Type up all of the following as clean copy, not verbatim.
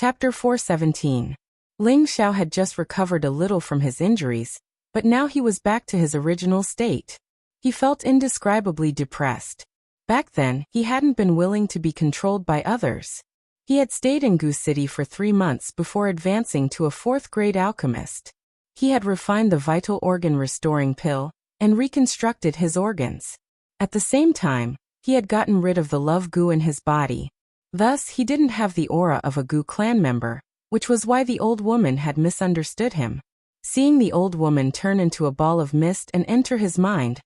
Chapter 417. Ling Xiao had just recovered a little from his injuries, but now he was back to his original state. He felt indescribably depressed. Back then, he hadn't been willing to be controlled by others. He had stayed in Gu City for 3 months before advancing to a 4th-grade alchemist. He had refined the vital organ restoring pill and reconstructed his organs. At the same time, he had gotten rid of the love Gu in his body. Thus, he didn't have the aura of a Gu clan member, which was why the old woman had misunderstood him. Seeing the old woman turn into a ball of mist and enter his mind,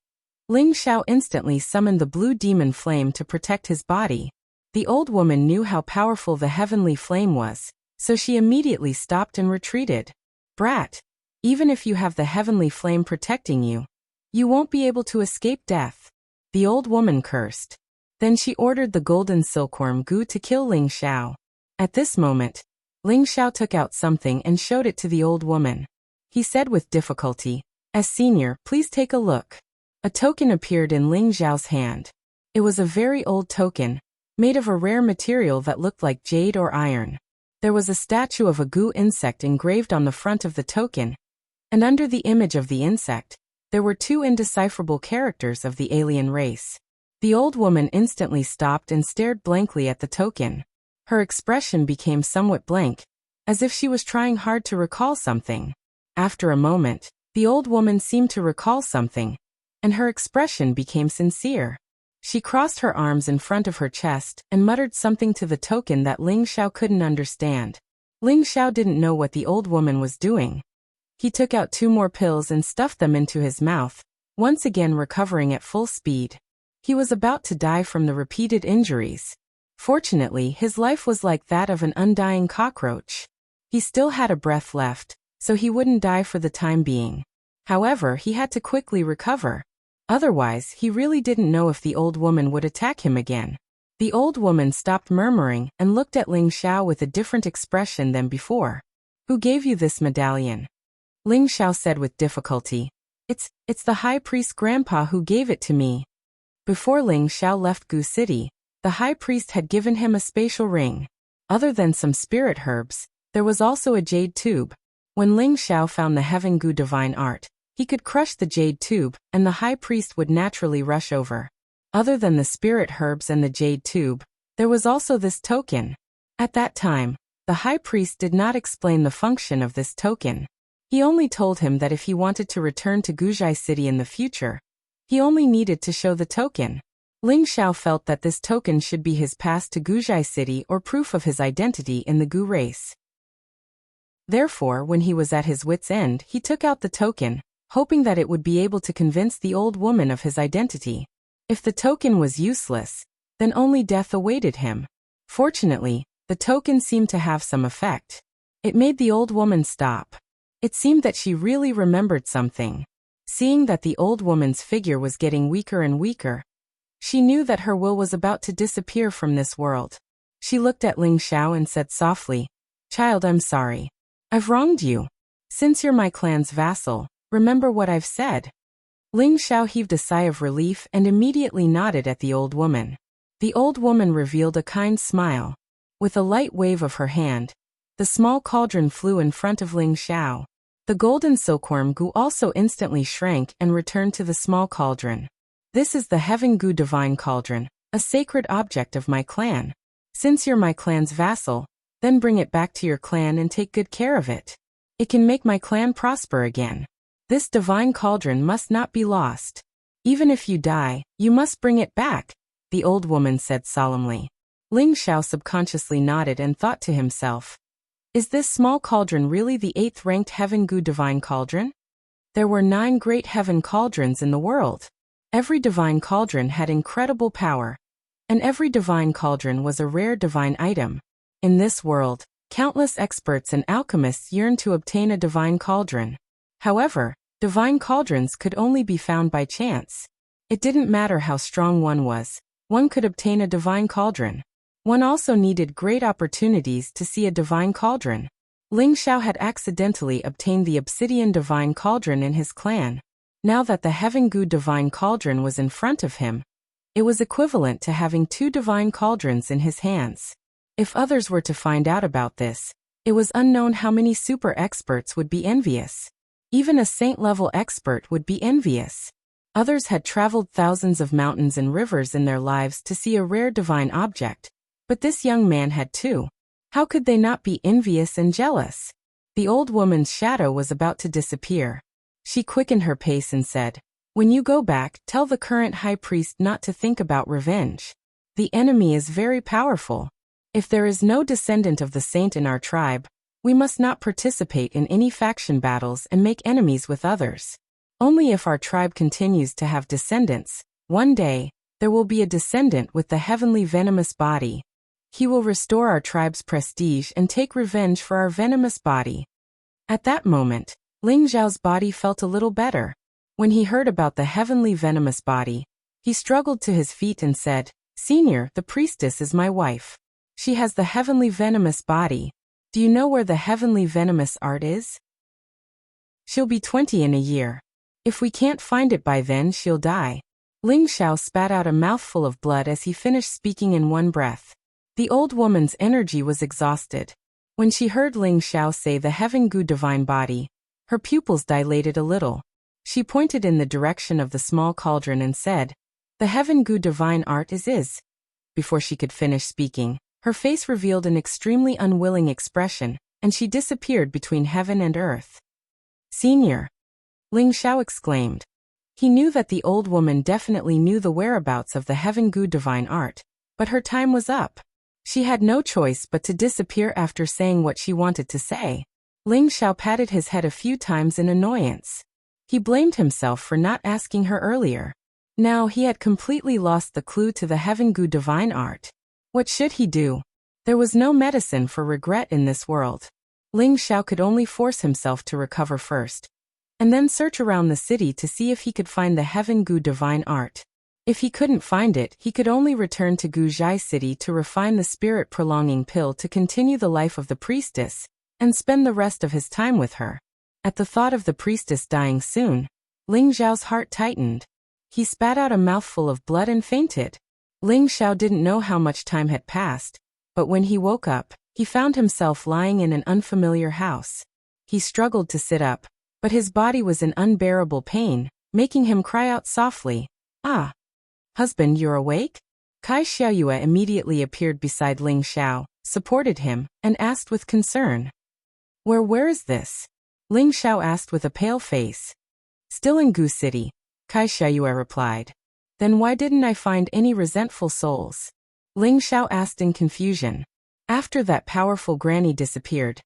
Ling Xiao instantly summoned the blue demon flame to protect his body. The old woman knew how powerful the heavenly flame was, so she immediately stopped and retreated. Brat, even if you have the heavenly flame protecting you, you won't be able to escape death. The old woman cursed. Then she ordered the golden silkworm Gu to kill Ling Xiao. At this moment, Ling Xiao took out something and showed it to the old woman. He said with difficulty, "As senior, please take a look." A token appeared in Ling Xiao's hand. It was a very old token, made of a rare material that looked like jade or iron. There was a statue of a Gu insect engraved on the front of the token, and under the image of the insect, there were 2 indecipherable characters of the alien race. The old woman instantly stopped and stared blankly at the token. Her expression became somewhat blank, as if she was trying hard to recall something. After a moment, the old woman seemed to recall something, and her expression became sincere. She crossed her arms in front of her chest and muttered something to the token that Ling Xiao couldn't understand. Ling Xiao didn't know what the old woman was doing. He took out 2 more pills and stuffed them into his mouth, once again recovering at full speed. He was about to die from the repeated injuries. Fortunately, his life was like that of an undying cockroach. He still had a breath left, so he wouldn't die for the time being. However, he had to quickly recover. Otherwise, he really didn't know if the old woman would attack him again. The old woman stopped murmuring and looked at Ling Xiao with a different expression than before. "Who gave you this medallion?" Ling Xiao said with difficulty. It's the high priest grandpa who gave it to me." Before Ling Xiao left Gu City, the high priest had given him a spatial ring. Other than some spirit herbs, there was also a jade tube. When Ling Xiao found the Heaven Gu divine art, he could crush the jade tube, and the high priest would naturally rush over. Other than the spirit herbs and the jade tube, there was also this token. At that time, the high priest did not explain the function of this token. He only told him that if he wanted to return to Guzhai City in the future, he only needed to show the token. Ling Xiao felt that this token should be his pass to Guzhai City or proof of his identity in the Gu race. Therefore, when he was at his wit's end, he took out the token, hoping that it would be able to convince the old woman of his identity. If the token was useless, then only death awaited him. Fortunately, the token seemed to have some effect. It made the old woman stop. It seemed that she really remembered something. Seeing that the old woman's figure was getting weaker and weaker, she knew that her will was about to disappear from this world. She looked at Ling Xiao and said softly, "Child, I'm sorry. I've wronged you. Since you're my clan's vassal, remember what I've said." Ling Xiao heaved a sigh of relief and immediately nodded at the old woman. The old woman revealed a kind smile. With a light wave of her hand, the small cauldron flew in front of Ling Xiao. The golden silkworm Gu also instantly shrank and returned to the small cauldron. "This is the Heaven Gu divine cauldron, a sacred object of my clan. Since you're my clan's vassal, then bring it back to your clan and take good care of it. It can make my clan prosper again. This divine cauldron must not be lost. Even if you die, you must bring it back," the old woman said solemnly. Ling Xiao subconsciously nodded and thought to himself, "Is this small cauldron really the 8th-ranked Heaven Gu divine cauldron?" There were 9 great heaven cauldrons in the world. Every divine cauldron had incredible power, and every divine cauldron was a rare divine item. In this world, countless experts and alchemists yearned to obtain a divine cauldron. However, divine cauldrons could only be found by chance. It didn't matter how strong one was, one could obtain a divine cauldron. One also needed great opportunities to see a divine cauldron. Ling Xiao had accidentally obtained the obsidian divine cauldron in his clan. Now that the Heaven Gu divine cauldron was in front of him, it was equivalent to having 2 divine cauldrons in his hands. If others were to find out about this, it was unknown how many super experts would be envious. Even a saint-level expert would be envious. Others had traveled thousands of mountains and rivers in their lives to see a rare divine object, but this young man had too. How could they not be envious and jealous? The old woman's shadow was about to disappear. She quickened her pace and said, "When you go back, tell the current high priest not to think about revenge. The enemy is very powerful. If there is no descendant of the saint in our tribe, we must not participate in any faction battles and make enemies with others. Only if our tribe continues to have descendants, one day, there will be a descendant with the heavenly venomous body. He will restore our tribe's prestige and take revenge for our venomous body." At that moment, Ling Xiao's body felt a little better. When he heard about the heavenly venomous body, he struggled to his feet and said, "Senior, the priestess is my wife. She has the heavenly venomous body. Do you know where the heavenly venomous art is? She'll be 20 in a year. If we can't find it by then, she'll die." Ling Xiao spat out a mouthful of blood as he finished speaking in one breath. The old woman's energy was exhausted. When she heard Ling Xiao say the Heaven Gu divine body, her pupils dilated a little. She pointed in the direction of the small cauldron and said, "The Heaven Gu divine art is." Before she could finish speaking, her face revealed an extremely unwilling expression, and she disappeared between heaven and earth. "Senior!" Ling Xiao exclaimed. He knew that the old woman definitely knew the whereabouts of the Heaven Gu divine art, but her time was up. She had no choice but to disappear after saying what she wanted to say. Ling Xiao patted his head a few times in annoyance. He blamed himself for not asking her earlier. Now he had completely lost the clue to the Heaven Gu divine art. What should he do? There was no medicine for regret in this world. Ling Xiao could only force himself to recover first, and then search around the city to see if he could find the Heaven Gu divine art. If he couldn't find it, he could only return to Guzhai City to refine the spirit-prolonging pill to continue the life of the priestess, and spend the rest of his time with her. At the thought of the priestess dying soon, Ling Xiao's heart tightened. He spat out a mouthful of blood and fainted. Ling Xiao didn't know how much time had passed, but when he woke up, he found himself lying in an unfamiliar house. He struggled to sit up, but his body was in unbearable pain, making him cry out softly, "Ah! Husband, you're awake?" Kai Xiaoyue immediately appeared beside Ling Xiao, supported him, and asked with concern. Where is this?" Ling Xiao asked with a pale face. "Still in Gu City," Kai Xiaoyue replied. "Then why didn't I find any resentful souls?" Ling Xiao asked in confusion. After that powerful granny disappeared,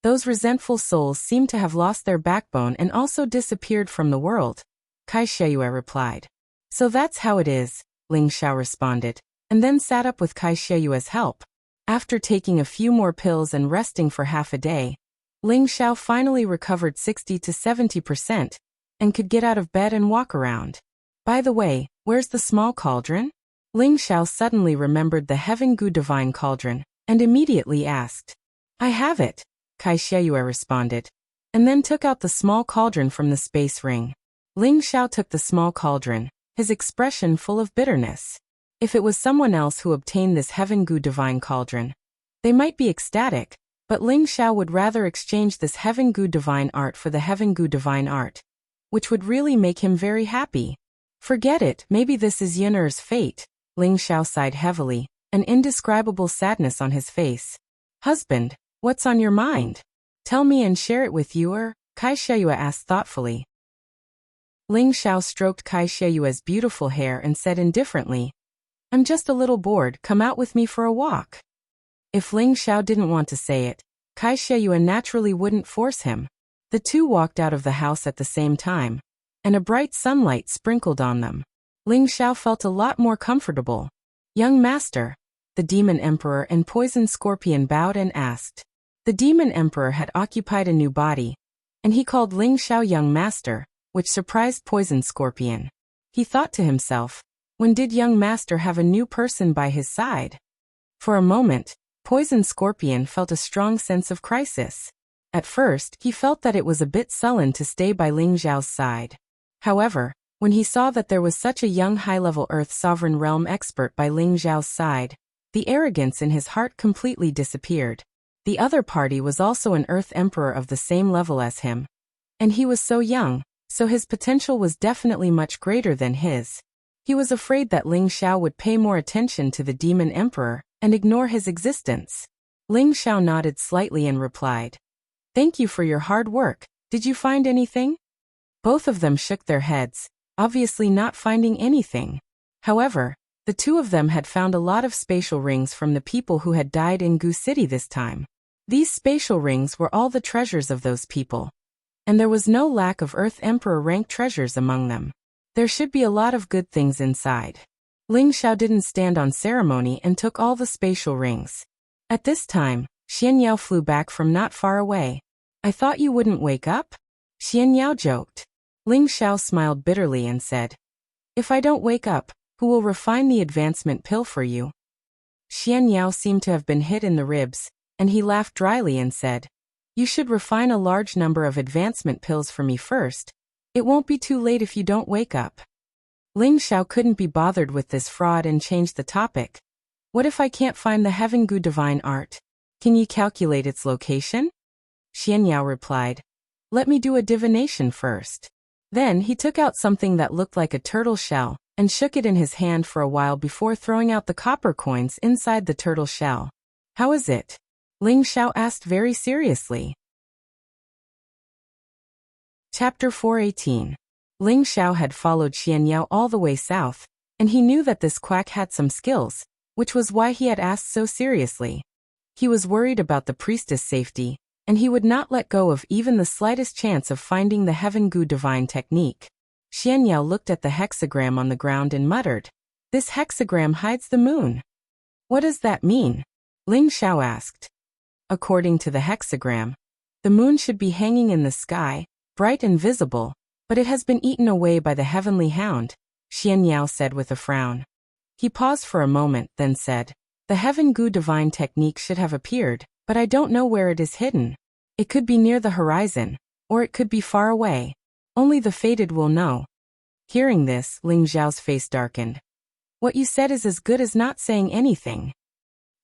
those resentful souls seemed to have lost their backbone and also disappeared from the world, Kai Xiaoyue replied. "So that's how it is," Ling Xiao responded, and then sat up with Kai Xiaoyue's help. After taking a few more pills and resting for half a day, Ling Xiao finally recovered 60 to 70% and could get out of bed and walk around. "By the way, where's the small cauldron?" Ling Xiao suddenly remembered the Heaven Gu divine cauldron, and immediately asked. "I have it," Kai Xiaoyue responded, and then took out the small cauldron from the space ring. Ling Xiao took the small cauldron, his expression full of bitterness. If it was someone else who obtained this Heaven Gu divine cauldron, they might be ecstatic, but Ling Xiao would rather exchange this Heaven Gu divine art for the Heaven Gu divine art, which would really make him very happy. Forget it, maybe this is Yun'er's fate. Ling Xiao sighed heavily, an indescribable sadness on his face. "Husband, what's on your mind? Tell me and share it with you," Kai Xiaoyue asked thoughtfully. Ling Xiao stroked Kai Xiaoyue's beautiful hair and said indifferently, "I'm just a little bored, come out with me for a walk." If Ling Xiao didn't want to say it, Kai Xiaoyue naturally wouldn't force him. The two walked out of the house at the same time, and a bright sunlight sprinkled on them. Ling Xiao felt a lot more comfortable. "Young master," the Demon Emperor and Poison Scorpion bowed and asked. The Demon Emperor had occupied a new body, and he called Ling Xiao young master, which surprised Poison Scorpion. He thought to himself, when did young master have a new person by his side? For a moment, Poison Scorpion felt a strong sense of crisis. At first, he felt that it was a bit sullen to stay by Ling Xiao's side. However, when he saw that there was such a young high-level Earth Sovereign Realm expert by Ling Xiao's side, The arrogance in his heart completely disappeared. The other party was also an Earth Emperor of the same level as him. And he was so young, so his potential was definitely much greater than his. He was afraid that Ling Xiao would pay more attention to the Demon Emperor and ignore his existence. Ling Xiao nodded slightly and replied, "Thank you for your hard work. Did you find anything?" Both of them shook their heads, obviously not finding anything. However, the two of them had found a lot of spatial rings from the people who had died in Gu City this time. These spatial rings were all the treasures of those people. And there was no lack of Earth Emperor rank treasures among them. There should be a lot of good things inside. Ling Xiao didn't stand on ceremony and took all the spatial rings. At this time, Xian Yao flew back from not far away. "I thought you wouldn't wake up?" Xian Yao joked. Ling Xiao smiled bitterly and said, "If I don't wake up, who will refine the advancement pill for you?" Xian Yao seemed to have been hit in the ribs, and he laughed dryly and said, "You should refine a large number of advancement pills for me first. It won't be too late if you don't wake up." Ling Xiao couldn't be bothered with this fraud and changed the topic. "What if I can't find the Heaven Gu Divine Art? Can you calculate its location?" Xian Yao replied, "Let me do a divination first." Then he took out something that looked like a turtle shell and shook it in his hand for a while before throwing out the copper coins inside the turtle shell. "How is it?" Ling Xiao asked very seriously. Chapter 418. Ling Xiao had followed Xian Yao all the way south, and he knew that this quack had some skills, which was why he had asked so seriously. He was worried about the priestess' safety, and he would not let go of even the slightest chance of finding the Heaven Gu Divine technique. Xian Yao looked at the hexagram on the ground and muttered, "This hexagram hides the moon." "What does that mean?" Ling Xiao asked. According to the hexagram, the moon should be hanging in the sky, bright and visible, but it has been eaten away by the heavenly hound, Xian Yao said with a frown. He paused for a moment, then said, "The Heaven Gu Divine technique should have appeared, but I don't know where it is hidden. It could be near the horizon, or it could be far away. Only the fated will know." Hearing this, Ling Xiao's face darkened. "What you said is as good as not saying anything."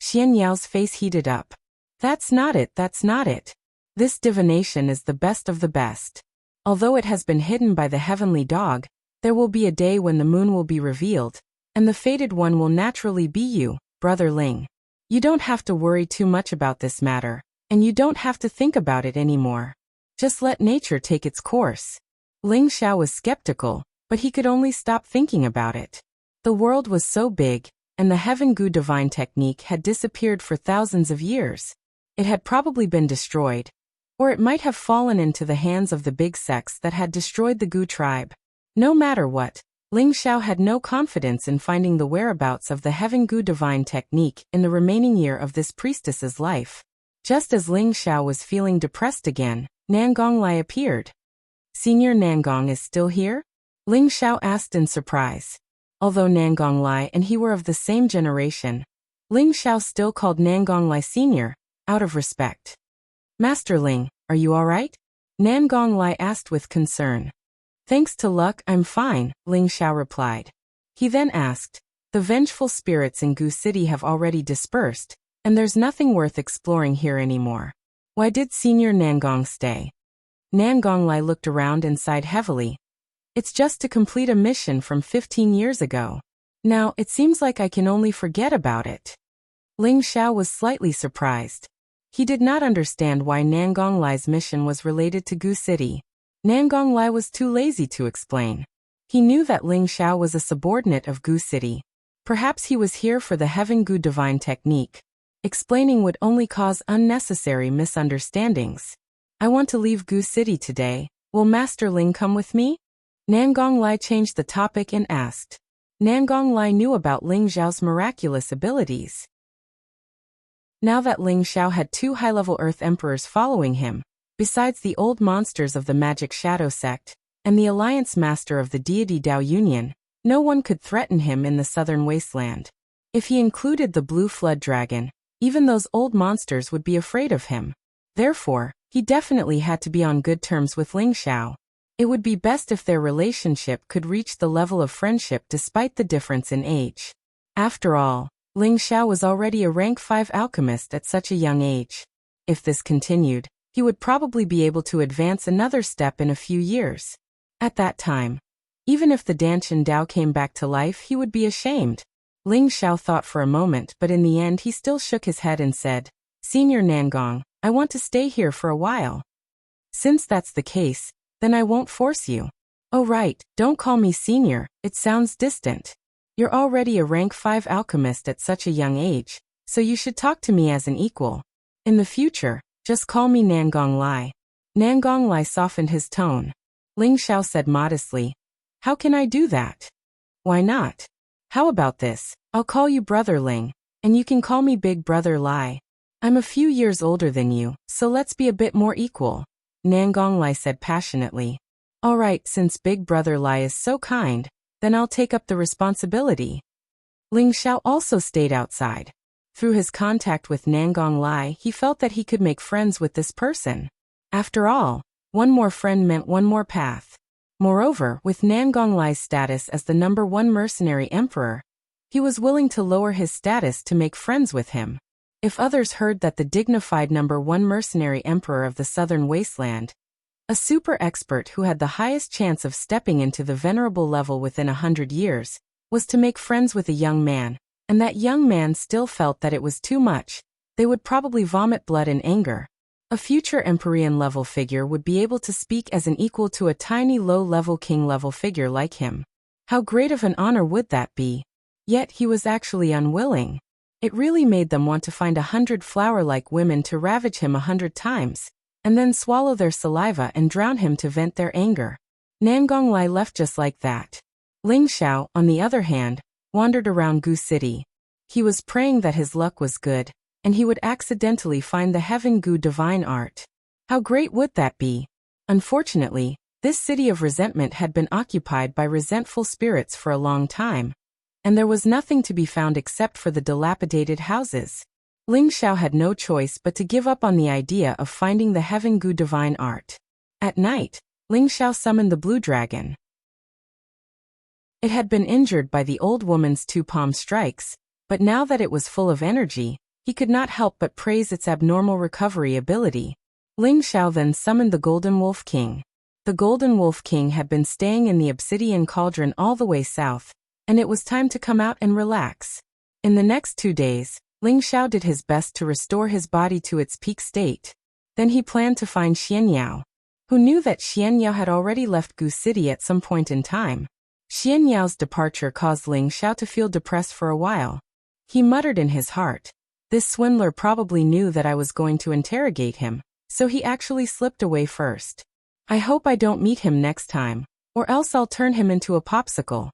Xian Yao's face heated up. That's not it. This divination is the best of the best. Although it has been hidden by the heavenly dog, there will be a day when the moon will be revealed, and the fated one will naturally be you, Brother Ling. You don't have to worry too much about this matter, and you don't have to think about it anymore. Just let nature take its course. Ling Xiao was skeptical, but he could only stop thinking about it. The world was so big, and the Heaven Gu Divine technique had disappeared for thousands of years. It had probably been destroyed, or it might have fallen into the hands of the big sects that had destroyed the Gu tribe. No matter what, Ling Xiao had no confidence in finding the whereabouts of the Heaven Gu Divine technique in the remaining year of this priestess's life. Just as Ling Xiao was feeling depressed again, Nangong Lai appeared. "Senior Nangong is still here?" Ling Xiao asked in surprise. Although Nangong Lai and he were of the same generation, Ling Xiao still called Nangong Lai Senior, out of respect. "Master Ling, are you all right?" Nangong Lai asked with concern. "Thanks to luck, I'm fine," Ling Xiao replied. He then asked, "The vengeful spirits in Gu City have already dispersed, and there's nothing worth exploring here anymore. Why did Senior Nangong stay?" Nangong Lai looked around and sighed heavily. "It's just to complete a mission from 15 years ago. Now, it seems like I can only forget about it." Ling Xiao was slightly surprised. He did not understand why Nangong Lai's mission was related to Gu City. Nangong Lai was too lazy to explain. He knew that Ling Xiao was a subordinate of Gu City. Perhaps he was here for the Heaven Gu Divine technique. Explaining would only cause unnecessary misunderstandings. "I want to leave Gu City today. Will Master Ling come with me?" Nangong Lai changed the topic and asked. Nangong Lai knew about Ling Xiao's miraculous abilities. Now that Ling Xiao had two high-level Earth Emperors following him, besides the old monsters of the Magic Shadow Sect, and the Alliance Master of the Deity Dao Union, no one could threaten him in the Southern Wasteland. If he included the Blue Flood Dragon, even those old monsters would be afraid of him. Therefore, he definitely had to be on good terms with Ling Xiao. It would be best if their relationship could reach the level of friendship despite the difference in age. After all, Ling Xiao was already a rank 5 alchemist at such a young age. If this continued, he would probably be able to advance another step in a few years. At that time, even if the Danshan Dao came back to life, he would be ashamed. Ling Xiao thought for a moment, but in the end he still shook his head and said, "Senior Nangong, I want to stay here for a while." "Since that's the case, then I won't force you." "Oh right, don't call me senior, it sounds distant. You're already a rank 5 alchemist at such a young age, so you should talk to me as an equal. In the future, just call me Nangong Lai." Nangong Lai softened his tone. Ling Xiao said modestly, "How can I do that?" "Why not? How about this? I'll call you Brother Ling, and you can call me Big Brother Lai. I'm a few years older than you, so let's be a bit more equal," Nangong Lai said passionately. "All right, since Big Brother Lai is so kind, then I'll take up the responsibility." Ling Xiao also stayed outside. Through his contact with Nangong Lai, he felt that he could make friends with this person. After all, one more friend meant one more path. Moreover, with Nangong Lai's status as the #1 mercenary emperor, he was willing to lower his status to make friends with him. If others heard that the dignified #1 mercenary emperor of the southern wasteland, a super expert who had the highest chance of stepping into the venerable level within 100 years, was to make friends with a young man, and that young man still felt that it was too much, they would probably vomit blood in anger. A future Empyrean level figure would be able to speak as an equal to a tiny low-level king level figure like him. How great of an honor would that be? Yet he was actually unwilling. It really made them want to find 100 flower-like women to ravage him 100 times, and then swallow their saliva and drown him to vent their anger. Nangong Lai left just like that. Ling Xiao, on the other hand, wandered around Gu City. He was praying that his luck was good, and he would accidentally find the Heaven Gu divine art. How great would that be? Unfortunately, this city of resentment had been occupied by resentful spirits for a long time, and there was nothing to be found except for the dilapidated houses. Ling Xiao had no choice but to give up on the idea of finding the Heaven Gu divine art. At night, Ling Xiao summoned the blue dragon. It had been injured by the old woman's 2 palm strikes, but now that it was full of energy, he could not help but praise its abnormal recovery ability. Ling Xiao then summoned the Golden Wolf King. The Golden Wolf King had been staying in the obsidian cauldron all the way south, and it was time to come out and relax. In the next 2 days, Ling Xiao did his best to restore his body to its peak state. Then he planned to find Xianyao, who knew that Xianyao had already left Gu City at some point in time. Xianyao's departure caused Ling Xiao to feel depressed for a while. He muttered in his heart, "This swindler probably knew that I was going to interrogate him, so he actually slipped away first. I hope I don't meet him next time, or else I'll turn him into a popsicle."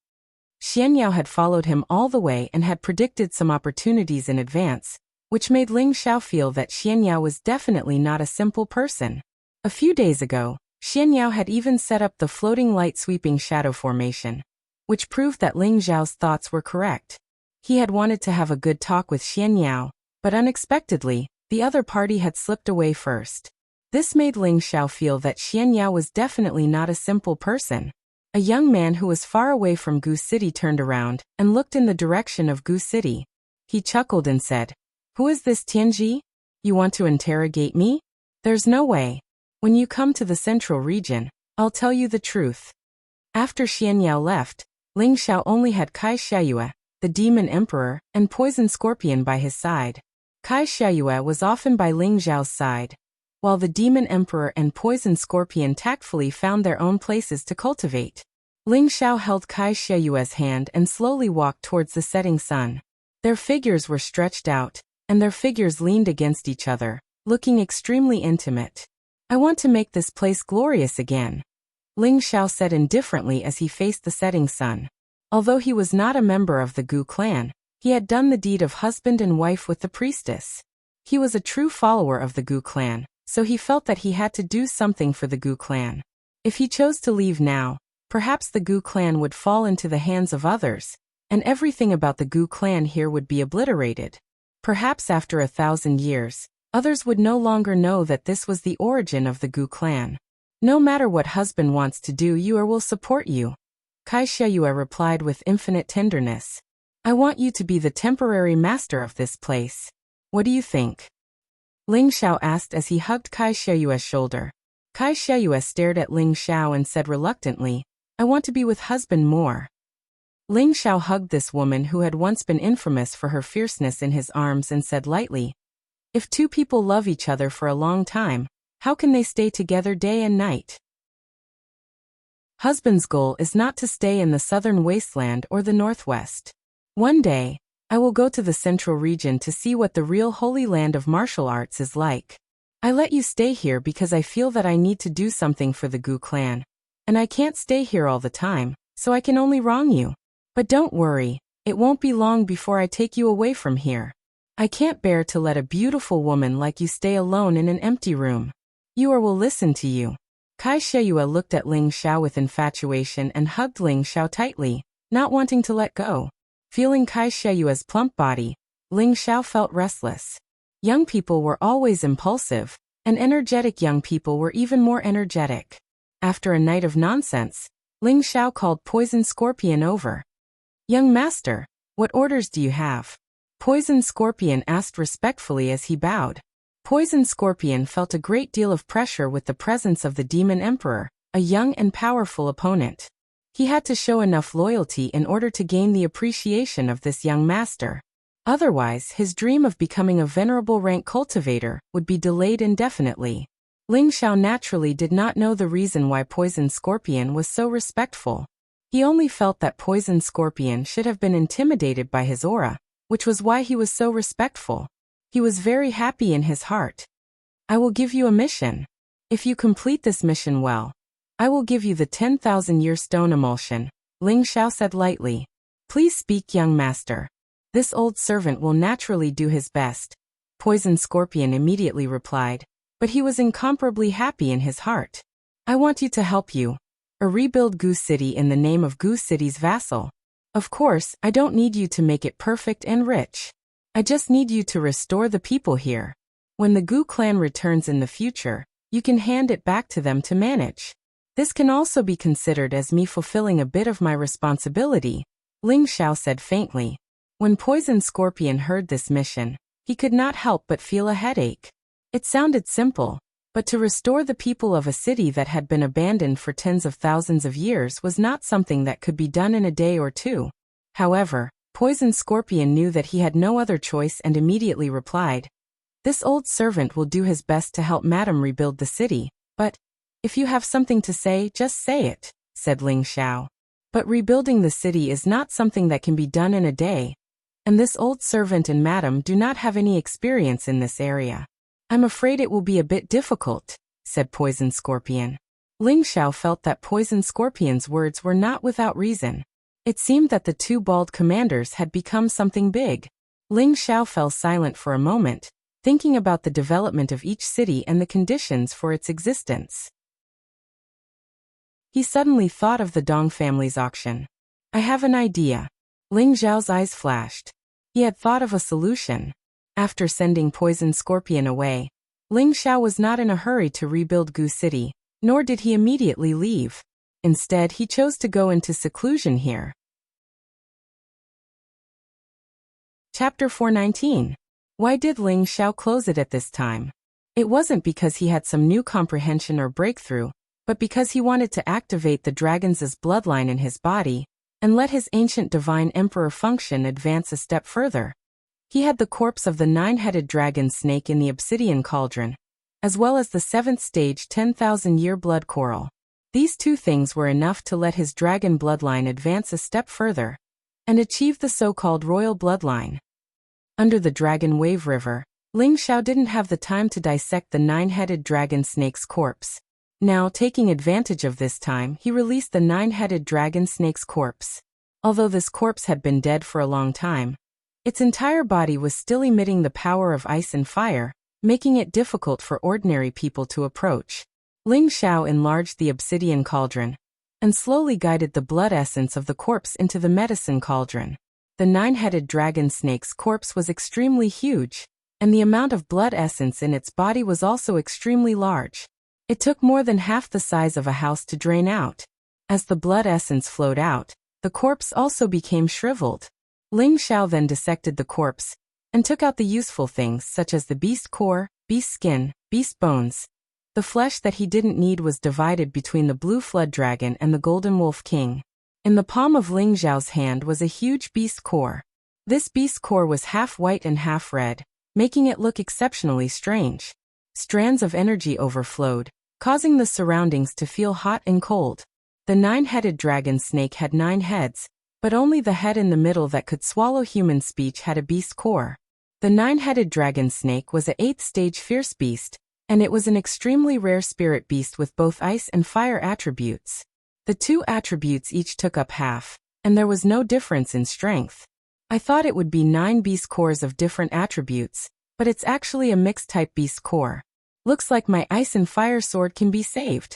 Xianyao had followed him all the way and had predicted some opportunities in advance, which made Ling Xiao feel that Xianyao was definitely not a simple person. A few days ago, Xianyao had even set up the floating light sweeping shadow formation, which proved that Ling Xiao's thoughts were correct. He had wanted to have a good talk with Xianyao, but unexpectedly, the other party had slipped away first. This made Ling Xiao feel that Xianyao was definitely not a simple person. A young man who was far away from Gu City turned around and looked in the direction of Gu City. He chuckled and said, "Who is this Tianji? You want to interrogate me? There's no way. When you come to the central region, I'll tell you the truth." After Xianyao left, Ling Xiao only had Kai Xiayue, the demon emperor, and Poison Scorpion by his side. Kai Xiayue was often by Ling Xiao's side, while the demon emperor and Poison Scorpion tactfully found their own places to cultivate. Ling Xiao held Kai Xiayue's hand and slowly walked towards the setting sun. Their figures were stretched out, and their figures leaned against each other, looking extremely intimate. "I want to make this place glorious again," Ling Xiao said indifferently as he faced the setting sun. Although he was not a member of the Gu clan, he had done the deed of husband and wife with the priestess. He was a true follower of the Gu clan, so he felt that he had to do something for the Gu clan. If he chose to leave now, perhaps the Gu clan would fall into the hands of others, and everything about the Gu clan here would be obliterated. Perhaps after 1,000 years, others would no longer know that this was the origin of the Gu clan. "No matter what husband wants to do, you or will support you," Kai Xiayue replied with infinite tenderness. I want you to be the temporary master of this place. What do you think? Ling Xiao asked as he hugged Kai Sheyue's shoulder. Kai Sheyue stared at Ling Xiao and said reluctantly, I want to be with husband more. Ling Xiao hugged this woman who had once been infamous for her fierceness in his arms and said lightly, if two people love each other for a long time, how can they stay together day and night? Husband's goal is not to stay in the southern wasteland or the northwest. One day, I will go to the central region to see what the real holy land of martial arts is like. I let you stay here because I feel that I need to do something for the Gu clan. And I can't stay here all the time, so I can only wrong you. But don't worry, it won't be long before I take you away from here. I can't bear to let a beautiful woman like you stay alone in an empty room. You or will listen to you. Kai Sheyue looked at Ling Xiao with infatuation and hugged Ling Xiao tightly, not wanting to let go. Feeling Kai Sheyue's plump body, Ling Xiao felt restless. Young people were always impulsive, and energetic young people were even more energetic. After a night of nonsense, Ling Xiao called Poison Scorpion over. Young master, what orders do you have? Poison Scorpion asked respectfully as he bowed. Poison Scorpion felt a great deal of pressure with the presence of the Demon Emperor, a young and powerful opponent. He had to show enough loyalty in order to gain the appreciation of this young master. Otherwise, his dream of becoming a venerable rank cultivator would be delayed indefinitely. Ling Xiao naturally did not know the reason why Poison Scorpion was so respectful. He only felt that Poison Scorpion should have been intimidated by his aura, which was why he was so respectful. He was very happy in his heart. I will give you a mission. If you complete this mission well, I will give you the 10,000-year stone emulsion, Ling Xiao said lightly. Please speak, young master. This old servant will naturally do his best. Poison Scorpion immediately replied, but he was incomparably happy in his heart. I want you to help you. Rebuild Gu City in the name of Gu City's vassal. Of course, I don't need you to make it perfect and rich. I just need you to restore the people here. When the Gu clan returns in the future, you can hand it back to them to manage. This can also be considered as me fulfilling a bit of my responsibility, Ling Xiao said faintly. When Poison Scorpion heard this mission, he could not help but feel a headache. It sounded simple, but to restore the people of a city that had been abandoned for tens of thousands of years was not something that could be done in a day or two. However, Poison Scorpion knew that he had no other choice and immediately replied, this old servant will do his best to help Madam rebuild the city, but if you have something to say, just say it, said Ling Xiao. But rebuilding the city is not something that can be done in a day, and this old servant and Madam do not have any experience in this area. I'm afraid it will be a bit difficult, said Poison Scorpion. Ling Xiao felt that Poison Scorpion's words were not without reason. It seemed that the two bald commanders had become something big. Ling Xiao fell silent for a moment, thinking about the development of each city and the conditions for its existence. He suddenly thought of the Dong family's auction. I have an idea. Ling Xiao's eyes flashed. He had thought of a solution. After sending Poison Scorpion away, Ling Xiao was not in a hurry to rebuild Gu City, nor did he immediately leave. Instead, he chose to go into seclusion here. Chapter 419. Why did Ling Xiao close it at this time? It wasn't because he had some new comprehension or breakthrough, but because he wanted to activate the dragon's bloodline in his body, and let his ancient divine emperor function advance a step further. He had the corpse of the 9-headed dragon snake in the obsidian cauldron, as well as the 7th stage 10,000-year blood coral. These two things were enough to let his dragon bloodline advance a step further, and achieve the so-called royal bloodline. Under the Dragon Wave River, Ling Xiao didn't have the time to dissect the 9-headed dragon snake's corpse. Now, taking advantage of this time, he released the 9-headed dragon snake's corpse. Although this corpse had been dead for a long time, its entire body was still emitting the power of ice and fire, making it difficult for ordinary people to approach. Ling Xiao enlarged the obsidian cauldron, and slowly guided the blood essence of the corpse into the medicine cauldron. The 9-headed dragon snake's corpse was extremely huge, and the amount of blood essence in its body was also extremely large. It took more than half the size of a house to drain out. As the blood essence flowed out, the corpse also became shriveled. Ling Xiao then dissected the corpse and took out the useful things such as the beast core, beast skin, beast bones. The flesh that he didn't need was divided between the blue flood dragon and the golden wolf king. In the palm of Ling Xiao's hand was a huge beast core. This beast core was half white and half red, making it look exceptionally strange. Strands of energy overflowed, causing the surroundings to feel hot and cold. The 9-headed dragon snake had 9 heads, but only the head in the middle that could swallow human speech had a beast core. The 9-headed dragon snake was a 8th stage fierce beast, and it was an extremely rare spirit beast with both ice and fire attributes. The 2 attributes each took up half, and there was no difference in strength. I thought it would be 9 beast cores of different attributes, but it's actually a mixed type beast core. Looks like my ice and fire sword can be saved.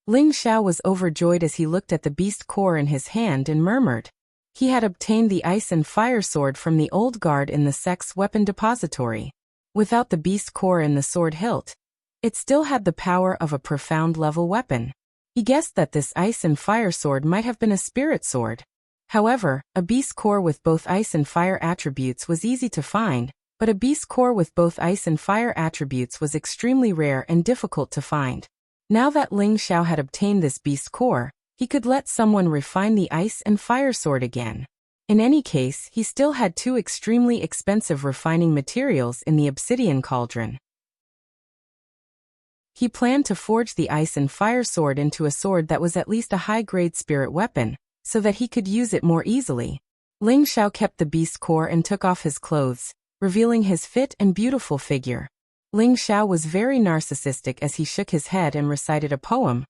Ling Xiao was overjoyed as he looked at the beast core in his hand and murmured. He had obtained the ice and fire sword from the old guard in the sex weapon depository. Without the beast core in the sword hilt, it still had the power of a profound level weapon. He guessed that this ice and fire sword might have been a spirit sword. However, a beast core with both ice and fire attributes was easy to find, but a beast core with both ice and fire attributes was extremely rare and difficult to find. Now that Ling Xiao had obtained this beast core, he could let someone refine the ice and fire sword again. In any case, he still had 2 extremely expensive refining materials in the obsidian cauldron. He planned to forge the ice and fire sword into a sword that was at least a high-grade spirit weapon, so that he could use it more easily. Ling Xiao kept the beast core and took off his clothes, revealing his fit and beautiful figure. Ling Xiao was very narcissistic as he shook his head and recited a poem.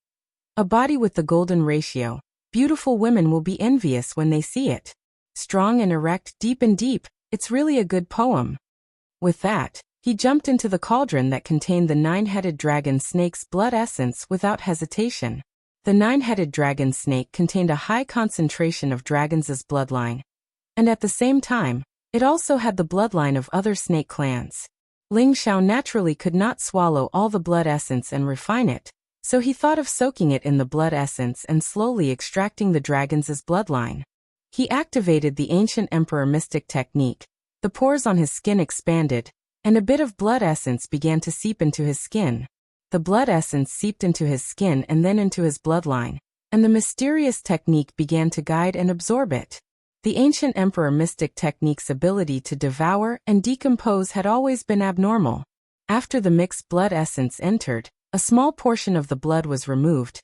A body with the golden ratio. Beautiful women will be envious when they see it. Strong and erect, deep and deep, it's really a good poem. With that, he jumped into the cauldron that contained the 9-headed dragon snake's blood essence without hesitation. The 9-headed dragon snake contained a high concentration of dragons' bloodline. And at the same time, it also had the bloodline of other snake clans. Ling Xiao naturally could not swallow all the blood essence and refine it, so he thought of soaking it in the blood essence and slowly extracting the dragon's bloodline. He activated the ancient emperor mystic technique. The pores on his skin expanded, and a bit of blood essence began to seep into his skin. The blood essence seeped into his skin and then into his bloodline, and the mysterious technique began to guide and absorb it. The ancient emperor mystic technique's ability to devour and decompose had always been abnormal. After the mixed blood essence entered, a small portion of the blood was removed,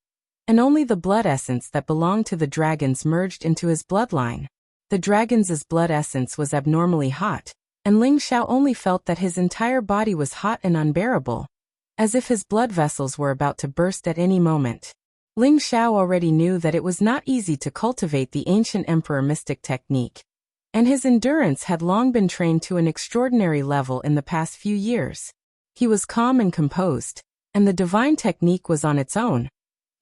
and only the blood essence that belonged to the dragons merged into his bloodline. The dragon's blood essence was abnormally hot, and Ling Xiao only felt that his entire body was hot and unbearable, as if his blood vessels were about to burst at any moment. Ling Xiao already knew that it was not easy to cultivate the ancient emperor mystic technique, and his endurance had long been trained to an extraordinary level in the past few years. He was calm and composed, and the divine technique was on its own,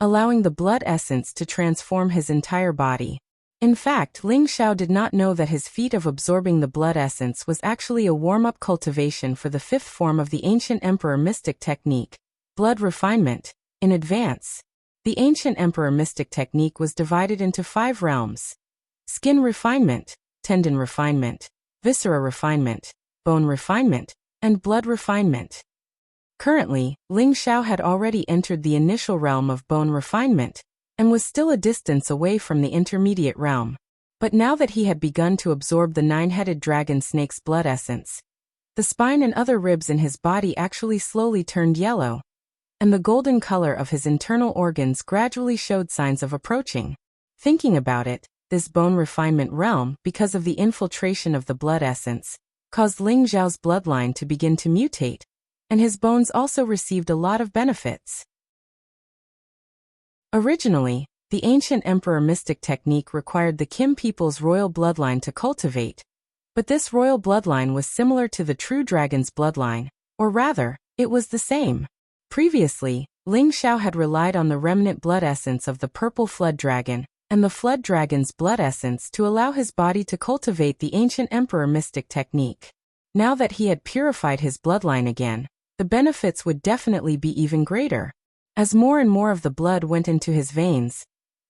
allowing the blood essence to transform his entire body. In fact, Ling Xiao did not know that his feat of absorbing the blood essence was actually a warm-up cultivation for the 5th form of the ancient emperor mystic technique, blood refinement, in advance. The ancient emperor mystic technique was divided into 5 realms: skin refinement, tendon refinement, viscera refinement, bone refinement, and blood refinement. Currently, Ling Xiao had already entered the initial realm of bone refinement, and was still a distance away from the intermediate realm. But now that he had begun to absorb the 9-headed dragon snake's blood essence, the spine and other ribs in his body actually slowly turned yellow, and the golden color of his internal organs gradually showed signs of approaching. Thinking about it, this bone refinement realm, because of the infiltration of the blood essence, caused Ling Xiao's bloodline to begin to mutate, and his bones also received a lot of benefits. Originally, the ancient emperor mystic technique required the Kim people's royal bloodline to cultivate, but this royal bloodline was similar to the true dragon's bloodline, or rather, it was the same. Previously, Ling Xiao had relied on the remnant blood essence of the purple flood dragon and the flood dragon's blood essence to allow his body to cultivate the ancient emperor mystic technique. Now that he had purified his bloodline again, the benefits would definitely be even greater. As more and more of the blood went into his veins,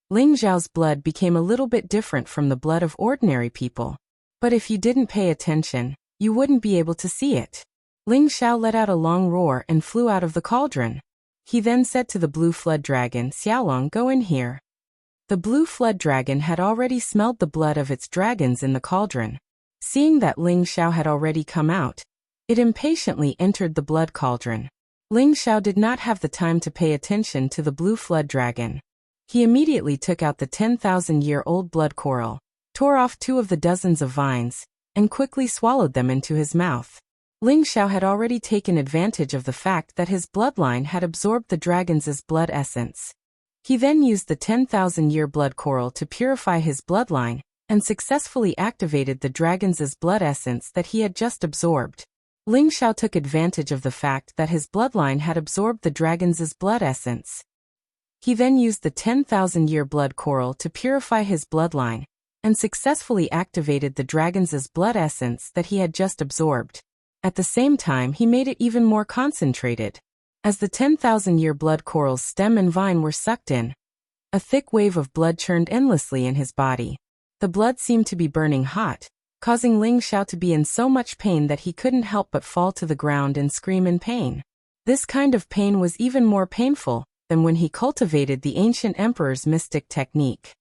Ling Xiao's blood became a little bit different from the blood of ordinary people. But if you didn't pay attention, you wouldn't be able to see it. Ling Xiao let out a long roar and flew out of the cauldron. He then said to the blue flood dragon, Xiaolong, go in here. The blue flood dragon had already smelled the blood of its dragons in the cauldron. Seeing that Ling Xiao had already come out, it impatiently entered the blood cauldron. Ling Xiao did not have the time to pay attention to the blue flood dragon. He immediately took out the 10,000-year-old blood coral, tore off 2 of the dozens of vines, and quickly swallowed them into his mouth. Ling Xiao had already taken advantage of the fact that his bloodline had absorbed the dragon's blood essence. He then used the 10,000-year blood coral to purify his bloodline, and successfully activated the dragon's blood essence that he had just absorbed. Ling Xiao took advantage of the fact that his bloodline had absorbed the dragon's blood essence. He then used the 10,000-year blood coral to purify his bloodline, and successfully activated the dragon's blood essence that he had just absorbed. At the same time, he made it even more concentrated. As the 10,000-year blood coral's stem and vine were sucked in, a thick wave of blood churned endlessly in his body. The blood seemed to be burning hot, causing Ling Xiao to be in so much pain that he couldn't help but fall to the ground and scream in pain. This kind of pain was even more painful than when he cultivated the ancient emperor's mystic technique.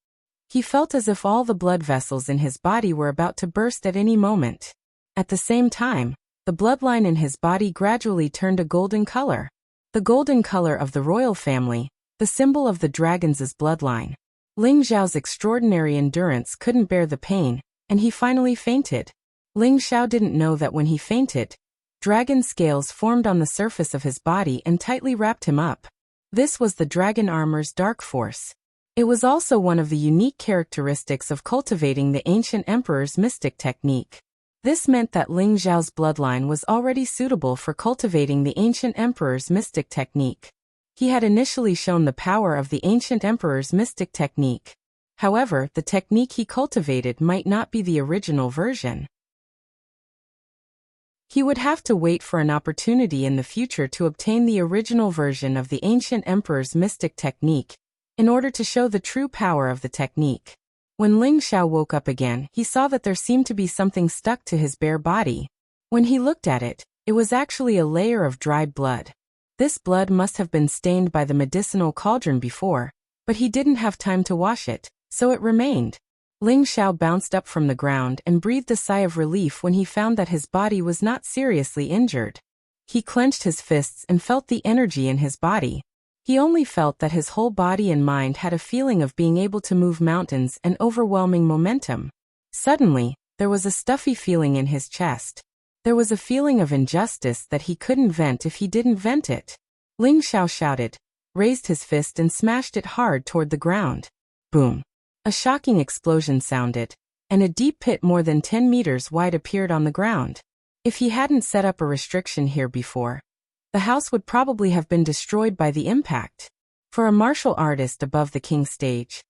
He felt as if all the blood vessels in his body were about to burst at any moment. At the same time, the bloodline in his body gradually turned a golden color. The golden color of the royal family, the symbol of the dragon's bloodline. Ling Xiao's extraordinary endurance couldn't bear the pain, and he finally fainted. Ling Xiao didn't know that when he fainted, dragon scales formed on the surface of his body and tightly wrapped him up. This was the dragon armor's dark force. It was also one of the unique characteristics of cultivating the ancient emperor's mystic technique. This meant that Ling Xiao's bloodline was already suitable for cultivating the ancient emperor's mystic technique. He had initially shown the power of the ancient emperor's mystic technique. However, the technique he cultivated might not be the original version. He would have to wait for an opportunity in the future to obtain the original version of the ancient emperor's mystic technique, in order to show the true power of the technique. When Ling Xiao woke up again, he saw that there seemed to be something stuck to his bare body. When he looked at it, it was actually a layer of dried blood. This blood must have been stained by the medicinal cauldron before, but he didn't have time to wash it, so it remained. Ling Xiao bounced up from the ground and breathed a sigh of relief when he found that his body was not seriously injured. He clenched his fists and felt the energy in his body. He only felt that his whole body and mind had a feeling of being able to move mountains and overwhelming momentum. Suddenly, there was a stuffy feeling in his chest. There was a feeling of injustice that he couldn't vent if he didn't vent it. Ling Xiao shouted, raised his fist and smashed it hard toward the ground. Boom! A shocking explosion sounded, and a deep pit more than 10 meters wide appeared on the ground. If he hadn't set up a restriction here before, the house would probably have been destroyed by the impact. For a martial artist above the king's stage,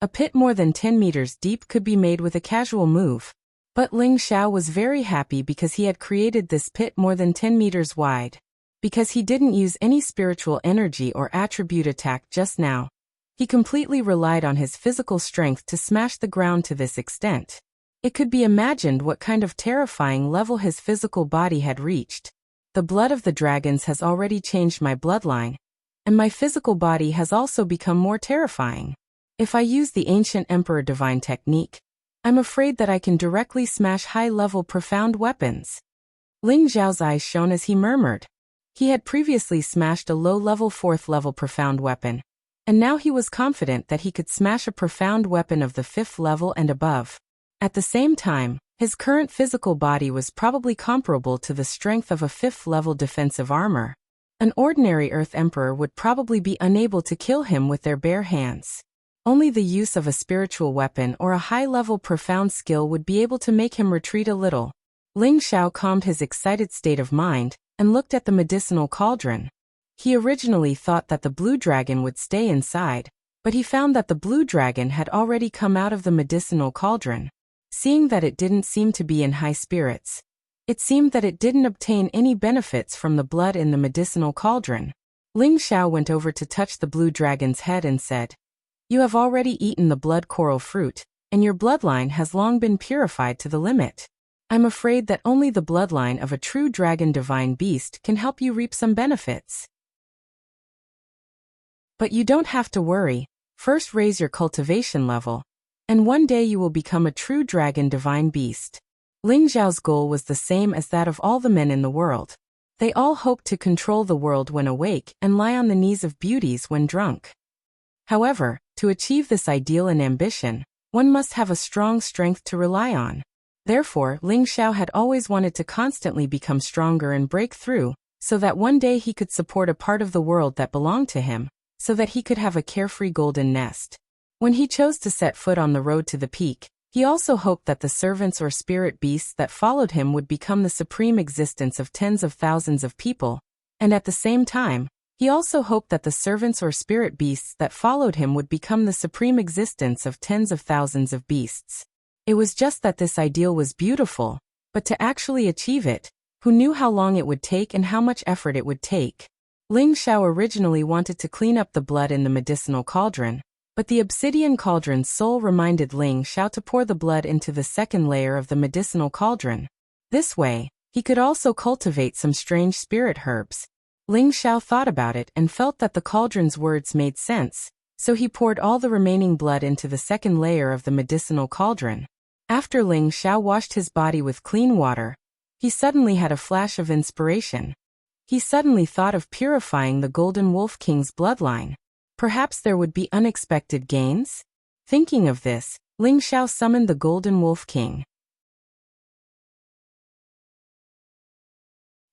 a pit more than 10 meters deep could be made with a casual move. But Ling Xiao was very happy because he had created this pit more than 10 meters wide. Because he didn't use any spiritual energy or attribute attack just now, he completely relied on his physical strength to smash the ground to this extent. It could be imagined what kind of terrifying level his physical body had reached. The blood of the dragons has already changed my bloodline, and my physical body has also become more terrifying. If I use the ancient Emperor Divine technique, I'm afraid that I can directly smash high-level profound weapons. Ling Xiao's eyes shone as he murmured. He had previously smashed a low-level 4th-level profound weapon, and now he was confident that he could smash a profound weapon of the 5th level and above. At the same time, his current physical body was probably comparable to the strength of a 5th-level defensive armor. An ordinary Earth Emperor would probably be unable to kill him with their bare hands. Only the use of a spiritual weapon or a high-level profound skill would be able to make him retreat a little. Ling Xiao calmed his excited state of mind and looked at the medicinal cauldron. He originally thought that the blue dragon would stay inside, but he found that the blue dragon had already come out of the medicinal cauldron. Seeing that it didn't seem to be in high spirits, it seemed that it didn't obtain any benefits from the blood in the medicinal cauldron. Ling Xiao went over to touch the blue dragon's head and said, "You have already eaten the blood coral fruit, and your bloodline has long been purified to the limit. I'm afraid that only the bloodline of a true dragon divine beast can help you reap some benefits. But you don't have to worry. First raise your cultivation level, and one day you will become a true dragon divine beast. Ling Xiao's goal was the same as that of all the men in the world. They all hoped to control the world when awake and lie on the knees of beauties when drunk. However, to achieve this ideal and ambition, one must have a strong strength to rely on. Therefore, Ling Xiao had always wanted to constantly become stronger and break through, so that one day he could support a part of the world that belonged to him, so that he could have a carefree golden nest. When he chose to set foot on the road to the peak, he also hoped that the servants or spirit beasts that followed him would become the supreme existence of tens of thousands of people, and at the same time, he also hoped that the servants or spirit beasts that followed him would become the supreme existence of tens of thousands of beasts. It was just that this ideal was beautiful, but to actually achieve it, who knew how long it would take and how much effort it would take? Ling Xiao originally wanted to clean up the blood in the medicinal cauldron, but the obsidian cauldron's soul reminded Ling Xiao to pour the blood into the second layer of the medicinal cauldron. This way, he could also cultivate some strange spirit herbs. Ling Xiao thought about it and felt that the cauldron's words made sense, so he poured all the remaining blood into the second layer of the medicinal cauldron. After Ling Xiao washed his body with clean water, he suddenly had a flash of inspiration. He suddenly thought of purifying the Golden Wolf King's bloodline. Perhaps there would be unexpected gains? Thinking of this, Ling Xiao summoned the Golden Wolf King.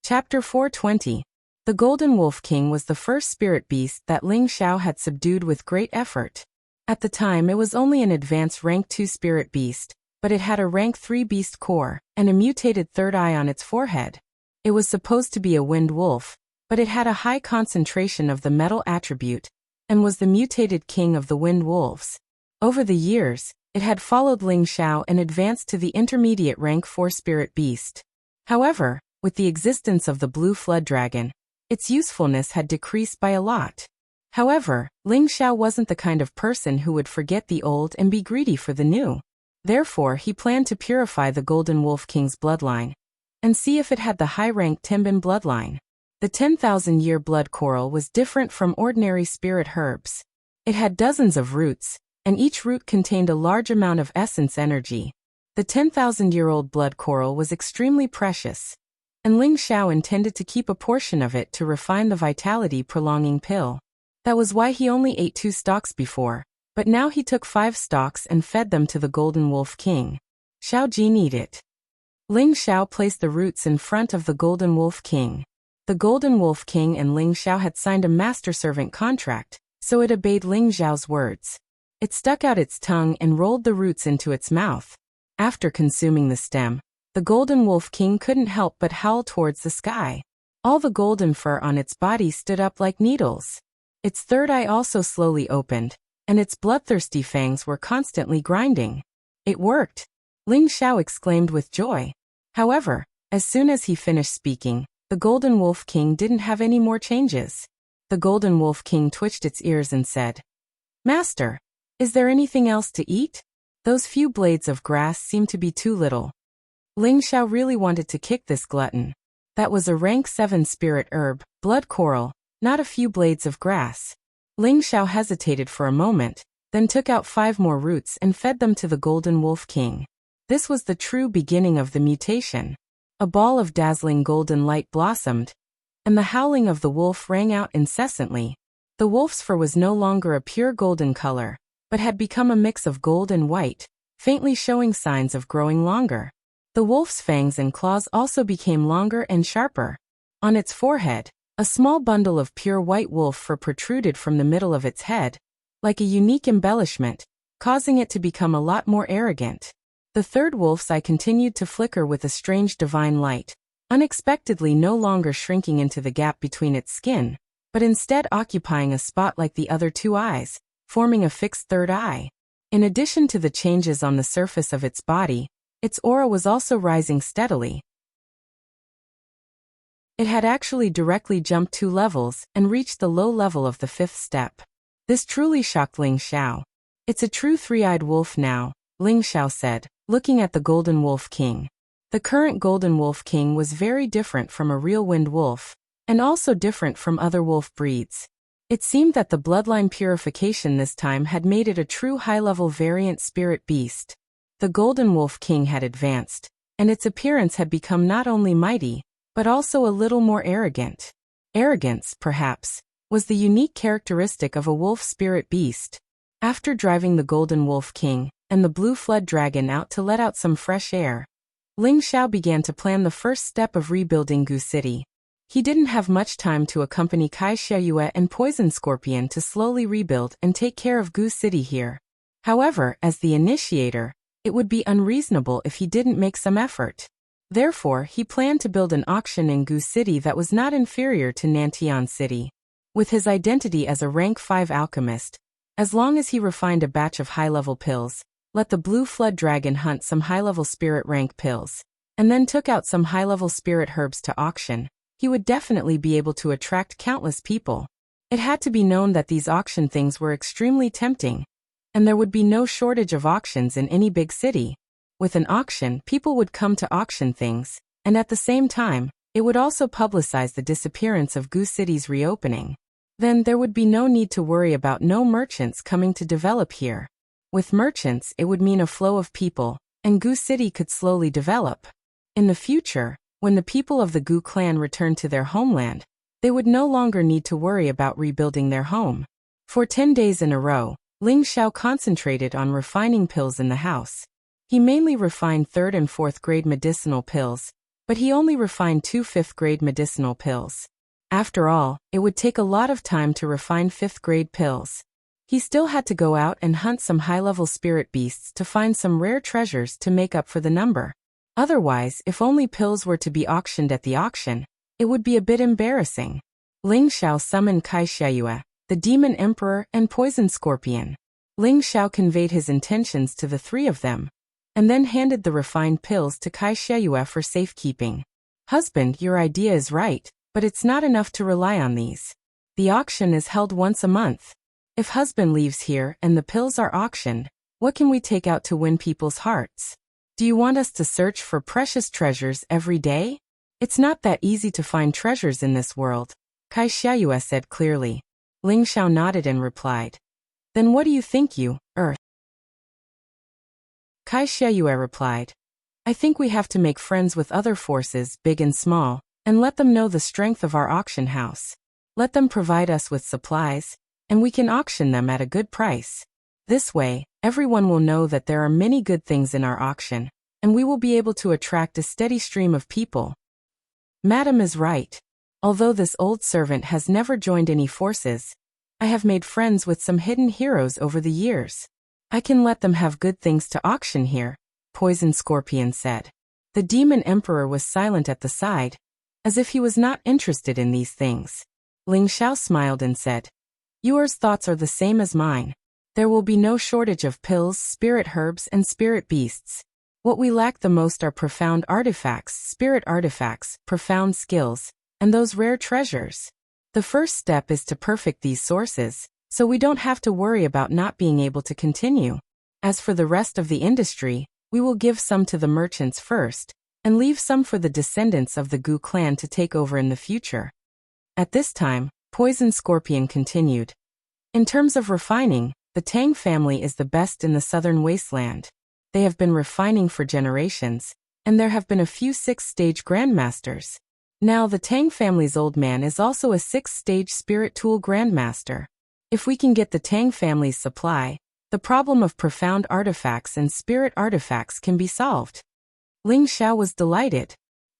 Chapter 420. The Golden Wolf King was the first spirit beast that Ling Xiao had subdued with great effort. At the time it was only an advanced rank 2 spirit beast, but it had a rank 3 beast core, and a mutated third eye on its forehead. It was supposed to be a wind wolf, but it had a high concentration of the metal attribute, and was the mutated king of the wind wolves. Over the years, it had followed Ling Xiao and advanced to the intermediate rank 4 spirit beast. However, with the existence of the blue flood dragon, its usefulness had decreased by a lot. However, Ling Xiao wasn't the kind of person who would forget the old and be greedy for the new. Therefore, he planned to purify the Golden Wolf King's bloodline, and see if it had the high-rank Timbin bloodline. The 10,000-year blood coral was different from ordinary spirit herbs. It had dozens of roots, and each root contained a large amount of essence energy. The 10,000-year-old blood coral was extremely precious, and Ling Xiao intended to keep a portion of it to refine the vitality-prolonging pill. That was why he only ate 2 stalks before, but now he took 5 stalks and fed them to the Golden Wolf King. Xiao Jin eat it. Ling Xiao placed the roots in front of the Golden Wolf King. The Golden Wolf King and Ling Xiao had signed a master-servant contract, so it obeyed Ling Xiao's words. It stuck out its tongue and rolled the roots into its mouth. After consuming the stem, the Golden Wolf King couldn't help but howl towards the sky. All the golden fur on its body stood up like needles. Its third eye also slowly opened, and its bloodthirsty fangs were constantly grinding. It worked! Ling Xiao exclaimed with joy. However, as soon as he finished speaking, the Golden Wolf King didn't have any more changes. The Golden Wolf King twitched its ears and said, "Master, is there anything else to eat? Those few blades of grass seem to be too little." Ling Xiao really wanted to kick this glutton. That was a rank 7 spirit herb, blood coral, not a few blades of grass. Ling Xiao hesitated for a moment, then took out 5 more roots and fed them to the Golden Wolf King. This was the true beginning of the mutation. A ball of dazzling golden light blossomed, and the howling of the wolf rang out incessantly. The wolf's fur was no longer a pure golden color, but had become a mix of gold and white, faintly showing signs of growing longer. The wolf's fangs and claws also became longer and sharper. On its forehead, a small bundle of pure white wolf fur protruded from the middle of its head, like a unique embellishment, causing it to become a lot more arrogant. The third wolf's eye continued to flicker with a strange divine light, unexpectedly no longer shrinking into the gap between its skin, but instead occupying a spot like the other 2 eyes, forming a fixed third eye. In addition to the changes on the surface of its body, its aura was also rising steadily. It had actually directly jumped 2 levels and reached the low level of the 5th step. This truly shocked Ling Xiao. It's a true 3-eyed wolf now, Ling Xiao said, looking at the Golden Wolf King. The current Golden Wolf King was very different from a real wind wolf, and also different from other wolf breeds. It seemed that the bloodline purification this time had made it a true high-level variant spirit beast. The Golden Wolf King had advanced, and its appearance had become not only mighty, but also a little more arrogant. Arrogance, perhaps, was the unique characteristic of a wolf spirit beast. After driving the Golden Wolf King and the Blue Flood Dragon out to let out some fresh air, Ling Xiao began to plan the first step of rebuilding Gu City. He didn't have much time to accompany Kai Xiaoyue and Poison Scorpion to slowly rebuild and take care of Gu City here. However, as the initiator, it would be unreasonable if he didn't make some effort. Therefore, he planned to build an auction in Gu City that was not inferior to Nantian City. With his identity as a rank 5 alchemist, as long as he refined a batch of high-level pills, let the Blue Flood Dragon hunt some high-level spirit rank pills, and then took out some high-level spirit herbs to auction, he would definitely be able to attract countless people. It had to be known that these auction things were extremely tempting, and there would be no shortage of auctions in any big city. With an auction, people would come to auction things, and at the same time, it would also publicize the disappearance of Gu City's reopening. Then there would be no need to worry about no merchants coming to develop here. With merchants, it would mean a flow of people, and Gu City could slowly develop. In the future, when the people of the Gu clan returned to their homeland, they would no longer need to worry about rebuilding their home. For 10 days in a row, Ling Xiao concentrated on refining pills in the house. He mainly refined 3rd and 4th grade medicinal pills, but he only refined 2 5th grade medicinal pills. After all, it would take a lot of time to refine 5th grade pills. He still had to go out and hunt some high-level spirit beasts to find some rare treasures to make up for the number. Otherwise, if only pills were to be auctioned at the auction, it would be a bit embarrassing. Ling Xiao summoned Kai Xiaoyue, the Demon Emperor, and Poison Scorpion. Ling Xiao conveyed his intentions to the 3 of them, and then handed the refined pills to Kai Xiaoyue for safekeeping. Husband, your idea is right, but it's not enough to rely on these. The auction is held once a month. If husband leaves here and the pills are auctioned, what can we take out to win people's hearts? Do you want us to search for precious treasures every day? It's not that easy to find treasures in this world, Kai Xiaoyue said clearly. Ling Xiao nodded and replied, Then what do you think, you, Earth? Kai Xiaoyue replied, I think we have to make friends with other forces, big and small, and let them know the strength of our auction house. Let them provide us with supplies, and we can auction them at a good price. This way, everyone will know that there are many good things in our auction, and we will be able to attract a steady stream of people. Madam is right. Although this old servant has never joined any forces, I have made friends with some hidden heroes over the years. I can let them have good things to auction here, Poison Scorpion said. The Demon Emperor was silent at the side, as if he was not interested in these things. Ling Xiao smiled and said, Yours thoughts are the same as mine. There will be no shortage of pills, spirit herbs, and spirit beasts. What we lack the most are profound artifacts, spirit artifacts, profound skills, and those rare treasures. The first step is to perfect these sources, so we don't have to worry about not being able to continue. As for the rest of the industry, we will give some to the merchants first, and leave some for the descendants of the Gu clan to take over in the future. At this time, Poison Scorpion continued. In terms of refining, the Tang family is the best in the southern wasteland. They have been refining for generations, and there have been a few 6th-stage grandmasters. Now the Tang family's old man is also a 6th-stage spirit tool grandmaster. If we can get the Tang family's supply, the problem of profound artifacts and spirit artifacts can be solved. Ling Xiao was delighted.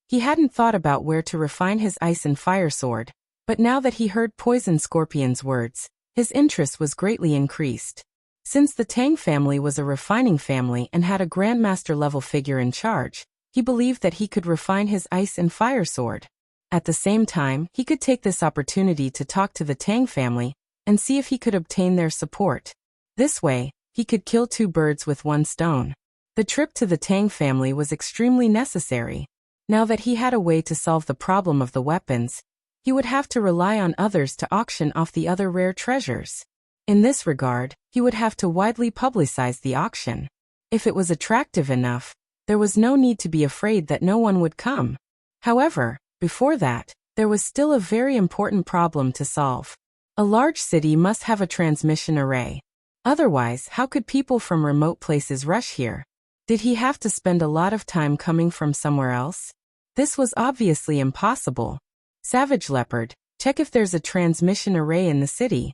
He hadn't thought about where to refine his ice and fire sword, but now that he heard Poison Scorpion's words, his interest was greatly increased. Since the Tang family was a refining family and had a grandmaster-level figure in charge, he believed that he could refine his ice and fire sword. At the same time, he could take this opportunity to talk to the Tang family and see if he could obtain their support. This way, he could kill 2 birds with 1 stone. The trip to the Tang family was extremely necessary. Now that he had a way to solve the problem of the weapons, he would have to rely on others to auction off the other rare treasures. In this regard, he would have to widely publicize the auction. If it was attractive enough, there was no need to be afraid that no one would come. However, before that, there was still a very important problem to solve. A large city must have a transmission array. Otherwise, how could people from remote places rush here? Did he have to spend a lot of time coming from somewhere else? This was obviously impossible. Savage Leopard, check if there's a transmission array in the city.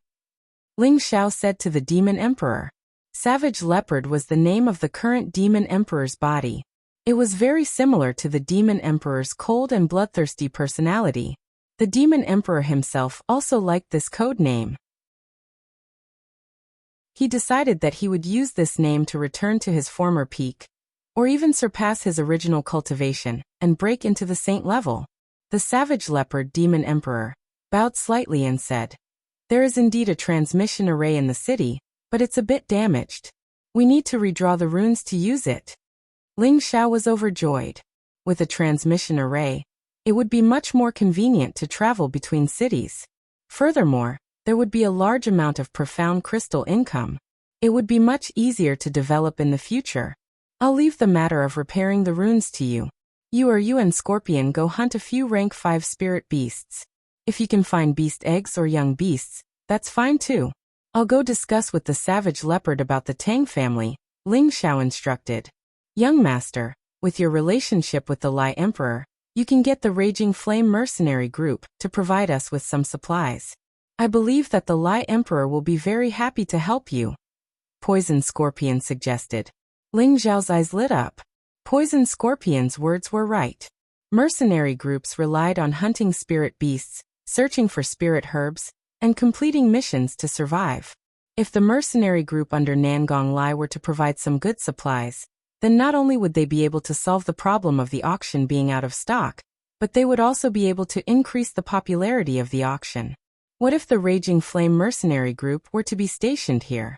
Ling Xiao said to the Demon Emperor. Savage Leopard was the name of the current Demon Emperor's body. It was very similar to the Demon Emperor's cold and bloodthirsty personality. The Demon Emperor himself also liked this code name. He decided that he would use this name to return to his former peak, or even surpass his original cultivation, and break into the saint level. The Savage Leopard Demon Emperor bowed slightly and said, "There is indeed a transmission array in the city, but it's a bit damaged. We need to redraw the runes to use it." Ling Xiao was overjoyed. With a transmission array, it would be much more convenient to travel between cities. Furthermore, there would be a large amount of profound crystal income. It would be much easier to develop in the future. I'll leave the matter of repairing the runes to you. You and Scorpion go hunt a few rank 5 spirit beasts. If you can find beast eggs or young beasts, that's fine too. I'll go discuss with the Savage Leopard about the Tang family, Ling Xiao instructed. Young master, with your relationship with the Lai Emperor, you can get the Raging Flame mercenary group to provide us with some supplies. I believe that the Lai Emperor will be very happy to help you. Poison Scorpion suggested. Ling Xiao's eyes lit up. Poison Scorpion's words were right. Mercenary groups relied on hunting spirit beasts, searching for spirit herbs, and completing missions to survive. If the mercenary group under Nangong Lai were to provide some good supplies, then not only would they be able to solve the problem of the auction being out of stock, but they would also be able to increase the popularity of the auction. What if the Raging Flame mercenary group were to be stationed here?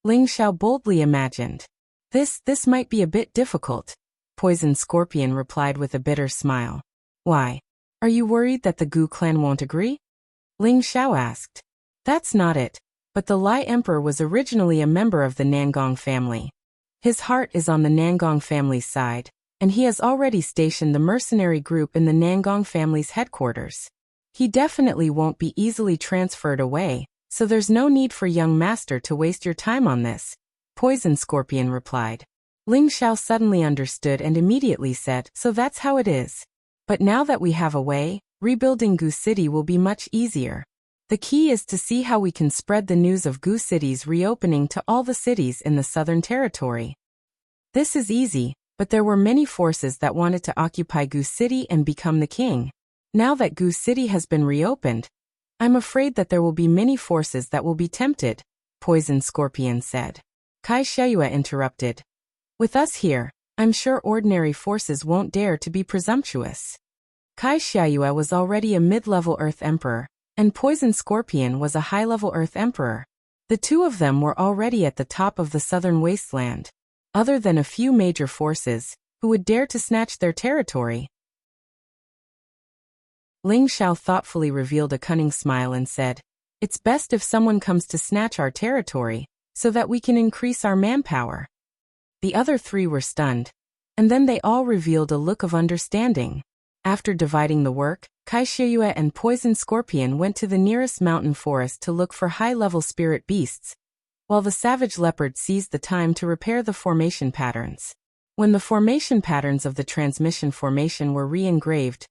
Ling Xiao boldly imagined. This might be a bit difficult, Poison Scorpion replied with a bitter smile. Why? Are you worried that the Gu clan won't agree? Ling Xiao asked. That's not it, but the Lai Emperor was originally a member of the Nangong family. His heart is on the Nangong family's side, and he has already stationed the mercenary group in the Nangong family's headquarters. He definitely won't be easily transferred away, so there's no need for young master to waste your time on this, Poison Scorpion replied. Ling Xiao suddenly understood and immediately said, so that's how it is. But now that we have a way, rebuilding Gu City will be much easier. The key is to see how we can spread the news of Gu City's reopening to all the cities in the Southern Territory. This is easy, but there were many forces that wanted to occupy Gu City and become the king. Now that Gu City has been reopened, I'm afraid that there will be many forces that will be tempted, Poison Scorpion said. Kai Xiayue interrupted. With us here, I'm sure ordinary forces won't dare to be presumptuous. Kai Xiayue was already a mid-level Earth Emperor, and Poison Scorpion was a high-level Earth Emperor. The two of them were already at the top of the southern wasteland, other than a few major forces, who would dare to snatch their territory. Ling Xiao thoughtfully revealed a cunning smile and said, It's best if someone comes to snatch our territory, so that we can increase our manpower. The other three were stunned, and then they all revealed a look of understanding. After dividing the work, Kai Xiayue and Poison Scorpion went to the nearest mountain forest to look for high-level spirit beasts, while the Savage Leopard seized the time to repair the formation patterns. When the formation patterns of the transmission formation were re-engraved,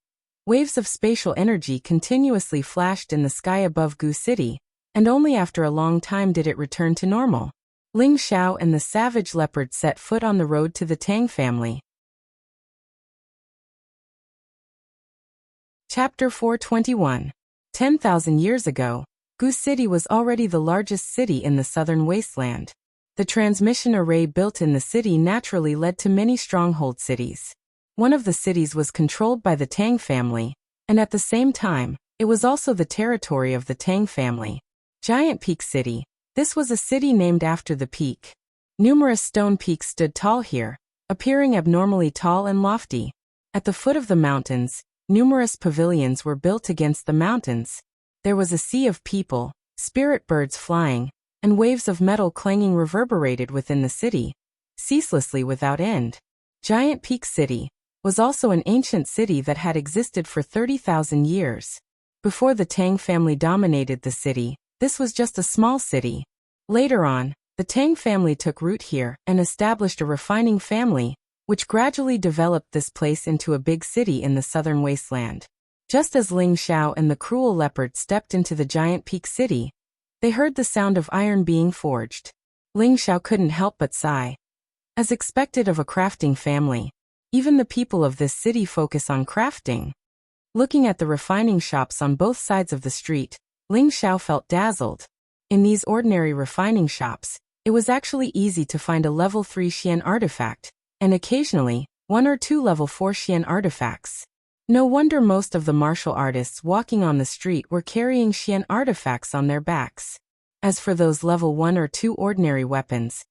waves of spatial energy continuously flashed in the sky above Gu City, and only after a long time did it return to normal. Ling Xiao and the Savage Leopard set foot on the road to the Tang family. Chapter 421. 10,000 years ago, Gu City was already the largest city in the southern wasteland. The transmission array built in the city naturally led to many stronghold cities. One of the cities was controlled by the Tang family, and at the same time, it was also the territory of the Tang family. Giant Peak City. This was a city named after the peak. Numerous stone peaks stood tall here, appearing abnormally tall and lofty. At the foot of the mountains, numerous pavilions were built against the mountains. There was a sea of people, spirit birds flying, and waves of metal clanging reverberated within the city. ceaselessly without end. Giant Peak City was also an ancient city that had existed for 30,000 years. Before the Tang family dominated the city, this was just a small city. Later on, the Tang family took root here and established a refining family, which gradually developed this place into a big city in the southern wasteland. Just as Ling Xiao and the cruel leopard stepped into the Giant Peak City, they heard the sound of iron being forged. Ling Xiao couldn't help but sigh. As expected of a crafting family, even the people of this city focus on crafting. Looking at the refining shops on both sides of the street, Ling Xiao felt dazzled. In these ordinary refining shops, it was actually easy to find a level 3 Xian artifact, and occasionally, 1 or 2 level 4 Xian artifacts. No wonder most of the martial artists walking on the street were carrying Xian artifacts on their backs. As for those level 1 or 2 ordinary weapons,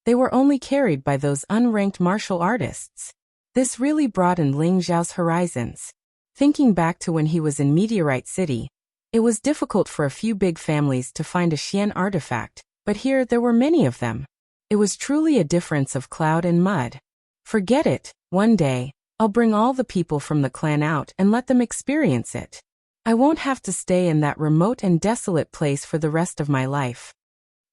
they were only carried by those unranked martial artists. This really broadened Ling Xiao's horizons. Thinking back to when he was in Meteorite City, it was difficult for a few big families to find a Xian artifact, but here there were many of them. It was truly a difference of cloud and mud. Forget it, one day, I'll bring all the people from the clan out and let them experience it. I won't have to stay in that remote and desolate place for the rest of my life.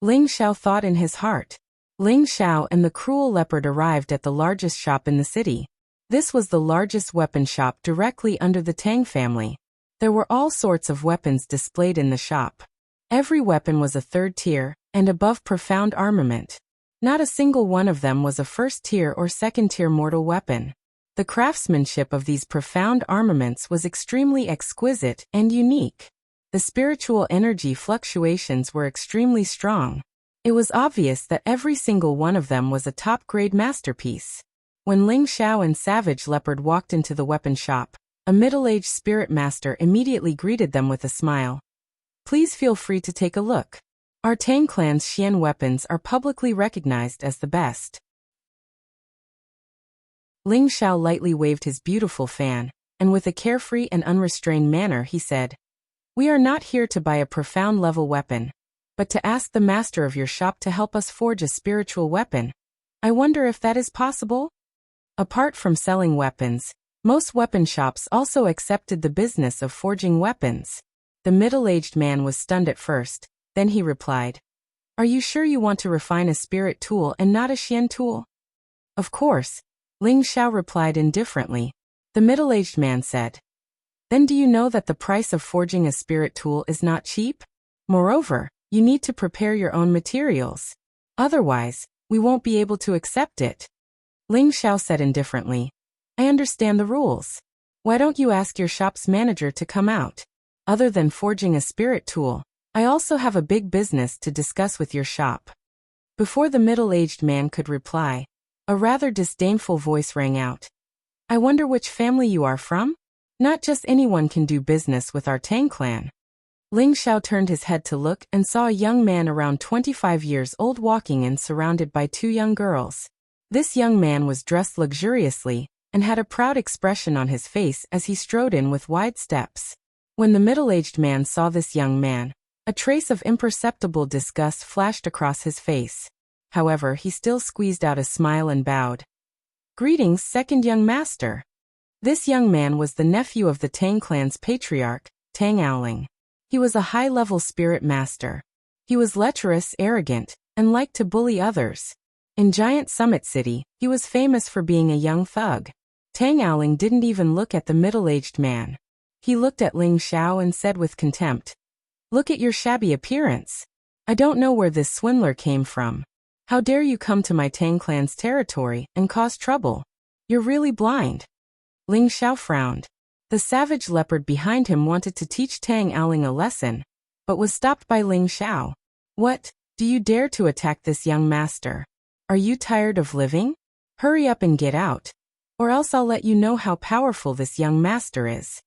Ling Xiao thought in his heart. Ling Xiao and the cruel leopard arrived at the largest shop in the city. This was the largest weapon shop directly under the Tang family. There were all sorts of weapons displayed in the shop. Every weapon was a third tier, and above profound armament. Not a single one of them was a first tier or second tier mortal weapon. The craftsmanship of these profound armaments was extremely exquisite and unique. The spiritual energy fluctuations were extremely strong. It was obvious that every single one of them was a top-grade masterpiece. When Ling Xiao and Savage Leopard walked into the weapon shop, a middle-aged spirit master immediately greeted them with a smile. Please feel free to take a look. Our Tang clan's Xian weapons are publicly recognized as the best. Ling Xiao lightly waved his beautiful fan, and with a carefree and unrestrained manner he said, "We are not here to buy a profound level weapon, but to ask the master of your shop to help us forge a spiritual weapon. I wonder if that is possible?" Apart from selling weapons, most weapon shops also accepted the business of forging weapons. The middle-aged man was stunned at first, then he replied, "Are you sure you want to refine a spirit tool and not a Xian tool?" "Of course," Ling Xiao replied indifferently. The middle-aged man said, "Then do you know that the price of forging a spirit tool is not cheap? Moreover, you need to prepare your own materials. Otherwise, we won't be able to accept it." Ling Xiao said indifferently, "I understand the rules. Why don't you ask your shop's manager to come out? Other than forging a spirit tool, I also have a big business to discuss with your shop." Before the middle-aged man could reply, a rather disdainful voice rang out. "I wonder which family you are from? Not just anyone can do business with our Tang clan." Ling Xiao turned his head to look and saw a young man around 25 years old walking in surrounded by 2 young girls. This young man was dressed luxuriously and had a proud expression on his face as he strode in with wide steps. When the middle-aged man saw this young man, a trace of imperceptible disgust flashed across his face. However, he still squeezed out a smile and bowed. "Greetings, second young master." This young man was the nephew of the Tang clan's patriarch, Tang Owling. He was a high-level spirit master. He was lecherous, arrogant, and liked to bully others. In Giant Summit City, he was famous for being a young thug. Tang Owling didn't even look at the middle-aged man. He looked at Ling Xiao and said with contempt, "Look at your shabby appearance. I don't know where this swindler came from. How dare you come to my Tang clan's territory and cause trouble? You're really blind." Ling Xiao frowned. The savage leopard behind him wanted to teach Tang Owling a lesson, but was stopped by Ling Xiao. "What? Do you dare to attack this young master? Are you tired of living? Hurry up and get out, or else I'll let you know how powerful this young master is."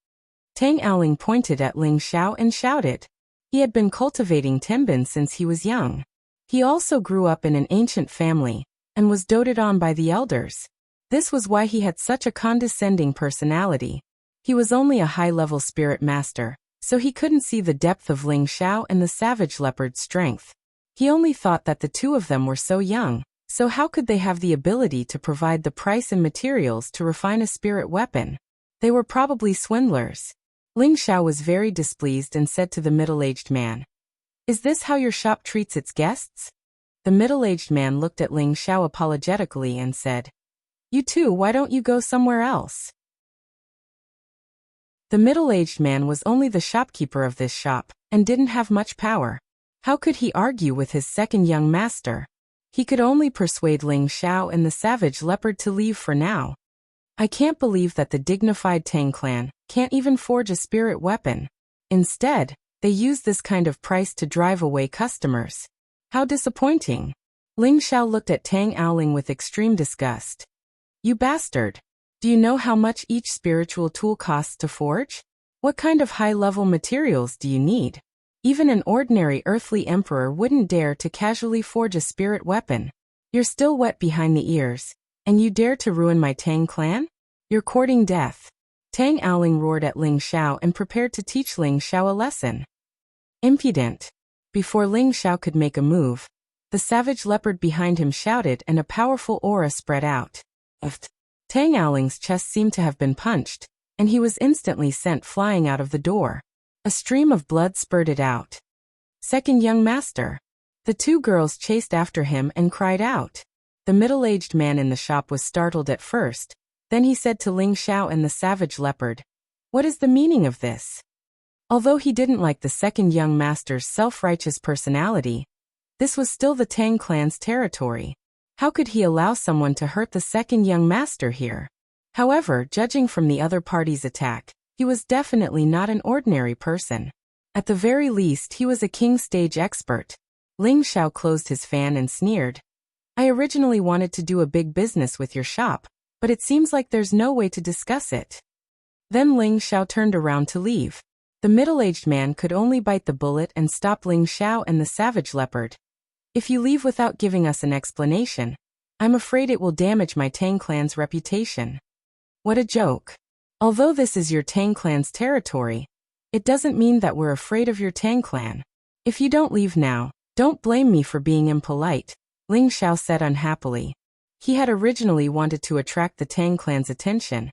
Tang Owling pointed at Ling Xiao and shouted. He had been cultivating tenbin since he was young. He also grew up in an ancient family, and was doted on by the elders. This was why he had such a condescending personality. He was only a high-level spirit master, so he couldn't see the depth of Ling Xiao and the savage leopard's strength. He only thought that the 2 of them were so young, So how could they have the ability to provide the price and materials to refine a spirit weapon? They were probably swindlers. Ling Xiao was very displeased and said to the middle-aged man, "Is this how your shop treats its guests?" The middle-aged man looked at Ling Xiao apologetically and said, "You too, why don't you go somewhere else?" The middle-aged man was only the shopkeeper of this shop, and didn't have much power. How could he argue with his second young master? He could only persuade Ling Xiao and the savage leopard to leave for now. I can't believe that the dignified Tang clan can't even forge a spirit weapon. Instead, they use this kind of price to drive away customers. How disappointing. Ling Xiao looked at Tang Owling with extreme disgust. "You bastard! Do you know how much each spiritual tool costs to forge? What kind of high-level materials do you need? Even an ordinary earthly emperor wouldn't dare to casually forge a spirit weapon. You're still wet behind the ears, and you dare to ruin my Tang clan? You're courting death." Tang Owling roared at Ling Xiao and prepared to teach Ling Xiao a lesson. Impudent. Before Ling Xiao could make a move, the savage leopard behind him shouted and a powerful aura spread out. Tang Owling's chest seemed to have been punched, and he was instantly sent flying out of the door. A stream of blood spurted out. "Second young master." The two girls chased after him and cried out. The middle-aged man in the shop was startled at first, then he said to Ling Xiao and the savage leopard, "What is the meaning of this?" Although he didn't like the second young master's self-righteous personality, this was still the Tang clan's territory. How could he allow someone to hurt the second young master here? However, judging from the other party's attack, he was definitely not an ordinary person. At the very least, he was a king stage expert. Ling Xiao closed his fan and sneered. "I originally wanted to do a big business with your shop, but it seems like there's no way to discuss it." Then Ling Xiao turned around to leave. The middle-aged man could only bite the bullet and stop Ling Xiao and the savage leopard. "If you leave without giving us an explanation, I'm afraid it will damage my Tang clan's reputation." What a joke. Although this is your Tang clan's territory, it doesn't mean that we're afraid of your Tang clan. If you don't leave now, don't blame me for being impolite, Ling Xiao said unhappily. He had originally wanted to attract the Tang clan's attention,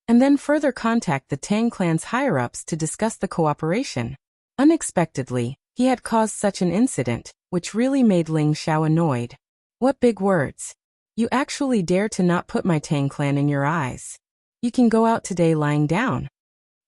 and then further contact the Tang clan's higher-ups to discuss the cooperation. Unexpectedly, he had caused such an incident, which really made Ling Xiao annoyed. "What big words. You actually dare to not put my Tang clan in your eyes. You can go out today lying down."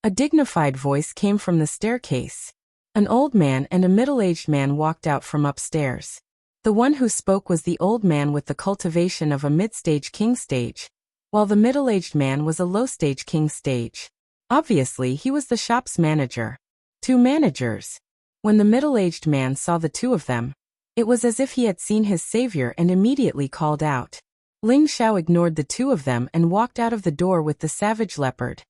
A dignified voice came from the staircase. An old man and a middle-aged man walked out from upstairs. The one who spoke was the old man with the cultivation of a mid-stage king stage, while the middle-aged man was a low-stage king stage. Obviously, he was the shop's manager. Two managers. When the middle-aged man saw the two of them, it was as if he had seen his savior and immediately called out. Ling Xiao ignored the two of them and walked out of the door with the savage leopard.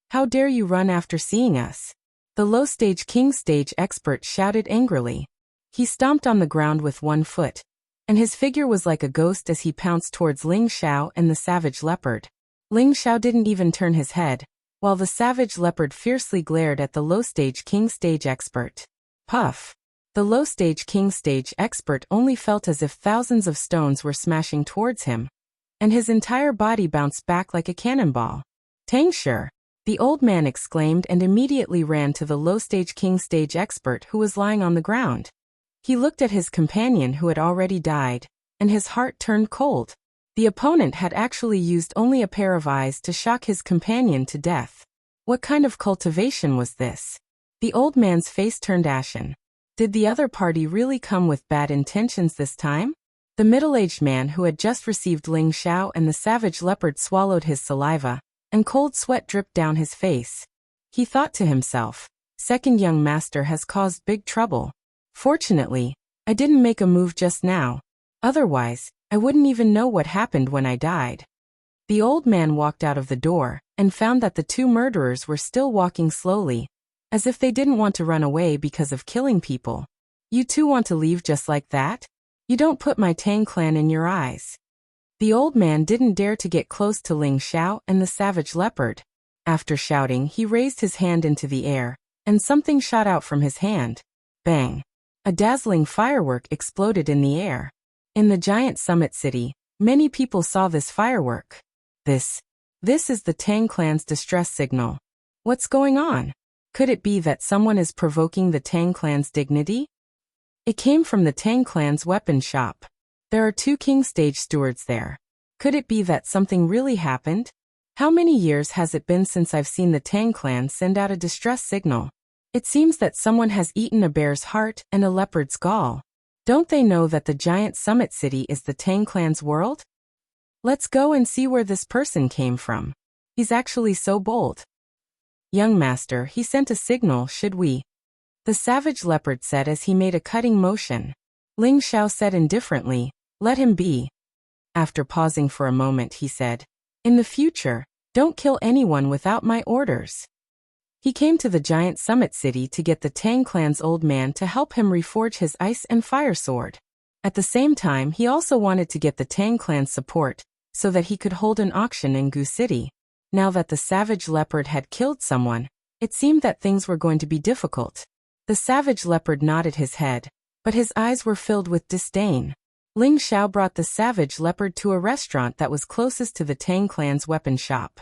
"How dare you run after seeing us?" The low-stage king stage expert shouted angrily. He stomped on the ground with one foot, and his figure was like a ghost as he pounced towards Ling Xiao and the savage leopard. Ling Xiao didn't even turn his head, while the savage leopard fiercely glared at the low-stage king stage expert. Puff! The low-stage king stage expert only felt as if thousands of stones were smashing towards him, and his entire body bounced back like a cannonball. "Tangshi!" the old man exclaimed and immediately ran to the low-stage king stage expert who was lying on the ground. He looked at his companion who had already died, and his heart turned cold. The opponent had actually used only a pair of eyes to shock his companion to death. What kind of cultivation was this? The old man's face turned ashen. Did the other party really come with bad intentions this time? The middle-aged man who had just received Ling Xiao and the savage leopard swallowed his saliva, and cold sweat dripped down his face. He thought to himself, "Second young master has caused big trouble. Fortunately, I didn't make a move just now. Otherwise, I wouldn't even know what happened when I died." The old man walked out of the door, and found that the two murderers were still walking slowly, as if they didn't want to run away because of killing people. "You two want to leave just like that? You don't put my Tang clan in your eyes." The old man didn't dare to get close to Ling Xiao and the savage leopard. After shouting, he raised his hand into the air, and something shot out from his hand. Bang! A dazzling firework exploded in the air. In the giant summit city, many people saw this firework. This is the Tang clan's distress signal. What's going on? Could it be that someone is provoking the Tang clan's dignity? It came from the Tang clan's weapon shop. There are 2 king stage stewards there. Could it be that something really happened? How many years has it been since I've seen the Tang clan send out a distress signal? It seems that someone has eaten a bear's heart and a leopard's gall. Don't they know that the giant summit city is the Tang clan's world? Let's go and see where this person came from. He's actually so bold. Young master, he sent a signal, should we? The savage leopard said as he made a cutting motion. Ling Xiao said indifferently, let him be. After pausing for a moment, he said, in the future, don't kill anyone without my orders. He came to the giant summit city to get the Tang clan's old man to help him reforge his ice and fire sword. At the same time, he also wanted to get the Tang clan's support, so that he could hold an auction in Gu City. Now that the savage leopard had killed someone, it seemed that things were going to be difficult. The savage leopard nodded his head, but his eyes were filled with disdain. Ling Xiao brought the savage leopard to a restaurant that was closest to the Tang clan's weapon shop.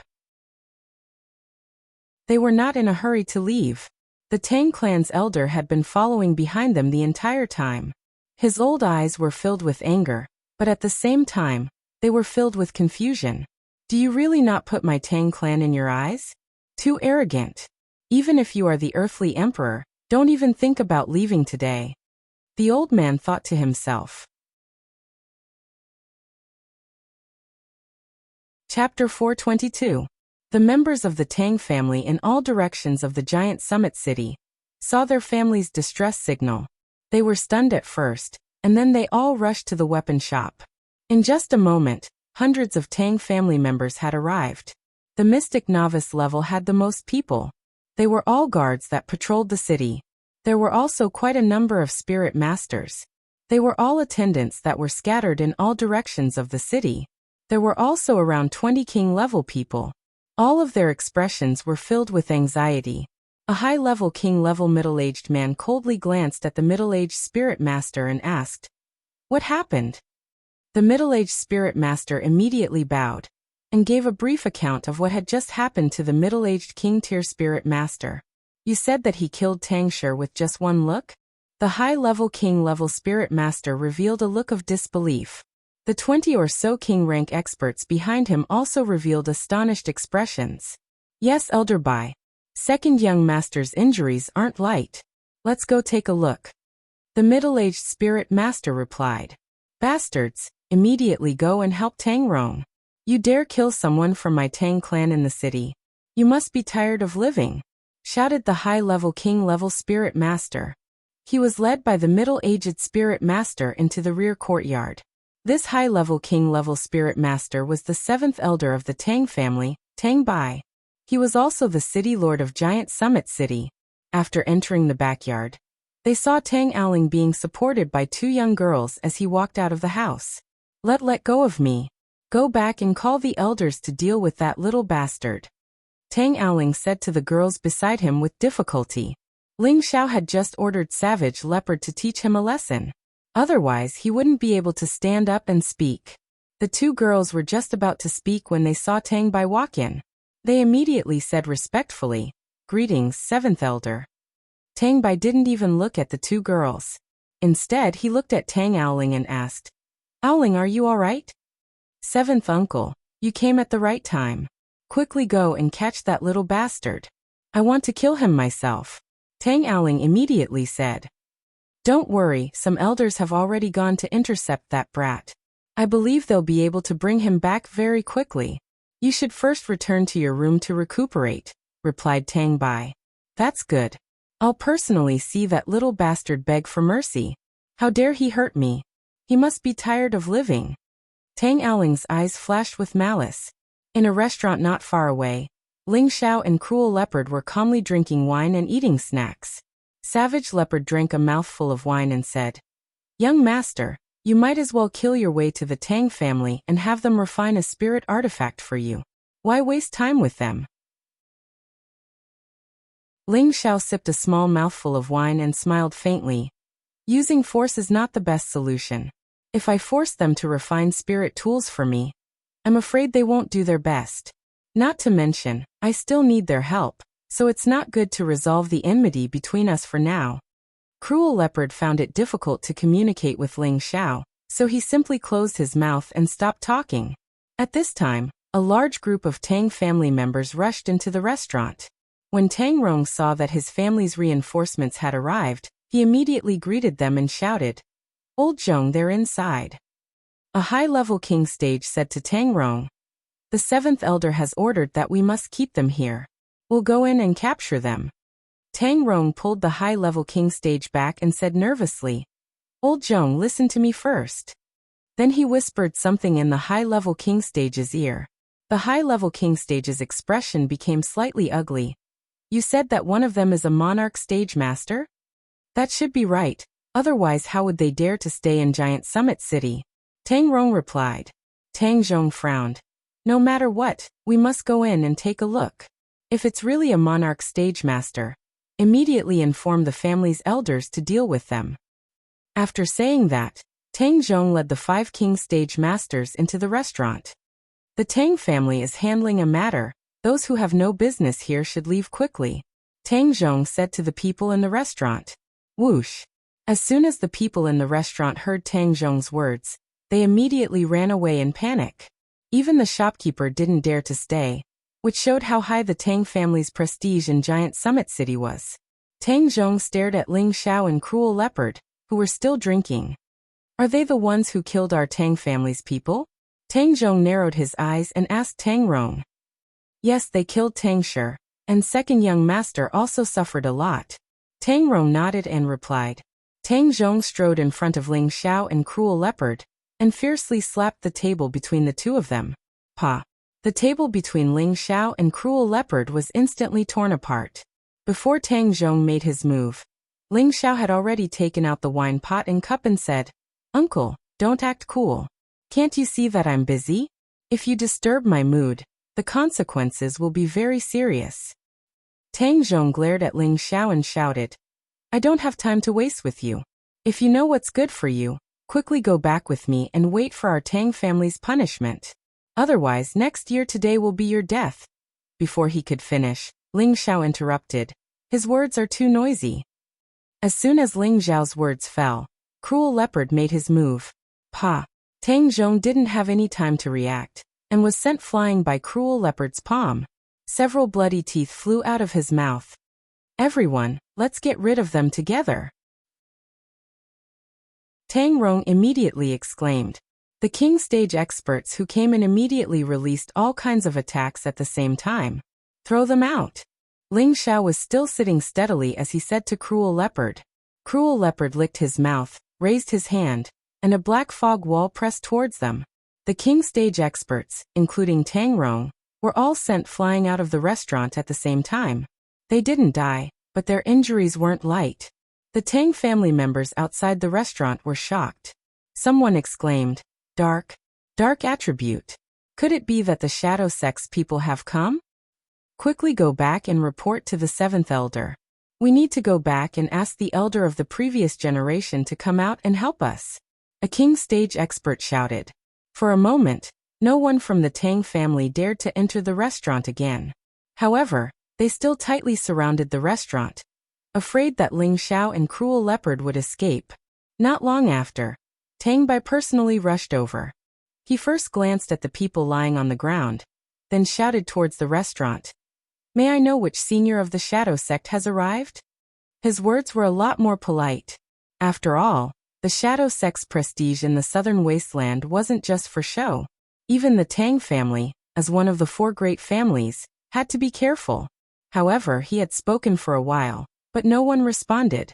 They were not in a hurry to leave. The Tang clan's elder had been following behind them the entire time. His old eyes were filled with anger, but at the same time, they were filled with confusion. Do you really not put my Tang clan in your eyes? Too arrogant. Even if you are the earthly emperor, don't even think about leaving today. The old man thought to himself. Chapter 422. The members of the Tang family in all directions of the giant summit city saw their family's distress signal. They were stunned at first, and then they all rushed to the weapon shop. In just a moment, hundreds of Tang family members had arrived. The mystic novice level had the most people. They were all guards that patrolled the city. There were also quite a number of spirit masters. They were all attendants that were scattered in all directions of the city. There were also around 20 king-level people. All of their expressions were filled with anxiety. A high-level king-level middle-aged man coldly glanced at the middle-aged spirit master and asked, "What happened?" The middle-aged spirit master immediately bowed and gave a brief account of what had just happened to the middle-aged king-tier spirit master. You said that he killed Tang Shi with just one look? The high-level king-level spirit master revealed a look of disbelief. The 20 or so king-rank experts behind him also revealed astonished expressions. Yes, Elder Bai. Second young master's injuries aren't light. Let's go take a look. The middle-aged spirit master replied. Bastards, immediately go and help Tang Rong. You dare kill someone from my Tang clan in the city. You must be tired of living, shouted the high-level king-level spirit master. He was led by the middle-aged spirit master into the rear courtyard. This high-level king-level spirit master was the 7th elder of the Tang family, Tang Bai. He was also the city lord of Giant Summit City. After entering the backyard, they saw Tang Aoling being supported by 2 young girls as he walked out of the house. Let go of me. Go back and call the elders to deal with that little bastard. Tang Aoling said to the girls beside him with difficulty. Ling Xiao had just ordered Savage Leopard to teach him a lesson. Otherwise, he wouldn't be able to stand up and speak. The 2 girls were just about to speak when they saw Tang Bai walk in. They immediately said respectfully, "Greetings, 7th elder." Tang Bai didn't even look at the 2 girls. Instead, he looked at Tang Aoling and asked, "Aoling, are you all right?" "7th uncle, you came at the right time. Quickly go and catch that little bastard. I want to kill him myself," Tang Aoling immediately said. "Don't worry, some elders have already gone to intercept that brat. I believe they'll be able to bring him back very quickly. You should first return to your room to recuperate," replied Tang Bai. "That's good. I'll personally see that little bastard beg for mercy. How dare he hurt me? He must be tired of living." Tang Aoling's eyes flashed with malice. In a restaurant not far away, Ling Xiao and Cruel Leopard were calmly drinking wine and eating snacks. Savage Leopard drank a mouthful of wine and said, "Young master, you might as well kill your way to the Tang family and have them refine a spirit artifact for you. Why waste time with them?" Ling Xiao sipped a small mouthful of wine and smiled faintly. Using force is not the best solution. If I force them to refine spirit tools for me, I'm afraid they won't do their best. Not to mention, I still need their help, so it's not good to resolve the enmity between us for now. Cruel Leopard found it difficult to communicate with Ling Xiao, so he simply closed his mouth and stopped talking. At this time, a large group of Tang family members rushed into the restaurant. When Tang Rong saw that his family's reinforcements had arrived, he immediately greeted them and shouted, "Old Zhong, they're inside." A high-level king sage said to Tang Rong, "The seventh elder has ordered that we must keep them here. We'll go in and capture them." Tang Rong pulled the high-level king stage back and said nervously, "Old Zhong, listen to me first." Then he whispered something in the high-level king stage's ear. The high-level king stage's expression became slightly ugly. "You said that one of them is a monarch stage master? That should be right, otherwise how would they dare to stay in Giant Summit City?" Tang Rong replied. Tang Zhong frowned. "No matter what, we must go in and take a look. If it's really a monarch stage master, immediately inform the family's elders to deal with them." After saying that, Tang Zhong led the 5 king stage masters into the restaurant. "The Tang family is handling a matter. Those who have no business here should leave quickly," Tang Zhong said to the people in the restaurant. Whoosh! As soon as the people in the restaurant heard Tang Zhong's words, they immediately ran away in panic. Even the shopkeeper didn't dare to stay, which showed how high the Tang family's prestige in Giant Summit City was. Tang Zhong stared at Ling Xiao and Cruel Leopard, who were still drinking. "Are they the ones who killed our Tang family's people?" Tang Zhong narrowed his eyes and asked Tang Rong. "Yes, they killed Tang Shi, and second young master also suffered a lot." Tang Rong nodded and replied. Tang Zhong strode in front of Ling Xiao and Cruel Leopard, and fiercely slapped the table between the two of them. Pa! The table between Ling Xiao and Cruel Leopard was instantly torn apart. Before Tang Zhong made his move, Ling Xiao had already taken out the wine pot and cup and said, "Uncle, don't act cool. Can't you see that I'm busy? If you disturb my mood, the consequences will be very serious." Tang Zhong glared at Ling Xiao and shouted, "I don't have time to waste with you. If you know what's good for you, quickly go back with me and wait for our Tang family's punishment. Otherwise, next year today will be your death." Before he could finish, Ling Xiao interrupted. "His words are too noisy." As soon as Ling Xiao's words fell, Cruel Leopard made his move. Pa! Tang Zhong didn't have any time to react, and was sent flying by Cruel Leopard's palm. Several bloody teeth flew out of his mouth. "Everyone, let's get rid of them together." Tang Rong immediately exclaimed. The king stage experts who came in immediately released all kinds of attacks at the same time. "Throw them out." Ling Xiao was still sitting steadily as he said to Cruel Leopard. Cruel Leopard licked his mouth, raised his hand, and a black fog wall pressed towards them. The king stage experts, including Tang Rong, were all sent flying out of the restaurant at the same time. They didn't die, but their injuries weren't light. The Tang family members outside the restaurant were shocked. Someone exclaimed, Dark attribute. Could it be that the Shadow Sect's people have come? Quickly go back and report to the 7th elder. We need to go back and ask the elder of the previous generation to come out and help us," a king stage expert shouted. For a moment, no one from the Tang family dared to enter the restaurant again. However, they still tightly surrounded the restaurant, afraid that Ling Xiao and Cruel Leopard would escape. Not long after, Tang Bai personally rushed over. He first glanced at the people lying on the ground, then shouted towards the restaurant, "May I know which senior of the Shadow Sect has arrived?" His words were a lot more polite. After all, the Shadow Sect's prestige in the southern wasteland wasn't just for show. Even the Tang family, as one of the 4 great families, had to be careful. However, he had spoken for a while, but no one responded.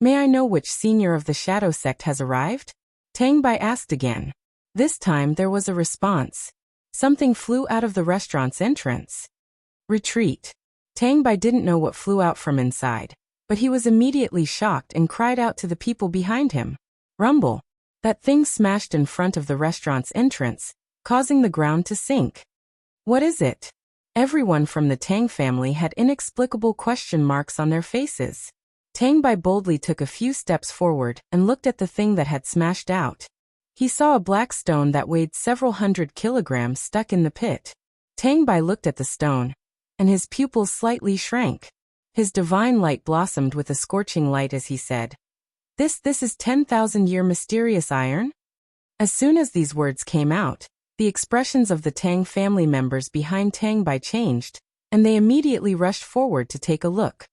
"May I know which senior of the Shadow Sect has arrived?" Tang Bai asked again. This time there was a response. Something flew out of the restaurant's entrance. Retreat. Tang Bai didn't know what flew out from inside, but he was immediately shocked and cried out to the people behind him. Rumble. That thing smashed in front of the restaurant's entrance, causing the ground to sink. What is it? Everyone from the Tang family had inexplicable question marks on their faces. Tang Bai boldly took a few steps forward and looked at the thing that had smashed out. He saw a black stone that weighed several hundred kilograms stuck in the pit. Tang Bai looked at the stone, and his pupils slightly shrank. His divine light blossomed with a scorching light as he said, This is 10,000-year mysterious iron? As soon as these words came out, the expressions of the Tang family members behind Tang Bai changed, and they immediately rushed forward to take a look.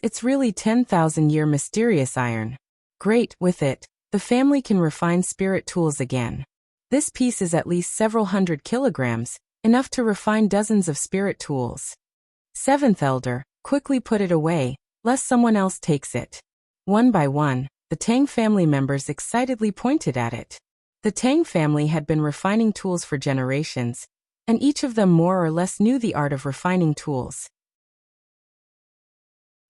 It's really 10,000-year mysterious iron. Great, with it, the family can refine spirit tools again. This piece is at least several hundred kilograms, enough to refine dozens of spirit tools. Seventh elder, quickly put it away, lest someone else takes it. One by one, the Tang family members excitedly pointed at it. The Tang family had been refining tools for generations, and each of them more or less knew the art of refining tools.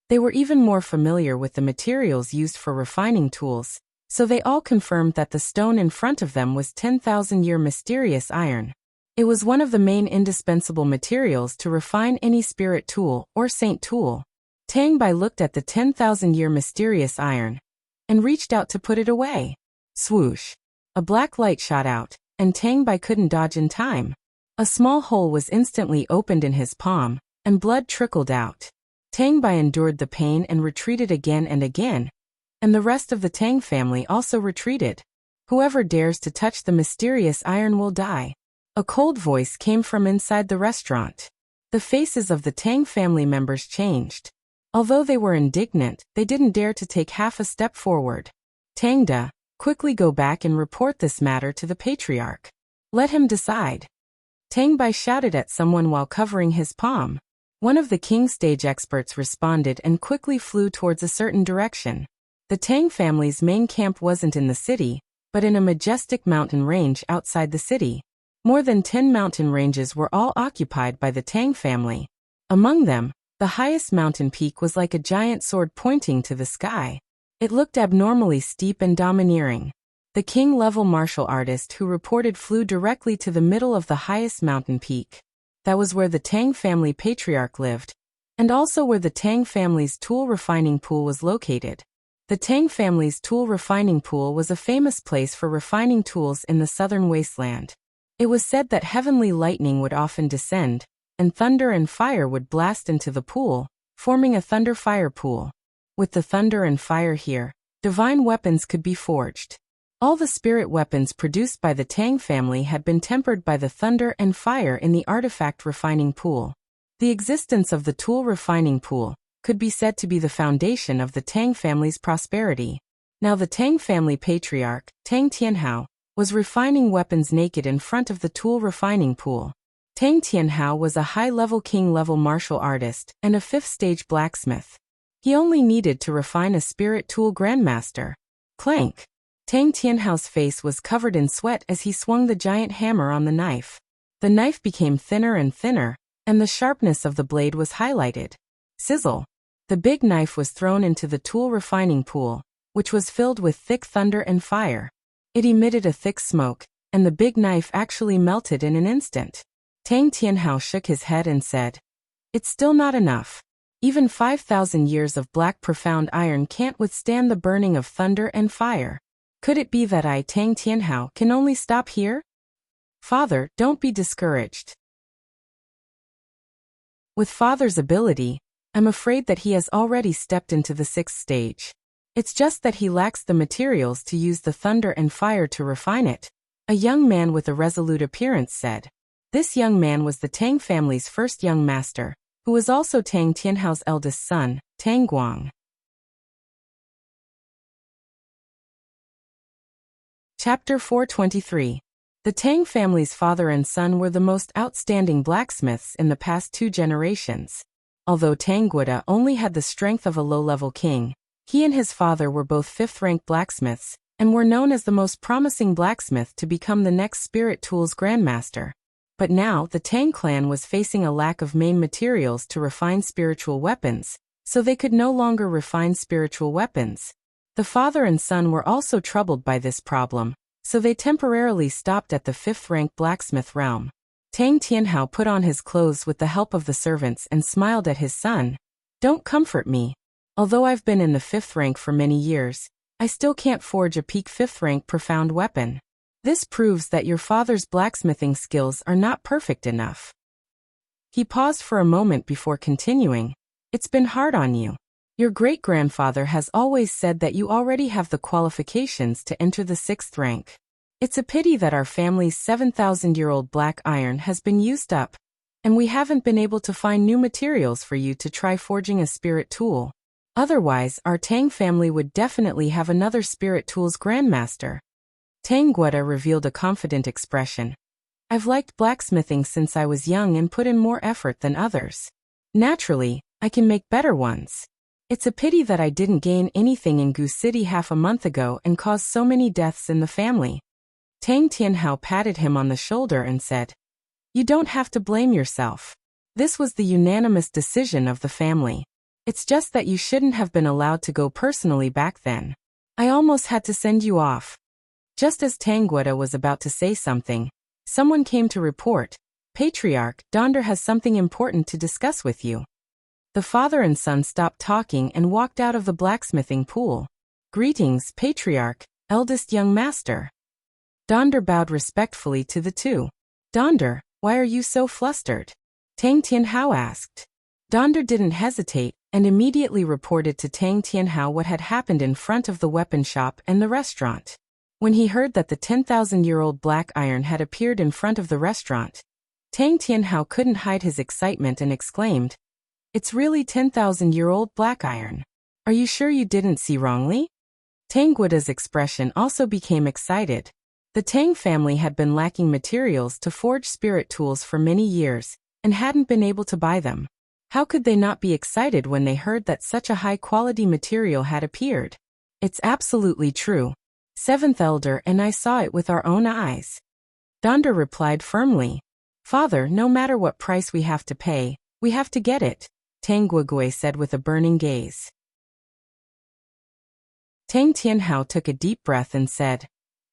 They were even more familiar with the materials used for refining tools, so they all confirmed that the stone in front of them was 10,000-year mysterious iron. It was one of the main indispensable materials to refine any spirit tool or saint tool. Tang Bai looked at the 10,000-year mysterious iron and reached out to put it away. Swoosh! A black light shot out, and Tang Bai couldn't dodge in time. A small hole was instantly opened in his palm, and blood trickled out. Tang Bai endured the pain and retreated again and again, and the rest of the Tang family also retreated. Whoever dares to touch the mysterious iron will die. A cold voice came from inside the restaurant. The faces of the Tang family members changed. Although they were indignant, they didn't dare to take half a step forward. Tangda, quickly go back and report this matter to the patriarch. Let him decide. Tang Bai shouted at someone while covering his palm. One of the King stage experts responded and quickly flew towards a certain direction. The Tang family's main camp wasn't in the city, but in a majestic mountain range outside the city. More than 10 mountain ranges were all occupied by the Tang family. Among them, the highest mountain peak was like a giant sword pointing to the sky. It looked abnormally steep and domineering. The king-level martial artist who reported flew directly to the middle of the highest mountain peak. That was where the Tang family patriarch lived, and also where the Tang family's tool refining pool was located. The Tang family's tool refining pool was a famous place for refining tools in the southern wasteland. It was said that heavenly lightning would often descend, and thunder and fire would blast into the pool, forming a thunder-fire pool. With the thunder and fire here, divine weapons could be forged. All the spirit weapons produced by the Tang family had been tempered by the thunder and fire in the artifact refining pool. The existence of the tool refining pool could be said to be the foundation of the Tang family's prosperity. Now the Tang family patriarch, Tang Tianhao, was refining weapons naked in front of the tool refining pool. Tang Tianhao was a high-level king-level martial artist and a fifth-stage blacksmith. He only needed to refine a spirit tool grandmaster. Clank! Tang Tianhao's face was covered in sweat as he swung the giant hammer on the knife. The knife became thinner and thinner, and the sharpness of the blade was highlighted. Sizzle! The big knife was thrown into the tool refining pool, which was filled with thick thunder and fire. It emitted a thick smoke, and the big knife actually melted in an instant. Tang Tianhao shook his head and said, "It's still not enough. Even 5,000 years of black profound iron can't withstand the burning of thunder and fire. Could it be that I, Tang Tianhao, can only stop here? Father, don't be discouraged. With Father's ability, I'm afraid that he has already stepped into the 6th stage. It's just that he lacks the materials to use the thunder and fire to refine it," a young man with a resolute appearance said. This young man was the Tang family's first young master, who was also Tang Tianhao's eldest son, Tang Guang. Chapter 423. The Tang family's father and son were the most outstanding blacksmiths in the past 2 generations. Although Tang Guida only had the strength of a low-level king, he and his father were both 5th-rank blacksmiths, and were known as the most promising blacksmith to become the next spirit tools grandmaster. But now the Tang clan was facing a lack of main materials to refine spiritual weapons, so they could no longer refine spiritual weapons. The father and son were also troubled by this problem, so they temporarily stopped at the 5th-rank blacksmith realm. Tang Tianhao put on his clothes with the help of the servants and smiled at his son. "Don't comfort me. Although I've been in the 5th rank for many years, I still can't forge a peak 5th rank profound weapon. This proves that your father's blacksmithing skills are not perfect enough. He paused for a moment before continuing. It's been hard on you. Your great-grandfather has always said that you already have the qualifications to enter the 6th rank. It's a pity that our family's 7,000-year-old black iron has been used up, and we haven't been able to find new materials for you to try forging a spirit tool. Otherwise, our Tang family would definitely have another spirit tools grandmaster. Tang Guetta revealed a confident expression. I've liked blacksmithing since I was young and put in more effort than others. Naturally, I can make better ones. It's a pity that I didn't gain anything in Goose City half a month ago and caused so many deaths in the family. Tang Tianhao patted him on the shoulder and said, You don't have to blame yourself. This was the unanimous decision of the family. It's just that you shouldn't have been allowed to go personally back then. I almost had to send you off. Just as Tang Guetta was about to say something, someone came to report, Patriarch, Donder has something important to discuss with you. The father and son stopped talking and walked out of the blacksmithing pool. Greetings, Patriarch, eldest young master. Donder bowed respectfully to the two. Donder, why are you so flustered? Tang Tianhao asked. Donder didn't hesitate and immediately reported to Tang Tianhao what had happened in front of the weapon shop and the restaurant. When he heard that the 10,000-year-old black iron had appeared in front of the restaurant, Tang Tianhao couldn't hide his excitement and exclaimed, It's really 10,000-year-old black iron. Are you sure you didn't see wrongly? Tang Guida's expression also became excited. The Tang family had been lacking materials to forge spirit tools for many years and hadn't been able to buy them. How could they not be excited when they heard that such a high-quality material had appeared? It's absolutely true. 7th Elder and I saw it with our own eyes. Donder replied firmly. Father, no matter what price we have to pay, we have to get it, Tang Guigui said with a burning gaze. Tang Tianhao took a deep breath and said,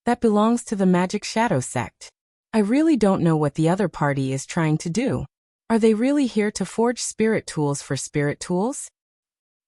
That belongs to the Magic Shadow sect. I really don't know what the other party is trying to do. Are they really here to forge spirit tools for spirit tools?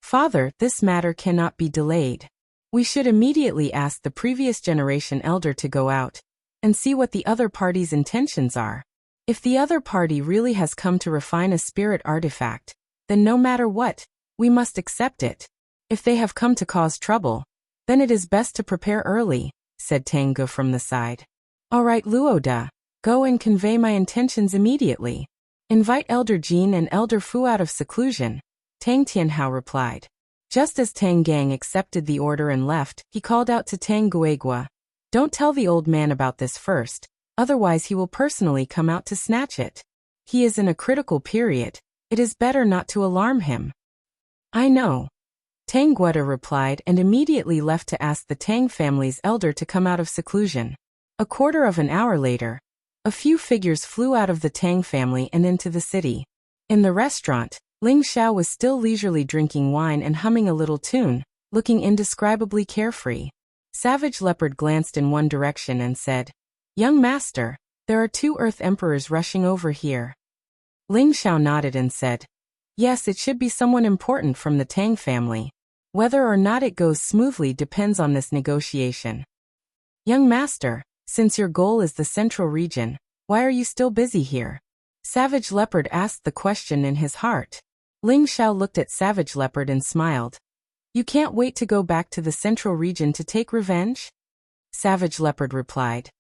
Father, this matter cannot be delayed. We should immediately ask the previous generation elder to go out and see what the other party's intentions are. If the other party really has come to refine a spirit artifact, then no matter what, we must accept it. If they have come to cause trouble, then it is best to prepare early, said Tang Gu from the side. All right, Luoda, go and convey my intentions immediately. Invite Elder Jin and Elder Fu out of seclusion, Tang Tianhao replied. Just as Tang Gang accepted the order and left, he called out to Tang Guigua, Don't tell the old man about this first, otherwise he will personally come out to snatch it. He is in a critical period. It is better not to alarm him. I know. Tang Guetta replied and immediately left to ask the Tang family's elder to come out of seclusion. A quarter of an hour later, a few figures flew out of the Tang family and into the city. In the restaurant, Ling Xiao was still leisurely drinking wine and humming a little tune, looking indescribably carefree. Savage Leopard glanced in one direction and said, Young master, there are 2 Earth Emperors rushing over here. Ling Xiao nodded and said, Yes, it should be someone important from the Tang family. Whether or not it goes smoothly depends on this negotiation. Young master, since your goal is the Central Region, why are you still busy here? Savage Leopard asked the question in his heart. Ling Xiao looked at Savage Leopard and smiled. You can't wait to go back to the Central Region to take revenge? Savage Leopard replied.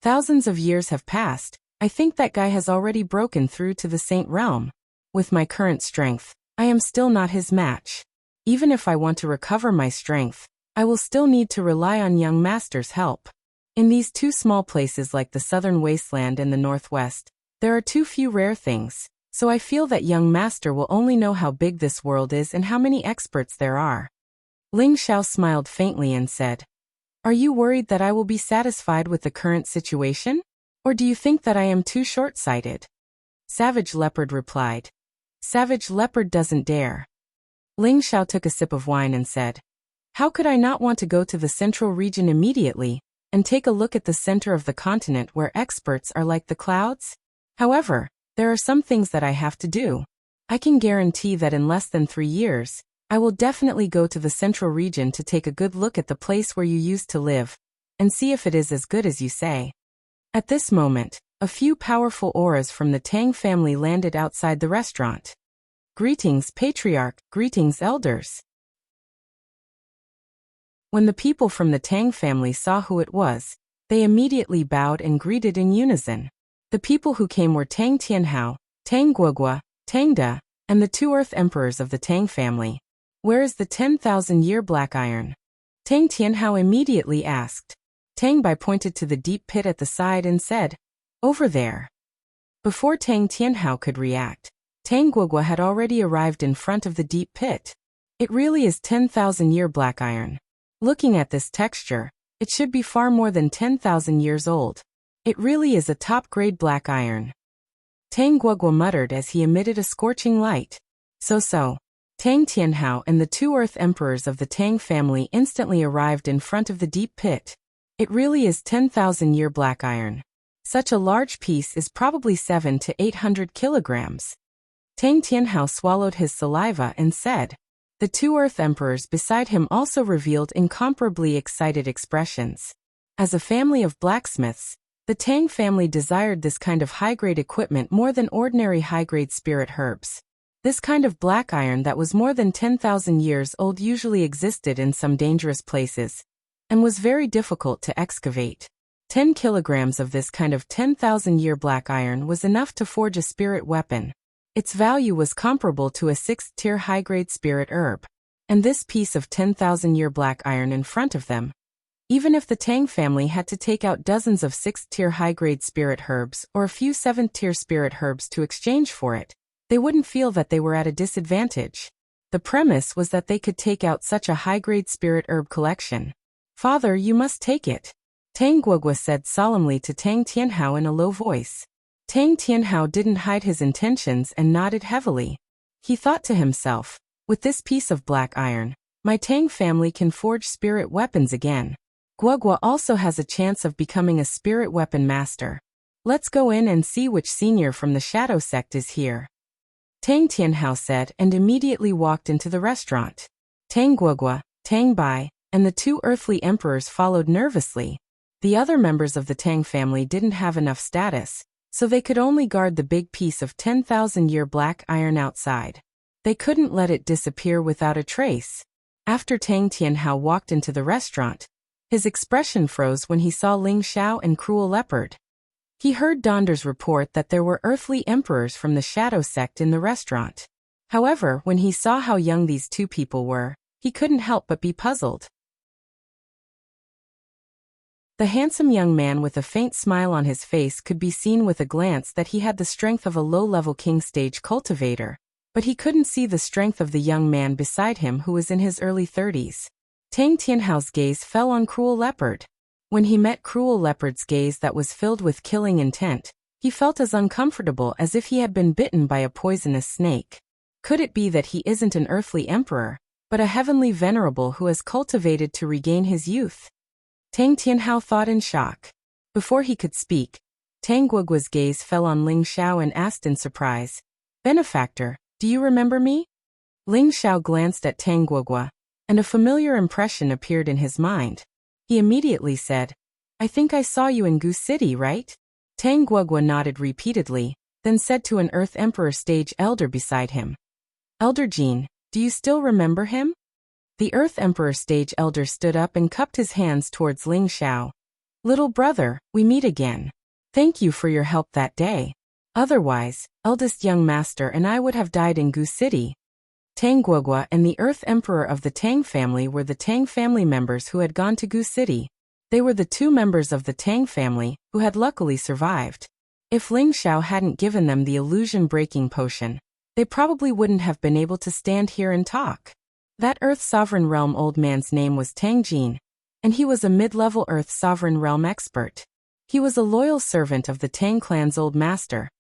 Thousands of years have passed. I think that guy has already broken through to the Saint Realm. With my current strength, I am still not his match. Even if I want to recover my strength, I will still need to rely on young master's help. In these 2 small places like the Southern Wasteland and the Northwest, there are too few rare things. So I feel that young master will only know how big this world is and how many experts there are. Ling Xiao smiled faintly and said, Are you worried that I will be satisfied with the current situation? Or do you think that I am too short-sighted? Savage Leopard replied. Savage Leopard doesn't dare. Ling Xiao took a sip of wine and said, How could I not want to go to the Central Region immediately and take a look at the center of the continent where experts are like the clouds? However, there are some things that I have to do. I can guarantee that in less than 3 years, I will definitely go to the central region to take a good look at the place where you used to live, and see if it is as good as you say. At this moment, a few powerful auras from the Tang family landed outside the restaurant. Greetings, Patriarch, greetings, elders. When the people from the Tang family saw who it was, they immediately bowed and greeted in unison. The people who came were Tang Tianhao, Tang Guogua, Tang Da, and the 2 Earth Emperors of the Tang family. Where is the 10,000-year black iron? Tang Tianhao immediately asked. Tang Bai pointed to the deep pit at the side and said, over there. Before Tang Tianhao could react, Tang Guogua had already arrived in front of the deep pit. It really is 10,000-year black iron. Looking at this texture, it should be far more than 10,000 years old. It really is a top-grade black iron. Tang Guogua muttered as he emitted a scorching light. So. Tang Tianhao and the 2 Earth Emperors of the Tang family instantly arrived in front of the deep pit. It really is 10,000-year black iron. Such a large piece is probably 700 to 800 kilograms. Tang Tianhao swallowed his saliva and said. The 2 Earth Emperors beside him also revealed incomparably excited expressions. As a family of blacksmiths, the Tang family desired this kind of high-grade equipment more than ordinary high-grade spirit herbs. This kind of black iron that was more than 10,000 years old usually existed in some dangerous places, and was very difficult to excavate. 10 kilograms of this kind of 10,000-year black iron was enough to forge a spirit weapon. Its value was comparable to a 6th-tier high-grade spirit herb. And this piece of 10,000-year black iron in front of them. Even if the Tang family had to take out dozens of 6th-tier high-grade spirit herbs or a few 7th-tier spirit herbs to exchange for it, they wouldn't feel that they were at a disadvantage. The premise was that they could take out such a high-grade spirit herb collection. Father, you must take it. Tang Guogua said solemnly to Tang Tianhao in a low voice. Tang Tianhao didn't hide his intentions and nodded heavily. He thought to himself, with this piece of black iron, my Tang family can forge spirit weapons again. Guogua also has a chance of becoming a spirit weapon master. Let's go in and see which senior from the Shadow Sect is here. Tang Tianhao said and immediately walked into the restaurant. Tang Guogua, Tang Bai, and the 2 earthly emperors followed nervously. The other members of the Tang family didn't have enough status, so they could only guard the big piece of 10,000-year black iron outside. They couldn't let it disappear without a trace. After Tang Tianhao walked into the restaurant, his expression froze when he saw Ling Xiao and Cruel Leopard. He heard Donder's report that there were earthly emperors from the Shadow Sect in the restaurant. However, when he saw how young these 2 people were, he couldn't help but be puzzled. The handsome young man with a faint smile on his face could be seen with a glance that he had the strength of a low-level king stage cultivator, but he couldn't see the strength of the young man beside him who was in his early 30s. Tang Tianhao's gaze fell on Cruel Leopard. When he met Cruel Leopard's gaze that was filled with killing intent, he felt as uncomfortable as if he had been bitten by a poisonous snake. Could it be that he isn't an earthly emperor, but a heavenly venerable who has cultivated to regain his youth? Tang Tianhao thought in shock. Before he could speak, Tang Guogua's gaze fell on Ling Xiao and asked in surprise, Benefactor, do you remember me? Ling Xiao glanced at Tang Guogua, and a familiar impression appeared in his mind. He immediately said, I think I saw you in Goose City, right? Tang Guogua nodded repeatedly, then said to an Earth Emperor stage elder beside him, Elder Jean, do you still remember him? The Earth Emperor stage elder stood up and cupped his hands towards Ling Xiao. Little brother, we meet again. Thank you for your help that day. Otherwise, eldest young master and I would have died in Goose City. Tang Guogua and the Earth Emperor of the Tang family were the Tang family members who had gone to Goose City. They were the 2 members of the Tang family who had luckily survived. If Ling Xiao hadn't given them the illusion-breaking potion, they probably wouldn't have been able to stand here and talk. That Earth Sovereign Realm old man's name was Tang Jin, and he was a mid-level Earth Sovereign Realm expert. He was a loyal servant of the Tang clan's old master,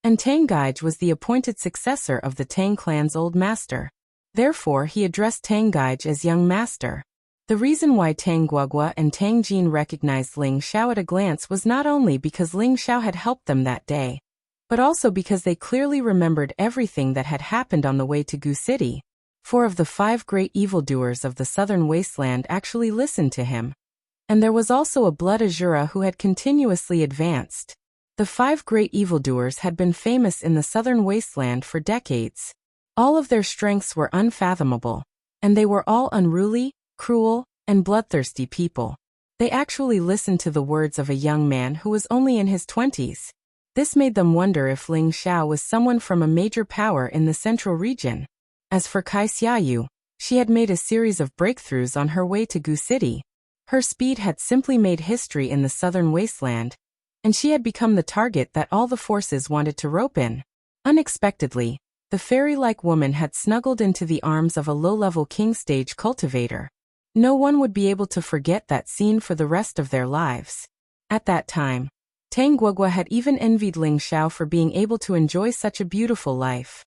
and Tang Gaij was the appointed successor of the Tang clan's old master. Therefore he addressed Tang Gaij as young master. The reason why Tang Guogua and Tang Jin recognized Ling Xiao at a glance was not only because Ling Xiao had helped them that day, but also because they clearly remembered everything that had happened on the way to Gu City. 4 of the 5 great evildoers of the southern wasteland actually listened to him. And there was also a blood Azura who had continuously advanced. The 5 great evildoers had been famous in the southern wasteland for decades. All of their strengths were unfathomable, and they were all unruly, cruel, and bloodthirsty people. They actually listened to the words of a young man who was only in his 20s. This made them wonder if Ling Xiao was someone from a major power in the central region. As for Kai Xiaoyu, she had made a series of breakthroughs on her way to Gu City. Her speed had simply made history in the southern wasteland, and she had become the target that all the forces wanted to rope in. Unexpectedly, the fairy-like woman had snuggled into the arms of a low-level king stage cultivator. No one would be able to forget that scene for the rest of their lives. At that time, Tang Guogua had even envied Ling Xiao for being able to enjoy such a beautiful life.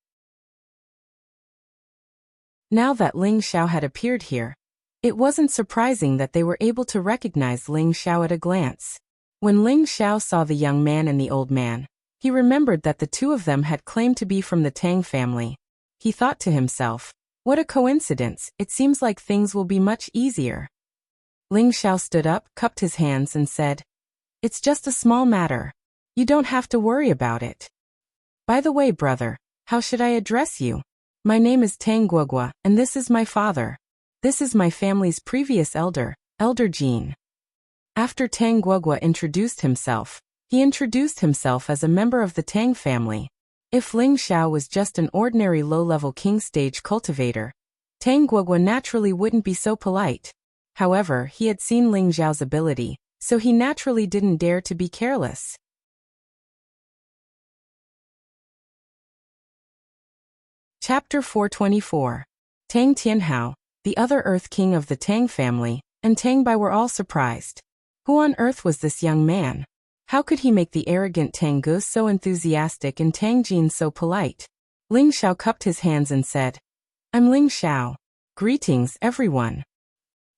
Now that Ling Xiao had appeared here, it wasn't surprising that they were able to recognize Ling Xiao at a glance. When Ling Xiao saw the young man and the old man, he remembered that the two of them had claimed to be from the Tang family. He thought to himself, what a coincidence, it seems like things will be much easier. Ling Xiao stood up, cupped his hands and said, it's just a small matter. You don't have to worry about it. By the way, brother, how should I address you? My name is Tang Guogua, and this is my father. This is my family's previous elder, Elder Jean. After Tang Guogua introduced himself, he introduced himself as a member of the Tang family. If Ling Xiao was just an ordinary low-level king stage cultivator, Tang Guogua naturally wouldn't be so polite. However, he had seen Ling Xiao's ability, so he naturally didn't dare to be careless. Chapter 424. Tang Tianhao, the other Earth King of the Tang family, and Tang Bai were all surprised. Who on earth was this young man? How could he make the arrogant Tang Gu so enthusiastic and Tang Jin so polite? Ling Xiao cupped his hands and said, I'm Ling Xiao. Greetings, everyone.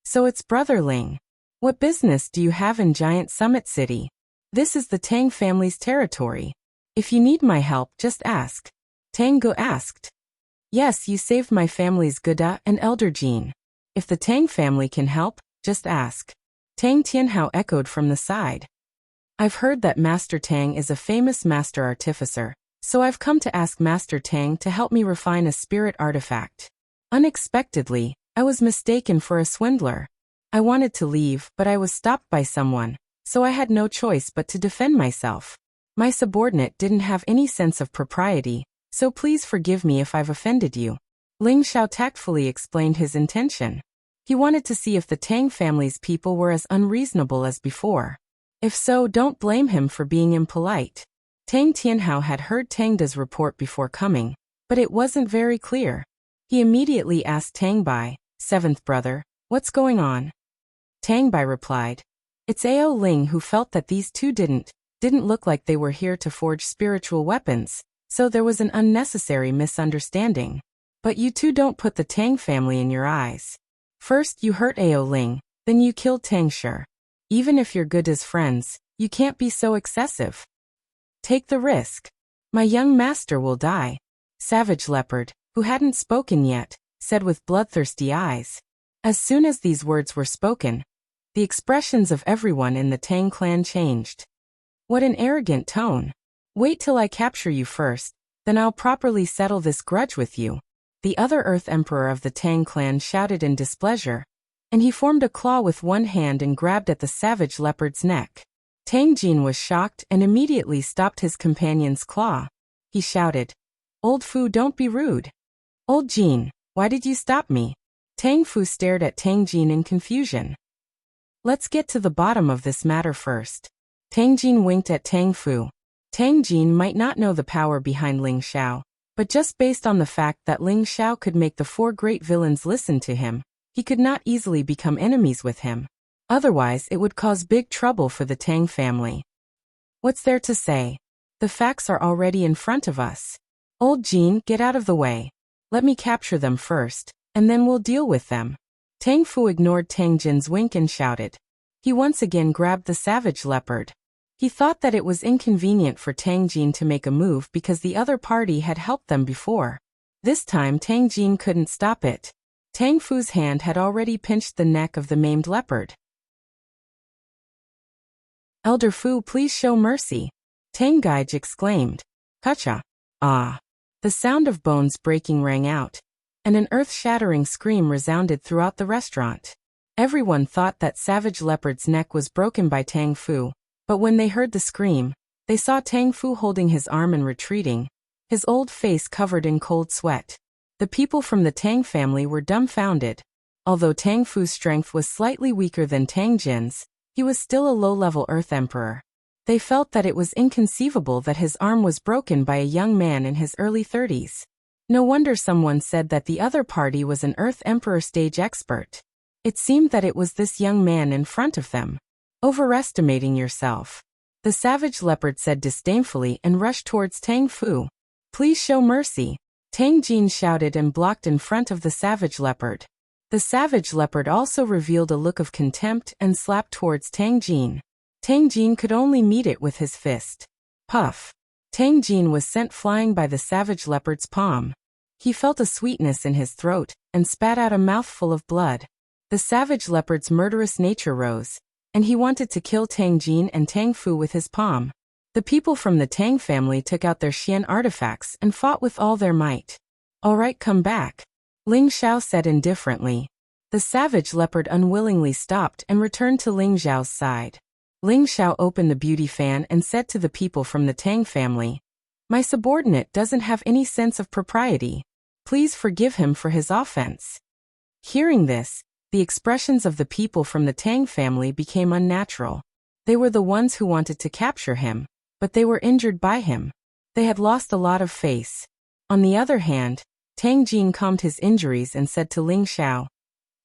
So it's Brother Ling. What business do you have in Giant Summit City? This is the Tang family's territory. If you need my help, just ask. Tang Gu asked. Yes, you saved my family's Guda and Elder Jean. If the Tang family can help, just ask. Tang Tianhao echoed from the side. I've heard that Master Tang is a famous master artificer, so I've come to ask Master Tang to help me refine a spirit artifact. Unexpectedly, I was mistaken for a swindler. I wanted to leave, but I was stopped by someone, so I had no choice but to defend myself. My subordinate didn't have any sense of propriety, so please forgive me if I've offended you. Ling Xiao tactfully explained his intention. He wanted to see if the Tang family's people were as unreasonable as before. If so, don't blame him for being impolite. Tang Tianhao had heard Tang Da's report before coming, but it wasn't very clear. He immediately asked Tang Bai, seventh brother, what's going on? Tang Bai replied, it's Ao Ling who felt that these two didn't look like they were here to forge spiritual weapons, so there was an unnecessary misunderstanding. But you two don't put the Tang family in your eyes. First you hurt Ao Ling, then you killed Tang Shi. Even if you're good as friends, you can't be so excessive. Take the risk. My young master will die. Savage Leopard, who hadn't spoken yet, said with bloodthirsty eyes. As soon as these words were spoken, the expressions of everyone in the Tang clan changed. What an arrogant tone. Wait till I capture you first, then I'll properly settle this grudge with you. The other Earth Emperor of the Tang clan shouted in displeasure, and he formed a claw with one hand and grabbed at the savage leopard's neck. Tang Jin was shocked and immediately stopped his companion's claw. He shouted, Old Fu, don't be rude. Old Jin, why did you stop me? Tang Fu stared at Tang Jin in confusion. Let's get to the bottom of this matter first. Tang Jin winked at Tang Fu. Tang Jin might not know the power behind Ling Xiao, but just based on the fact that Ling Xiao could make the 4 great villains listen to him, he could not easily become enemies with him. Otherwise, it would cause big trouble for the Tang family. What's there to say? The facts are already in front of us. Old Jin, get out of the way. Let me capture them first, and then we'll deal with them. Tang Fu ignored Tang Jin's wink and shouted. He once again grabbed the savage leopard. He thought that it was inconvenient for Tang Jin to make a move because the other party had helped them before. This time Tang Jin couldn't stop it. Tang Fu's hand had already pinched the neck of the maimed leopard. "Elder Fu, please show mercy," Tang Gaij exclaimed. "Kacha." "Ah." The sound of bones breaking rang out, and an earth-shattering scream resounded throughout the restaurant. Everyone thought that savage leopard's neck was broken by Tang Fu, but when they heard the scream, they saw Tang Fu holding his arm and retreating, his old face covered in cold sweat. The people from the Tang family were dumbfounded. Although Tang Fu's strength was slightly weaker than Tang Jin's, he was still a low-level Earth Emperor. They felt that it was inconceivable that his arm was broken by a young man in his early 30s. No wonder someone said that the other party was an Earth Emperor stage expert. It seemed that it was this young man in front of them. "Overestimating yourself," the savage leopard said disdainfully and rushed towards Tang Fu. "Please show mercy," Tang Jin shouted and blocked in front of the savage leopard. The savage leopard also revealed a look of contempt and slapped towards Tang Jin. Tang Jin could only meet it with his fist. Puff! Tang Jin was sent flying by the savage leopard's palm. He felt a sweetness in his throat and spat out a mouthful of blood. The savage leopard's murderous nature rose, and he wanted to kill Tang Jin and Tang Fu with his palm. The people from the Tang family took out their Xian artifacts and fought with all their might. "All right, come back," Ling Xiao said indifferently. The savage leopard unwillingly stopped and returned to Ling Xiao's side. Ling Xiao opened the beauty fan and said to the people from the Tang family, "My subordinate doesn't have any sense of propriety. Please forgive him for his offense." Hearing this, the expressions of the people from the Tang family became unnatural. They were the ones who wanted to capture him, but they were injured by him. They had lost a lot of face. On the other hand, Tang Jin calmed his injuries and said to Ling Xiao,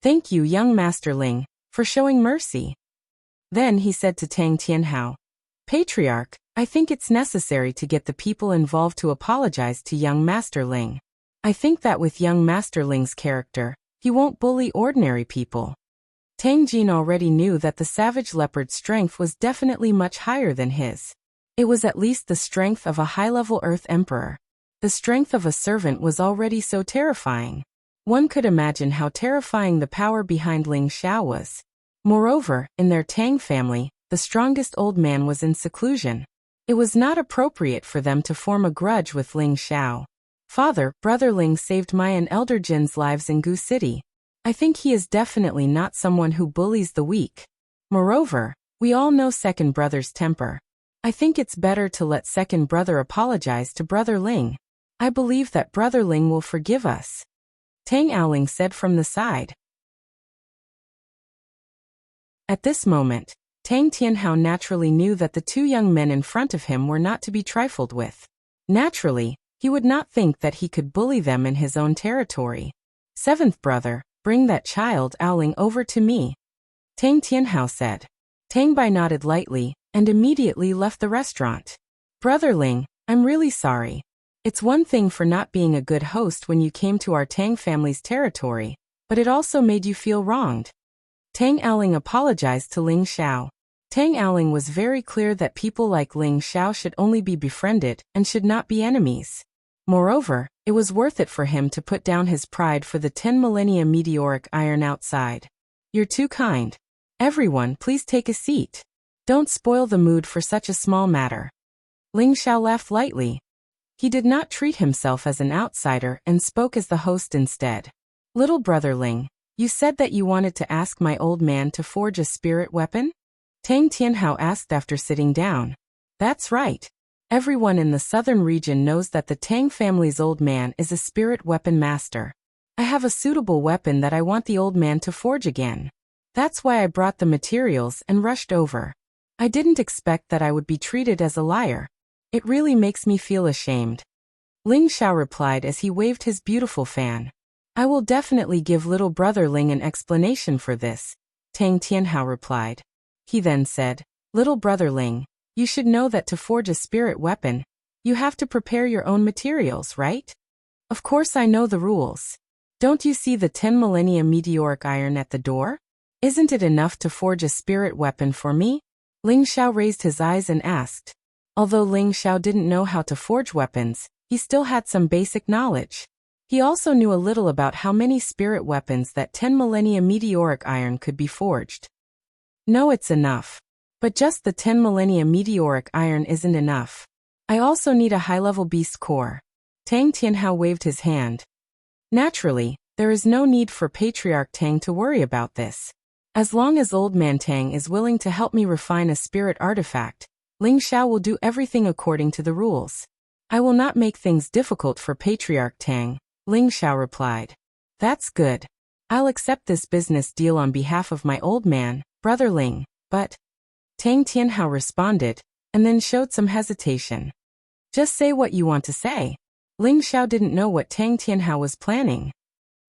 "Thank you, young Master Ling, for showing mercy." Then he said to Tang Tianhao, "Patriarch, I think it's necessary to get the people involved to apologize to young Master Ling. I think that with young Master Ling's character, he won't bully ordinary people." Tang Jin already knew that the savage leopard's strength was definitely much higher than his. It was at least the strength of a high-level Earth Emperor. The strength of a servant was already so terrifying. One could imagine how terrifying the power behind Ling Xiao was. Moreover, in their Tang family, the strongest old man was in seclusion. It was not appropriate for them to form a grudge with Ling Xiao. "Father, Brother Ling saved my and Elder Jin's lives in Gu City. I think he is definitely not someone who bullies the weak. Moreover, we all know second brother's temper. I think it's better to let second brother apologize to Brother Ling. I believe that Brother Ling will forgive us," Tang Aoling said from the side. At this moment, Tang Tianhao naturally knew that the two young men in front of him were not to be trifled with. Naturally, he would not think that he could bully them in his own territory. "Seventh brother, bring that child Aoling over to me," Tang Tianhao said. Tang Bai nodded lightly and immediately left the restaurant. "Brother Ling, I'm really sorry. It's one thing for not being a good host when you came to our Tang family's territory, but it also made you feel wronged." Tang Aoling apologized to Ling Xiao. Tang Aoling was very clear that people like Ling Xiao should only be befriended and should not be enemies. Moreover, it was worth it for him to put down his pride for the 10 millennia meteoric iron outside. "You're too kind. Everyone, please take a seat. Don't spoil the mood for such a small matter." Ling Xiao laughed lightly. He did not treat himself as an outsider and spoke as the host instead. "Little brother Ling, you said that you wanted to ask my old man to forge a spirit weapon?" Tang Tianhao asked after sitting down. "That's right. Everyone in the southern region knows that the Tang family's old man is a spirit weapon master. I have a suitable weapon that I want the old man to forge again. That's why I brought the materials and rushed over. I didn't expect that I would be treated as a liar. It really makes me feel ashamed." Ling Xiao replied as he waved his beautiful fan. "I will definitely give little brother Ling an explanation for this," Tang Tianhao replied. He then said, "Little brother Ling, you should know that to forge a spirit weapon, you have to prepare your own materials, right? Of course I know the rules. Don't you see the 10 millennia meteoric iron at the door? Isn't it enough to forge a spirit weapon for me?" Ling Xiao raised his eyes and asked. Although Ling Xiao didn't know how to forge weapons, he still had some basic knowledge. He also knew a little about how many spirit weapons that 10 millennia meteoric iron could be forged. No, it's enough. But just the 10 millennia meteoric iron isn't enough. I also need a high-level beast core. Tang Tianhao waved his hand. Naturally, there is no need for Patriarch Tang to worry about this. As long as Old Man Tang is willing to help me refine a spirit artifact, Ling Xiao will do everything according to the rules. I will not make things difficult for Patriarch Tang, Ling Xiao replied. That's good. I'll accept this business deal on behalf of my old man, Brother Ling, but... Tang Tianhao responded, and then showed some hesitation. Just say what you want to say. Ling Xiao didn't know what Tang Tianhao was planning.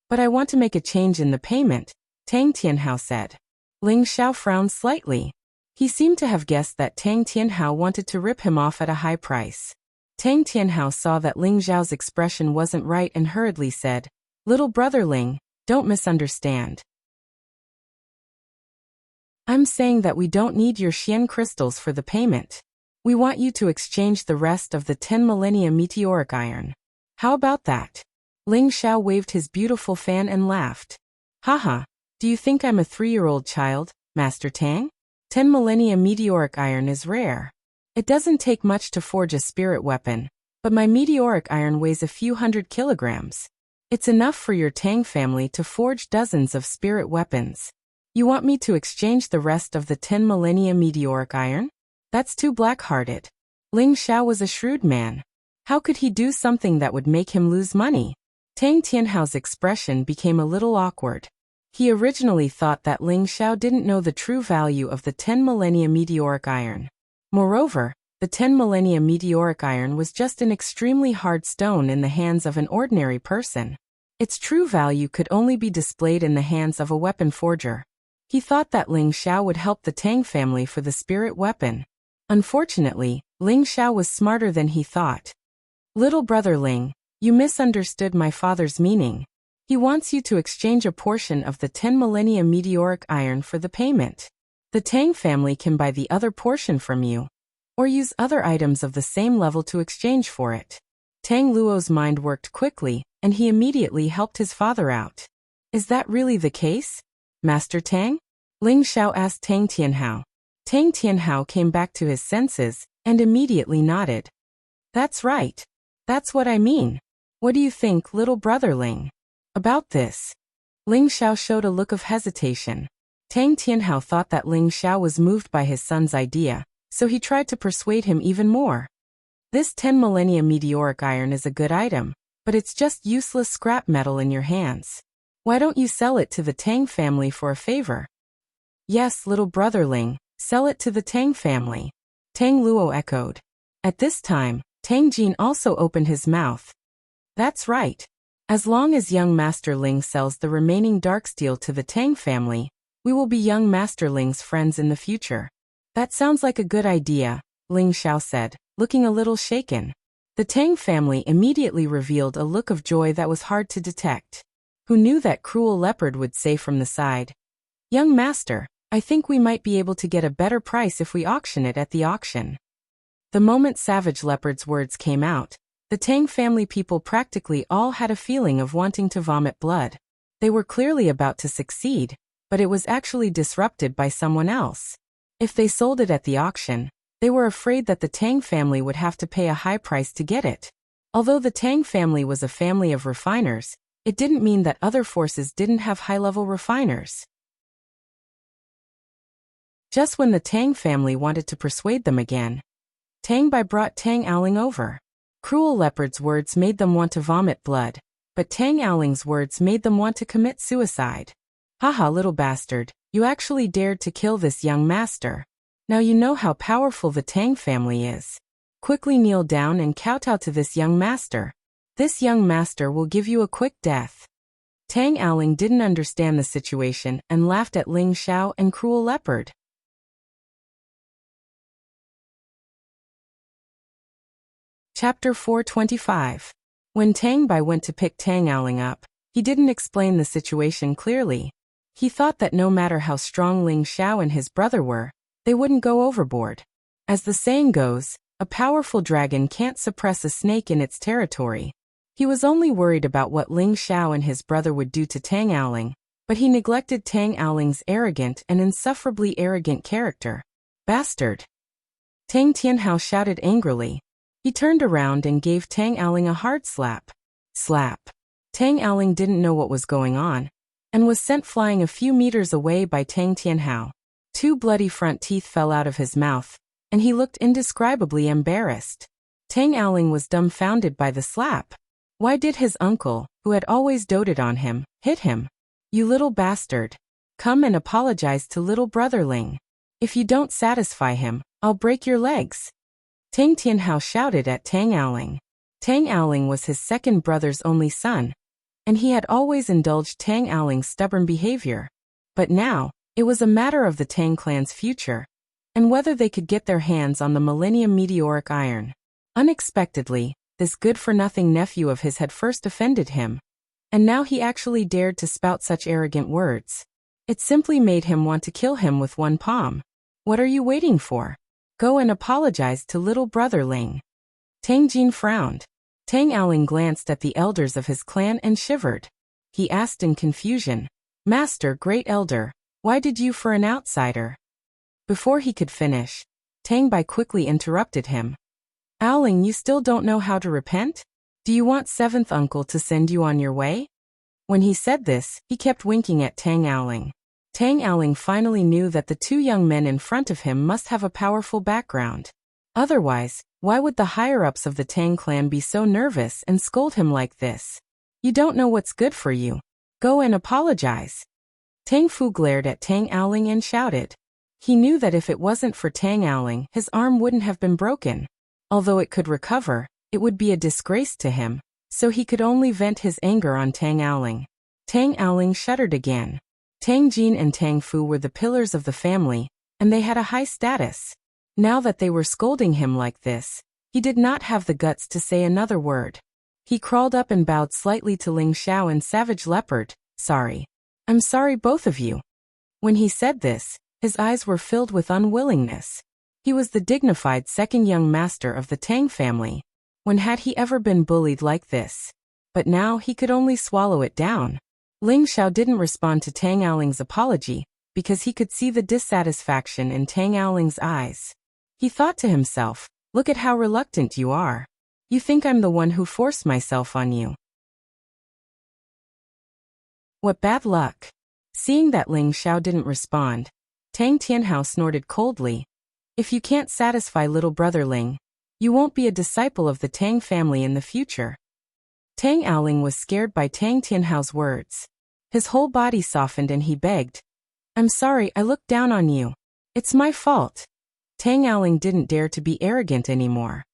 But I want to make a change in the payment, Tang Tianhao said. Ling Xiao frowned slightly. He seemed to have guessed that Tang Tianhao wanted to rip him off at a high price. Tang Tianhao saw that Ling Xiao's expression wasn't right and hurriedly said, Little brother Ling, don't misunderstand. I'm saying that we don't need your Xian crystals for the payment. We want you to exchange the rest of the 10 millennia meteoric iron. How about that? Ling Xiao waved his beautiful fan and laughed. Haha, do you think I'm a 3-year-old child, Master Tang? 10 millennia meteoric iron is rare. It doesn't take much to forge a spirit weapon, but my meteoric iron weighs a few hundred kilograms. It's enough for your Tang family to forge dozens of spirit weapons. You want me to exchange the rest of the 10 millennia meteoric iron? That's too black-hearted. Ling Xiao was a shrewd man. How could he do something that would make him lose money? Tang Tianhao's expression became a little awkward. He originally thought that Ling Xiao didn't know the true value of the 10 millennia meteoric iron. Moreover, the 10 millennia meteoric iron was just an extremely hard stone in the hands of an ordinary person. Its true value could only be displayed in the hands of a weapon forger. He thought that Ling Xiao would help the Tang family for the spirit weapon. Unfortunately, Ling Xiao was smarter than he thought. Little brother Ling, you misunderstood my father's meaning. He wants you to exchange a portion of the 10 millennia meteoric iron for the payment. The Tang family can buy the other portion from you, or use other items of the same level to exchange for it. Tang Luo's mind worked quickly, and he immediately helped his father out. Is that really the case, Master Tang? Ling Xiao asked Tang Tianhao. Tang Tianhao came back to his senses, and immediately nodded. That's right. That's what I mean. What do you think, little brother Ling, about this? Ling Xiao showed a look of hesitation. Tang Tianhao thought that Ling Xiao was moved by his son's idea, so he tried to persuade him even more. This 10 millennia meteoric iron is a good item, but it's just useless scrap metal in your hands. Why don't you sell it to the Tang family for a favor? Yes, little brother Ling, sell it to the Tang family. Tang Luo echoed. At this time, Tang Jin also opened his mouth. That's right. As long as young Master Ling sells the remaining dark steel to the Tang family, we will be young Master Ling's friends in the future. That sounds like a good idea, Ling Xiao said, looking a little shaken. The Tang family immediately revealed a look of joy that was hard to detect. Who knew that cruel leopard would say from the side, Young Master, I think we might be able to get a better price if we auction it at the auction. The moment Savage Leopard's words came out, the Tang family people practically all had a feeling of wanting to vomit blood. They were clearly about to succeed, but it was actually disrupted by someone else. If they sold it at the auction, they were afraid that the Tang family would have to pay a high price to get it. Although the Tang family was a family of refiners, it didn't mean that other forces didn't have high-level refiners. Just when the Tang family wanted to persuade them again, Tang Bai brought Tang Aoling over. Cruel Leopard's words made them want to vomit blood, but Tang Aoling's words made them want to commit suicide. Haha, little bastard, you actually dared to kill this young master. Now you know how powerful the Tang family is. Quickly kneel down and kowtow to this young master. This young master will give you a quick death. Tang Aoling didn't understand the situation and laughed at Ling Xiao and Cruel Leopard. Chapter 425. When Tang Bai went to pick Tang Aoling up, he didn't explain the situation clearly. He thought that no matter how strong Ling Xiao and his brother were, they wouldn't go overboard. As the saying goes, a powerful dragon can't suppress a snake in its territory. He was only worried about what Ling Xiao and his brother would do to Tang Aoling, but he neglected Tang Aoling's arrogant and insufferably arrogant character. Bastard! Tang Tianhao shouted angrily. He turned around and gave Tang Aoling a hard slap. Slap. Tang Aoling didn't know what was going on, and was sent flying a few meters away by Tang Tianhao. 2 bloody front teeth fell out of his mouth, and he looked indescribably embarrassed. Tang Aoling was dumbfounded by the slap. Why did his uncle, who had always doted on him, hit him? You little bastard. Come and apologize to little brother Ling. If you don't satisfy him, I'll break your legs. Tang Tianhao shouted at Tang Aoling. Tang Aoling was his second brother's only son, and he had always indulged Tang Aoling's stubborn behavior. But now, it was a matter of the Tang clan's future, and whether they could get their hands on the Millennium Meteoric Iron. Unexpectedly, this good-for-nothing nephew of his had first offended him, and now he actually dared to spout such arrogant words. It simply made him want to kill him with one palm. What are you waiting for? Go and apologize to little brother Ling. Tang Jin frowned. Tang Aoling glanced at the elders of his clan and shivered. He asked in confusion, Master, Great Elder, why did you for an outsider? Before he could finish, Tang Bai quickly interrupted him. Aoling, you still don't know how to repent? Do you want 7th uncle to send you on your way? When he said this, he kept winking at Tang Aoling. Tang Aoling finally knew that the 2 young men in front of him must have a powerful background. Otherwise, why would the higher-ups of the Tang clan be so nervous and scold him like this? You don't know what's good for you. Go and apologize. Tang Fu glared at Tang Aoling and shouted. He knew that if it wasn't for Tang Aoling, his arm wouldn't have been broken. Although it could recover, it would be a disgrace to him, so he could only vent his anger on Tang Aoling. Tang Aoling shuddered again. Tang Jin and Tang Fu were the pillars of the family, and they had a high status. Now that they were scolding him like this, he did not have the guts to say another word. He crawled up and bowed slightly to Ling Xiao and Savage Leopard. Sorry. I'm sorry, both of you. When he said this, his eyes were filled with unwillingness. He was the dignified second young master of the Tang family. When had he ever been bullied like this? But now he could only swallow it down. Ling Xiao didn't respond to Tang Aoling's apology, because he could see the dissatisfaction in Tang Aoling's eyes. He thought to himself, look at how reluctant you are. You think I'm the one who forced myself on you. What bad luck. Seeing that Ling Xiao didn't respond, Tang Tianhao snorted coldly. If you can't satisfy little brother Ling, you won't be a disciple of the Tang family in the future. Tang Aoling was scared by Tang Tianhao's words. His whole body softened and he begged. I'm sorry, I looked down on you. It's my fault. Tang Aoling didn't dare to be arrogant anymore.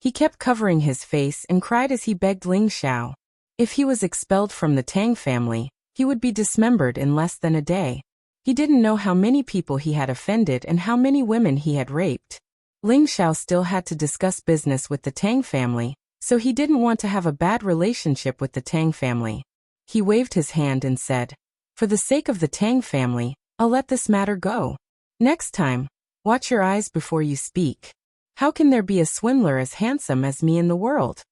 He kept covering his face and cried as he begged Ling Xiao. If he was expelled from the Tang family, he would be dismembered in less than a day. He didn't know how many people he had offended and how many women he had raped. Ling Xiao still had to discuss business with the Tang family, so he didn't want to have a bad relationship with the Tang family. He waved his hand and said, for the sake of the Tang family, I'll let this matter go. Next time, watch your eyes before you speak. How can there be a swindler as handsome as me in the world?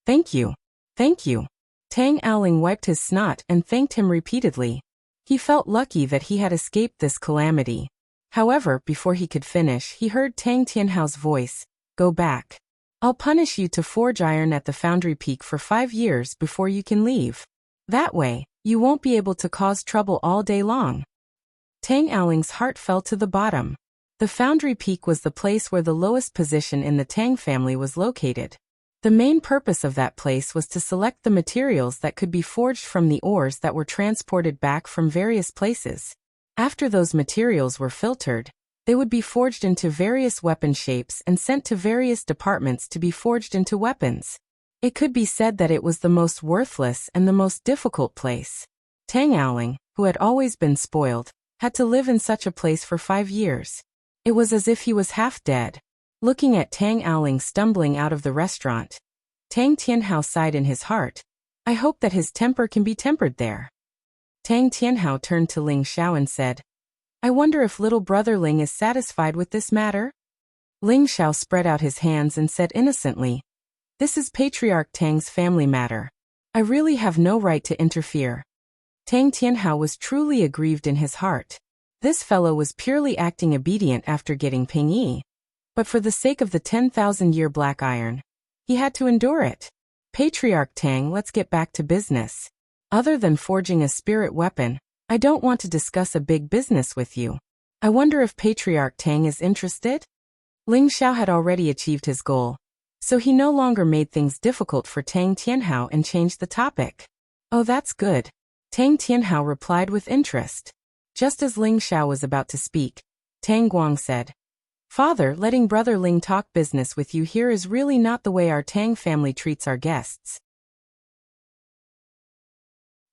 Thank you. Thank you. Tang Aoling wiped his snot and thanked him repeatedly. He felt lucky that he had escaped this calamity. However, before he could finish, he heard Tang Tianhao's voice. Go back. I'll punish you to forge iron at the foundry peak for 5 years before you can leave. That way, you won't be able to cause trouble all day long. Tang Aoling's heart fell to the bottom. The foundry peak was the place where the lowest position in the Tang family was located. The main purpose of that place was to select the materials that could be forged from the ores that were transported back from various places. After those materials were filtered, they would be forged into various weapon shapes and sent to various departments to be forged into weapons. It could be said that it was the most worthless and the most difficult place. Tang Aoling, who had always been spoiled, had to live in such a place for 5 years. It was as if he was half dead. Looking at Tang Aoling stumbling out of the restaurant, Tang Tianhao sighed in his heart. I hope that his temper can be tempered there. Tang Tianhao turned to Ling Xiao and said, I wonder if little brother Ling is satisfied with this matter? Ling Xiao spread out his hands and said innocently, This is Patriarch Tang's family matter. I really have no right to interfere. Tang Tianhao was truly aggrieved in his heart. This fellow was purely acting obedient after getting Ping Yi. But for the sake of the 10,000-year black iron, he had to endure it. Patriarch Tang, let's get back to business. Other than forging a spirit weapon, I don't want to discuss a big business with you. I wonder if Patriarch Tang is interested? Ling Xiao had already achieved his goal, so he no longer made things difficult for Tang Tianhao and changed the topic. Oh, that's good. Tang Tianhao replied with interest. Just as Ling Xiao was about to speak, Tang Guang said, Father, letting brother Ling talk business with you here is really not the way our Tang family treats our guests.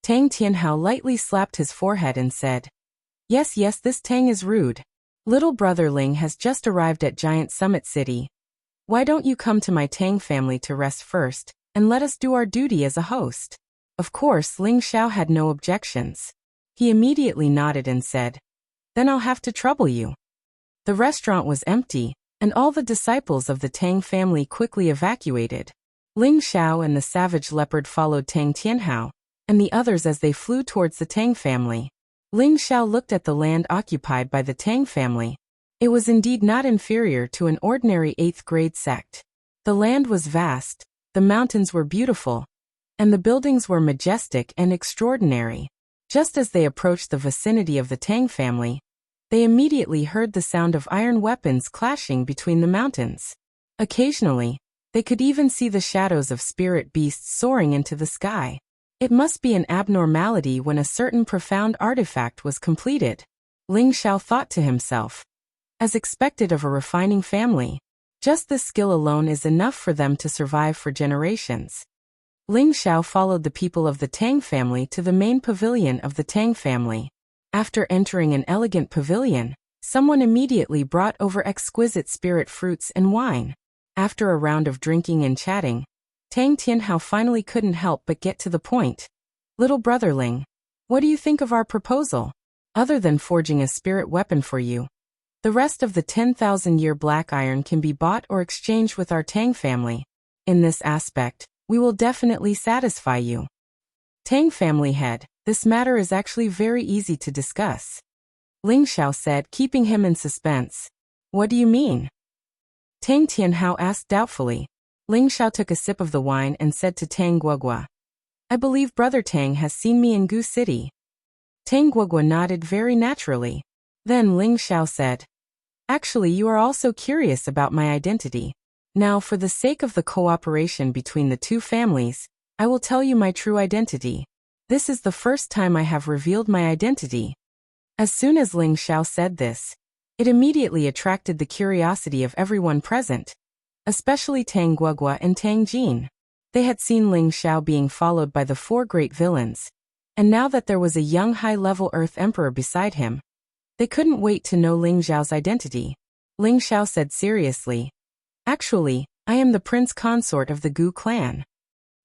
Tang Tianhao lightly slapped his forehead and said, Yes, this Tang is rude. Little brother Ling has just arrived at Giant Summit City. Why don't you come to my Tang family to rest first, and let us do our duty as a host? Of course, Ling Xiao had no objections. He immediately nodded and said, Then I'll have to trouble you. The restaurant was empty, and all the disciples of the Tang family quickly evacuated. Ling Xiao and the savage leopard followed Tang Tianhao, and the others as they flew towards the Tang family. Ling Xiao looked at the land occupied by the Tang family. It was indeed not inferior to an ordinary 8th grade sect. The land was vast, the mountains were beautiful, and the buildings were majestic and extraordinary. Just as they approached the vicinity of the Tang family, they immediately heard the sound of iron weapons clashing between the mountains. Occasionally, they could even see the shadows of spirit beasts soaring into the sky. It must be an abnormality when a certain profound artifact was completed. Ling Xiao thought to himself. As expected of a refining family, just this skill alone is enough for them to survive for generations. Ling Xiao followed the people of the Tang family to the main pavilion of the Tang family. After entering an elegant pavilion, someone immediately brought over exquisite spirit fruits and wine. After a round of drinking and chatting, Tang Tianhao finally couldn't help but get to the point. Little brother Ling, what do you think of our proposal? Other than forging a spirit weapon for you, the rest of the 10,000-year black iron can be bought or exchanged with our Tang family. In this aspect, we will definitely satisfy you. Tang family head, this matter is actually very easy to discuss. Ling Xiao said, keeping him in suspense. What do you mean? Tang Tianhao asked doubtfully. Ling Xiao took a sip of the wine and said to Tang Guogua, I believe brother Tang has seen me in Gu City. Tang Guogua nodded very naturally. Then Ling Xiao said, Actually, you are also curious about my identity. Now, for the sake of the cooperation between the two families, I will tell you my true identity. This is the first time I have revealed my identity. As soon as Ling Xiao said this, it immediately attracted the curiosity of everyone present, especially Tang Guogua and Tang Jin. They had seen Ling Xiao being followed by the 4 great villains, and now that there was a young high-level Earth Emperor beside him, they couldn't wait to know Ling Xiao's identity. Ling Xiao said seriously, Actually, I am the prince consort of the Gu clan.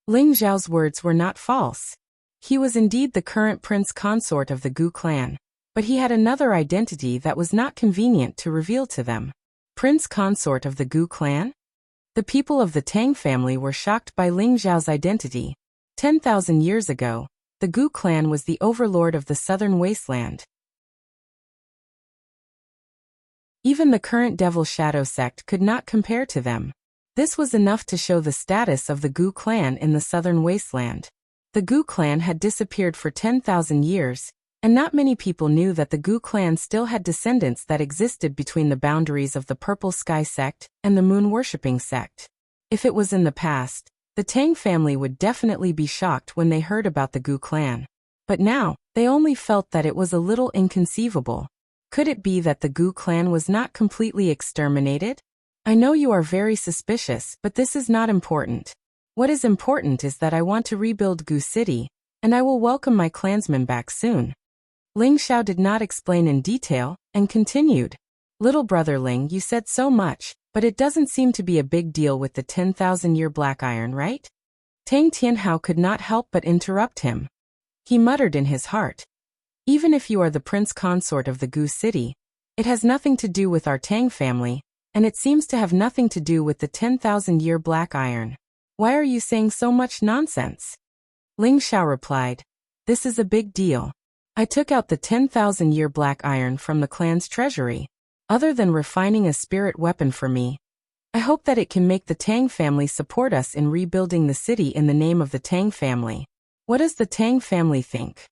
Ling Xiao's words were not false. He was indeed the current prince consort of the Gu clan, but he had another identity that was not convenient to reveal to them. Prince consort of the Gu clan? The people of the Tang family were shocked by Ling Xiao's identity. 10,000 years ago, the Gu clan was the overlord of the southern wasteland. Even the current Devil Shadow sect could not compare to them. This was enough to show the status of the Gu clan in the southern wasteland. The Gu clan had disappeared for 10,000 years, and not many people knew that the Gu clan still had descendants that existed between the boundaries of the Purple Sky sect and the Moon-worshipping sect. If it was in the past, the Tang family would definitely be shocked when they heard about the Gu clan. But now, they only felt that it was a little inconceivable. Could it be that the Gu clan was not completely exterminated? I know you are very suspicious, but this is not important. What is important is that I want to rebuild Gu City, and I will welcome my clansmen back soon. Ling Xiao did not explain in detail, and continued. Little brother Ling, you said so much, but it doesn't seem to be a big deal with the 10,000-year black iron, right? Tang Tianhao could not help but interrupt him. He muttered in his heart. Even if you are the prince consort of the Gu City, it has nothing to do with our Tang family, and it seems to have nothing to do with the 10,000-year black iron. Why are you saying so much nonsense? Ling Xiao replied, this is a big deal. I took out the 10,000-year black iron from the clan's treasury. Other than refining a spirit weapon for me, I hope that it can make the Tang family support us in rebuilding the city in the name of the Tang family. What does the Tang family think?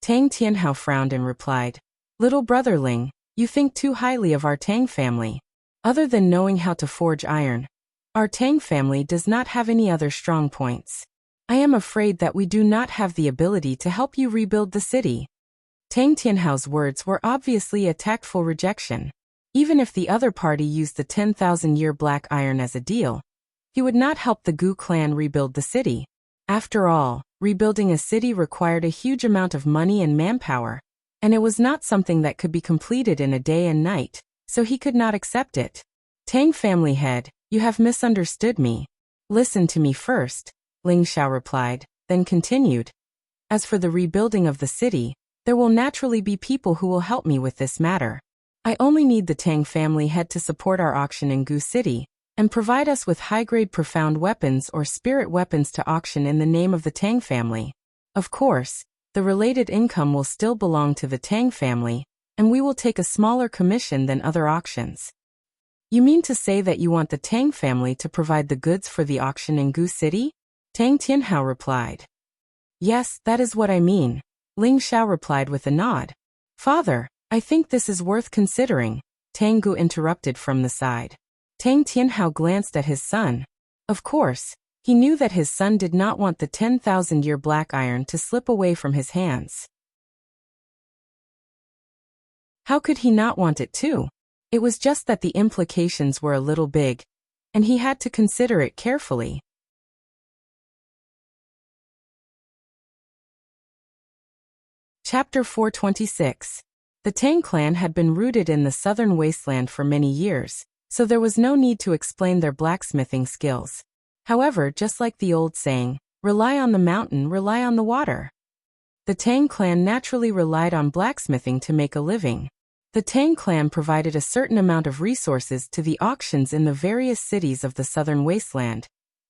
Tang Tianhao frowned and replied, little brother Ling, you think too highly of our Tang family. Other than knowing how to forge iron, our Tang family does not have any other strong points. I am afraid that we do not have the ability to help you rebuild the city. Tang Tianhao's words were obviously a tactful rejection. Even if the other party used the 10,000-year black iron as a deal, he would not help the Gu clan rebuild the city. After all, rebuilding a city required a huge amount of money and manpower, and it was not something that could be completed in a day and night, so he could not accept it. Tang family head, you have misunderstood me. Listen to me first, Ling Xiao replied, then continued. As for the rebuilding of the city, there will naturally be people who will help me with this matter. I only need the Tang family head to support our auction in Gu City, and provide us with high-grade profound weapons or spirit weapons to auction in the name of the Tang family. Of course, the related income will still belong to the Tang family, and we will take a smaller commission than other auctions. You mean to say that you want the Tang family to provide the goods for the auction in Gu City? Tang Tianhao replied. Yes, that is what I mean. Ling Xiao replied with a nod. Father, I think this is worth considering, Tang Gu interrupted from the side. Tang Tianhao glanced at his son. Of course, he knew that his son did not want the 10,000-year black iron to slip away from his hands. How could he not want it too? It was just that the implications were a little big, and he had to consider it carefully. Chapter 426. The Tang clan had been rooted in the southern wasteland for many years, so there was no need to explain their blacksmithing skills. However, just like the old saying, rely on the mountain, rely on the water. The Tang clan naturally relied on blacksmithing to make a living. The Tang clan provided a certain amount of resources to the auctions in the various cities of the southern wasteland,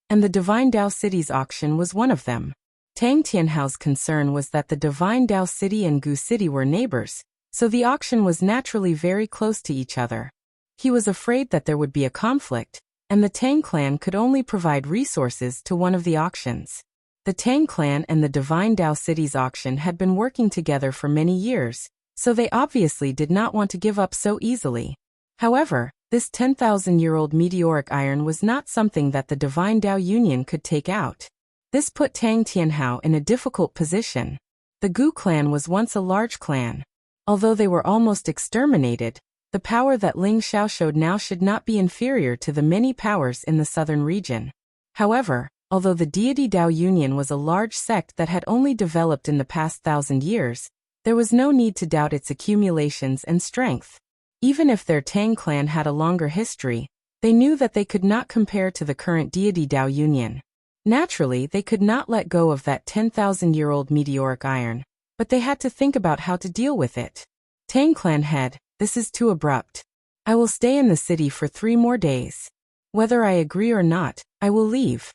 and the Divine Dao City's auction was one of them. Tang Tianhao's concern was that the Divine Dao City and Gu City were neighbors, so the auction was naturally very close to each other. He was afraid that there would be a conflict, and the Tang clan could only provide resources to one of the auctions. The Tang clan and the Divine Dao City's auction had been working together for many years, so they obviously did not want to give up so easily. However, this 10,000-year-old meteoric iron was not something that the Divine Dao Union could take out. This put Tang Tianhao in a difficult position. The Gu clan was once a large clan. Although they were almost exterminated, the power that Ling Xiao showed now should not be inferior to the many powers in the southern region. However, although the Deity Dao Union was a large sect that had only developed in the past 1,000 years, there was no need to doubt its accumulations and strength. Even if their Tang clan had a longer history, they knew that they could not compare to the current Deity Dao Union. Naturally, they could not let go of that 10,000-year-old meteoric iron, but they had to think about how to deal with it. Tang clan head, this is too abrupt. I will stay in the city for 3 more days. Whether I agree or not, I will leave.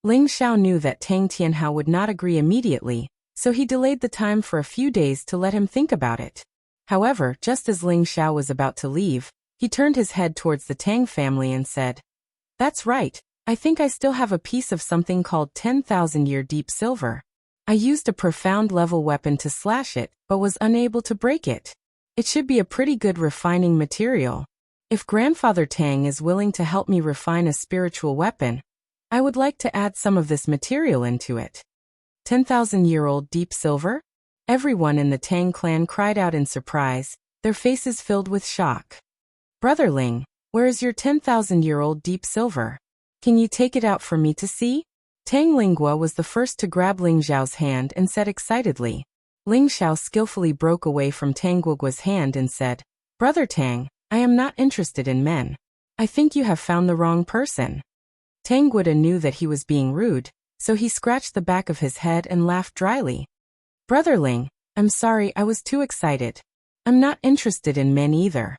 Ling Xiao knew that Tang Tianhao would not agree immediately, so he delayed the time for a few days to let him think about it. However, just as Ling Xiao was about to leave, he turned his head towards the Tang family and said, "That's right, I think I still have a piece of something called 10,000-year deep silver. I used a profound level weapon to slash it, but was unable to break it. It should be a pretty good refining material. If Grandfather Tang is willing to help me refine a spiritual weapon, I would like to add some of this material into it." 10,000-year-old deep silver? Everyone in the Tang clan cried out in surprise, their faces filled with shock. "Brother Ling, where is your 10,000-year-old deep silver? Can you take it out for me to see?" Tang Linggua was the first to grab Ling Xiao's hand and said excitedly. Ling Xiao skillfully broke away from Tang Guogua's hand and said, "Brother Tang, I am not interested in men. I think you have found the wrong person." Tang Guoda knew that he was being rude, so he scratched the back of his head and laughed dryly. "Brother Ling, I'm sorry, I was too excited. I'm not interested in men either."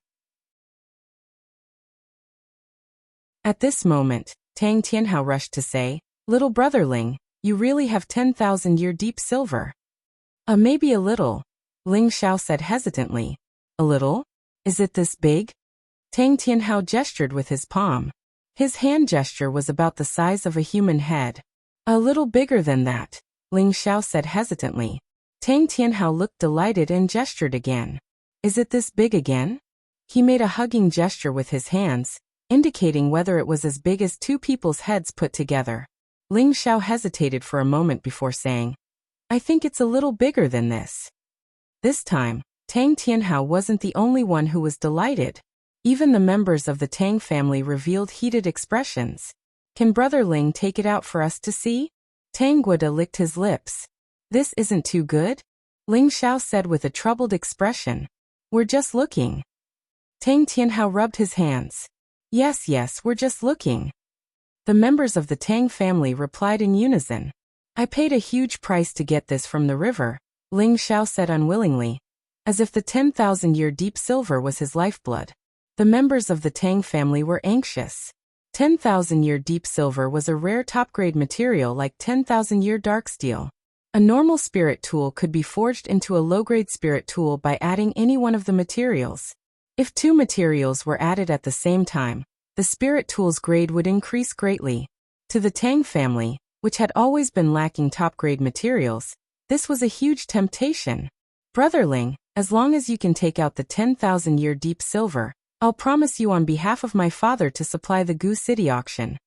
At this moment, Tang Tianhao rushed to say, Little brother Ling, you really have 10,000-year deep silver. Maybe a little, Ling Xiao said hesitantly. A little? Is it this big? Tang Tianhao gestured with his palm. His hand gesture was about the size of a human head. A little bigger than that, Ling Xiao said hesitantly. Tang Tianhao looked delighted and gestured again. Is it this big again? He made a hugging gesture with his hands, indicating whether it was as big as two people's heads put together. Ling Xiao hesitated for a moment before saying, I think it's a little bigger than this. This time, Tang Tianhao wasn't the only one who was delighted. Even the members of the Tang family revealed heated expressions. Can Brother Ling take it out for us to see? Tang Guoda licked his lips. This isn't too good? Ling Xiao said with a troubled expression. We're just looking. Tang Tianhao rubbed his hands. Yes, we're just looking. The members of the Tang family replied in unison. I paid a huge price to get this from the river, Ling Xiao said unwillingly, as if the 10,000-year deep silver was his lifeblood. The members of the Tang family were anxious. 10,000-year deep silver was a rare top-grade material like 10,000-year dark steel. A normal spirit tool could be forged into a low-grade spirit tool by adding any one of the materials. If two materials were added at the same time, the spirit tool's grade would increase greatly. To the Tang family, which had always been lacking top-grade materials, this was a huge temptation. Brother Ling, as long as you can take out the 10,000-year deep silver, I'll promise you on behalf of my father to supply the Gu City auction,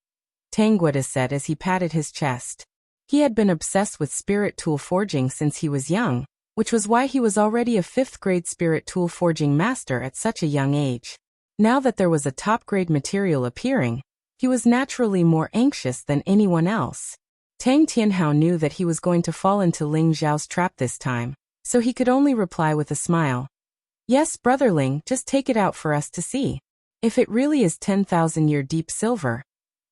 Tang Guoda said as he patted his chest. He had been obsessed with spirit tool forging since he was young, which was why he was already a 5th-grade spirit tool forging master at such a young age. Now that there was a top-grade material appearing, he was naturally more anxious than anyone else. Tang Tianhao knew that he was going to fall into Ling Xiao's trap this time, so he could only reply with a smile. Yes, Brother Ling, just take it out for us to see. If it really is 10,000-year deep silver,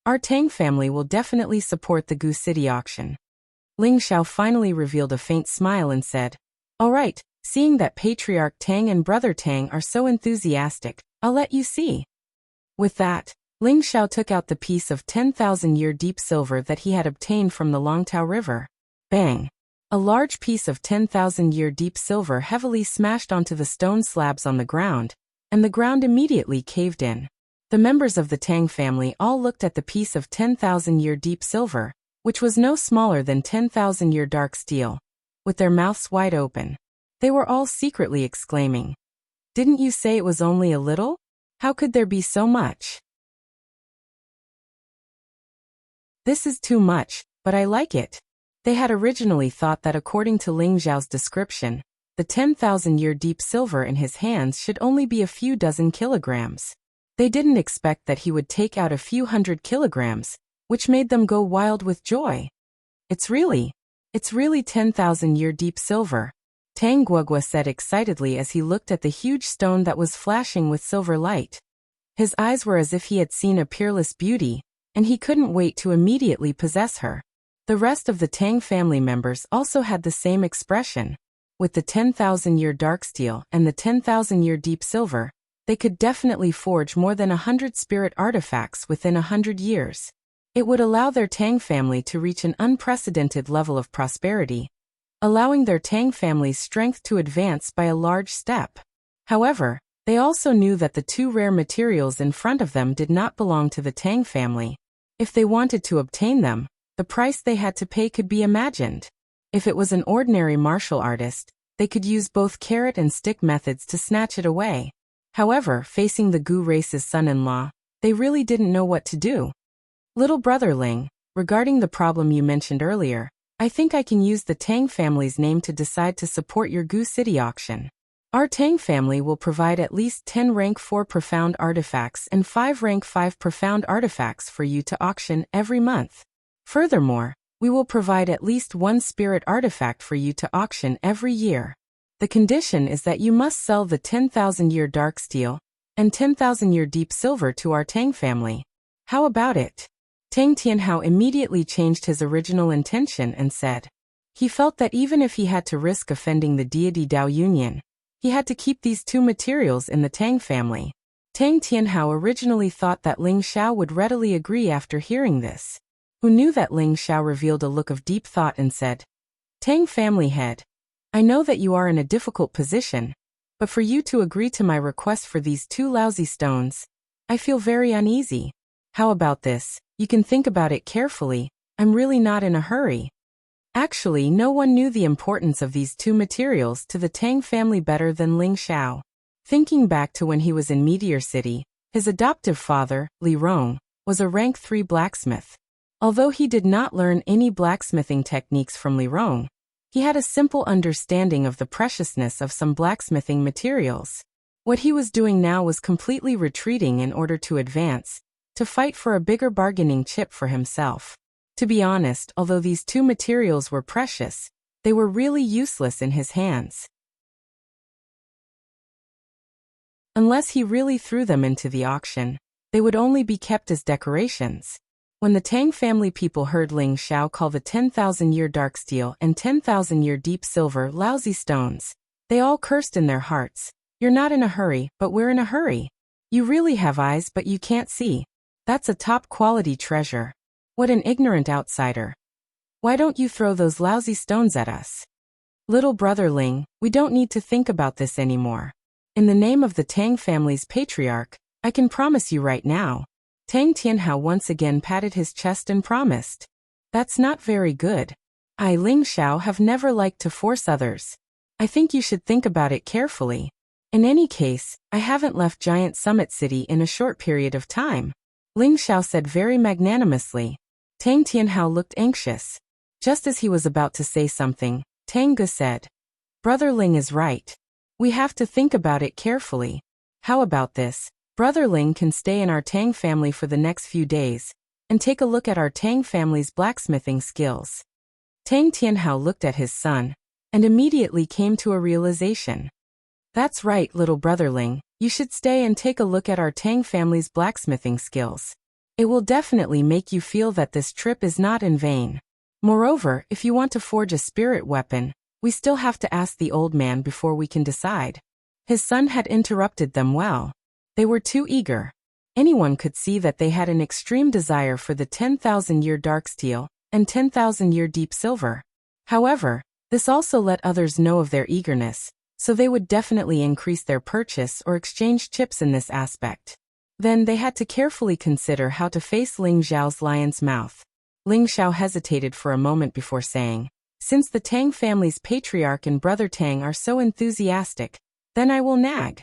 our Tang family will definitely support the Gu City auction. Ling Xiao finally revealed a faint smile and said, All right, seeing that Patriarch Tang and Brother Tang are so enthusiastic, I'll let you see. With that, Ling Xiao took out the piece of 10,000-year deep silver that he had obtained from the Longtao River. Bang! A large piece of 10,000-year deep silver heavily smashed onto the stone slabs on the ground, and the ground immediately caved in. The members of the Tang family all looked at the piece of 10,000-year deep silver, which was no smaller than 10,000-year dark steel, with their mouths wide open. They were all secretly exclaiming, Didn't you say it was only a little? How could there be so much? This is too much, but I like it. They had originally thought that according to Ling Xiao's description, the 10,000-year deep silver in his hands should only be a few dozen kilograms. They didn't expect that he would take out a few hundred kilograms, which made them go wild with joy. It's really 10,000-year deep silver, Tang Guogua said excitedly as he looked at the huge stone that was flashing with silver light. His eyes were as if he had seen a peerless beauty, and he couldn't wait to immediately possess her. The rest of the Tang family members also had the same expression. With the 10,000-year dark steel and the 10,000-year deep silver, they could definitely forge more than 100 spirit artifacts within 100 years. It would allow their Tang family to reach an unprecedented level of prosperity, allowing their Tang family's strength to advance by a large step. However, they also knew that the two rare materials in front of them did not belong to the Tang family. If they wanted to obtain them, the price they had to pay could be imagined. If it was an ordinary martial artist, they could use both carrot and stick methods to snatch it away. However, facing the Gu race's son-in-law, they really didn't know what to do. Little brother Ling, regarding the problem you mentioned earlier, I think I can use the Tang family's name to decide to support your Gu City auction. Our Tang family will provide at least 10 rank 4 profound artifacts and 5 rank 5 profound artifacts for you to auction every month. Furthermore, we will provide at least 1 spirit artifact for you to auction every year. The condition is that you must sell the 10,000-year dark steel and 10,000-year deep silver to our Tang family. How about it? Tang Tianhao immediately changed his original intention and said. He felt that even if he had to risk offending the deity Dao Yunyan, he had to keep these two materials in the Tang family. Tang Tianhao originally thought that Ling Xiao would readily agree after hearing this. who knew that Ling Xiao revealed a look of deep thought and said, Tang family head, I know that you are in a difficult position, but for you to agree to my request for these 2 lousy stones, I feel very uneasy. How about this? You can think about it carefully. I'm really not in a hurry. Actually, no one knew the importance of these 2 materials to the Tang family better than Ling Xiao. Thinking back to when he was in Meteor City, his adoptive father, Li Rong, was a rank 3 blacksmith. Although he did not learn any blacksmithing techniques from Li Rong, he had a simple understanding of the preciousness of some blacksmithing materials. What he was doing now was completely retreating in order to advance, to fight for a bigger bargaining chip for himself. To be honest, although these 2 materials were precious, they were really useless in his hands. Unless he really threw them into the auction, they would only be kept as decorations. When the Tang family people heard Ling Xiao call the 10,000-year dark steel and 10,000-year deep silver lousy stones, they all cursed in their hearts. You're not in a hurry, but we're in a hurry. You really have eyes but you can't see. That's a top-quality treasure. What an ignorant outsider. Why don't you throw those lousy stones at us? Little brother Ling, we don't need to think about this anymore. In the name of the Tang family's patriarch, I can promise you right now. Tang Tianhao once again patted his chest and promised. That's not very good. I, Ling Xiao, have never liked to force others. I think you should think about it carefully. In any case, I haven't left Giant Summit City in a short period of time. Ling Xiao said very magnanimously. Tang Tianhao looked anxious. Just as he was about to say something, Tang Ge said, Brother Ling is right. We have to think about it carefully. How about this? Brother Ling can stay in our Tang family for the next few days, and take a look at our Tang family's blacksmithing skills. Tang Tianhao looked at his son, and immediately came to a realization. That's right, little brother Ling, you should stay and take a look at our Tang family's blacksmithing skills. It will definitely make you feel that this trip is not in vain. Moreover, if you want to forge a spirit weapon, we still have to ask the old man before we can decide. His son had interrupted them well. They were too eager. Anyone could see that they had an extreme desire for the 10,000-year dark steel and 10,000-year deep silver. However, this also let others know of their eagerness, so they would definitely increase their purchase or exchange chips in this aspect. Then they had to carefully consider how to face Ling Xiao's lion's mouth. Ling Xiao hesitated for a moment before saying, Since the Tang family's patriarch and brother Tang are so enthusiastic, then I will nag.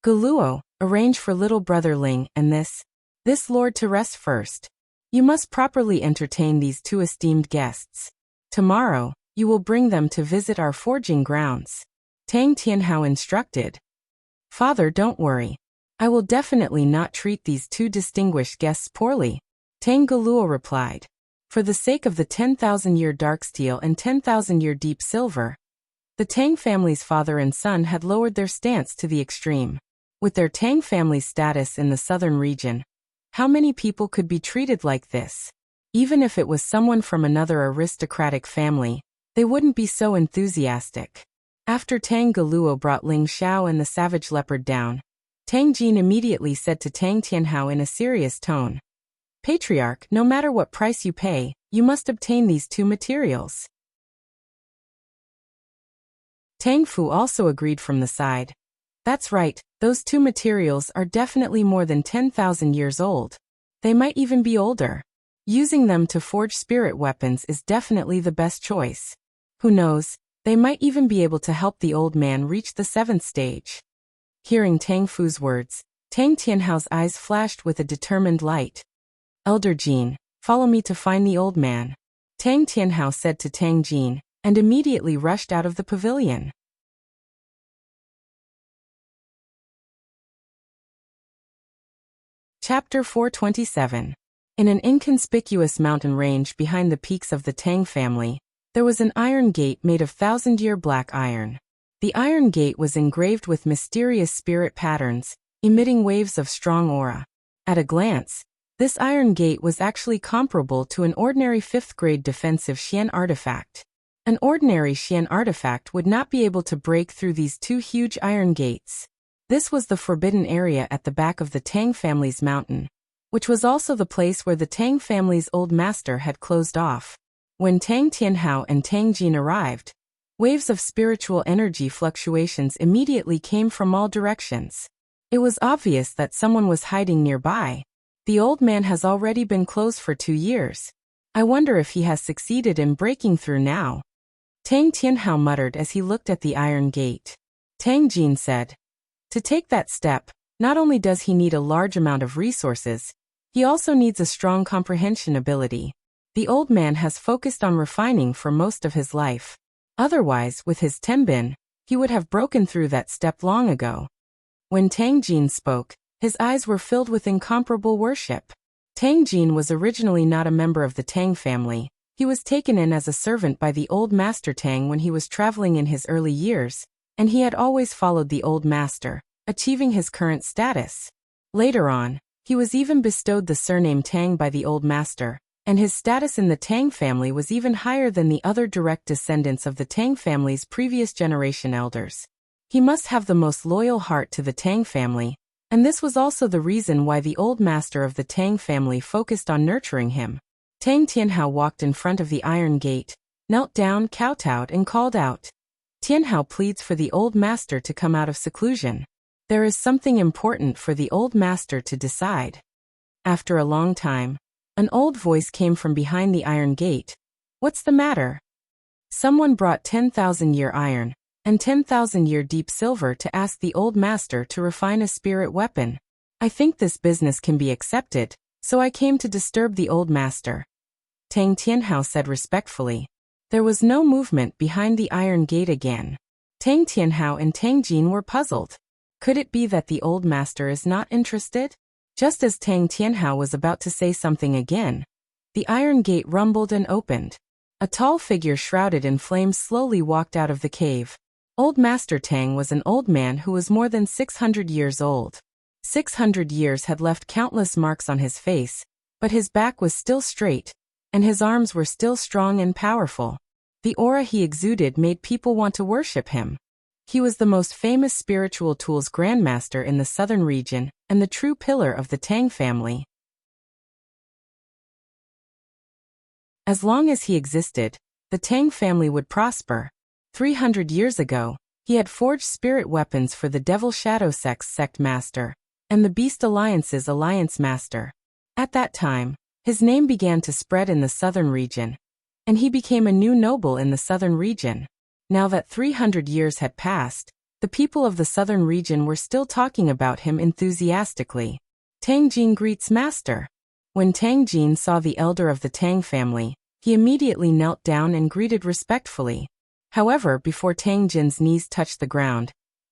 Galuo, arrange for little brother Ling and this lord to rest first. You must properly entertain these 2 esteemed guests. Tomorrow, you will bring them to visit our forging grounds. Tang Tianhao instructed. Father, don't worry. I will definitely not treat these 2 distinguished guests poorly. Tang Galuo replied. For the sake of the 10,000-year dark steel and 10,000-year deep silver, the Tang family's father and son had lowered their stance to the extreme. With their Tang family's status in the southern region, how many people could be treated like this? Even if it was someone from another aristocratic family, they wouldn't be so enthusiastic. After Tang Galuo brought Ling Xiao and the savage leopard down, Tang Jin immediately said to Tang Tianhao in a serious tone, Patriarch, no matter what price you pay, you must obtain these 2 materials. Tang Fu also agreed from the side. That's right, those 2 materials are definitely more than 10,000 years old. They might even be older. Using them to forge spirit weapons is definitely the best choice. Who knows, they might even be able to help the old man reach the 7th stage. Hearing Tang Fu's words, Tang Tianhao's eyes flashed with a determined light. Elder Jin, follow me to find the old man. Tang Tianhao said to Tang Jin, and immediately rushed out of the pavilion. Chapter 427. In an inconspicuous mountain range behind the peaks of the Tang family, there was an iron gate made of 1,000-year black iron. The iron gate was engraved with mysterious spirit patterns, emitting waves of strong aura. At a glance, this iron gate was actually comparable to an ordinary 5th-grade defensive Xian artifact. An ordinary Xian artifact would not be able to break through these 2 huge iron gates. This was the forbidden area at the back of the Tang family's mountain. which was also the place where the Tang family's old master had closed off. When Tang Tianhao and Tang Jin arrived, waves of spiritual energy fluctuations immediately came from all directions. It was obvious that someone was hiding nearby. The old man has already been closed for 2 years. I wonder if he has succeeded in breaking through now. Tang Tianhao muttered as he looked at the iron gate. Tang Jin said, to take that step, not only does he need a large amount of resources, he also needs a strong comprehension ability. The old man has focused on refining for most of his life. Otherwise, with his tenbin, he would have broken through that step long ago. When Tang Jin spoke, his eyes were filled with incomparable worship. Tang Jin was originally not a member of the Tang family. He was taken in as a servant by the old master Tang when he was traveling in his early years, and he had always followed the old master, achieving his current status. Later on, he was even bestowed the surname Tang by the old master, and his status in the Tang family was even higher than the other direct descendants of the Tang family's previous generation elders. He must have the most loyal heart to the Tang family, and this was also the reason why the old master of the Tang family focused on nurturing him. Tang Tianhao walked in front of the iron gate, knelt down, kowtowed, and called out. Tianhao pleads for the old master to come out of seclusion. There is something important for the old master to decide. After a long time, an old voice came from behind the iron gate. What's the matter? Someone brought 10,000-year iron and 10,000-year deep silver to ask the old master to refine a spirit weapon. I think this business can be accepted, so I came to disturb the old master. Tang Tianhao said respectfully. There was no movement behind the iron gate again. Tang Tianhao and Tang Jin were puzzled. Could it be that the old master is not interested? Just as Tang Tianhao was about to say something again, the iron gate rumbled and opened. A tall figure shrouded in flames slowly walked out of the cave. Old Master Tang was an old man who was more than 600 years old. 600 years had left countless marks on his face, but his back was still straight, and his arms were still strong and powerful. The aura he exuded made people want to worship him. He was the most famous spiritual tools grandmaster in the southern region and the true pillar of the Tang family. As long as he existed, the Tang family would prosper. 300 years ago, he had forged spirit weapons for the Devil Shadow Sect's sect master and the Beast Alliance's alliance master. At that time, his name began to spread in the southern region, and he became a new noble in the southern region. Now that 300 years had passed, the people of the southern region were still talking about him enthusiastically. Tang Jin greets master. When Tang Jin saw the elder of the Tang family, he immediately knelt down and greeted respectfully. However, before Tang Jin's knees touched the ground,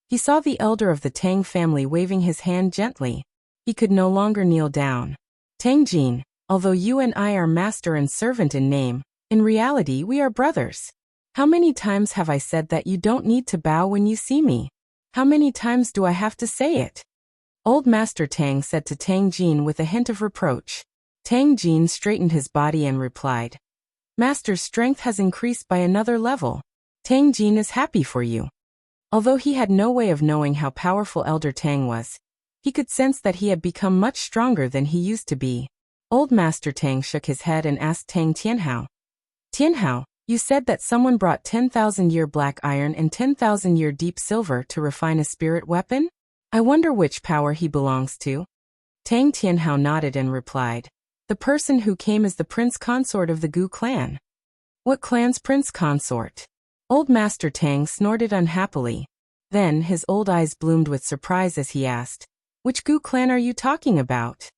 he saw the elder of the Tang family waving his hand gently. He could no longer kneel down. Tang Jin, although you and I are master and servant in name, in reality we are brothers. How many times have I said that you don't need to bow when you see me? How many times do I have to say it? Old Master Tang said to Tang Jin with a hint of reproach. Tang Jin straightened his body and replied, Master's strength has increased by another level. Tang Jin is happy for you. Although he had no way of knowing how powerful Elder Tang was, he could sense that he had become much stronger than he used to be. Old Master Tang shook his head and asked Tang Tianhao. Tianhao, you said that someone brought 10,000-year black iron and 10,000-year deep silver to refine a spirit weapon? I wonder which power he belongs to. Tang Tianhao nodded and replied, the person who came is the prince consort of the Gu clan. What clan's prince consort? Old Master Tang snorted unhappily. Then his old eyes bloomed with surprise as he asked, which Gu clan are you talking about?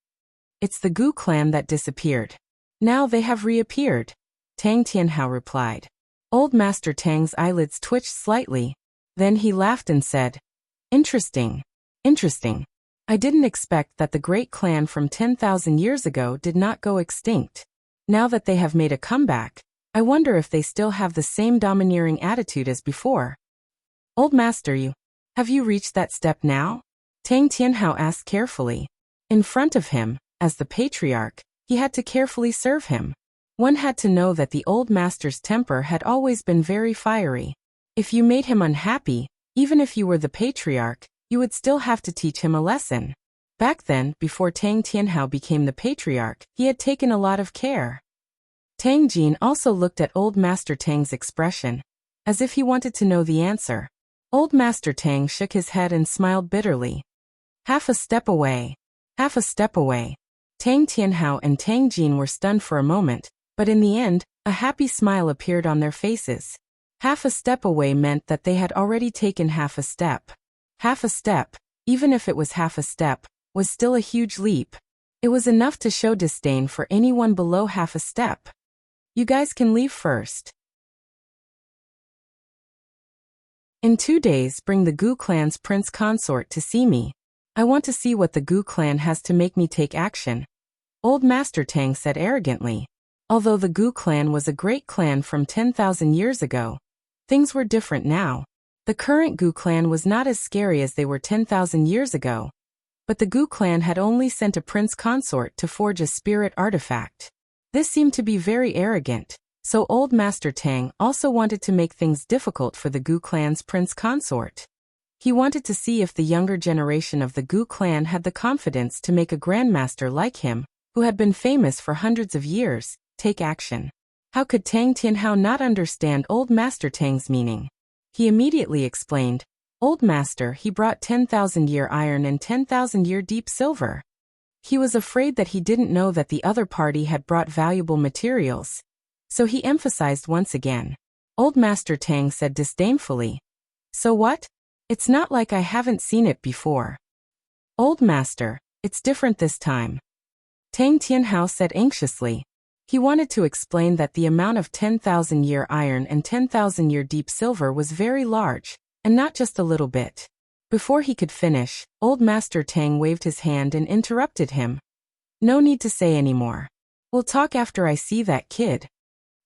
It's the Gu clan that disappeared. Now they have reappeared. Tang Tianhao replied. Old Master Tang's eyelids twitched slightly. Then he laughed and said, Interesting. Interesting. I didn't expect that the great clan from 10,000 years ago did not go extinct. Now that they have made a comeback, I wonder if they still have the same domineering attitude as before. Old Master, have you reached that step now? Tang Tianhao asked carefully. In front of him, as the patriarch, he had to carefully serve him. One had to know that the old master's temper had always been very fiery. If you made him unhappy, even if you were the patriarch, you would still have to teach him a lesson. Back then, before Tang Tianhao became the patriarch, he had taken a lot of care. Tang Jin also looked at Old Master Tang's expression, as if he wanted to know the answer. Old Master Tang shook his head and smiled bitterly. Half a step away. Half a step away. Tang Tianhao and Tang Jin were stunned for a moment, but in the end, a happy smile appeared on their faces. Half a step away meant that they had already taken half a step. Half a step, even if it was half a step, was still a huge leap. It was enough to show disdain for anyone below half a step. You guys can leave first. In 2 days, bring the Gu clan's prince consort to see me. I want to see what the Gu clan has to make me take action. Old Master Tang said arrogantly. Although the Gu clan was a great clan from 10,000 years ago, things were different now. The current Gu clan was not as scary as they were 10,000 years ago. But the Gu clan had only sent a prince consort to forge a spirit artifact. This seemed to be very arrogant, so Old Master Tang also wanted to make things difficult for the Gu clan's prince consort. He wanted to see if the younger generation of the Gu clan had the confidence to make a grandmaster like him, who had been famous for hundreds of years, take action. How could Tang Tianhao not understand Old Master Tang's meaning? He immediately explained, Old Master, he brought 10,000-year iron and 10,000-year deep silver. He was afraid that he didn't know that the other party had brought valuable materials. So he emphasized once again. Old Master Tang said disdainfully. So what? It's not like I haven't seen it before. Old Master, it's different this time. Tang Tianhao said anxiously. He wanted to explain that the amount of 10,000-year iron and 10,000-year deep silver was very large, and not just a little bit. Before he could finish, Old Master Tang waved his hand and interrupted him. No need to say any more. We'll talk after I see that kid.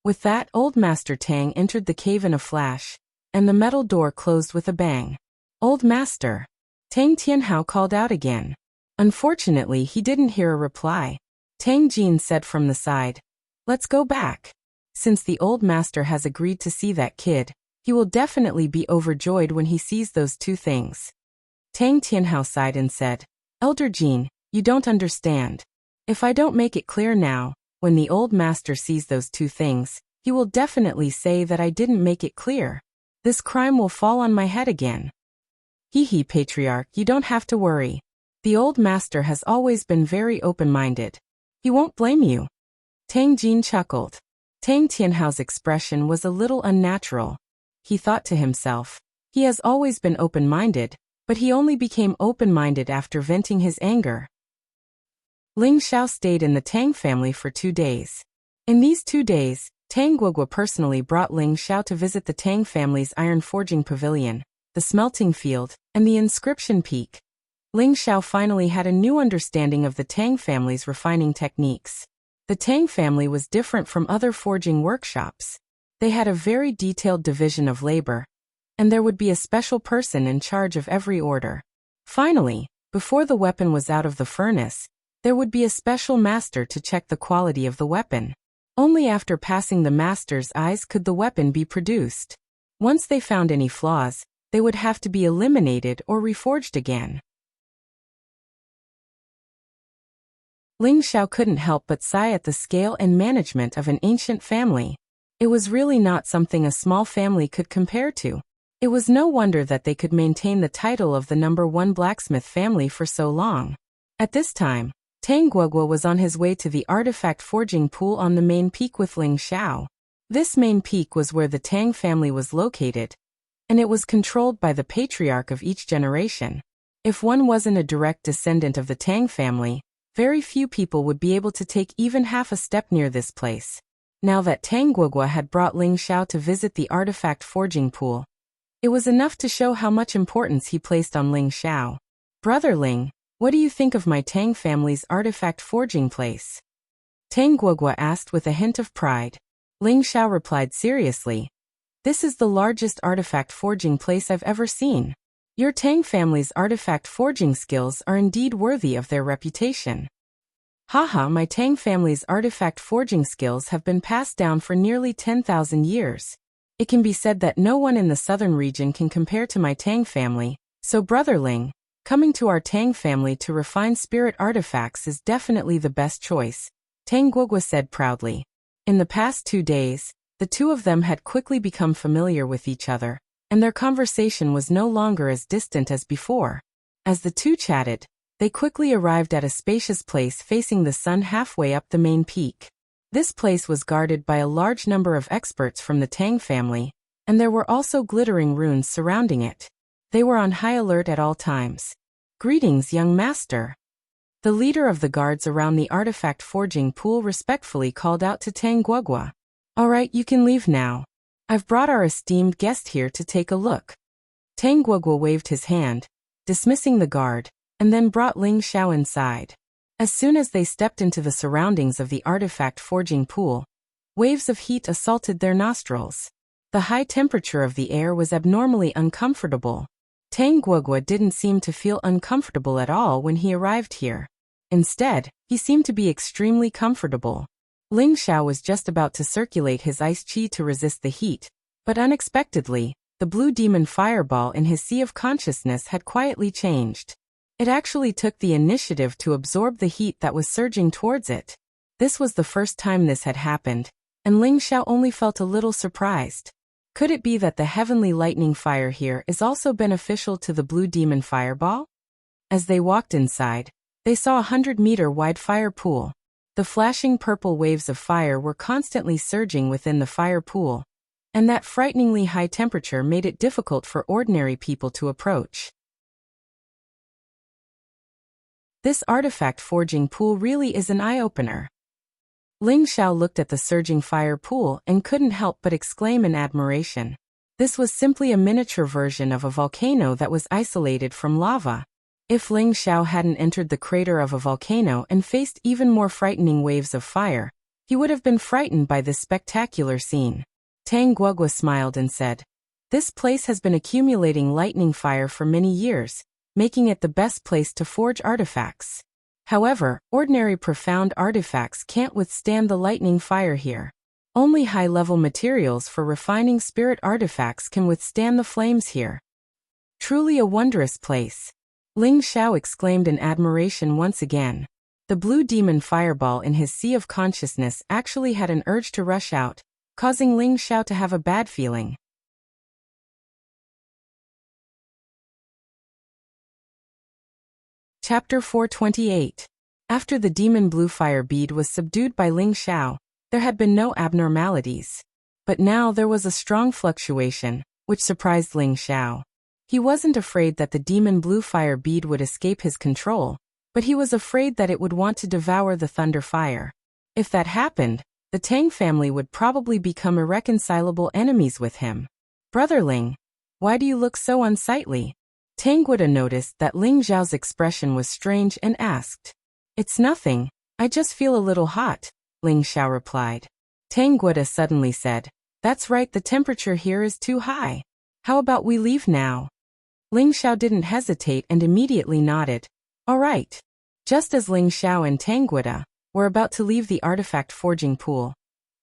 With that, Old Master Tang entered the cave in a flash, and the metal door closed with a bang. Old Master. Tang Tianhao called out again. Unfortunately, he didn't hear a reply. Tang Jin said from the side, Let's go back. Since the Old Master has agreed to see that kid, he will definitely be overjoyed when he sees those two things. Tang Tianhao sighed and said, Elder Jin, you don't understand. If I don't make it clear now, when the Old Master sees those two things, he will definitely say that I didn't make it clear. This crime will fall on my head again. Hee, Patriarch, you don't have to worry. The Old Master has always been very open-minded. He won't blame you. Tang Jin chuckled. Tang Tianhao's expression was a little unnatural. He thought to himself, he has always been open-minded, but he only became open-minded after venting his anger. Ling Xiao stayed in the Tang family for 2 days. In these 2 days, Tang Guogua personally brought Ling Xiao to visit the Tang family's iron forging pavilion, the smelting field, and the inscription peak. Ling Xiao finally had a new understanding of the Tang family's refining techniques. The Tang family was different from other forging workshops. They had a very detailed division of labor, and there would be a special person in charge of every order. Finally, before the weapon was out of the furnace, there would be a special master to check the quality of the weapon. Only after passing the master's eyes could the weapon be produced. Once they found any flaws, they would have to be eliminated or reforged again. Ling Xiao couldn't help but sigh at the scale and management of an ancient family. It was really not something a small family could compare to. It was no wonder that they could maintain the title of the #1 blacksmith family for so long. At this time, Tang Guogua was on his way to the artifact forging pool on the main peak with Ling Xiao. This main peak was where the Tang family was located, and it was controlled by the patriarch of each generation. If one wasn't a direct descendant of the Tang family, very few people would be able to take even half a step near this place. Now that Tang Guogua had brought Ling Xiao to visit the artifact forging pool, it was enough to show how much importance he placed on Ling Xiao. Brother Ling, what do you think of my Tang family's artifact forging place? Tang Guogua asked with a hint of pride. Ling Xiao replied seriously. This is the largest artifact forging place I've ever seen. Your Tang family's artifact forging skills are indeed worthy of their reputation. Haha, my Tang family's artifact forging skills have been passed down for nearly 10,000 years. It can be said that no one in the southern region can compare to my Tang family, so Brother Ling, Coming to our Tang family to refine spirit artifacts is definitely the best choice, Tang Guogua said proudly. In the past 2 days, the two of them had quickly become familiar with each other, and their conversation was no longer as distant as before. As the two chatted, they quickly arrived at a spacious place facing the sun halfway up the main peak. This place was guarded by a large number of experts from the Tang family, and there were also glittering runes surrounding it. They were on high alert at all times. "Greetings, young master." The leader of the guards around the artifact forging pool respectfully called out to Tang Guogua. "All right, you can leave now. I've brought our esteemed guest here to take a look." Tang Guogua waved his hand, dismissing the guard, and then brought Ling Xiao inside. As soon as they stepped into the surroundings of the artifact forging pool, waves of heat assaulted their nostrils. The high temperature of the air was abnormally uncomfortable. Tang Guogua didn't seem to feel uncomfortable at all when he arrived here. Instead, he seemed to be extremely comfortable. Ling Xiao was just about to circulate his ice chi to resist the heat, but unexpectedly, the blue demon fireball in his sea of consciousness had quietly changed. It actually took the initiative to absorb the heat that was surging towards it. This was the first time this had happened, and Ling Xiao only felt a little surprised. Could it be that the heavenly lightning fire here is also beneficial to the blue demon fireball? As they walked inside, they saw a 100-meter wide fire pool. The flashing purple waves of fire were constantly surging within the fire pool, and that frighteningly high temperature made it difficult for ordinary people to approach. This artifact forging pool really is an eye-opener. Ling Xiao looked at the surging fire pool and couldn't help but exclaim in admiration. This was simply a miniature version of a volcano that was isolated from lava. If Ling Xiao hadn't entered the crater of a volcano and faced even more frightening waves of fire, he would have been frightened by this spectacular scene. Tang Guogua smiled and said, "This place has been accumulating lightning fire for many years, making it the best place to forge artifacts. However, ordinary profound artifacts can't withstand the lightning fire here. Only high-level materials for refining spirit artifacts can withstand the flames here. Truly a wondrous place." Ling Xiao exclaimed in admiration once again. The blue demon fireball in his sea of consciousness actually had an urge to rush out, causing Ling Xiao to have a bad feeling. Chapter 428. After the demon blue fire bead was subdued by Ling Xiao, there had been no abnormalities. But now there was a strong fluctuation, which surprised Ling Xiao. He wasn't afraid that the demon blue fire bead would escape his control, but he was afraid that it would want to devour the thunder fire. If that happened, the Tang family would probably become irreconcilable enemies with him. "Brother Ling, why do you look so unsightly?" Tang Guogua noticed that Ling Xiao's expression was strange and asked. "It's nothing, I just feel a little hot," Ling Xiao replied. Tang Guogua suddenly said, "That's right, the temperature here is too high. How about we leave now?" Ling Xiao didn't hesitate and immediately nodded. "All right." Just as Ling Xiao and Tang Guogua were about to leave the artifact forging pool,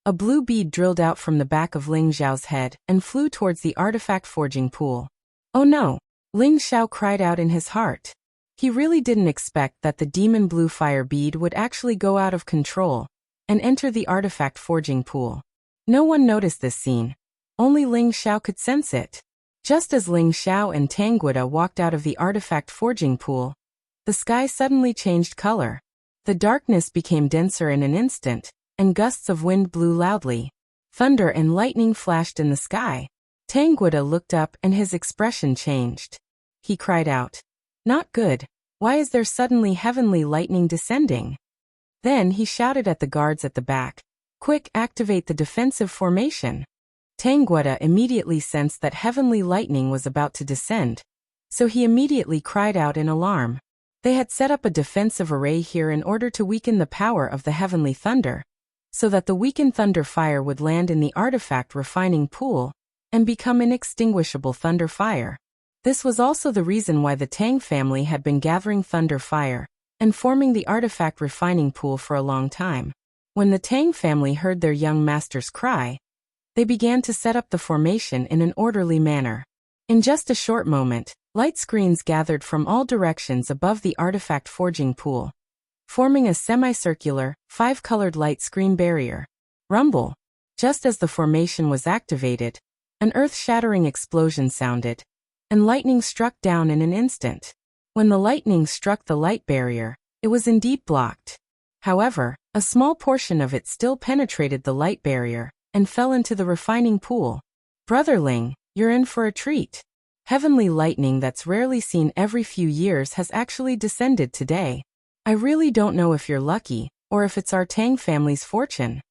a blue bead drilled out from the back of Ling Xiao's head and flew towards the artifact forging pool. "Oh no!" Ling Xiao cried out in his heart. He really didn't expect that the demon blue fire bead would actually go out of control and enter the artifact forging pool. No one noticed this scene. Only Ling Xiao could sense it. Just as Ling Xiao and Tang Guogua walked out of the artifact forging pool, the sky suddenly changed color. The darkness became denser in an instant, and gusts of wind blew loudly. Thunder and lightning flashed in the sky. Tang Guogua looked up and his expression changed. He cried out, "Not good, why is there suddenly heavenly lightning descending?" Then he shouted at the guards at the back, "Quick, activate the defensive formation." Tang Guogua immediately sensed that heavenly lightning was about to descend, so he immediately cried out in alarm. They had set up a defensive array here in order to weaken the power of the heavenly thunder, so that the weakened thunder fire would land in the artifact refining pool and become inextinguishable thunder fire. This was also the reason why the Tang family had been gathering thunder fire and forming the artifact refining pool for a long time. When the Tang family heard their young master's cry, they began to set up the formation in an orderly manner. In just a short moment, light screens gathered from all directions above the artifact forging pool, forming a semicircular, 5-colored light screen barrier. Rumble. Just as the formation was activated, an earth-shattering explosion sounded, and lightning struck down in an instant. When the lightning struck the light barrier, it was indeed blocked. However, a small portion of it still penetrated the light barrier and fell into the refining pool. Brother Ling, you're in for a treat. Heavenly lightning that's rarely seen every few years has actually descended today. I really don't know if you're lucky, or if it's our Tang family's fortune.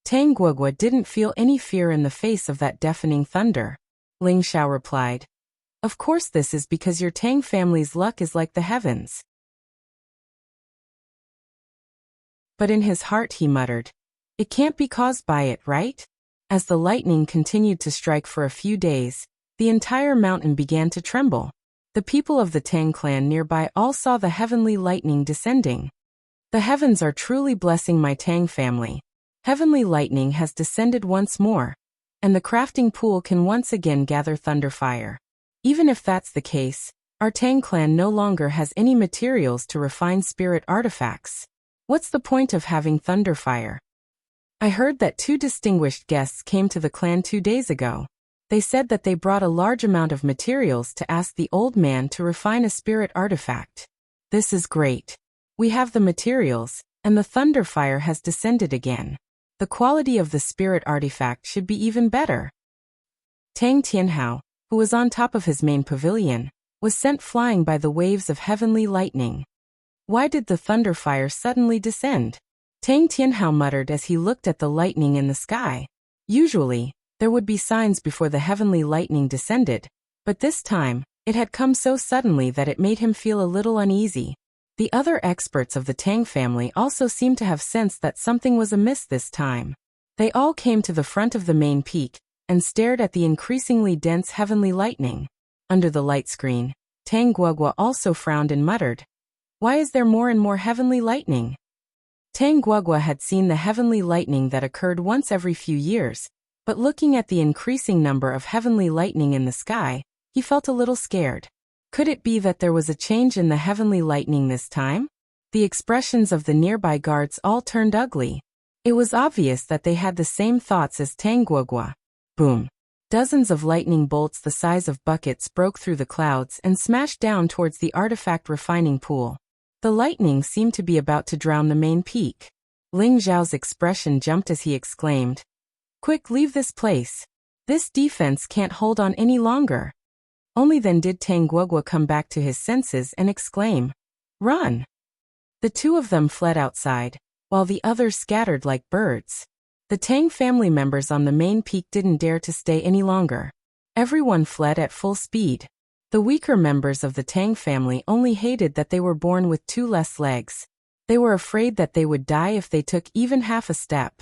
Tang Guogua didn't feel any fear in the face of that deafening thunder. Ling Xiao replied, "Of course this is because your Tang family's luck is like the heavens." But in his heart he muttered, "It can't be caused by it, right?" As the lightning continued to strike for a few days, the entire mountain began to tremble. The people of the Tang clan nearby all saw the heavenly lightning descending. "The heavens are truly blessing my Tang family. Heavenly lightning has descended once more, and the crafting pool can once again gather thunderfire. Even if that's the case, our Tang clan no longer has any materials to refine spirit artifacts. What's the point of having thunderfire? I heard that 2 distinguished guests came to the clan 2 days ago. They said that they brought a large amount of materials to ask the old man to refine a spirit artifact. This is great. We have the materials, and the thunderfire has descended again. The quality of the spirit artifact should be even better." Tang Tianhao, who was on top of his main pavilion, was sent flying by the waves of heavenly lightning. Why did the thunderfire suddenly descend? Tang Tianhao muttered as he looked at the lightning in the sky. Usually, there would be signs before the heavenly lightning descended, but this time, it had come so suddenly that it made him feel a little uneasy. The other experts of the Tang family also seemed to have sensed that something was amiss this time. They all came to the front of the main peak and stared at the increasingly dense heavenly lightning. Under the light screen, Tang Guogua also frowned and muttered, "Why is there more and more heavenly lightning?" Tang Guogua had seen the heavenly lightning that occurred once every few years, but looking at the increasing number of heavenly lightning in the sky, he felt a little scared. Could it be that there was a change in the heavenly lightning this time? The expressions of the nearby guards all turned ugly. It was obvious that they had the same thoughts as Tang Guogua. Boom. Dozens of lightning bolts the size of buckets broke through the clouds and smashed down towards the artifact refining pool. The lightning seemed to be about to drown the main peak. Ling Zhao's expression jumped as he exclaimed, "Quick, leave this place. This defense can't hold on any longer." Only then did Tang Guogua come back to his senses and exclaim, "Run!" The 2 of them fled outside, while the others scattered like birds. The Tang family members on the main peak didn't dare to stay any longer. Everyone fled at full speed. The weaker members of the Tang family only hated that they were born with 2 less legs. They were afraid that they would die if they took even half a step.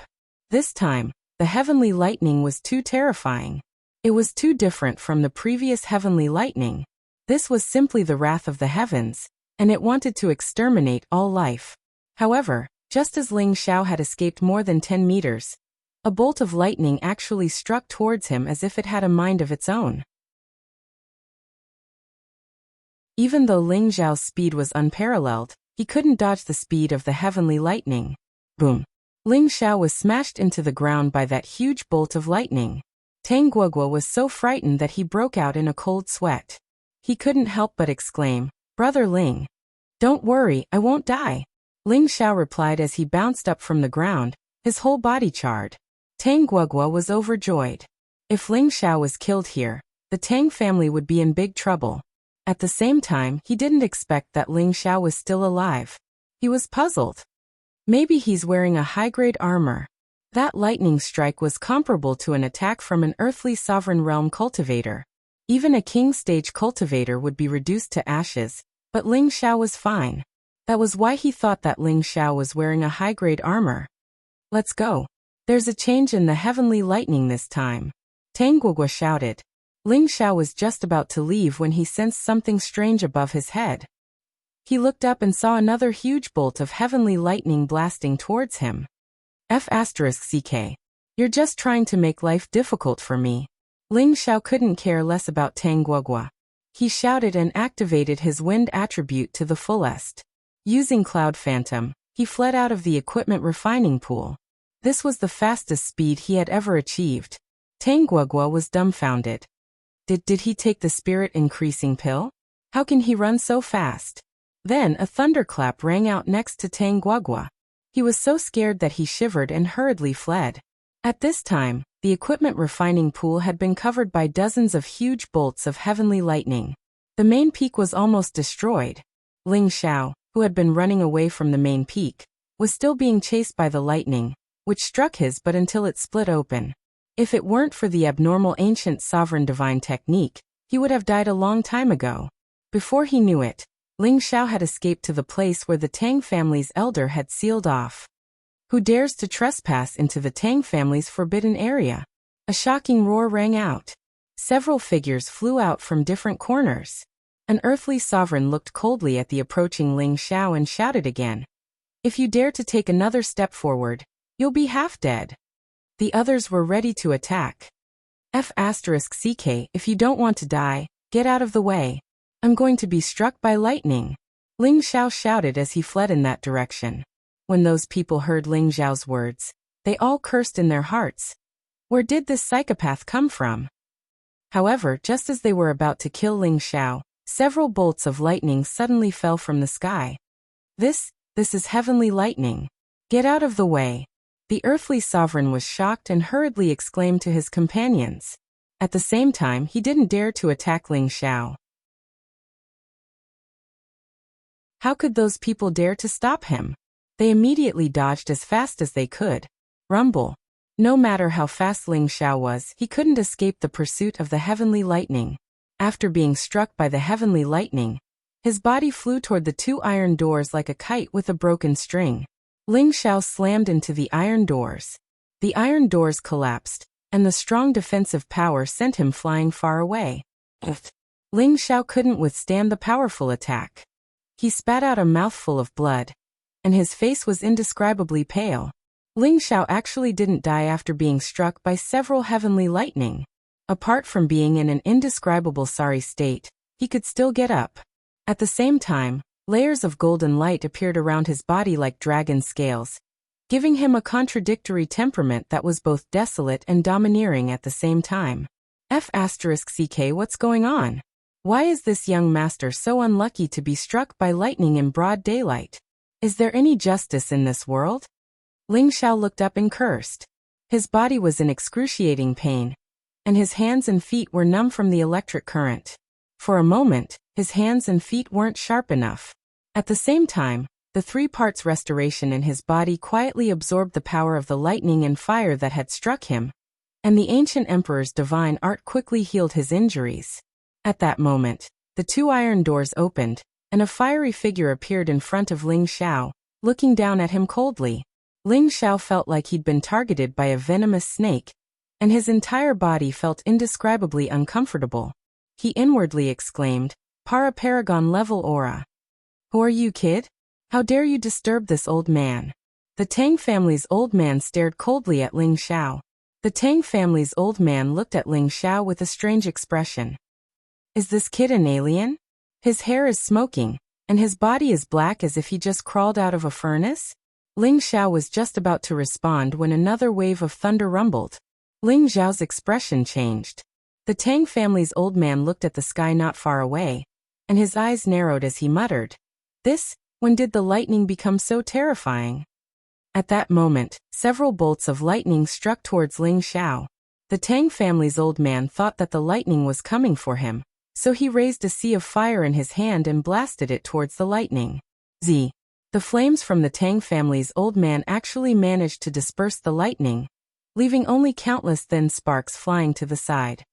This time, the heavenly lightning was too terrifying. It was too different from the previous heavenly lightning. This was simply the wrath of the heavens, and it wanted to exterminate all life. However, just as Ling Xiao had escaped more than 10 meters, a bolt of lightning actually struck towards him as if it had a mind of its own. Even though Ling Xiao's speed was unparalleled, he couldn't dodge the speed of the heavenly lightning. Boom! Ling Xiao was smashed into the ground by that huge bolt of lightning. Tang Guogua was so frightened that he broke out in a cold sweat. He couldn't help but exclaim, "Brother Ling, don't worry, I won't die." Ling Xiao replied as he bounced up from the ground, his whole body charred. Tang Guogua was overjoyed. If Ling Xiao was killed here, the Tang family would be in big trouble. At the same time, he didn't expect that Ling Xiao was still alive. He was puzzled. Maybe he's wearing a high-grade armor. That lightning strike was comparable to an attack from an earthly sovereign realm cultivator. Even a king-stage cultivator would be reduced to ashes, but Ling Xiao was fine. That was why he thought that Ling Xiao was wearing a high-grade armor. "Let's go. There's a change in the heavenly lightning this time," Tang Guogua shouted. Ling Xiao was just about to leave when he sensed something strange above his head. He looked up and saw another huge bolt of heavenly lightning blasting towards him. F***CK. You're just trying to make life difficult for me. Ling Xiao couldn't care less about Tang Guogua. He shouted and activated his wind attribute to the fullest. Using Cloud Phantom, he fled out of the equipment refining pool. This was the fastest speed he had ever achieved. Tang Guogua was dumbfounded. Did he take the spirit increasing pill? How can he run so fast? Then a thunderclap rang out next to Tang Guogua. He was so scared that he shivered and hurriedly fled. At this time, the equipment refining pool had been covered by dozens of huge bolts of heavenly lightning. The main peak was almost destroyed. Ling Xiao, who had been running away from the main peak, was still being chased by the lightning, which struck his butt until it split open. If it weren't for the abnormal ancient sovereign divine technique, he would have died a long time ago. Before he knew it, Ling Xiao had escaped to the place where the Tang family's elder had sealed off. Who dares to trespass into the Tang family's forbidden area? A shocking roar rang out. Several figures flew out from different corners. An earthly sovereign looked coldly at the approaching Ling Xiao and shouted again. If you dare to take another step forward, you'll be half dead. The others were ready to attack. F***CK, if you don't want to die, get out of the way. I'm going to be struck by lightning. Ling Xiao shouted as he fled in that direction. When those people heard Ling Xiao's words, they all cursed in their hearts. Where did this psychopath come from? However, just as they were about to kill Ling Xiao, several bolts of lightning suddenly fell from the sky. This is heavenly lightning. Get out of the way. The earthly sovereign was shocked and hurriedly exclaimed to his companions. At the same time, he didn't dare to attack Ling Xiao. How could those people dare to stop him? They immediately dodged as fast as they could. Rumble. No matter how fast Ling Xiao was, he couldn't escape the pursuit of the heavenly lightning. After being struck by the heavenly lightning, his body flew toward the two iron doors like a kite with a broken string. Ling Xiao slammed into the iron doors. The iron doors collapsed, and the strong defensive power sent him flying far away. Ling Xiao couldn't withstand the powerful attack. He spat out a mouthful of blood, and his face was indescribably pale. Ling Xiao actually didn't die after being struck by several heavenly lightning. Apart from being in an indescribable sorry state, he could still get up. At the same time, layers of golden light appeared around his body like dragon scales, giving him a contradictory temperament that was both desolate and domineering at the same time. F***CK, what's going on? Why is this young master so unlucky to be struck by lightning in broad daylight? Is there any justice in this world? Ling Xiao looked up and cursed. His body was in excruciating pain, and his hands and feet were numb from the electric current. For a moment, his hands and feet weren't sharp enough. At the same time, the 3 parts restoration in his body quietly absorbed the power of the lightning and fire that had struck him, and the ancient emperor's divine art quickly healed his injuries. At that moment, the 2 iron doors opened, and a fiery figure appeared in front of Ling Xiao, looking down at him coldly. Ling Xiao felt like he'd been targeted by a venomous snake, and his entire body felt indescribably uncomfortable. He inwardly exclaimed, Paragon level aura. Who are you, kid? How dare you disturb this old man? The Tang family's old man stared coldly at Ling Xiao. The Tang family's old man looked at Ling Xiao with a strange expression. Is this kid an alien? His hair is smoking, and his body is black as if he just crawled out of a furnace? Ling Xiao was just about to respond when another wave of thunder rumbled. Ling Xiao's expression changed. The Tang family's old man looked at the sky not far away, and his eyes narrowed as he muttered, when did the lightning become so terrifying? At that moment, several bolts of lightning struck towards Ling Xiao. The Tang family's old man thought that the lightning was coming for him, so he raised a sea of fire in his hand and blasted it towards the lightning. The flames from the Tang family's old man actually managed to disperse the lightning, leaving only countless thin sparks flying to the side.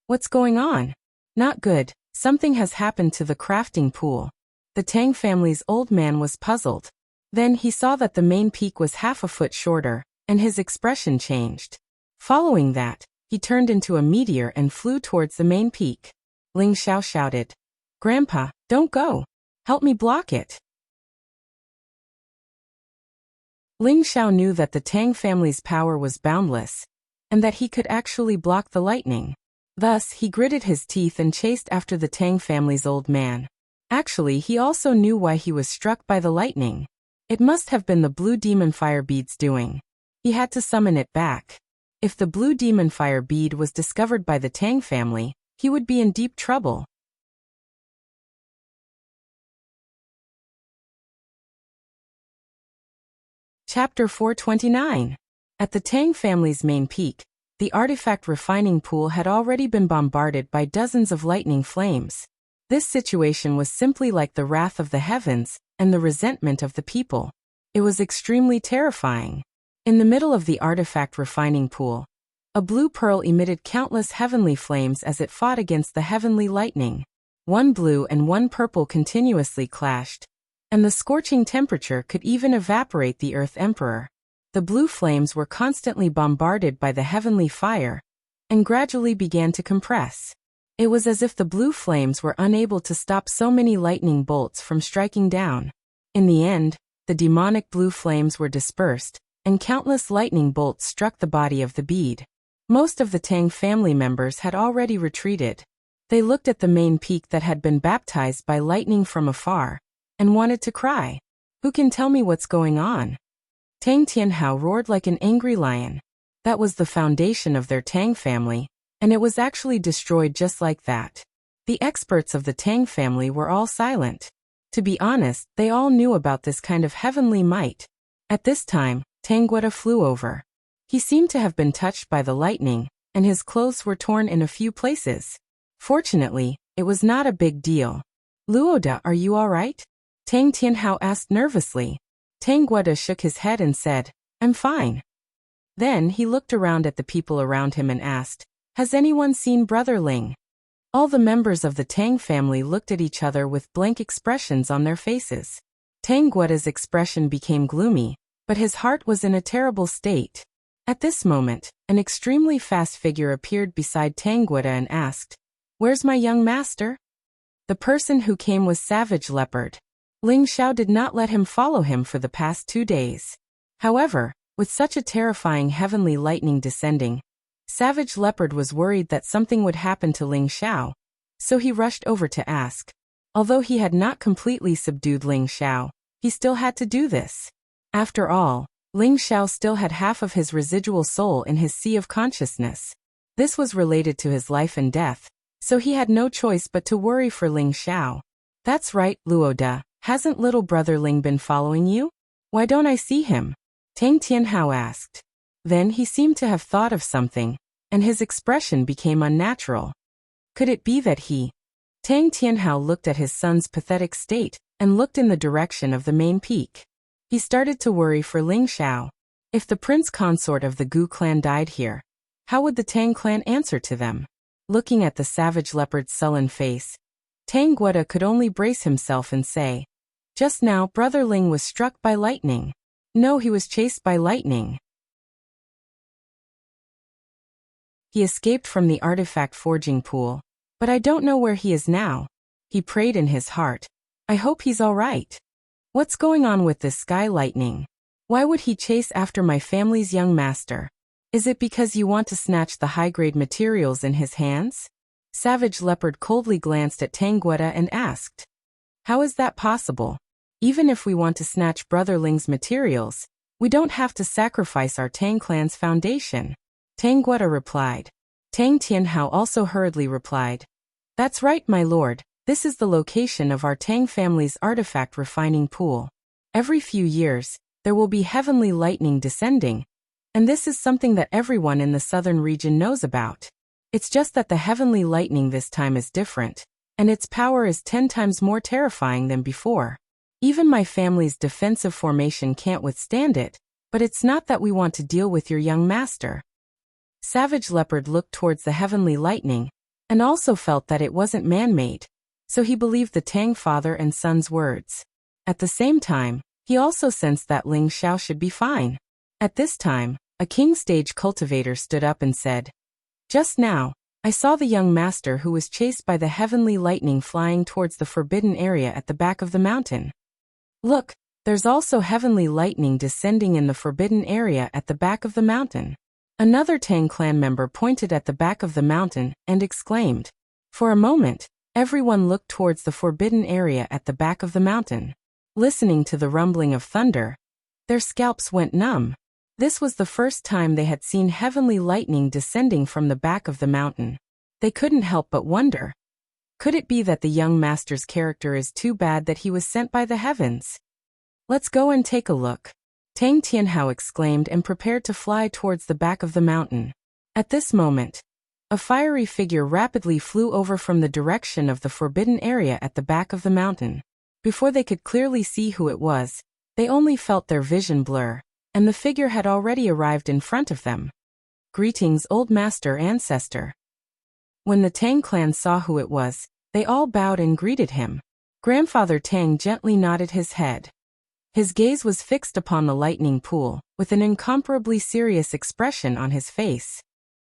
What's going on? Not good. Something has happened to the crafting pool. The Tang family's old man was puzzled. Then he saw that the main peak was half a foot shorter, and his expression changed. Following that, he turned into a meteor and flew towards the main peak. Ling Xiao shouted, Grandpa, don't go. Help me block it. Ling Xiao knew that the Tang family's power was boundless, and that he could actually block the lightning. Thus, he gritted his teeth and chased after the Tang family's old man. Actually, he also knew why he was struck by the lightning. It must have been the blue demon fire bead's doing. He had to summon it back. If the blue demon fire bead was discovered by the Tang family, he would be in deep trouble. Chapter 429. At the Tang family's main peak, the artifact refining pool had already been bombarded by dozens of lightning flames. This situation was simply like the wrath of the heavens and the resentment of the people. It was extremely terrifying. In the middle of the artifact refining pool, a blue pearl emitted countless heavenly flames as it fought against the heavenly lightning. One blue and one purple continuously clashed, and the scorching temperature could even evaporate the Earth Emperor. The blue flames were constantly bombarded by the heavenly fire, and gradually began to compress. It was as if the blue flames were unable to stop so many lightning bolts from striking down. In the end, the demonic blue flames were dispersed, and countless lightning bolts struck the body of the bead. Most of the Tang family members had already retreated. They looked at the main peak that had been baptized by lightning from afar, and wanted to cry. "Who can tell me what's going on?" Tang Tianhao roared like an angry lion. That was the foundation of their Tang family, and it was actually destroyed just like that. The experts of the Tang family were all silent. To be honest, they all knew about this kind of heavenly might. At this time, Tang Guoda flew over. He seemed to have been touched by the lightning, and his clothes were torn in a few places. Fortunately, it was not a big deal. "Luoda, are you all right?" Tang Tianhao asked nervously. Tang Guoda shook his head and said, "I'm fine." Then he looked around at the people around him and asked, "Has anyone seen Brother Ling?" All the members of the Tang family looked at each other with blank expressions on their faces. Tang Guoda's expression became gloomy, but his heart was in a terrible state. At this moment, an extremely fast figure appeared beside Tang Guoda and asked, "Where's my young master?" The person who came was Savage Leopard. Ling Xiao did not let him follow him for the past 2 days. However, with such a terrifying heavenly lightning descending, Savage Leopard was worried that something would happen to Ling Xiao, so he rushed over to ask. Although he had not completely subdued Ling Xiao, he still had to do this. After all, Ling Xiao still had half of his residual soul in his sea of consciousness. This was related to his life and death, so he had no choice but to worry for Ling Xiao. "That's right, Luoda, hasn't little brother Ling been following you? Why don't I see him?" Tang Tianhao asked. Then he seemed to have thought of something, and his expression became unnatural. Could it be that he... Tang Tianhao looked at his son's pathetic state, and looked in the direction of the main peak. He started to worry for Ling Xiao. If the prince consort of the Gu clan died here, how would the Tang clan answer to them? Looking at the Savage Leopard's sullen face, Tang Guoda could only brace himself and say, "Just now Brother Ling was struck by lightning." No, he was chased by lightning. He escaped from the artifact forging pool, but I don't know where he is now. He prayed in his heart. I hope he's all right. What's going on with this sky lightning? Why would he chase after my family's young master? Is it because you want to snatch the high-grade materials in his hands? Savage Leopard coldly glanced at Tang Guoda and asked, "How is that possible? Even if we want to snatch Brother Ling's materials, we don't have to sacrifice our Tang clan's foundation." Tang Guoda replied. Tang Tianhao also hurriedly replied, "That's right, my lord. This is the location of our Tang family's artifact refining pool. Every few years, there will be heavenly lightning descending, and this is something that everyone in the southern region knows about. It's just that the heavenly lightning this time is different, and its power is 10 times more terrifying than before. Even my family's defensive formation can't withstand it, but it's not that we want to deal with your young master." Savage Leopard looked towards the heavenly lightning, and also felt that it wasn't man-made, so he believed the Tang father and son's words. At the same time, he also sensed that Ling Xiao should be fine. At this time, a king stage cultivator stood up and said, "Just now, I saw the young master who was chased by the heavenly lightning flying towards the forbidden area at the back of the mountain. Look, there's also heavenly lightning descending in the forbidden area at the back of the mountain." Another Tang clan member pointed at the back of the mountain and exclaimed. For a moment, everyone looked towards the forbidden area at the back of the mountain. Listening to the rumbling of thunder, their scalps went numb. This was the first time they had seen heavenly lightning descending from the back of the mountain. They couldn't help but wonder. Could it be that the young master's character is too bad that he was sent by the heavens? Let's go and take a look. Tang Tianhao exclaimed and prepared to fly towards the back of the mountain. At this moment, a fiery figure rapidly flew over from the direction of the forbidden area at the back of the mountain. Before they could clearly see who it was, they only felt their vision blur, and the figure had already arrived in front of them. Greetings, old master ancestor. When the Tang clan saw who it was, they all bowed and greeted him. Grandfather Tang gently nodded his head. His gaze was fixed upon the lightning pool, with an incomparably serious expression on his face.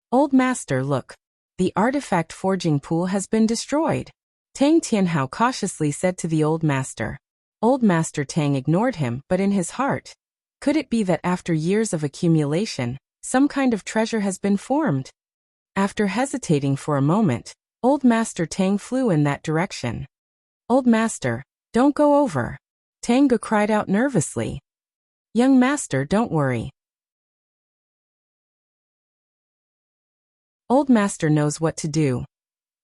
Old master, look. The artifact forging pool has been destroyed. Tang Tianhao cautiously said to the old master. Old master Tang ignored him, but in his heart, could it be that after years of accumulation, some kind of treasure has been formed? After hesitating for a moment, old master Tang flew in that direction. Old master, don't go over. Tang cried out nervously. Young master, don't worry. Old master knows what to do.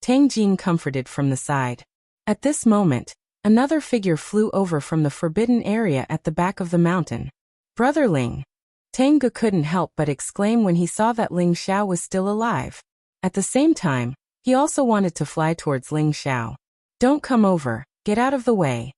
Tang Jin comforted from the side. At this moment, another figure flew over from the forbidden area at the back of the mountain. Brother Ling. Tang couldn't help but exclaim when he saw that Ling Xiao was still alive. At the same time, he also wanted to fly towards Ling Xiao. Don't come over, get out of the way.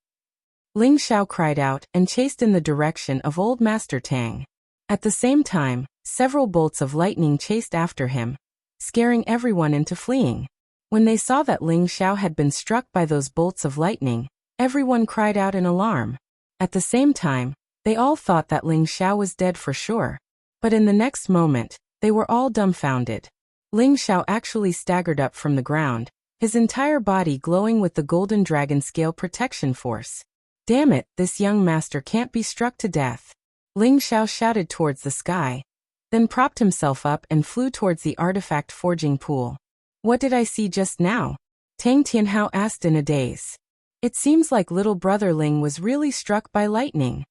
Ling Xiao cried out and chased in the direction of old master Tang. At the same time, several bolts of lightning chased after him, scaring everyone into fleeing. When they saw that Ling Xiao had been struck by those bolts of lightning, everyone cried out in alarm. At the same time, they all thought that Ling Xiao was dead for sure. But in the next moment, they were all dumbfounded. Ling Xiao actually staggered up from the ground, his entire body glowing with the golden dragon scale protection force. Damn it, this young master can't be struck to death. Ling Xiao shouted towards the sky, then propped himself up and flew towards the artifact forging pool. What did I see just now? Tang Tianhao asked in a daze. It seems like little brother Ling was really struck by lightning.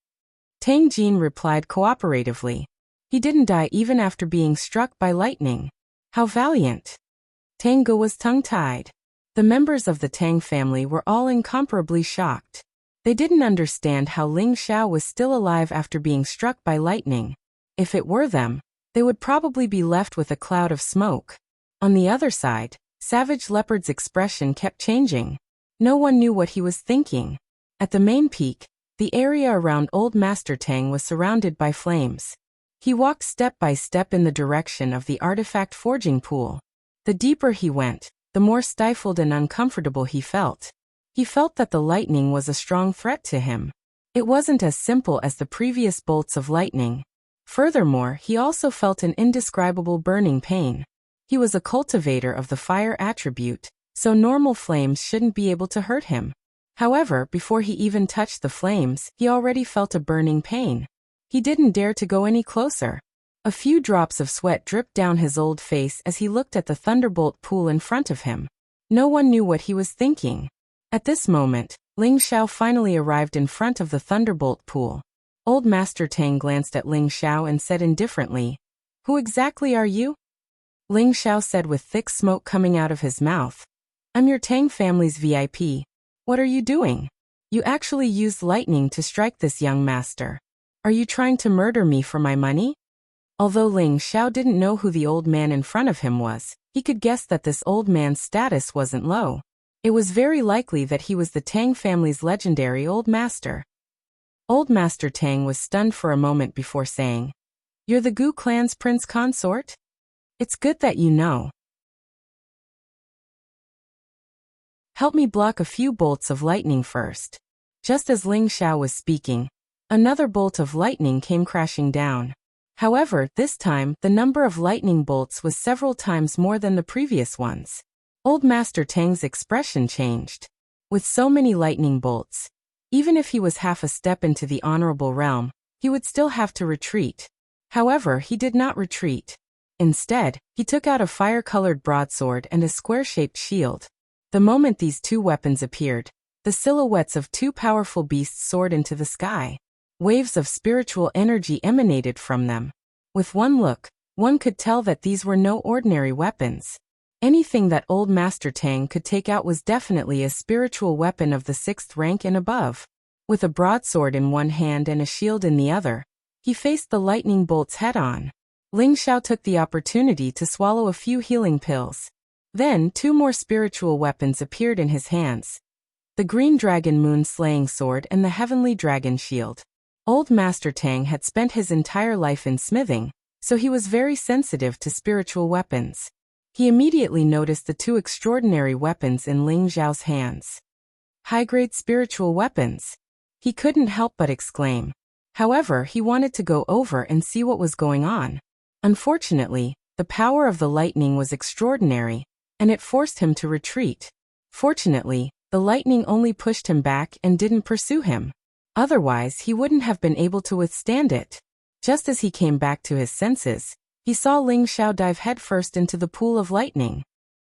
Tang Jin replied cooperatively. He didn't die even after being struck by lightning. How valiant. Tang was tongue-tied. The members of the Tang family were all incomparably shocked. They didn't understand how Ling Xiao was still alive after being struck by lightning. If it were them, they would probably be left with a cloud of smoke. On the other side, Savage Leopard's expression kept changing. No one knew what he was thinking. At the main peak, the area around Old Master Tang was surrounded by flames. He walked step by step in the direction of the artifact forging pool. The deeper he went, the more stifled and uncomfortable he felt. He felt that the lightning was a strong threat to him. It wasn't as simple as the previous bolts of lightning. Furthermore, he also felt an indescribable burning pain. He was a cultivator of the fire attribute, so normal flames shouldn't be able to hurt him. However, before he even touched the flames, he already felt a burning pain. He didn't dare to go any closer. A few drops of sweat dripped down his old face as he looked at the thunderbolt pool in front of him. No one knew what he was thinking. At this moment, Ling Xiao finally arrived in front of the thunderbolt pool. Old Master Tang glanced at Ling Xiao and said indifferently, "Who exactly are you?" Ling Xiao said with thick smoke coming out of his mouth, "I'm your Tang family's VIP. What are you doing? You actually used lightning to strike this young master. Are you trying to murder me for my money?" Although Ling Xiao didn't know who the old man in front of him was, he could guess that this old man's status wasn't low. It was very likely that he was the Tang family's legendary old master. Old Master Tang was stunned for a moment before saying, "You're the Gu clan's prince consort? It's good that you know. Help me block a few bolts of lightning first." Just as Ling Xiao was speaking, another bolt of lightning came crashing down. However, this time, the number of lightning bolts was several times more than the previous ones. Old Master Tang's expression changed. With so many lightning bolts, even if he was half a step into the honorable realm, he would still have to retreat. However, he did not retreat. Instead, he took out a fire-colored broadsword and a square-shaped shield. The moment these two weapons appeared, the silhouettes of two powerful beasts soared into the sky. Waves of spiritual energy emanated from them. With one look, one could tell that these were no ordinary weapons. Anything that Old Master Tang could take out was definitely a spiritual weapon of the 6th rank and above. With a broadsword in one hand and a shield in the other, he faced the lightning bolts head-on. Ling Xiao took the opportunity to swallow a few healing pills. Then 2 more spiritual weapons appeared in his hands. The Green Dragon Moon Slaying Sword and the Heavenly Dragon Shield. Old Master Tang had spent his entire life in smithing, so he was very sensitive to spiritual weapons. He immediately noticed the 2 extraordinary weapons in Ling Xiao's hands. High-grade spiritual weapons. He couldn't help but exclaim. However, he wanted to go over and see what was going on. Unfortunately, the power of the lightning was extraordinary, and it forced him to retreat. Fortunately, the lightning only pushed him back and didn't pursue him. Otherwise, he wouldn't have been able to withstand it. Just as he came back to his senses, he saw Ling Xiao dive headfirst into the pool of lightning.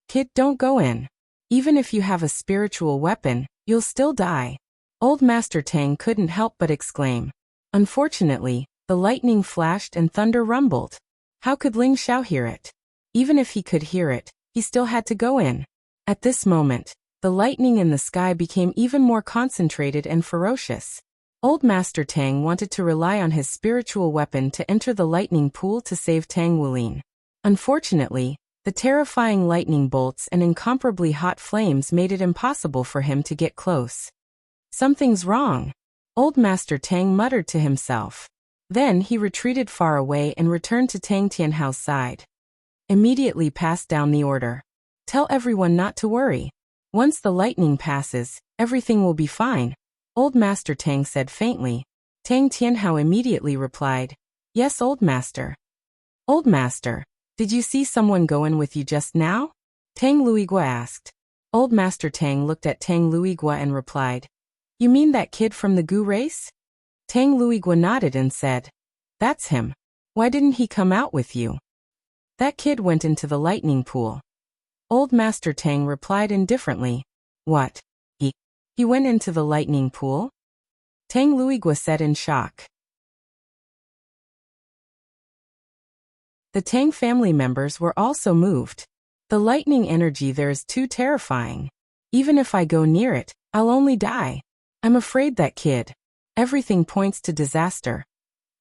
"Kid, don't go in. Even if you have a spiritual weapon, you'll still die." Old Master Tang couldn't help but exclaim. Unfortunately, the lightning flashed and thunder rumbled. How could Ling Xiao hear it? Even if he could hear it, he still had to go in. At this moment, the lightning in the sky became even more concentrated and ferocious. Old Master Tang wanted to rely on his spiritual weapon to enter the lightning pool to save Tang Wulin. Unfortunately, the terrifying lightning bolts and incomparably hot flames made it impossible for him to get close. Something's wrong, Old Master Tang muttered to himself. Then he retreated far away and returned to Tang Tianhao's side. Immediately passed down the order. Tell everyone not to worry. Once the lightning passes, everything will be fine, Old Master Tang said faintly. Tang Tianhao immediately replied, Yes, Old Master. Old Master, did you see someone go in with you just now? Tang Luigua asked. Old Master Tang looked at Tang Luigua and replied, You mean that kid from the Gu race? Tang Luigua nodded and said, That's him. Why didn't he come out with you? That kid went into the lightning pool. Old Master Tang replied indifferently. What? He went into the lightning pool? Tang Luigua said in shock. The Tang family members were also moved. The lightning energy there is too terrifying. Even if I go near it, I'll only die. I'm afraid that kid. Everything points to disaster.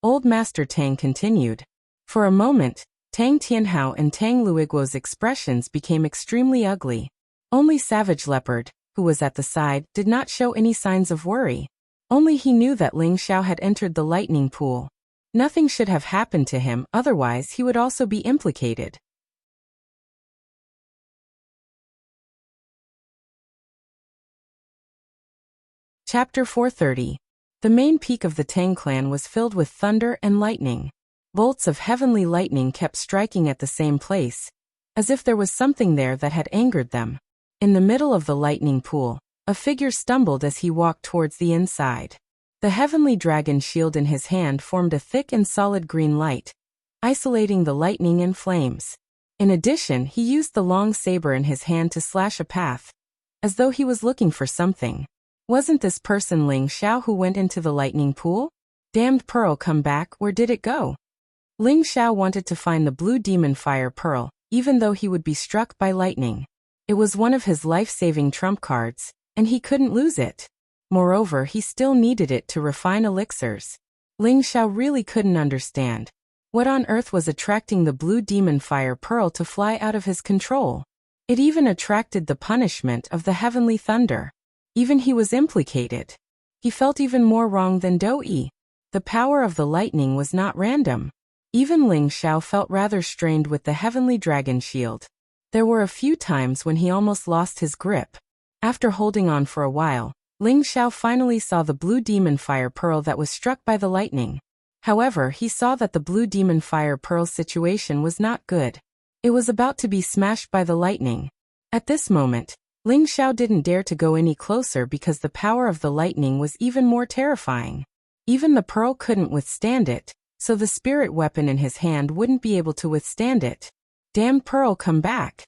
Old Master Tang continued. For a moment, Tang Tianhao and Tang Luigua's expressions became extremely ugly. Only Savage Leopard, who was at the side, did not show any signs of worry. Only he knew that Ling Xiao had entered the lightning pool. Nothing should have happened to him, otherwise he would also be implicated. Chapter 430. The main peak of the Tang clan was filled with thunder and lightning. Bolts of heavenly lightning kept striking at the same place, as if there was something there that had angered them. In the middle of the lightning pool, a figure stumbled as he walked towards the inside. The heavenly dragon shield in his hand formed a thick and solid green light, isolating the lightning and flames. In addition, he used the long saber in his hand to slash a path, as though he was looking for something. Wasn't this person Ling Xiao who went into the lightning pool? Damned pearl, come back, where did it go? Ling Xiao wanted to find the blue demon fire pearl, even though he would be struck by lightning. It was one of his life-saving trump cards, and he couldn't lose it. Moreover, he still needed it to refine elixirs. Ling Xiao really couldn't understand. What on earth was attracting the blue demon fire pearl to fly out of his control? It even attracted the punishment of the heavenly thunder. Even he was implicated. He felt even more wrong than Dou-yi. The power of the lightning was not random. Even Ling Xiao felt rather strained with the heavenly dragon shield. There were a few times when he almost lost his grip. After holding on for a while, Ling Xiao finally saw the blue demon fire pearl that was struck by the lightning. However, he saw that the blue demon fire pearl's situation was not good. It was about to be smashed by the lightning. At this moment, Ling Xiao didn't dare to go any closer because the power of the lightning was even more terrifying. Even the pearl couldn't withstand it, so the spirit weapon in his hand wouldn't be able to withstand it. Damned pearl, come back!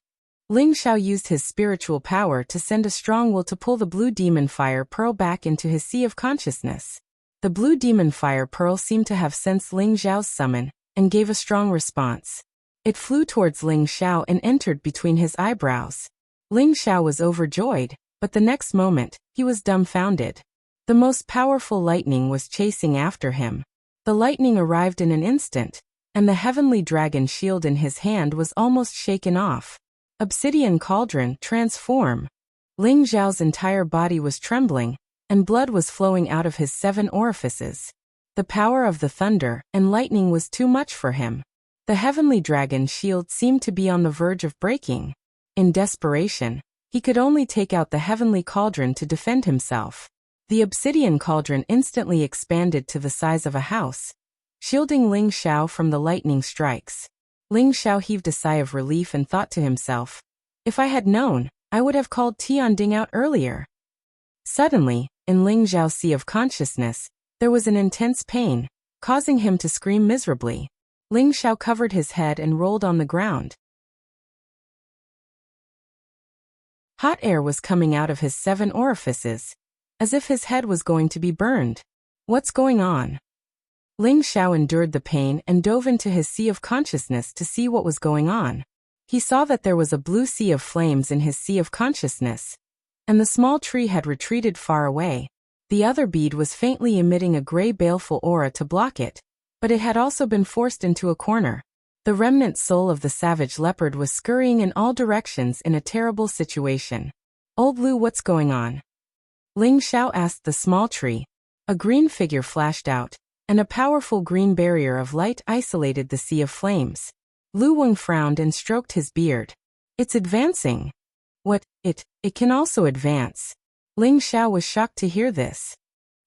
Ling Xiao used his spiritual power to send a strong will to pull the blue demon fire pearl back into his sea of consciousness. The blue demon fire pearl seemed to have sensed Ling Xiao's summon and gave a strong response. It flew towards Ling Xiao and entered between his eyebrows. Ling Xiao was overjoyed, but the next moment, he was dumbfounded. The most powerful lightning was chasing after him. The lightning arrived in an instant, and the heavenly dragon shield in his hand was almost shaken off. Obsidian cauldron, transform! Ling Xiao's entire body was trembling, and blood was flowing out of his 7 orifices. The power of the thunder and lightning was too much for him. The heavenly dragon shield seemed to be on the verge of breaking. In desperation, he could only take out the heavenly cauldron to defend himself. The obsidian cauldron instantly expanded to the size of a house, shielding Ling Xiao from the lightning strikes. Ling Xiao heaved a sigh of relief and thought to himself, if I had known, I would have called Tianding out earlier. Suddenly, in Ling Xiao's sea of consciousness, there was an intense pain, causing him to scream miserably. Ling Xiao covered his head and rolled on the ground. Hot air was coming out of his 7 orifices, as if his head was going to be burned. What's going on? Ling Xiao endured the pain and dove into his sea of consciousness to see what was going on. He saw that there was a blue sea of flames in his sea of consciousness, and the small tree had retreated far away. The other bead was faintly emitting a gray baleful aura to block it, but it had also been forced into a corner. The remnant soul of the savage leopard was scurrying in all directions in a terrible situation. Old Lu, what's going on? Ling Xiao asked the small tree. A green figure flashed out, and a powerful green barrier of light isolated the sea of flames. Lu Weng frowned and stroked his beard. It's advancing. What, it can also advance? Ling Xiao was shocked to hear this.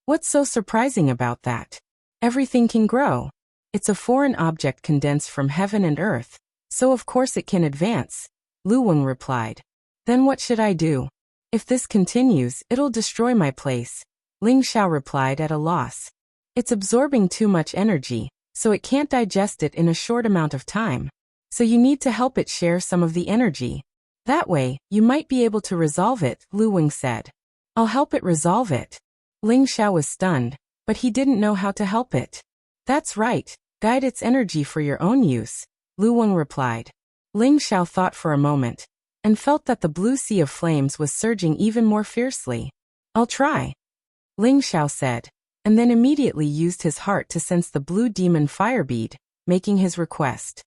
What's so surprising about that? Everything can grow. It's a foreign object condensed from heaven and earth, so of course it can advance, Lu Weng replied. Then what should I do? If this continues, it'll destroy my place, Ling Xiao replied at a loss. It's absorbing too much energy, so it can't digest it in a short amount of time. So you need to help it share some of the energy. That way, you might be able to resolve it, Lu Weng said. I'll help it resolve it. Ling Xiao was stunned, but he didn't know how to help it. That's right, guide its energy for your own use, Lu Weng replied. Ling Xiao thought for a moment, and felt that the blue sea of flames was surging even more fiercely. I'll try, Ling Xiao said, and then immediately used his heart to sense the blue demon fire bead, making his request.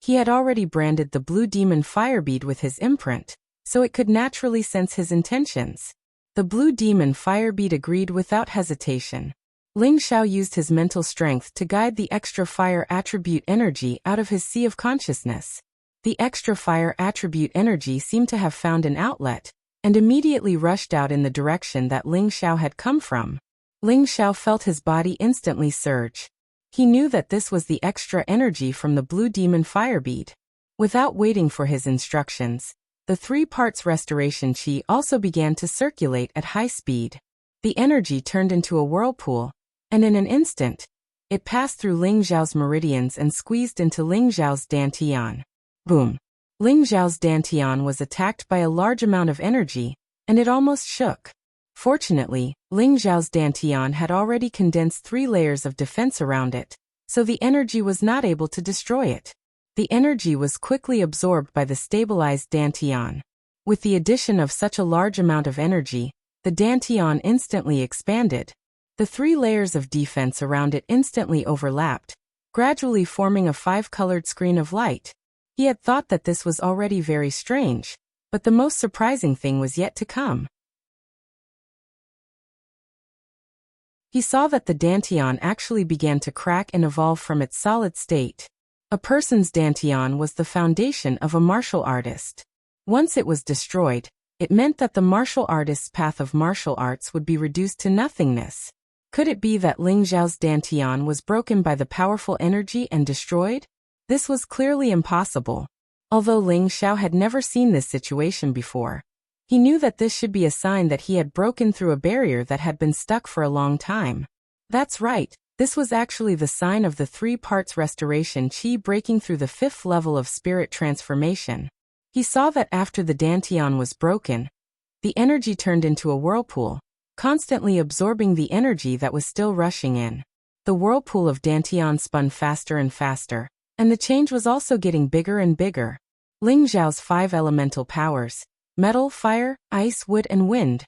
He had already branded the blue demon fire bead with his imprint, so it could naturally sense his intentions. The blue demon fire bead agreed without hesitation. Ling Xiao used his mental strength to guide the extra fire attribute energy out of his sea of consciousness. The extra fire attribute energy seemed to have found an outlet, and immediately rushed out in the direction that Ling Xiao had come from. Ling Xiao felt his body instantly surge. He knew that this was the extra energy from the blue demon fire bead. Without waiting for his instructions, the 3 parts restoration chi also began to circulate at high speed. The energy turned into a whirlpool, and in an instant, it passed through Ling Xiao's meridians and squeezed into Ling Xiao's dantian. Boom! Ling Xiao's dantian was attacked by a large amount of energy, and it almost shook. Fortunately, Ling Xiao's dantian had already condensed 3 layers of defense around it, so the energy was not able to destroy it. The energy was quickly absorbed by the stabilized dantian. With the addition of such a large amount of energy, the dantian instantly expanded. The 3 layers of defense around it instantly overlapped, gradually forming a 5-colored screen of light. He had thought that this was already very strange, but the most surprising thing was yet to come. He saw that the dantian actually began to crack and evolve from its solid state. A person's dantian was the foundation of a martial artist. Once it was destroyed, it meant that the martial artist's path of martial arts would be reduced to nothingness. Could it be that Ling Xiao's dantian was broken by the powerful energy and destroyed? This was clearly impossible. Although Ling Xiao had never seen this situation before, he knew that this should be a sign that he had broken through a barrier that had been stuck for a long time. That's right, This was actually the sign of the 3 parts restoration chi breaking through the 5th level of spirit transformation. He saw that after the dantian was broken, the energy turned into a whirlpool, constantly absorbing the energy that was still rushing in. The whirlpool of dantian spun faster and faster, and the change was also getting bigger and bigger. Ling Zhao's 5 elemental powers, metal, fire, ice, wood, and wind,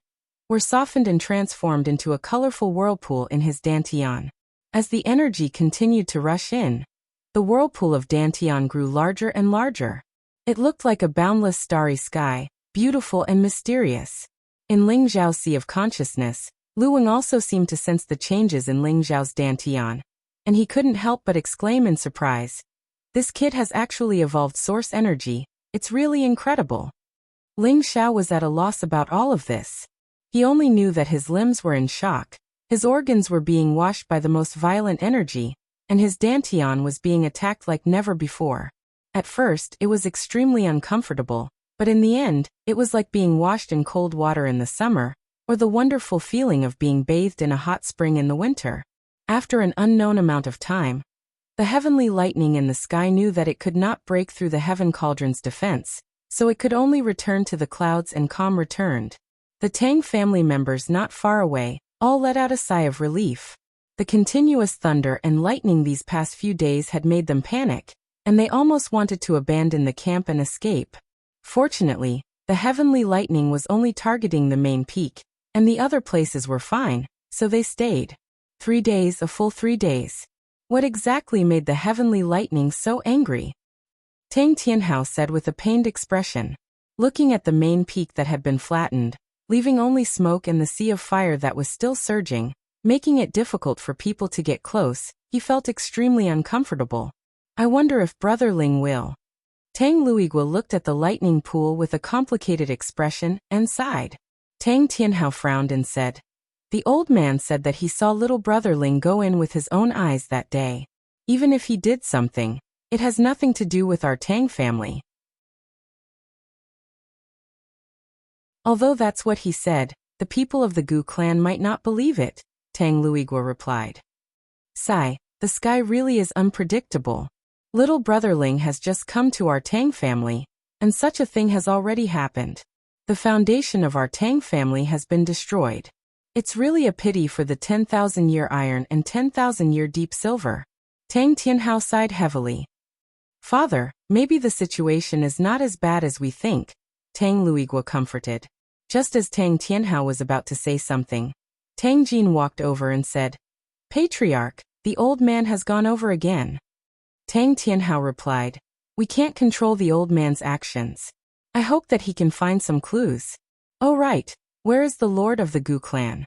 were softened and transformed into a colorful whirlpool in his dantian. As the energy continued to rush in, the whirlpool of dantian grew larger and larger. It looked like a boundless starry sky, beautiful and mysterious. In Ling Zhao's sea of consciousness, Lu Wang also seemed to sense the changes in Ling Zhao's dantian, and he couldn't help but exclaim in surprise, "This kid has actually evolved source energy, it's really incredible." Ling Xiao was at a loss about all of this. He only knew that his limbs were in shock, his organs were being washed by the most violent energy, and his dantian was being attacked like never before. At first, it was extremely uncomfortable, but in the end, it was like being washed in cold water in the summer, or the wonderful feeling of being bathed in a hot spring in the winter. After an unknown amount of time, the heavenly lightning in the sky knew that it could not break through the heaven cauldron's defense, so it could only return to the clouds, and calm returned. The Tang family members not far away all let out a sigh of relief. The continuous thunder and lightning these past few days had made them panic, and they almost wanted to abandon the camp and escape. Fortunately, the heavenly lightning was only targeting the main peak, and the other places were fine, so they stayed. 3 days, a full 3 days. What exactly made the heavenly lightning so angry? Tang Tianhao said with a pained expression. Looking at the main peak that had been flattened, leaving only smoke and the sea of fire that was still surging, making it difficult for people to get close, he felt extremely uncomfortable. I wonder if Brother Ling will. Tang Luigua looked at the lightning pool with a complicated expression and sighed. Tang Tianhao frowned and said, "The old man said that he saw little Brother Ling go in with his own eyes that day. Even if he did something, it has nothing to do with our Tang family." Although that's what he said, the people of the Gu clan might not believe it, Tang Luigua replied. "Sigh, the sky really is unpredictable. Little Brother Ling has just come to our Tang family, and such a thing has already happened. The foundation of our Tang family has been destroyed. It's really a pity for the 10,000-year iron and 10,000-year deep silver." Tang Tianhao sighed heavily. "Father, maybe the situation is not as bad as we think," Tang Luigua comforted. Just as Tang Tianhao was about to say something, Tang Jin walked over and said, "Patriarch, the old man has gone over again." Tang Tianhao replied, "We can't control the old man's actions. I hope that he can find some clues." "Oh right, where is the lord of the Gu clan?"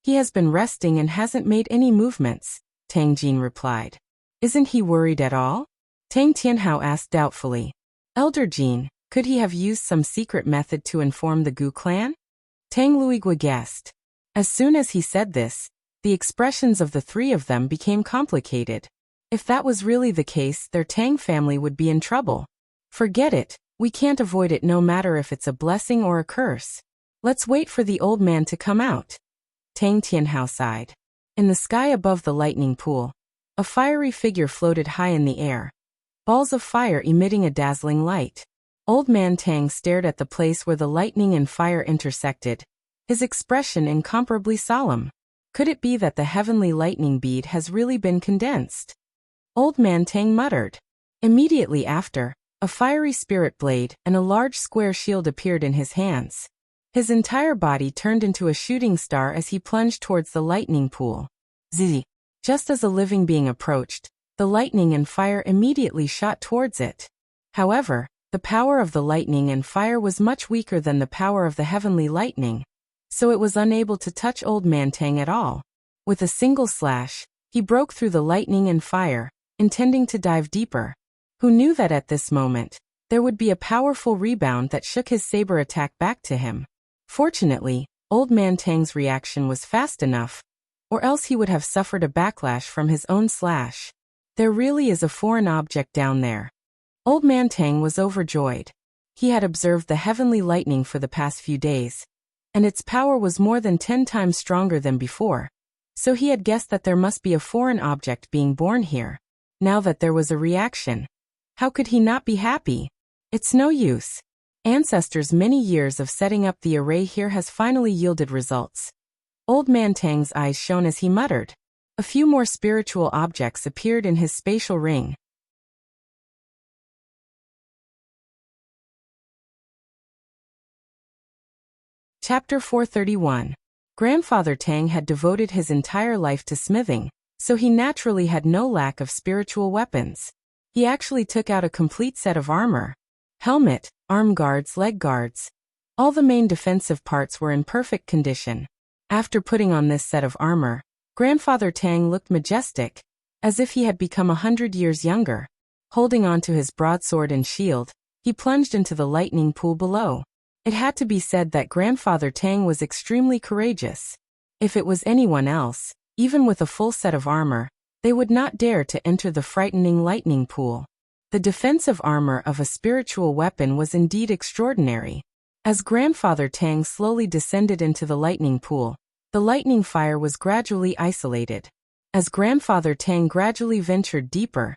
"He has been resting and hasn't made any movements," Tang Jin replied. "Isn't he worried at all?" Tang Tianhao asked doubtfully. "Elder Jin, could he have used some secret method to inform the Gu clan?" Tang Luigua guessed. As soon as he said this, the expressions of the 3 of them became complicated. If that was really the case, their Tang family would be in trouble. "Forget it, we can't avoid it no matter if it's a blessing or a curse. Let's wait for the old man to come out." Tang Tianhao sighed. In the sky above the lightning pool, a fiery figure floated high in the air, balls of fire emitting a dazzling light. Old Man Tang stared at the place where the lightning and fire intersected, his expression incomparably solemn. Could it be that the heavenly lightning bead has really been condensed? Old Man Tang muttered. Immediately after, a fiery spirit blade and a large square shield appeared in his hands. His entire body turned into a shooting star as he plunged towards the lightning pool. Zzz! Just as a living being approached, the lightning and fire immediately shot towards it. However, the power of the lightning and fire was much weaker than the power of the heavenly lightning, so it was unable to touch Old Man Tang at all. With a single slash, he broke through the lightning and fire, intending to dive deeper. Who knew that at this moment, there would be a powerful rebound that shook his saber attack back to him? Fortunately, Old Man Tang's reaction was fast enough, or else he would have suffered a backlash from his own slash. There really is a foreign object down there. Old Man Tang was overjoyed. He had observed the heavenly lightning for the past few days, and its power was more than 10 times stronger than before. So he had guessed that there must be a foreign object being born here. Now that there was a reaction, how could he not be happy? It's no use. Ancestors' many years of setting up the array here has finally yielded results. Old Man Tang's eyes shone as he muttered. A few more spiritual objects appeared in his spatial ring. Chapter 431. Grandfather Tang had devoted his entire life to smithing, so he naturally had no lack of spiritual weapons. He actually took out a complete set of armor. Helmet, arm guards, leg guards. All the main defensive parts were in perfect condition. After putting on this set of armor, Grandfather Tang looked majestic, as if he had become 100 years younger. Holding on to his broadsword and shield, he plunged into the lightning pool below. It had to be said that Grandfather Tang was extremely courageous. If it was anyone else, even with a full set of armor, they would not dare to enter the frightening lightning pool. The defensive armor of a spiritual weapon was indeed extraordinary. As Grandfather Tang slowly descended into the lightning pool, the lightning fire was gradually isolated. As Grandfather Tang gradually ventured deeper,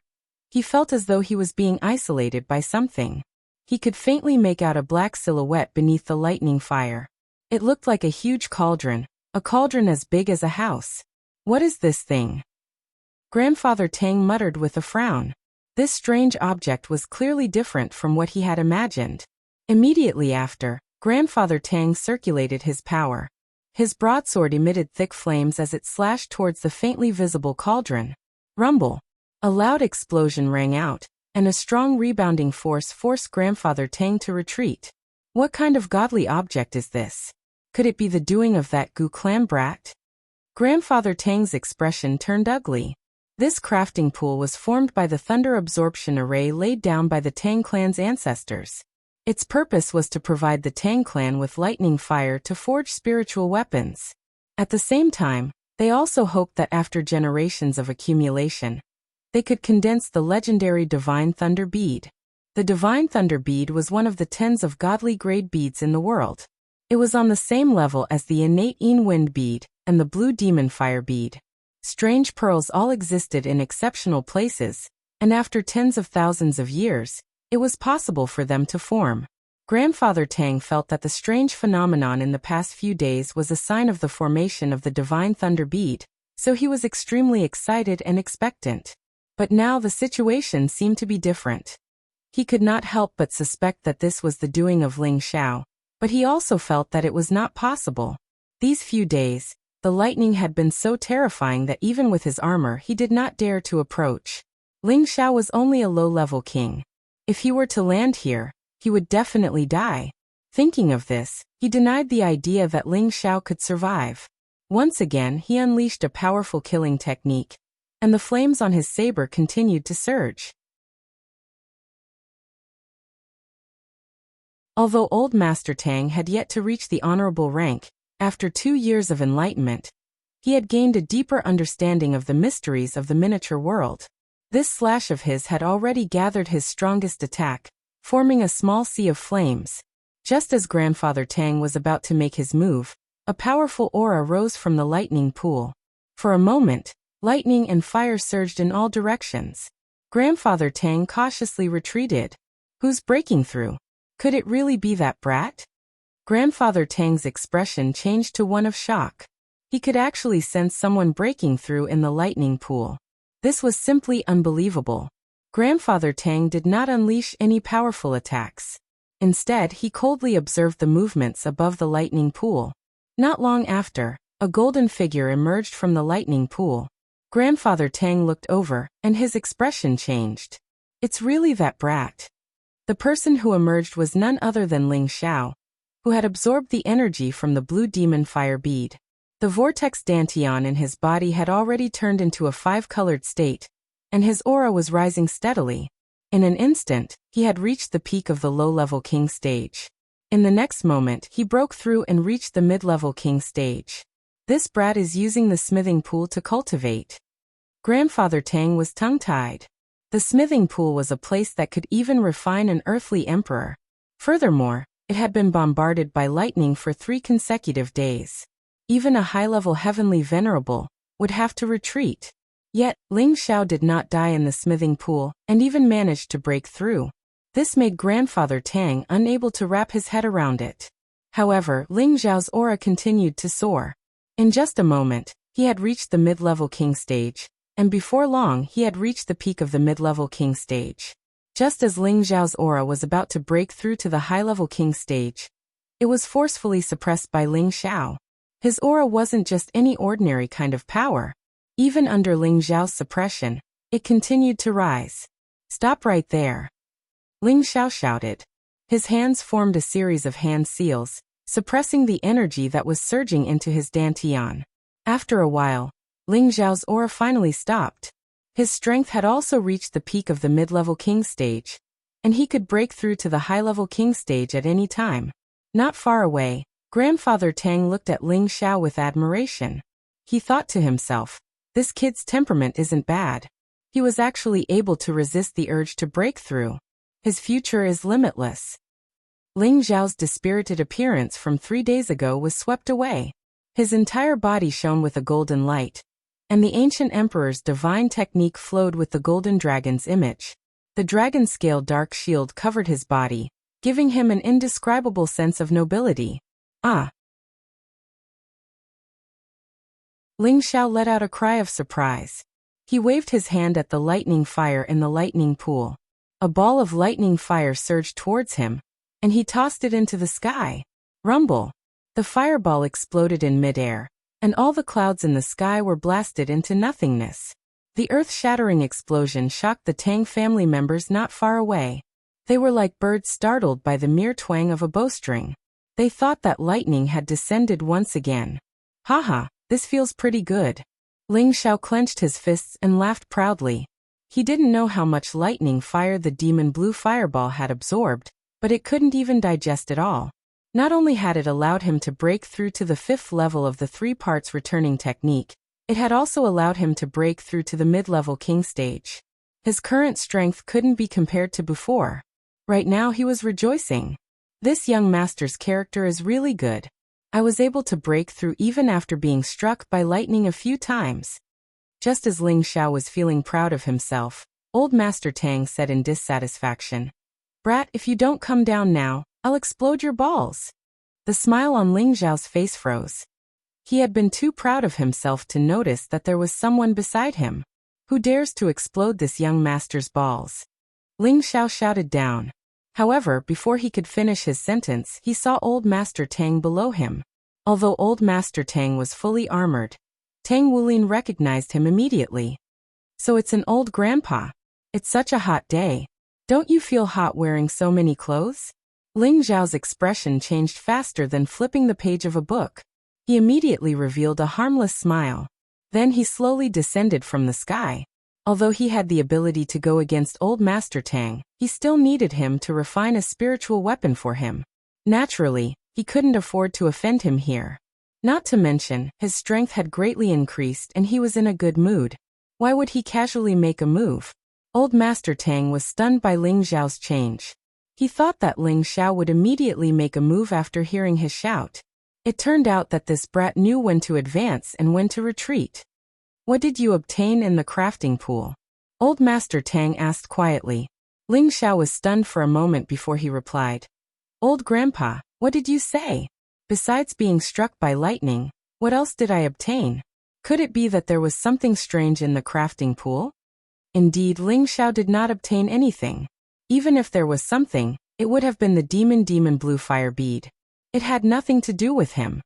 he felt as though he was being isolated by something. He could faintly make out a black silhouette beneath the lightning fire. It looked like a huge cauldron, a cauldron as big as a house. What is this thing? Grandfather Tang muttered with a frown. This strange object was clearly different from what he had imagined. Immediately after, Grandfather Tang circulated his power. His broadsword emitted thick flames as it slashed towards the faintly visible cauldron. Rumble! A loud explosion rang out, and a strong rebounding force forced Grandfather Tang to retreat. What kind of godly object is this? Could it be the doing of that Gu clan brat? Grandfather Tang's expression turned ugly. This crafting pool was formed by the thunder absorption array laid down by the Tang clan's ancestors. Its purpose was to provide the Tang clan with lightning fire to forge spiritual weapons. At the same time, they also hoped that after generations of accumulation, they could condense the legendary Divine Thunder Bead. The Divine Thunder Bead was one of the tens of godly grade beads in the world. It was on the same level as the innate Yin Wind Bead and the Blue Demon Fire Bead. Strange pearls all existed in exceptional places, and after tens of thousands of years, it was possible for them to form. Grandfather Tang felt that the strange phenomenon in the past few days was a sign of the formation of the Divine Thunder Bead, so he was extremely excited and expectant. But now the situation seemed to be different. He could not help but suspect that this was the doing of Ling Xiao, but he also felt that it was not possible. These few days, the lightning had been so terrifying that even with his armor he did not dare to approach. Ling Xiao was only a low-level king. If he were to land here, he would definitely die. Thinking of this, he denied the idea that Ling Xiao could survive. Once again he unleashed a powerful killing technique, and the flames on his saber continued to surge. Although old Master Tang had yet to reach the honorable rank, after 2 years of enlightenment, he had gained a deeper understanding of the mysteries of the miniature world. This slash of his had already gathered his strongest attack, forming a small sea of flames. Just as Grandfather Tang was about to make his move, a powerful aura rose from the lightning pool. For a moment, lightning and fire surged in all directions. Grandfather Tang cautiously retreated. Who's breaking through? Could it really be that brat? Grandfather Tang's expression changed to one of shock. He could actually sense someone breaking through in the lightning pool. This was simply unbelievable. Grandfather Tang did not unleash any powerful attacks. Instead, he coldly observed the movements above the lightning pool. Not long after, a golden figure emerged from the lightning pool. Grandfather Tang looked over, and his expression changed. It's really that brat. The person who emerged was none other than Ling Xiao, who had absorbed the energy from the Blue Demon Fire Bead. The vortex dantian in his body had already turned into a 5-colored state, and his aura was rising steadily. In an instant, he had reached the peak of the low-level king stage. In the next moment, he broke through and reached the mid-level king stage. This brat is using the smithing pool to cultivate. Grandfather Tang was tongue-tied. The smithing pool was a place that could even refine an earthly emperor. Furthermore, it had been bombarded by lightning for 3 consecutive days. Even a high-level heavenly venerable, would have to retreat. Yet, Ling Xiao did not die in the smithing pool, and even managed to break through. This made Grandfather Tang unable to wrap his head around it. However, Ling Xiao's aura continued to soar. In just a moment, he had reached the mid-level king stage, and before long he had reached the peak of the mid-level king stage. Just as Ling Xiao's aura was about to break through to the high-level king stage, it was forcefully suppressed by Ling Xiao. His aura wasn't just any ordinary kind of power. Even under Ling Xiao's suppression, it continued to rise. "Stop right there," Ling Xiao shouted. His hands formed a series of hand seals, suppressing the energy that was surging into his dantian. After a while, Ling Xiao's aura finally stopped. His strength had also reached the peak of the mid-level king stage, and he could break through to the high-level king stage at any time. Not far away, Grandfather Tang looked at Ling Xiao with admiration. He thought to himself, this kid's temperament isn't bad. He was actually able to resist the urge to break through. His future is limitless. Ling Xiao's dispirited appearance from 3 days ago was swept away. His entire body shone with a golden light, and the ancient emperor's divine technique flowed with the golden dragon's image. The dragon-scale dark shield covered his body, giving him an indescribable sense of nobility. Ah! Ling Xiao let out a cry of surprise. He waved his hand at the lightning fire in the lightning pool. A ball of lightning fire surged towards him, and he tossed it into the sky. Rumble! The fireball exploded in midair, and all the clouds in the sky were blasted into nothingness. The earth-shattering explosion shocked the Tang family members not far away. They were like birds startled by the mere twang of a bowstring. They thought that lightning had descended once again. Haha, this feels pretty good. Ling Xiao clenched his fists and laughed proudly. He didn't know how much lightning fire the demon blue fireball had absorbed, but it couldn't even digest it all. Not only had it allowed him to break through to the 5th level of the 3 parts returning technique, it had also allowed him to break through to the mid-level king stage. His current strength couldn't be compared to before. Right now he was rejoicing. This young master's character is really good. I was able to break through even after being struck by lightning a few times. Just as Ling Xiao was feeling proud of himself, old Master Tang said in dissatisfaction, "Brat, if you don't come down now, I'll explode your balls." The smile on Ling Xiao's face froze. He had been too proud of himself to notice that there was someone beside him. Who dares to explode this young master's balls? Ling Xiao shouted down. However, before he could finish his sentence, he saw old Master Tang below him. Although old Master Tang was fully armored, Tang Wulin recognized him immediately. "So it's an old grandpa. It's such a hot day. Don't you feel hot wearing so many clothes?" Ling Xiao's expression changed faster than flipping the page of a book. He immediately revealed a harmless smile. Then he slowly descended from the sky. Although he had the ability to go against old Master Tang, he still needed him to refine a spiritual weapon for him. Naturally, he couldn't afford to offend him here. Not to mention, his strength had greatly increased and he was in a good mood. Why would he casually make a move? Old Master Tang was stunned by Ling Xiao's change. He thought that Ling Xiao would immediately make a move after hearing his shout. It turned out that this brat knew when to advance and when to retreat. "What did you obtain in the crafting pool?" Old Master Tang asked quietly. Ling Xiao was stunned for a moment before he replied. "Old Grandpa, what did you say? Besides being struck by lightning, what else did I obtain? Could it be that there was something strange in the crafting pool?" Indeed, Ling Xiao did not obtain anything. Even if there was something, it would have been the demon blue fire bead. It had nothing to do with him.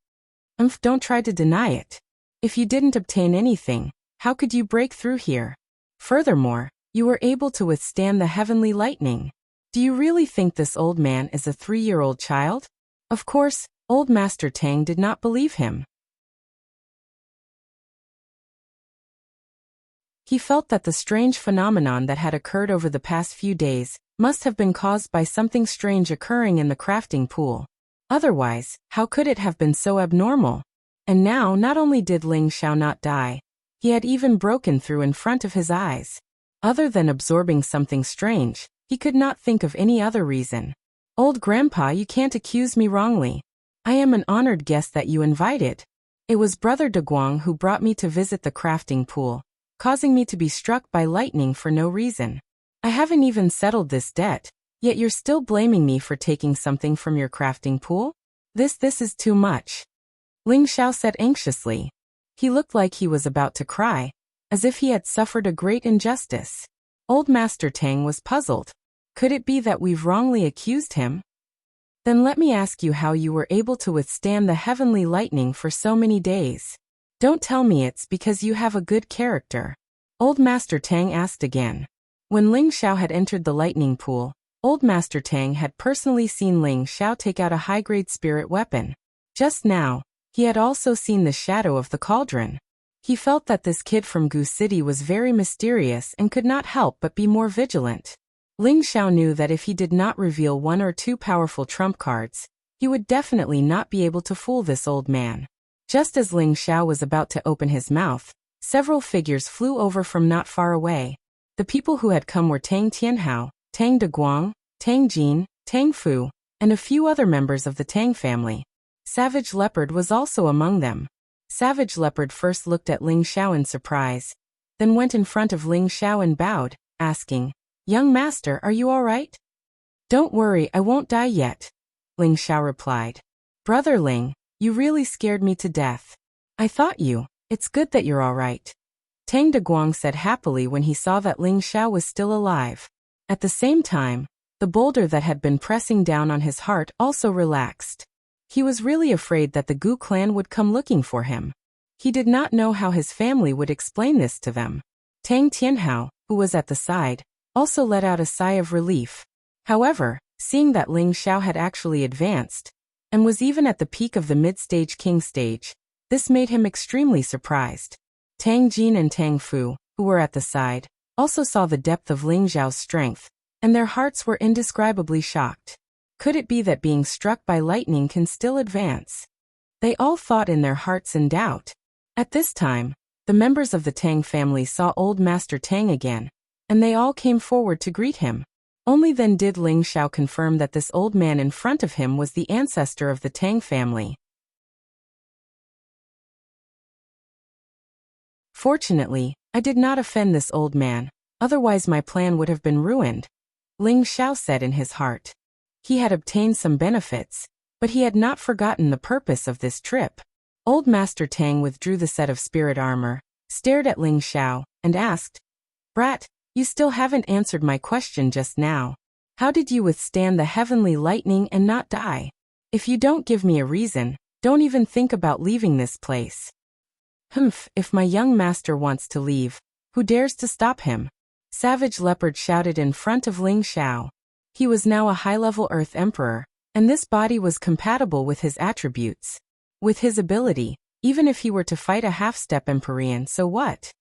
Don't try to deny it. If you didn't obtain anything, how could you break through here? Furthermore, you were able to withstand the heavenly lightning. Do you really think this old man is a 3-year-old child? Of course, old Master Tang did not believe him. He felt that the strange phenomenon that had occurred over the past few days must have been caused by something strange occurring in the crafting pool. Otherwise, how could it have been so abnormal? And now, not only did Ling Xiao not die, he had even broken through in front of his eyes. Other than absorbing something strange, he could not think of any other reason. "Old Grandpa, you can't accuse me wrongly. I am an honored guest that you invited. It was Brother Daguang who brought me to visit the crafting pool, causing me to be struck by lightning for no reason. I haven't even settled this debt, yet you're still blaming me for taking something from your crafting pool? This is too much. Ling Xiao said anxiously. He looked like he was about to cry, as if he had suffered a great injustice. Old Master Tang was puzzled. Could it be that we've wrongly accused him? Then let me ask you how you were able to withstand the heavenly lightning for so many days. Don't tell me it's because you have a good character. Old Master Tang asked again. When Ling Xiao had entered the lightning pool, Old Master Tang had personally seen Ling Xiao take out a high-grade spirit weapon. Just now, he had also seen the shadow of the cauldron. He felt that this kid from Gu City was very mysterious and could not help but be more vigilant. Ling Xiao knew that if he did not reveal one or two powerful trump cards, he would definitely not be able to fool this old man. Just as Ling Xiao was about to open his mouth, several figures flew over from not far away. The people who had come were Tang Tianhao, Tang Daguang, Tang Jin, Tang Fu, and a few other members of the Tang family. Savage Leopard was also among them. Savage Leopard first looked at Ling Xiao in surprise, then went in front of Ling Xiao and bowed, asking, "Young master, are you all right?" "Don't worry, I won't die yet," Ling Xiao replied. "Brother Ling, you really scared me to death. I thought it's good that you're all right," Tang Daguang said happily when he saw that Ling Xiao was still alive. At the same time, the boulder that had been pressing down on his heart also relaxed. He was really afraid that the Gu clan would come looking for him. He did not know how his family would explain this to them. Tang Tianhao, who was at the side, also let out a sigh of relief. However, seeing that Ling Xiao had actually advanced, and was even at the peak of the mid-stage king stage, this made him extremely surprised. Tang Jin and Tang Fu, who were at the side, also saw the depth of Ling Xiao's strength, and their hearts were indescribably shocked. Could it be that being struck by lightning can still advance? They all thought in their hearts in doubt. At this time, the members of the Tang family saw Old Master Tang again, and they all came forward to greet him. Only then did Ling Xiao confirm that this old man in front of him was the ancestor of the Tang family. Fortunately, I did not offend this old man, otherwise my plan would have been ruined, Ling Xiao said in his heart. He had obtained some benefits, but he had not forgotten the purpose of this trip. Old Master Tang withdrew the set of spirit armor, stared at Ling Xiao, and asked, "Brat, you still haven't answered my question just now. How did you withstand the heavenly lightning and not die? If you don't give me a reason, don't even think about leaving this place." "Humph, if my young master wants to leave, who dares to stop him?" Savage Leopard shouted in front of Ling Xiao. He was now a high-level Earth Emperor, and this body was compatible with his attributes. With his ability, even if he were to fight a half-step Empyrean, so what?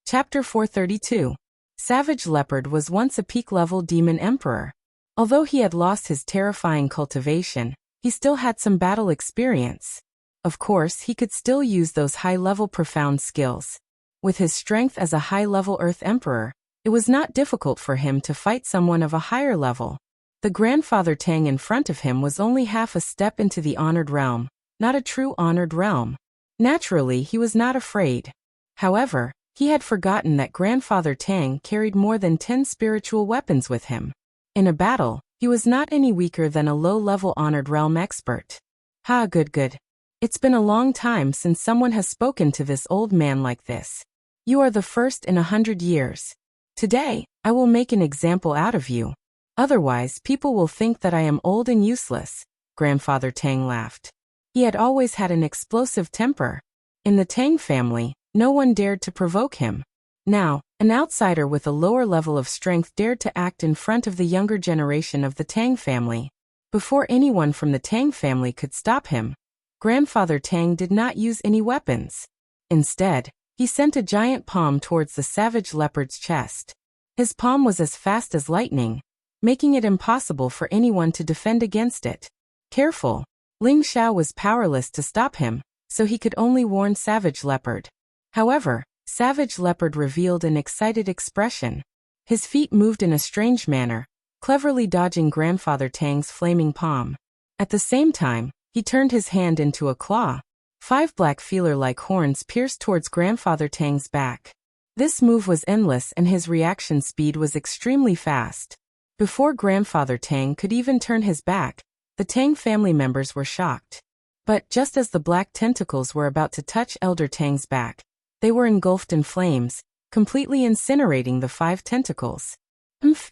Chapter 432. Savage Leopard was once a peak-level demon emperor. Although he had lost his terrifying cultivation, he still had some battle experience. Of course, he could still use those high-level profound skills. With his strength as a high-level Earth Emperor, it was not difficult for him to fight someone of a higher level. The grandfather Tang in front of him was only half a step into the honored realm, not a true honored realm. Naturally, he was not afraid. However, he had forgotten that grandfather Tang carried more than 10 spiritual weapons with him. In a battle, he was not any weaker than a low-level honored realm expert. Ha, good. It's been a long time since someone has spoken to this old man like this. You are the first in 100 years. Today, I will make an example out of you. Otherwise, people will think that I am old and useless. Grandfather Tang laughed. He had always had an explosive temper. In the Tang family, no one dared to provoke him. Now, an outsider with a lower level of strength dared to act in front of the younger generation of the Tang family. Before anyone from the Tang family could stop him, Grandfather Tang did not use any weapons. Instead, he sent a giant palm towards the savage leopard's chest. His palm was as fast as lightning, making it impossible for anyone to defend against it. Careful! Ling Xiao was powerless to stop him, so he could only warn Savage Leopard. However, Savage Leopard revealed an excited expression. His feet moved in a strange manner, cleverly dodging Grandfather Tang's flaming palm. At the same time, he turned his hand into a claw. 5 black feeler-like horns pierced towards Grandfather Tang's back. This move was endless and his reaction speed was extremely fast. Before Grandfather Tang could even turn his back, the Tang family members were shocked. But just as the black tentacles were about to touch Elder Tang's back, they were engulfed in flames, completely incinerating the 5 tentacles.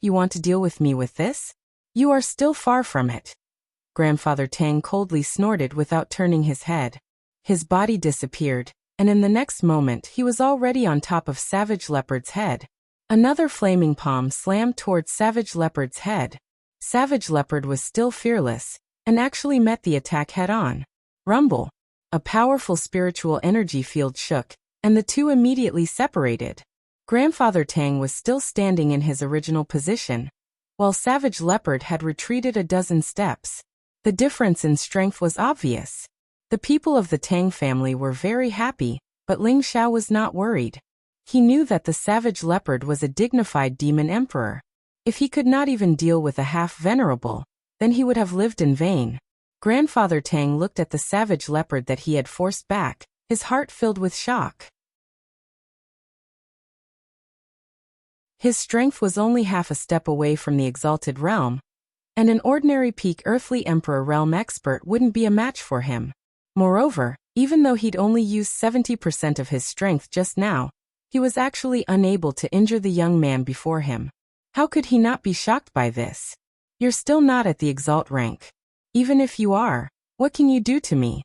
You want to deal with me with this? You are still far from it. Grandfather Tang coldly snorted without turning his head. His body disappeared, and in the next moment he was already on top of Savage Leopard's head. Another flaming palm slammed towards Savage Leopard's head. Savage Leopard was still fearless, and actually met the attack head-on. Rumble! A powerful spiritual energy field shook, and the two immediately separated. Grandfather Tang was still standing in his original position, while Savage Leopard had retreated a dozen steps. The difference in strength was obvious. The people of the Tang family were very happy, but Ling Xiao was not worried. He knew that the Savage Leopard was a dignified demon emperor. If he could not even deal with a half-venerable, then he would have lived in vain. Grandfather Tang looked at the Savage Leopard that he had forced back, his heart filled with shock. His strength was only half a step away from the exalted realm, and an ordinary peak earthly emperor realm expert wouldn't be a match for him. Moreover, even though he'd only used 70% of his strength just now, he was actually unable to injure the young man before him. How could he not be shocked by this? You're still not at the exalt rank. Even if you are, what can you do to me?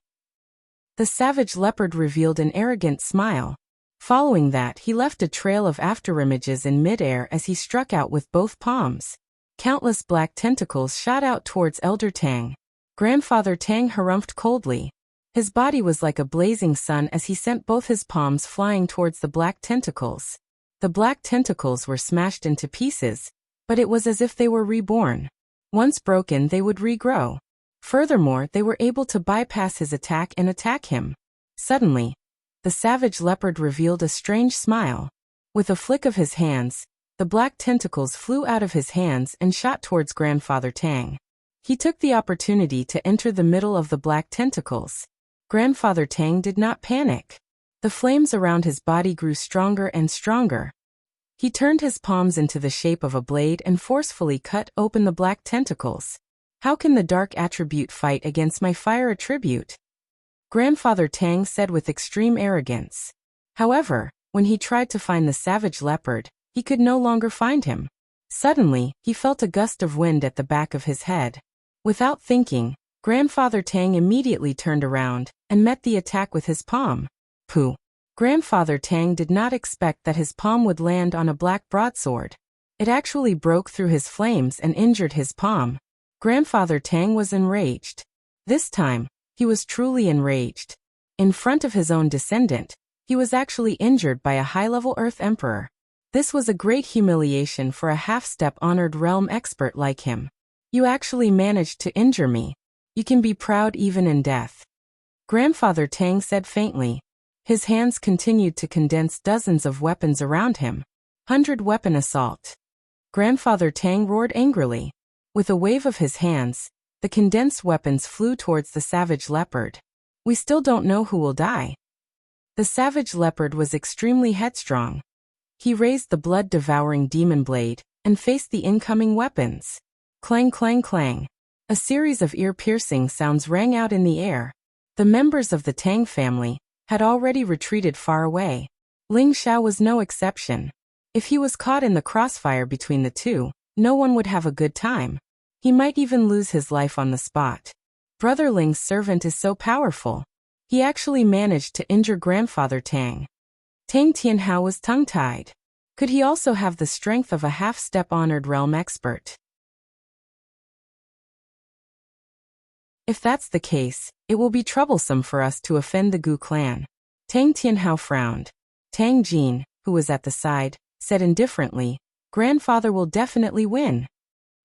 The Savage Leopard revealed an arrogant smile. Following that, he left a trail of afterimages in midair as he struck out with both palms. Countless black tentacles shot out towards Elder Tang. Grandfather Tang harumphed coldly. His body was like a blazing sun as he sent both his palms flying towards the black tentacles. The black tentacles were smashed into pieces, but it was as if they were reborn. Once broken, they would regrow. Furthermore, they were able to bypass his attack and attack him. Suddenly, the Savage Leopard revealed a strange smile. With a flick of his hands, the black tentacles flew out of his hands and shot towards Grandfather Tang. He took the opportunity to enter the middle of the black tentacles. Grandfather Tang did not panic. The flames around his body grew stronger and stronger. He turned his palms into the shape of a blade and forcefully cut open the black tentacles. How can the dark attribute fight against my fire attribute? Grandfather Tang said with extreme arrogance. However, when he tried to find the Savage Leopard, he could no longer find him. Suddenly, he felt a gust of wind at the back of his head. Without thinking, Grandfather Tang immediately turned around and met the attack with his palm. Pooh! Grandfather Tang did not expect that his palm would land on a black broadsword. It actually broke through his flames and injured his palm. Grandfather Tang was enraged. This time, he was truly enraged. In front of his own descendant, he was actually injured by a high-level Earth Emperor. This was a great humiliation for a half-step honored realm expert like him. You actually managed to injure me. You can be proud even in death. Grandfather Tang said faintly. His hands continued to condense dozens of weapons around him. 100-weapon assault. Grandfather Tang roared angrily. With a wave of his hands, the condensed weapons flew towards the Savage Leopard. We still don't know who will die. The Savage Leopard was extremely headstrong. He raised the blood-devouring demon blade and faced the incoming weapons. Clang, clang, clang. A series of ear-piercing sounds rang out in the air. The members of the Tang family had already retreated far away. Ling Xiao was no exception. If he was caught in the crossfire between the two, no one would have a good time. He might even lose his life on the spot. Brother Ling's servant is so powerful. He actually managed to injure Grandfather Tang. Tang Tianhao was tongue-tied. Could he also have the strength of a half-step honored realm expert? If that's the case, it will be troublesome for us to offend the Gu clan. Tang Tianhao frowned. Tang Jin, who was at the side, said indifferently, Grandfather will definitely win.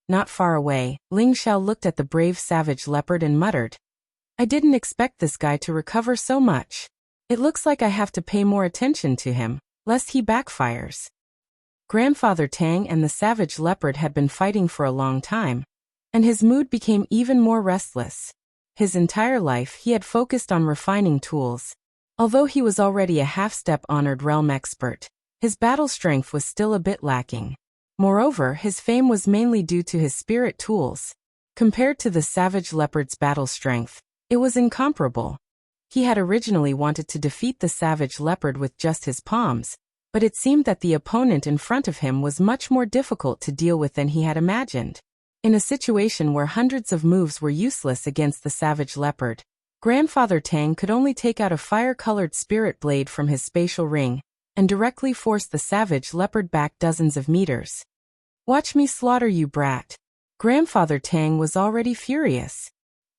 Not far away, Ling Xiao looked at the brave Savage Leopard and muttered, I didn't expect this guy to recover so much. It looks like I have to pay more attention to him, lest he backfires. Grandfather Tang and the savage leopard had been fighting for a long time, and his mood became even more restless. His entire life he had focused on refining tools. Although he was already a half-step honored realm expert, his battle strength was still a bit lacking. Moreover, his fame was mainly due to his spirit tools. Compared to the savage leopard's battle strength, it was incomparable. He had originally wanted to defeat the savage leopard with just his palms, but it seemed that the opponent in front of him was much more difficult to deal with than he had imagined. In a situation where hundreds of moves were useless against the savage leopard, Grandfather Tang could only take out a fire-colored spirit blade from his spatial ring and directly force the savage leopard back dozens of meters. "Watch me slaughter you, brat." Grandfather Tang was already furious.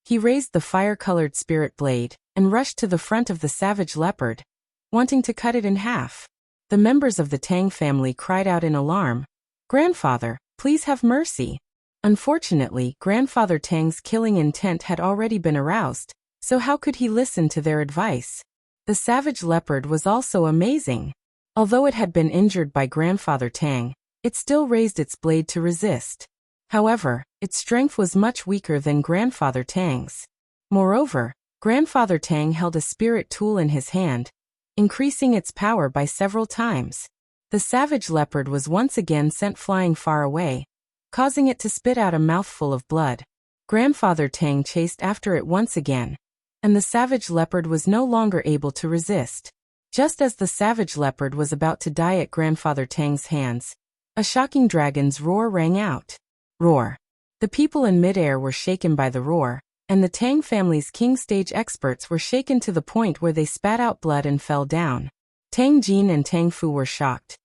He raised the fire-colored spirit blade and rushed to the front of the savage leopard, wanting to cut it in half. The members of the Tang family cried out in alarm, "Grandfather, please have mercy." Unfortunately, Grandfather Tang's killing intent had already been aroused, so how could he listen to their advice? The savage leopard was also amazing. Although it had been injured by Grandfather Tang, it still raised its blade to resist. However, its strength was much weaker than Grandfather Tang's. Moreover, Grandfather Tang held a spirit tool in his hand, increasing its power by several times. The savage leopard was once again sent flying far away, causing it to spit out a mouthful of blood. Grandfather Tang chased after it once again, and the savage leopard was no longer able to resist. Just as the savage leopard was about to die at Grandfather Tang's hands, a shocking dragon's roar rang out. Roar. The people in midair were shaken by the roar, and the Tang family's king stage experts were shaken to the point where they spat out blood and fell down. Tang Jin and Tang Fu were shocked,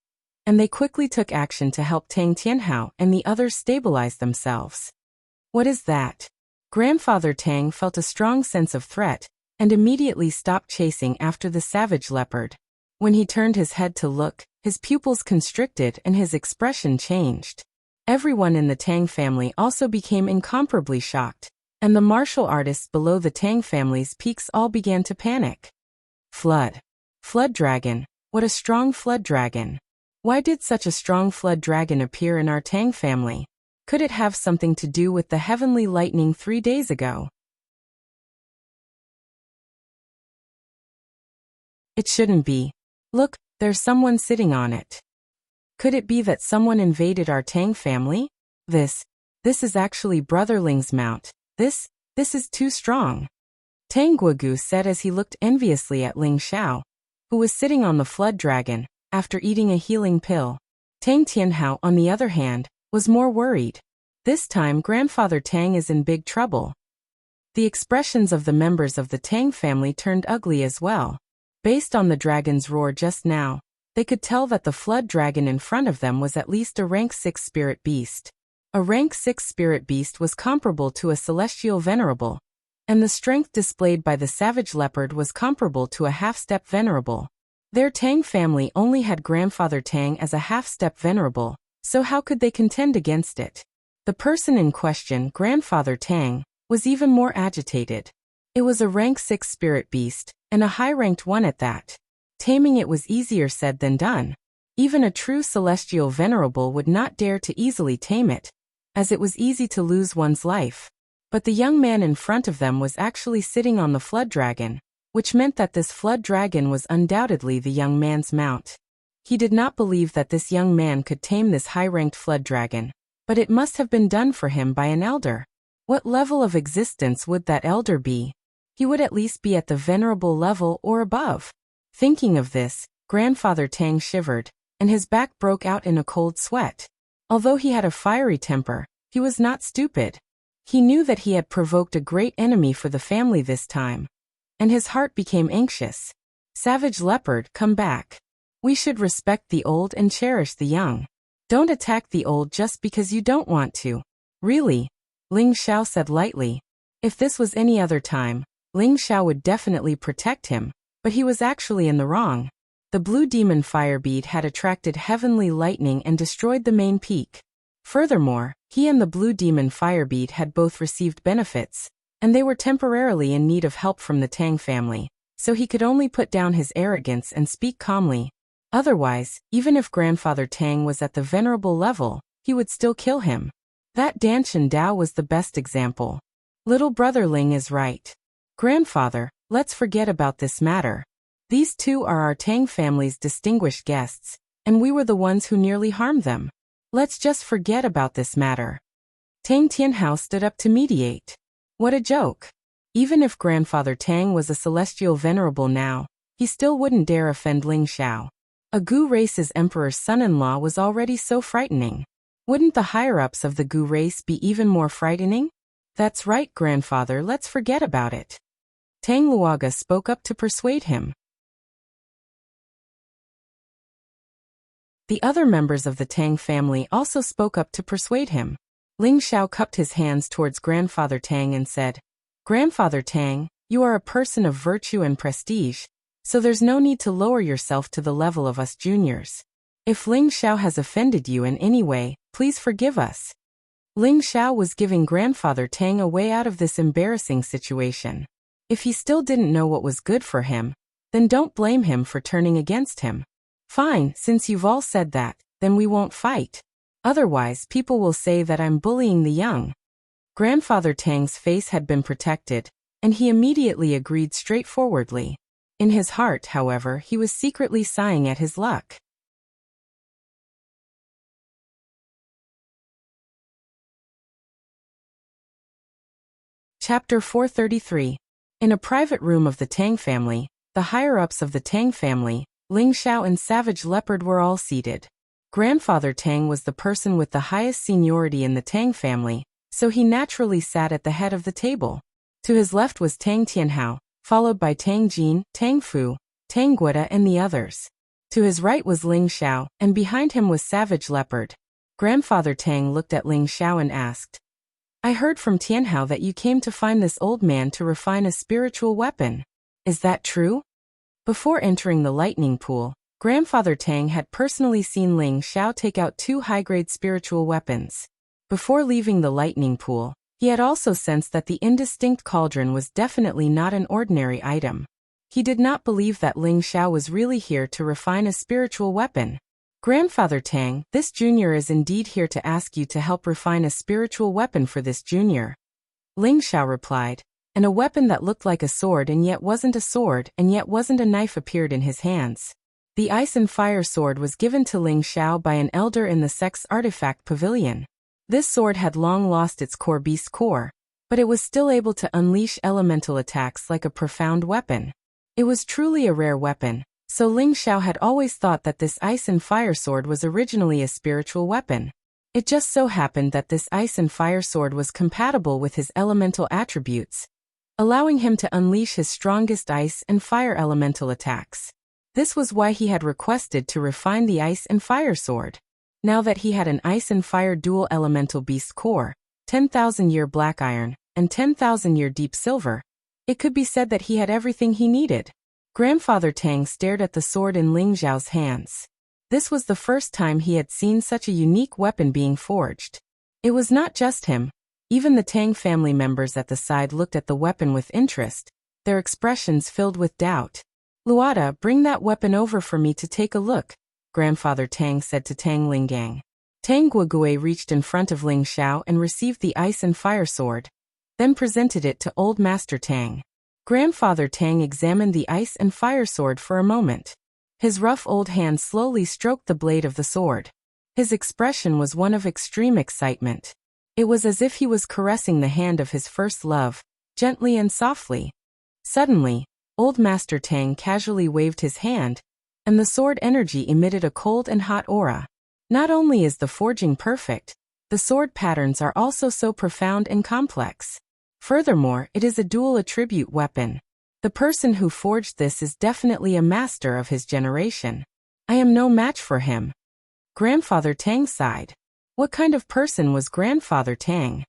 and they quickly took action to help Tang Tianhao and the others stabilize themselves. "What is that?" Grandfather Tang felt a strong sense of threat, and immediately stopped chasing after the savage leopard. When he turned his head to look, his pupils constricted and his expression changed. Everyone in the Tang family also became incomparably shocked, and the martial artists below the Tang family's peaks all began to panic. Flood. Flood dragon. What a strong flood dragon. Why did such a strong flood dragon appear in our Tang family? Could it have something to do with the heavenly lightning 3 days ago? It shouldn't be. Look, there's someone sitting on it. Could it be that someone invaded our Tang family? This is actually Brother Ling's mount. This is too strong. Tang Guogu said as he looked enviously at Ling Xiao, who was sitting on the flood dragon, after eating a healing pill. Tang Tianhao, on the other hand, was more worried. This time Grandfather Tang is in big trouble. The expressions of the members of the Tang family turned ugly as well. Based on the dragon's roar just now, they could tell that the flood dragon in front of them was at least a rank 6 spirit beast. A rank 6 spirit beast was comparable to a celestial venerable, and the strength displayed by the savage leopard was comparable to a half-step venerable. Their Tang family only had Grandfather Tang as a half-step venerable, so how could they contend against it? The person in question, Grandfather Tang, was even more agitated. It was a rank 6 spirit beast, and a high-ranked one at that. Taming it was easier said than done. Even a true celestial venerable would not dare to easily tame it, as it was easy to lose one's life. But the young man in front of them was actually sitting on the flood dragon, which meant that this flood dragon was undoubtedly the young man's mount. He did not believe that this young man could tame this high-ranked flood dragon, but it must have been done for him by an elder. What level of existence would that elder be? He would at least be at the venerable level or above. Thinking of this, Grandfather Tang shivered, and his back broke out in a cold sweat. Although he had a fiery temper, he was not stupid. He knew that he had provoked a great enemy for the family this time, and his heart became anxious. Savage leopard, come back. We should respect the old and cherish the young. Don't attack the old just because you don't want to. Really? Ling Xiao said lightly. If this was any other time, Ling Xiao would definitely protect him, but he was actually in the wrong. The blue demon firebead had attracted heavenly lightning and destroyed the main peak. Furthermore, he and the blue demon firebead had both received benefits, and they were temporarily in need of help from the Tang family, so he could only put down his arrogance and speak calmly. Otherwise, even if Grandfather Tang was at the venerable level, he would still kill him. That Danshan Dao was the best example. Little brother Ling is right. Grandfather, let's forget about this matter. These two are our Tang family's distinguished guests, and we were the ones who nearly harmed them. Let's just forget about this matter. Tang Tianhao stood up to mediate. What a joke. Even if Grandfather Tang was a celestial venerable now, he still wouldn't dare offend Ling Xiao. A Gu race's emperor's son-in-law was already so frightening. Wouldn't the higher-ups of the Gu race be even more frightening? That's right, Grandfather, let's forget about it. Tang Luoga spoke up to persuade him. The other members of the Tang family also spoke up to persuade him. Ling Xiao cupped his hands towards Grandfather Tang and said, Grandfather Tang, you are a person of virtue and prestige, so there's no need to lower yourself to the level of us juniors. If Ling Xiao has offended you in any way, please forgive us. Ling Xiao was giving Grandfather Tang a way out of this embarrassing situation. If he still didn't know what was good for him, then don't blame him for turning against him. Fine, since you've all said that, then we won't fight. Otherwise, people will say that I'm bullying the young. Grandfather Tang's face had been protected, and he immediately agreed straightforwardly. In his heart, however, he was secretly sighing at his luck. Chapter 433. In a private room of the Tang family, the higher-ups of the Tang family, Ling Xiao and Savage Leopard were all seated. Grandfather Tang was the person with the highest seniority in the Tang family, so he naturally sat at the head of the table. To his left was Tang Tianhao, followed by Tang Jin, Tang Fu, Tang Guida and the others. To his right was Ling Xiao, and behind him was Savage Leopard. Grandfather Tang looked at Ling Xiao and asked, I heard from Tianhao that you came to find this old man to refine a spiritual weapon. Is that true? Before entering the lightning pool, Grandfather Tang had personally seen Ling Xiao take out 2 high-grade spiritual weapons. Before leaving the lightning pool, he had also sensed that the indistinct cauldron was definitely not an ordinary item. He did not believe that Ling Xiao was really here to refine a spiritual weapon. Grandfather Tang, this junior is indeed here to ask you to help refine a spiritual weapon for this junior. Ling Xiao replied, and a weapon that looked like a sword and yet wasn't a sword and yet wasn't a knife appeared in his hands. The ice and fire sword was given to Ling Xiao by an elder in the Sex Artifact Pavilion. This sword had long lost its core beast core, but it was still able to unleash elemental attacks like a profound weapon. It was truly a rare weapon, so Ling Xiao had always thought that this ice and fire sword was originally a spiritual weapon. It just so happened that this ice and fire sword was compatible with his elemental attributes, allowing him to unleash his strongest ice and fire elemental attacks. This was why he had requested to refine the ice and fire sword. Now that he had an ice and fire dual elemental beast core, 10,000-year black iron, and 10,000-year deep silver, it could be said that he had everything he needed. Grandfather Tang stared at the sword in Ling Xiao's hands. This was the first time he had seen such a unique weapon being forged. It was not just him. Even the Tang family members at the side looked at the weapon with interest, their expressions filled with doubt. Luada, bring that weapon over for me to take a look, Grandfather Tang said to Tang Lingang. Tang Guogue reached in front of Ling Xiao and received the ice and fire sword, then presented it to Old Master Tang. Grandfather Tang examined the ice and fire sword for a moment. His rough old hand slowly stroked the blade of the sword. His expression was one of extreme excitement. It was as if he was caressing the hand of his first love, gently and softly. Suddenly, Old Master Tang casually waved his hand, and the sword energy emitted a cold and hot aura. Not only is the forging perfect, the sword patterns are also so profound and complex. Furthermore, it is a dual attribute weapon. The person who forged this is definitely a master of his generation. I am no match for him. Grandfather Tang sighed. What kind of person was Grandfather Tang?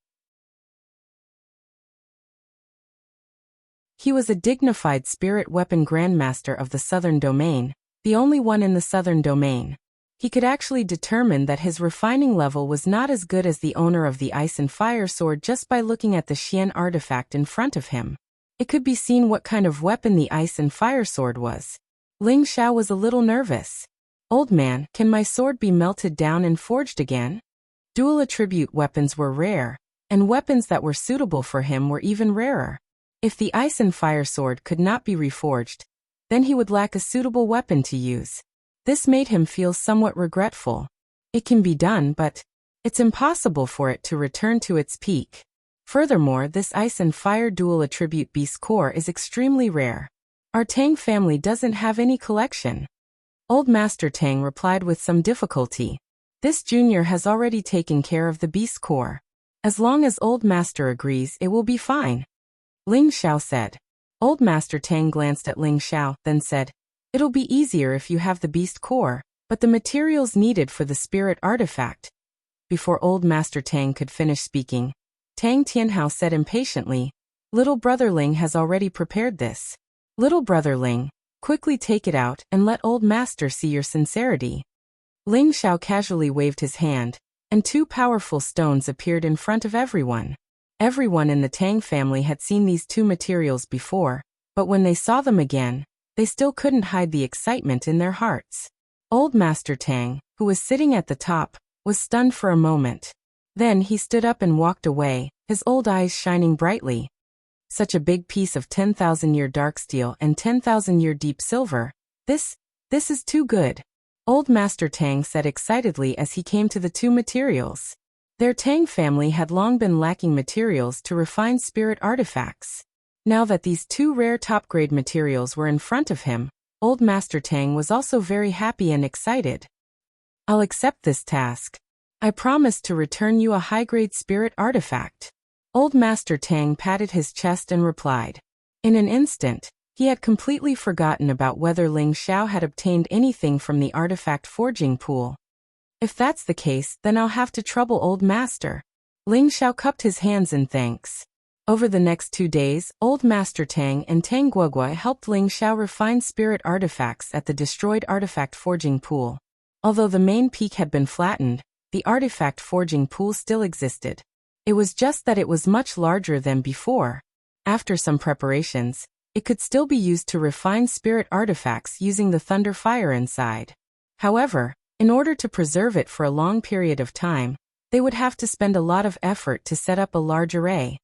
He was a dignified spirit weapon grandmaster of the Southern Domain, the only one in the Southern Domain. He could actually determine that his refining level was not as good as the owner of the ice and fire sword just by looking at the Xian artifact in front of him. It could be seen what kind of weapon the ice and fire sword was. Ling Xiao was a little nervous. "Old man, can my sword be melted down and forged again?" Dual attribute weapons were rare, and weapons that were suitable for him were even rarer. If the ice and fire sword could not be reforged, then he would lack a suitable weapon to use. This made him feel somewhat regretful. It can be done, but it's impossible for it to return to its peak. Furthermore, this ice and fire dual attribute beast core is extremely rare. Our Tang family doesn't have any collection. Old Master Tang replied with some difficulty. This junior has already taken care of the beast core. As long as Old Master agrees, it will be fine. Ling Xiao said. Old Master Tang glanced at Ling Xiao, then said, "It'll be easier if you have the beast core, but the materials needed for the spirit artifact." Before Old Master Tang could finish speaking, Tang Tianhao said impatiently, "Little brother Ling has already prepared this. Little brother Ling, quickly take it out and let Old Master see your sincerity." Ling Xiao casually waved his hand, and two powerful stones appeared in front of everyone. Everyone in the Tang family had seen these two materials before, but when they saw them again, they still couldn't hide the excitement in their hearts. Old Master Tang, who was sitting at the top, was stunned for a moment. Then he stood up and walked away, his old eyes shining brightly. Such a big piece of 10,000-year dark steel and 10,000-year deep silver. This is too good. Old Master Tang said excitedly as he came to the two materials. Their Tang family had long been lacking materials to refine spirit artifacts. Now that these two rare top-grade materials were in front of him, Old Master Tang was also very happy and excited. "I'll accept this task. I promise to return you a high-grade spirit artifact." Old Master Tang patted his chest and replied. In an instant, he had completely forgotten about whether Ling Xiao had obtained anything from the artifact forging pool. "If that's the case, then I'll have to trouble Old Master." Ling Xiao cupped his hands in thanks. Over the next 2 days, Old Master Tang and Tang Guogua helped Ling Xiao refine spirit artifacts at the destroyed artifact forging pool. Although the main peak had been flattened, the artifact forging pool still existed. It was just that it was much larger than before. After some preparations, it could still be used to refine spirit artifacts using the thunder fire inside. However, in order to preserve it for a long period of time, they would have to spend a lot of effort to set up a large array.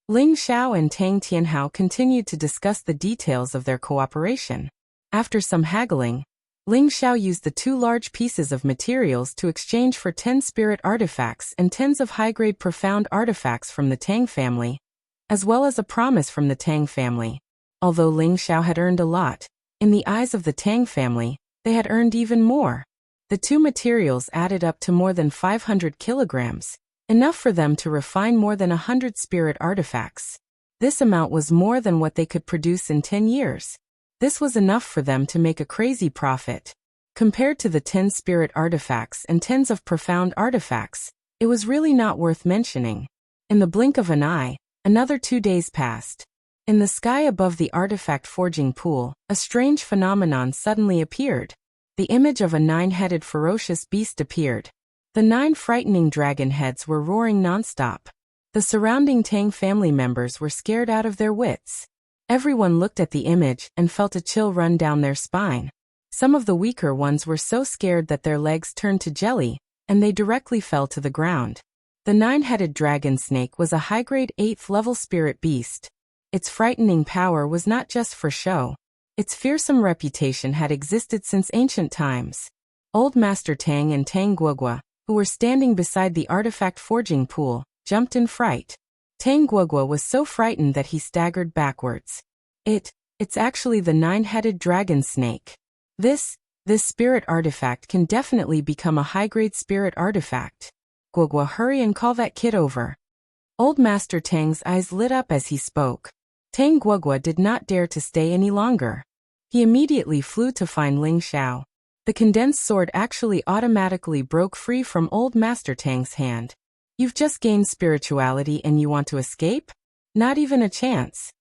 Ling Xiao and Tang Tianhao continued to discuss the details of their cooperation. After some haggling, Ling Xiao used the 2 large pieces of materials to exchange for 10 spirit artifacts and tens of high-grade profound artifacts from the Tang family, as well as a promise from the Tang family. Although Ling Xiao had earned a lot, in the eyes of the Tang family, they had earned even more. The 2 materials added up to more than 500 kilograms, enough for them to refine more than 100 spirit artifacts. This amount was more than what they could produce in 10 years. This was enough for them to make a crazy profit. Compared to the 10 spirit artifacts and tens of profound artifacts, it was really not worth mentioning. In the blink of an eye, another 2 days passed. In the sky above the artifact forging pool, a strange phenomenon suddenly appeared. The image of a 9-headed ferocious beast appeared. The 9 frightening dragon heads were roaring nonstop. The surrounding Tang family members were scared out of their wits. Everyone looked at the image and felt a chill run down their spine. Some of the weaker ones were so scared that their legs turned to jelly, and they directly fell to the ground. The 9-headed dragon snake was a high-grade 8th-level spirit beast. Its frightening power was not just for show. Its fearsome reputation had existed since ancient times. Old Master Tang and Tang Guogua, who were standing beside the artifact forging pool, jumped in fright. Tang Guogua was so frightened that he staggered backwards. It's actually the 9-headed dragon snake. This spirit artifact can definitely become a high-grade spirit artifact. Guogua, hurry and call that kid over. Old Master Tang's eyes lit up as he spoke. Tang Guogua did not dare to stay any longer. He immediately flew to find Ling Xiao. The condensed sword actually automatically broke free from Old Master Tang's hand. "You've just gained spirituality and you want to escape? Not even a chance."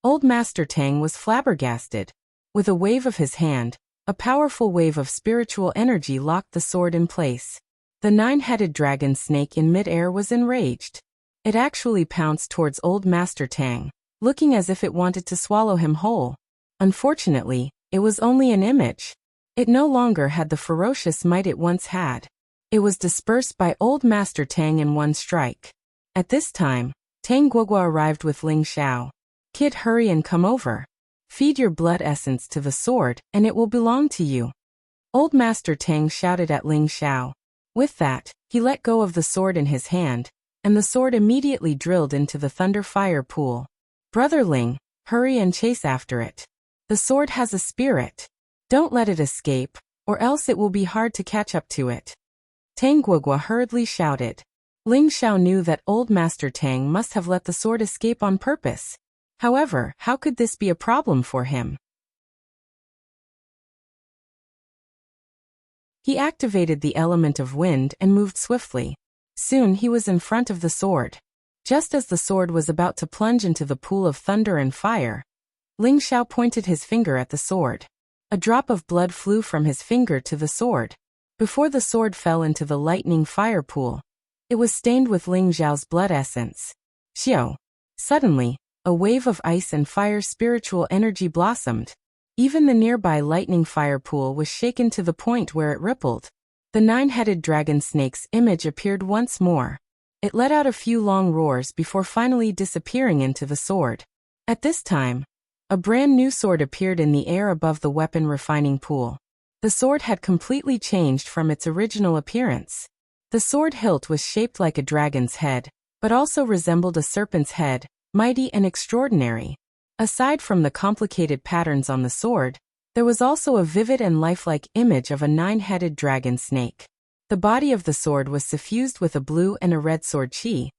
Old Master Tang was flabbergasted. With a wave of his hand, a powerful wave of spiritual energy locked the sword in place. The 9-headed dragon snake in mid-air was enraged. It actually pounced towards Old Master Tang, looking as if it wanted to swallow him whole. Unfortunately, it was only an image. It no longer had the ferocious might it once had. It was dispersed by Old Master Tang in one strike. At this time, Tang Guogua arrived with Ling Xiao. Kid, hurry and come over. Feed your blood essence to the sword, and it will belong to you. Old Master Tang shouted at Ling Xiao. With that, he let go of the sword in his hand, and the sword immediately drilled into the thunder fire pool. Brother Ling, hurry and chase after it. The sword has a spirit. Don't let it escape, or else it will be hard to catch up to it. Tang Guogua hurriedly shouted. Ling Xiao knew that Old Master Tang must have let the sword escape on purpose. However, how could this be a problem for him? He activated the element of wind and moved swiftly. Soon he was in front of the sword. Just as the sword was about to plunge into the pool of thunder and fire, Ling Xiao pointed his finger at the sword. A drop of blood flew from his finger to the sword. Before the sword fell into the lightning fire pool, it was stained with Ling Xiao's blood essence. Xiao. Suddenly, a wave of ice and fire spiritual energy blossomed. Even the nearby lightning fire pool was shaken to the point where it rippled. The nine-headed dragon snake's image appeared once more. It let out a few long roars before finally disappearing into the sword. At this time, a brand new sword appeared in the air above the weapon refining pool. The sword had completely changed from its original appearance. The sword hilt was shaped like a dragon's head, but also resembled a serpent's head, mighty and extraordinary. Aside from the complicated patterns on the sword, there was also a vivid and lifelike image of a nine-headed dragon snake. The body of the sword was suffused with a blue and a red sword chi,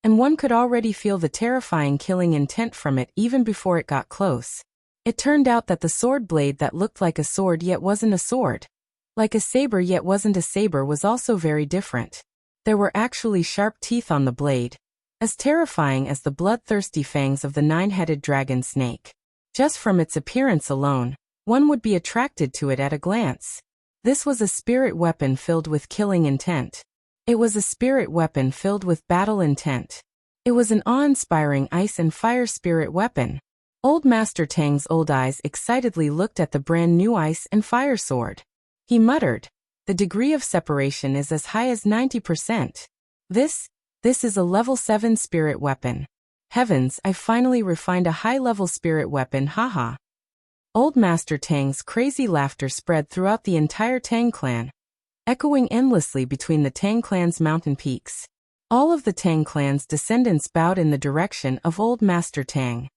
and one could already feel the terrifying killing intent from it even before it got close. It turned out that the sword blade that looked like a sword yet wasn't a sword, like a saber yet wasn't a saber, was also very different. There were actually sharp teeth on the blade, as terrifying as the bloodthirsty fangs of the nine-headed dragon snake. Just from its appearance alone, one would be attracted to it at a glance. This was a spirit weapon filled with killing intent. It was a spirit weapon filled with battle intent. It was an awe-inspiring ice and fire spirit weapon. Old Master Tang's old eyes excitedly looked at the brand new ice and fire sword. He muttered, "The degree of separation is as high as 90%. This is a level 7 spirit weapon. Heavens, I finally refined a high-level spirit weapon, haha." Old Master Tang's crazy laughter spread throughout the entire Tang clan, echoing endlessly between the Tang clan's mountain peaks. All of the Tang clan's descendants bowed in the direction of Old Master Tang.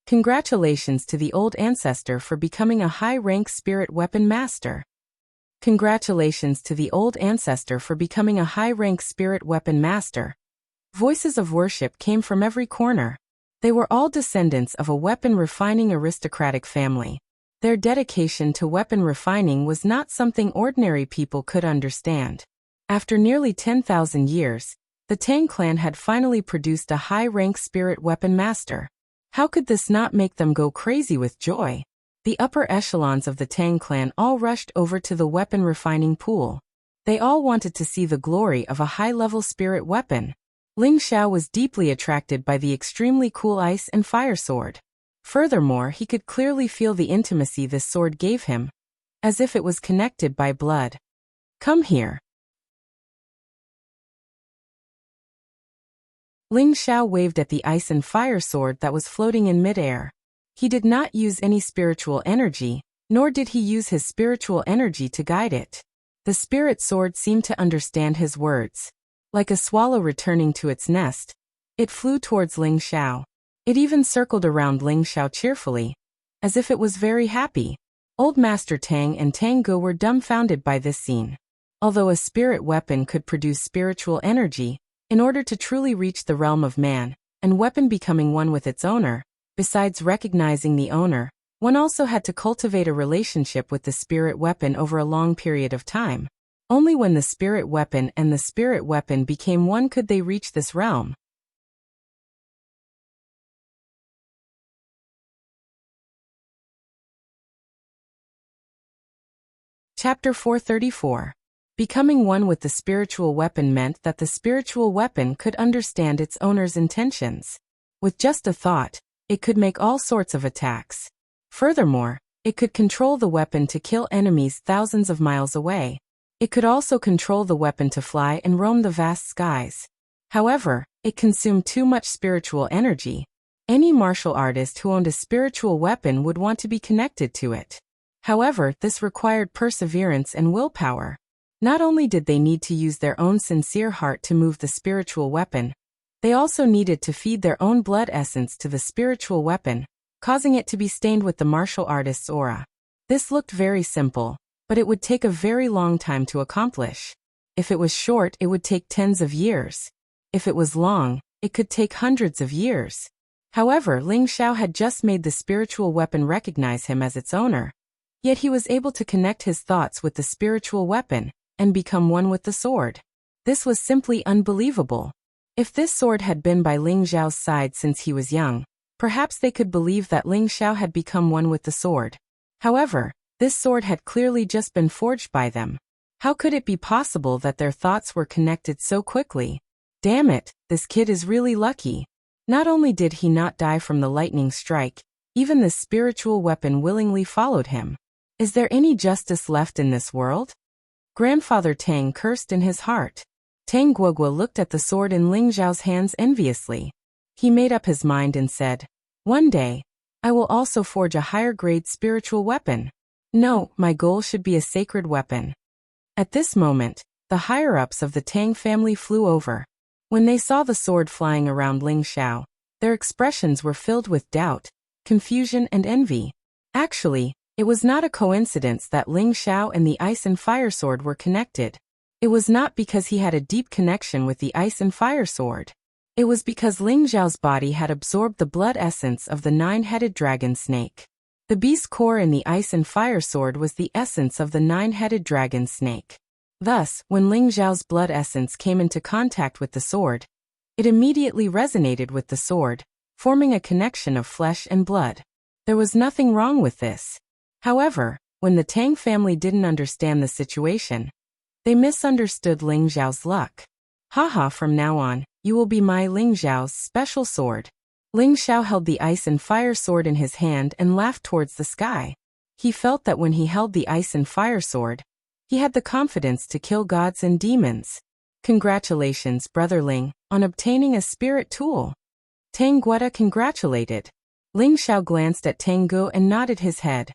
Congratulations to the old ancestor for becoming a high-rank spirit weapon master. Congratulations to the old ancestor for becoming a high-rank spirit weapon master. Voices of worship came from every corner. They were all descendants of a weapon-refining aristocratic family. Their dedication to weapon refining was not something ordinary people could understand. After nearly 10,000 years, the Tang clan had finally produced a high-rank spirit weapon master. How could this not make them go crazy with joy? The upper echelons of the Tang clan all rushed over to the weapon refining pool. They all wanted to see the glory of a high-level spirit weapon. Ling Xiao was deeply attracted by the extremely cool ice and fire sword. Furthermore, he could clearly feel the intimacy this sword gave him, as if it was connected by blood. "Come here." Ling Xiao waved at the ice and fire sword that was floating in midair. He did not use any spiritual energy, nor did he use his spiritual energy to guide it. The spirit sword seemed to understand his words. Like a swallow returning to its nest, it flew towards Ling Xiao. It even circled around Ling Xiao cheerfully, as if it was very happy. Old Master Tang and Tang Ge were dumbfounded by this scene. Although a spirit weapon could produce spiritual energy, in order to truly reach the realm of man, and weapon becoming one with its owner, besides recognizing the owner, one also had to cultivate a relationship with the spirit weapon over a long period of time. Only when the spirit weapon and the spirit weapon became one could they reach this realm. Chapter 434. Becoming one with the spiritual weapon meant that the spiritual weapon could understand its owner's intentions. With just a thought, it could make all sorts of attacks. Furthermore, it could control the weapon to kill enemies thousands of miles away. It could also control the weapon to fly and roam the vast skies. However, it consumed too much spiritual energy. Any martial artist who owned a spiritual weapon would want to be connected to it. However, this required perseverance and willpower. Not only did they need to use their own sincere heart to move the spiritual weapon, they also needed to feed their own blood essence to the spiritual weapon, causing it to be stained with the martial artist's aura. This looked very simple, but it would take a very long time to accomplish. If it was short, it would take tens of years. If it was long, it could take hundreds of years. However, Ling Xiao had just made the spiritual weapon recognize him as its owner. Yet he was able to connect his thoughts with the spiritual weapon and become one with the sword. This was simply unbelievable. If this sword had been by Ling Xiao's side since he was young, perhaps they could believe that Ling Xiao had become one with the sword. However, this sword had clearly just been forged by them. How could it be possible that their thoughts were connected so quickly? Damn it, this kid is really lucky. Not only did he not die from the lightning strike, even the spiritual weapon willingly followed him. Is there any justice left in this world? Grandfather Tang cursed in his heart. Tang Guogua looked at the sword in Ling Xiao's hands enviously. He made up his mind and said, "One day, I will also forge a higher-grade spiritual weapon. No, my goal should be a sacred weapon." At this moment, the higher-ups of the Tang family flew over. When they saw the sword flying around Ling Xiao, their expressions were filled with doubt, confusion and envy. Actually, it was not a coincidence that Ling Xiao and the ice and fire sword were connected. It was not because he had a deep connection with the ice and fire sword. It was because Ling Xiao's body had absorbed the blood essence of the nine-headed dragon snake. The beast core in the ice and fire sword was the essence of the nine-headed dragon snake. Thus, when Ling Xiao's blood essence came into contact with the sword, it immediately resonated with the sword, forming a connection of flesh and blood. There was nothing wrong with this. However, when the Tang family didn't understand the situation, they misunderstood Ling Xiao's luck. Haha, from now on, you will be my Ling Xiao's special sword. Ling Xiao held the ice and fire sword in his hand and laughed towards the sky. He felt that when he held the ice and fire sword, he had the confidence to kill gods and demons. Congratulations, Brother Ling, on obtaining a spirit tool. Tang Guetta congratulated. Ling Xiao glanced at Tang Gu and nodded his head.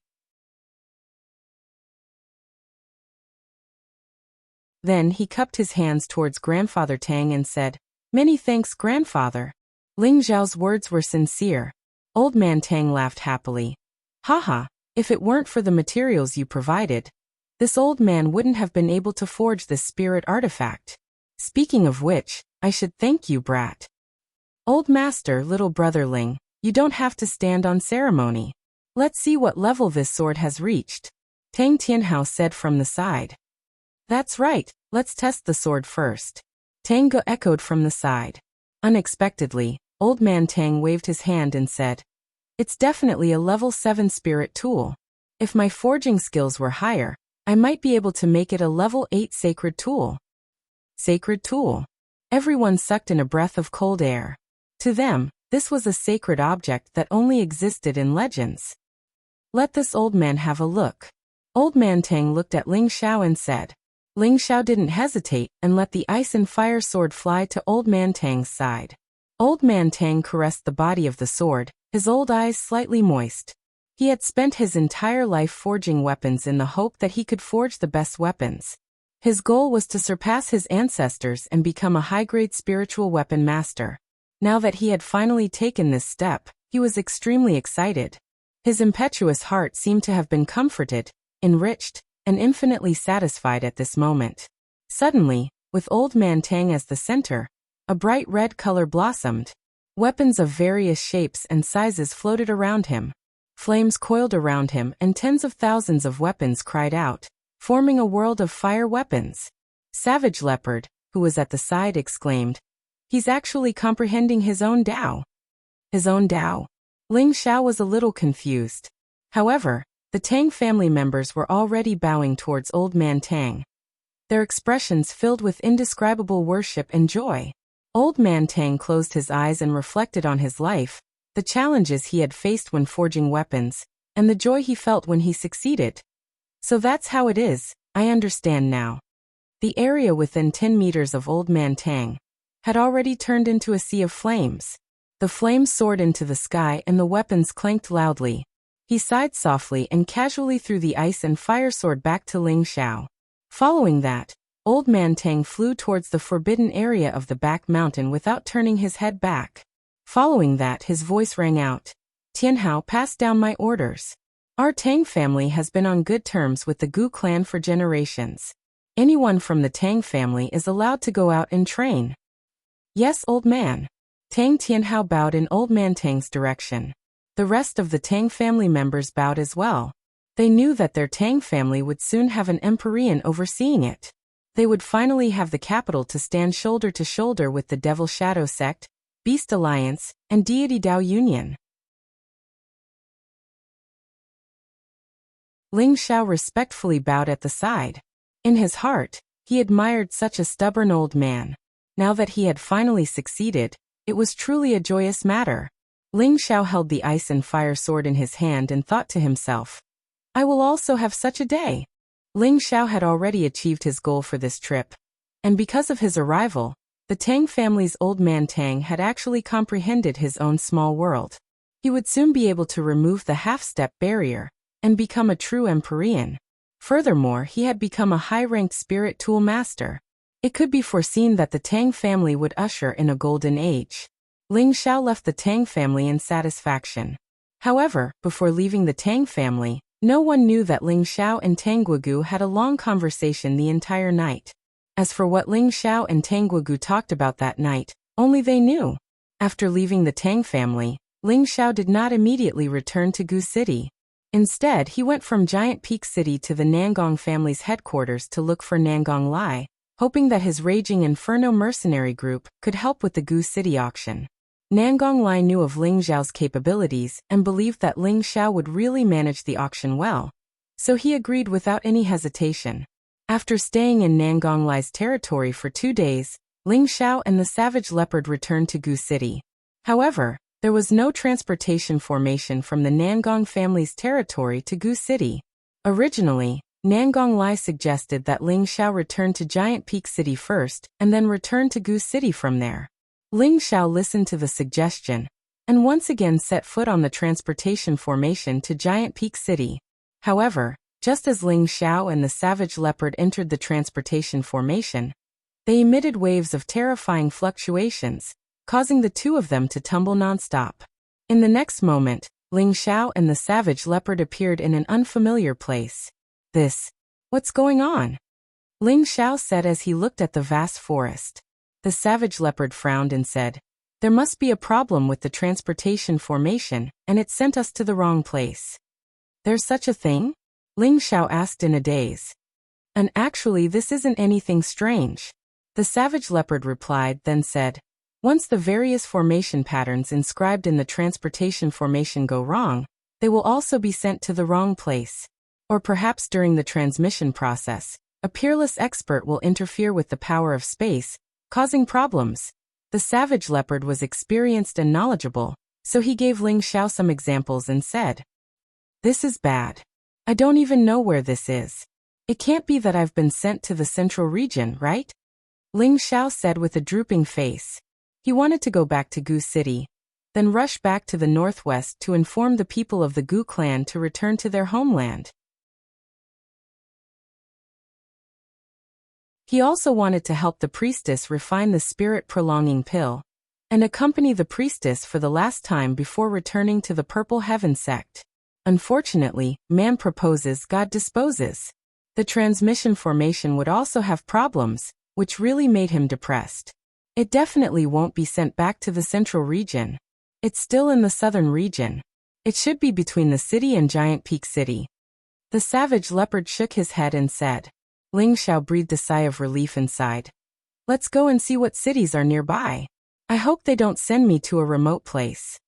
Then he cupped his hands towards Grandfather Tang and said, "Many thanks, Grandfather." Ling Xiao's words were sincere. Old Man Tang laughed happily. Haha, if it weren't for the materials you provided, this old man wouldn't have been able to forge this spirit artifact. Speaking of which, I should thank you, brat. Old Master, little brother Ling, you don't have to stand on ceremony. Let's see what level this sword has reached. Tang Tianhao said from the side. That's right, let's test the sword first. Tang Ge echoed from the side. Unexpectedly, Old Man Tang waved his hand and said, "It's definitely a level 7 spirit tool. If my forging skills were higher, I might be able to make it a level 8 sacred tool." Sacred tool. Everyone sucked in a breath of cold air. To them, this was a sacred object that only existed in legends. Let this old man have a look. Old Man Tang looked at Ling Xiao and said. Ling Xiao didn't hesitate and let the ice and fire sword fly to Old Man Tang's side. Old Man Tang caressed the body of the sword, his old eyes slightly moist. He had spent his entire life forging weapons in the hope that he could forge the best weapons. His goal was to surpass his ancestors and become a high-grade spiritual weapon master. Now that he had finally taken this step, he was extremely excited. His impetuous heart seemed to have been comforted, enriched, and infinitely satisfied at this moment. Suddenly, with Old Man Tang as the center, a bright red color blossomed. Weapons of various shapes and sizes floated around him. Flames coiled around him and tens of thousands of weapons cried out, forming a world of fire weapons. Savage Leopard, who was at the side, exclaimed, "He's actually comprehending his own Tao." His own Tao? Ling Xiao was a little confused. However, the Tang family members were already bowing towards Old Man Tang. Their expressions filled with indescribable worship and joy. Old Man Tang closed his eyes and reflected on his life, the challenges he had faced when forging weapons, and the joy he felt when he succeeded. So that's how it is, I understand now. The area within 10 meters of Old Man Tang had already turned into a sea of flames. The flames soared into the sky and the weapons clanked loudly. He sighed softly and casually threw the ice and fire sword back to Ling Xiao. Following that, Old Man Tang flew towards the forbidden area of the back mountain without turning his head back. Following that, his voice rang out. Tianhao passed down my orders. Our Tang family has been on good terms with the Gu clan for generations. Anyone from the Tang family is allowed to go out and train. Yes, old man. Tang Tianhao bowed in Old Man Tang's direction. The rest of the Tang family members bowed as well. They knew that their Tang family would soon have an Empyrean overseeing it. They would finally have the capital to stand shoulder to shoulder with the Devil Shadow Sect, Beast Alliance, and Deity Dao Union. Ling Xiao respectfully bowed at the side. In his heart, he admired such a stubborn old man. Now that he had finally succeeded, it was truly a joyous matter. Ling Xiao held the ice and fire sword in his hand and thought to himself, I will also have such a day. Ling Xiao had already achieved his goal for this trip. And because of his arrival, the Tang family's Old Man Tang had actually comprehended his own small world. He would soon be able to remove the half-step barrier and become a true Empyrean. Furthermore, he had become a high-ranked spirit tool master. It could be foreseen that the Tang family would usher in a golden age. Ling Xiao left the Tang family in satisfaction. However, before leaving the Tang family, no one knew that Ling Xiao and Tang Guogu had a long conversation the entire night. As for what Ling Xiao and Tang Guogu talked about that night, only they knew. After leaving the Tang family, Ling Xiao did not immediately return to Gu City. Instead, he went from Giant Peak City to the Nangong family's headquarters to look for Nangong Lai, hoping that his raging Inferno mercenary group could help with the Gu City auction. Nangong Lai knew of Ling Xiao's capabilities and believed that Ling Xiao would really manage the auction well, so he agreed without any hesitation. After staying in Nangong Lai's territory for 2 days, Ling Xiao and the Savage Leopard returned to Gu City. However, there was no transportation formation from the Nangong family's territory to Gu City. Originally, Nangong Lai suggested that Ling Xiao return to Giant Peak City first and then return to Gu City from there. Ling Xiao listened to the suggestion and once again set foot on the transportation formation to Giant Peak City. However, just as Ling Xiao and the Savage Leopard entered the transportation formation, they emitted waves of terrifying fluctuations, causing the two of them to tumble nonstop. In the next moment, Ling Xiao and the Savage Leopard appeared in an unfamiliar place. What's going on? Ling Xiao said as he looked at the vast forest. The Savage Leopard frowned and said, there must be a problem with the transportation formation, and it sent us to the wrong place. There's such a thing? Ling Xiao asked in a daze. And actually this isn't anything strange. The Savage Leopard replied, then said, once the various formation patterns inscribed in the transportation formation go wrong, they will also be sent to the wrong place. Or perhaps during the transmission process, a peerless expert will interfere with the power of space, causing problems. The Savage Leopard was experienced and knowledgeable, so he gave Ling Xiao some examples and said, this is bad. I don't even know where this is. It can't be that I've been sent to the central region, right? Ling Xiao said with a drooping face. He wanted to go back to Gu City, then rush back to the northwest to inform the people of the Gu clan to return to their homeland. He also wanted to help the priestess refine the spirit-prolonging pill, and accompany the priestess for the last time before returning to the Purple Heaven sect. Unfortunately, man proposes, God disposes. The transmission formation would also have problems, which really made him depressed. It definitely won't be sent back to the central region. It's still in the southern region. It should be between the city and Giant Peak City. The Savage Leopard shook his head and said. Ling Xiao breathed a sigh of relief and sighed. Let's go and see what cities are nearby. I hope they don't send me to a remote place.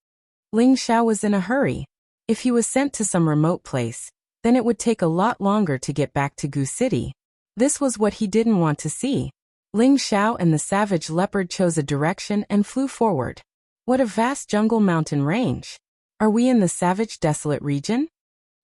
Ling Xiao was in a hurry. If he was sent to some remote place, then it would take a lot longer to get back to Gu City. This was what he didn't want to see. Ling Xiao and the Savage Leopard chose a direction and flew forward. What a vast jungle mountain range. Are we in the Savage Desolate region?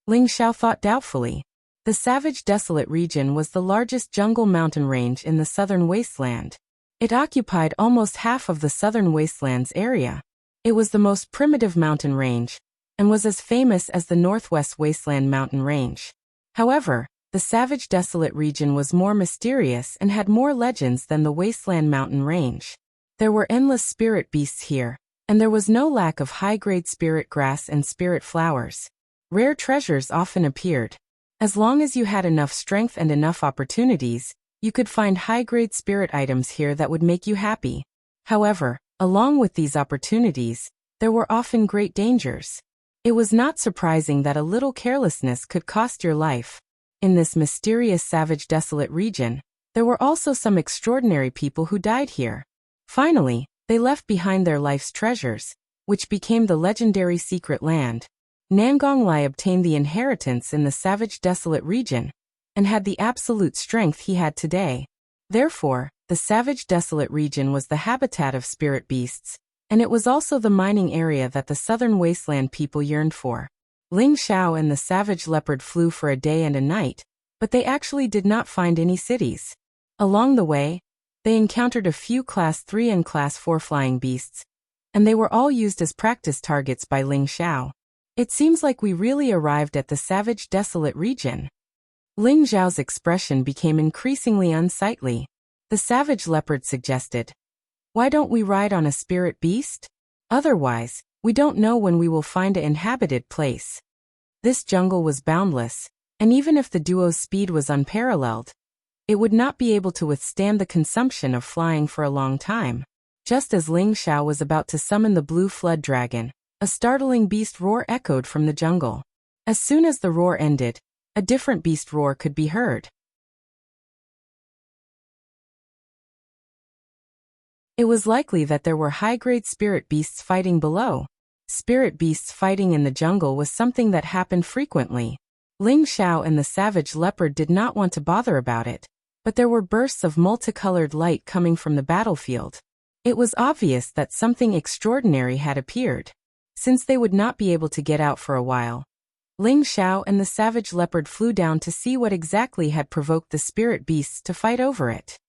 Ling Xiao thought doubtfully. The savage desolate region was the largest jungle mountain range in the southern wasteland. It occupied almost half of the southern wasteland's area. It was the most primitive mountain range, and was as famous as the Northwest Wasteland mountain range. However, the savage desolate region was more mysterious and had more legends than the Wasteland mountain range. There were endless spirit beasts here, and there was no lack of high-grade spirit grass and spirit flowers. Rare treasures often appeared. As long as you had enough strength and enough opportunities, you could find high-grade spirit items here that would make you happy. However, along with these opportunities, there were often great dangers. It was not surprising that a little carelessness could cost your life. In this mysterious savage desolate region, there were also some extraordinary people who died here. Finally, they left behind their life's treasures, which became the legendary secret land. Nangonglai obtained the inheritance in the savage desolate region, and had the absolute strength he had today. Therefore, the savage desolate region was the habitat of spirit beasts, and it was also the mining area that the southern wasteland people yearned for. Ling Xiao and the savage leopard flew for a day and a night, but they actually did not find any cities. Along the way, they encountered a few Class 3 and Class 4 flying beasts, and they were all used as practice targets by Ling Xiao. It seems like we really arrived at the savage desolate region. Ling Xiao's expression became increasingly unsightly. The savage leopard suggested, "Why don't we ride on a spirit beast? Otherwise, we don't know when we will find an inhabited place." This jungle was boundless, and even if the duo's speed was unparalleled, it would not be able to withstand the consumption of flying for a long time. Just as Ling Xiao was about to summon the blue flood dragon, a startling beast roar echoed from the jungle. As soon as the roar ended, a different beast roar could be heard. It was likely that there were high-grade spirit beasts fighting below. Spirit beasts fighting in the jungle was something that happened frequently. Ling Xiao and the savage leopard did not want to bother about it, but there were bursts of multicolored light coming from the battlefield. It was obvious that something extraordinary had appeared. Since they would not be able to get out for a while, Ling Xiao and the savage leopard flew down to see what exactly had provoked the spirit beasts to fight over it.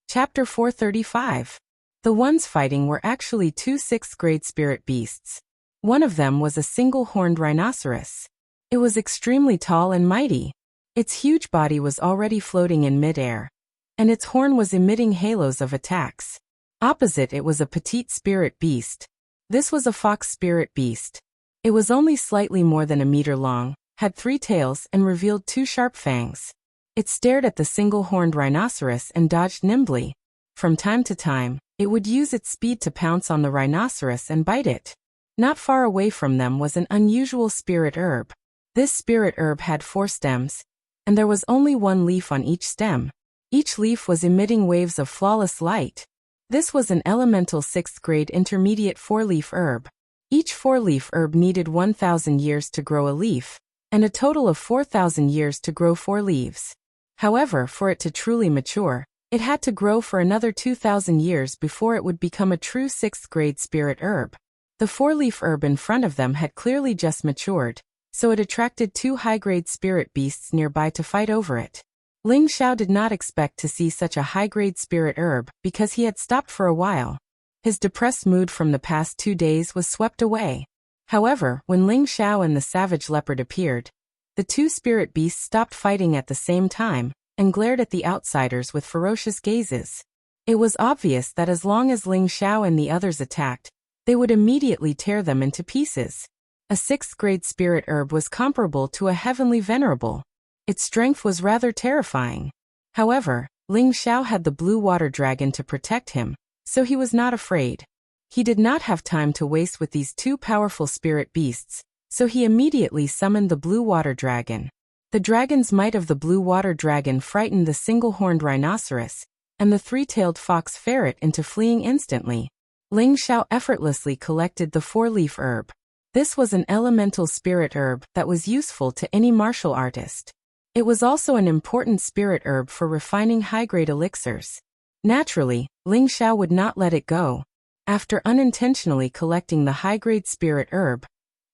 Chapter 435. The ones fighting were actually two sixth-grade spirit beasts. One of them was a single-horned rhinoceros. It was extremely tall and mighty. Its huge body was already floating in mid-air, and its horn was emitting halos of attacks. Opposite it was a petite spirit beast. This was a fox spirit beast. It was only slightly more than a meter long, had 3 tails and revealed 2 sharp fangs. It stared at the single-horned rhinoceros and dodged nimbly. From time to time, it would use its speed to pounce on the rhinoceros and bite it. Not far away from them was an unusual spirit herb. This spirit herb had 4 stems, and there was only 1 leaf on each stem. Each leaf was emitting waves of flawless light. This was an elemental 6th-grade intermediate 4-leaf herb. Each 4-leaf herb needed 1,000 years to grow a leaf, and a total of 4,000 years to grow 4 leaves. However, for it to truly mature, it had to grow for another 2,000 years before it would become a true 6th-grade spirit herb. The 4-leaf herb in front of them had clearly just matured, so it attracted 2 high-grade spirit beasts nearby to fight over it. Ling Xiao did not expect to see such a high-grade spirit herb because he had stopped for a while. His depressed mood from the past 2 days was swept away. However, when Ling Xiao and the savage leopard appeared, the 2 spirit beasts stopped fighting at the same time and glared at the outsiders with ferocious gazes. It was obvious that as long as Ling Xiao and the others attacked, they would immediately tear them into pieces. A 6th-grade spirit herb was comparable to a heavenly venerable. Its strength was rather terrifying. However, Ling Xiao had the blue water dragon to protect him, so he was not afraid. He did not have time to waste with these 2 powerful spirit beasts, so he immediately summoned the blue water dragon. The dragon's might of the blue water dragon frightened the single-horned rhinoceros, and the 3-tailed fox ferret into fleeing instantly. Ling Xiao effortlessly collected the 4-leaf herb. This was an elemental spirit herb that was useful to any martial artist. It was also an important spirit herb for refining high-grade elixirs. Naturally, Ling Xiao would not let it go. After unintentionally collecting the high-grade spirit herb,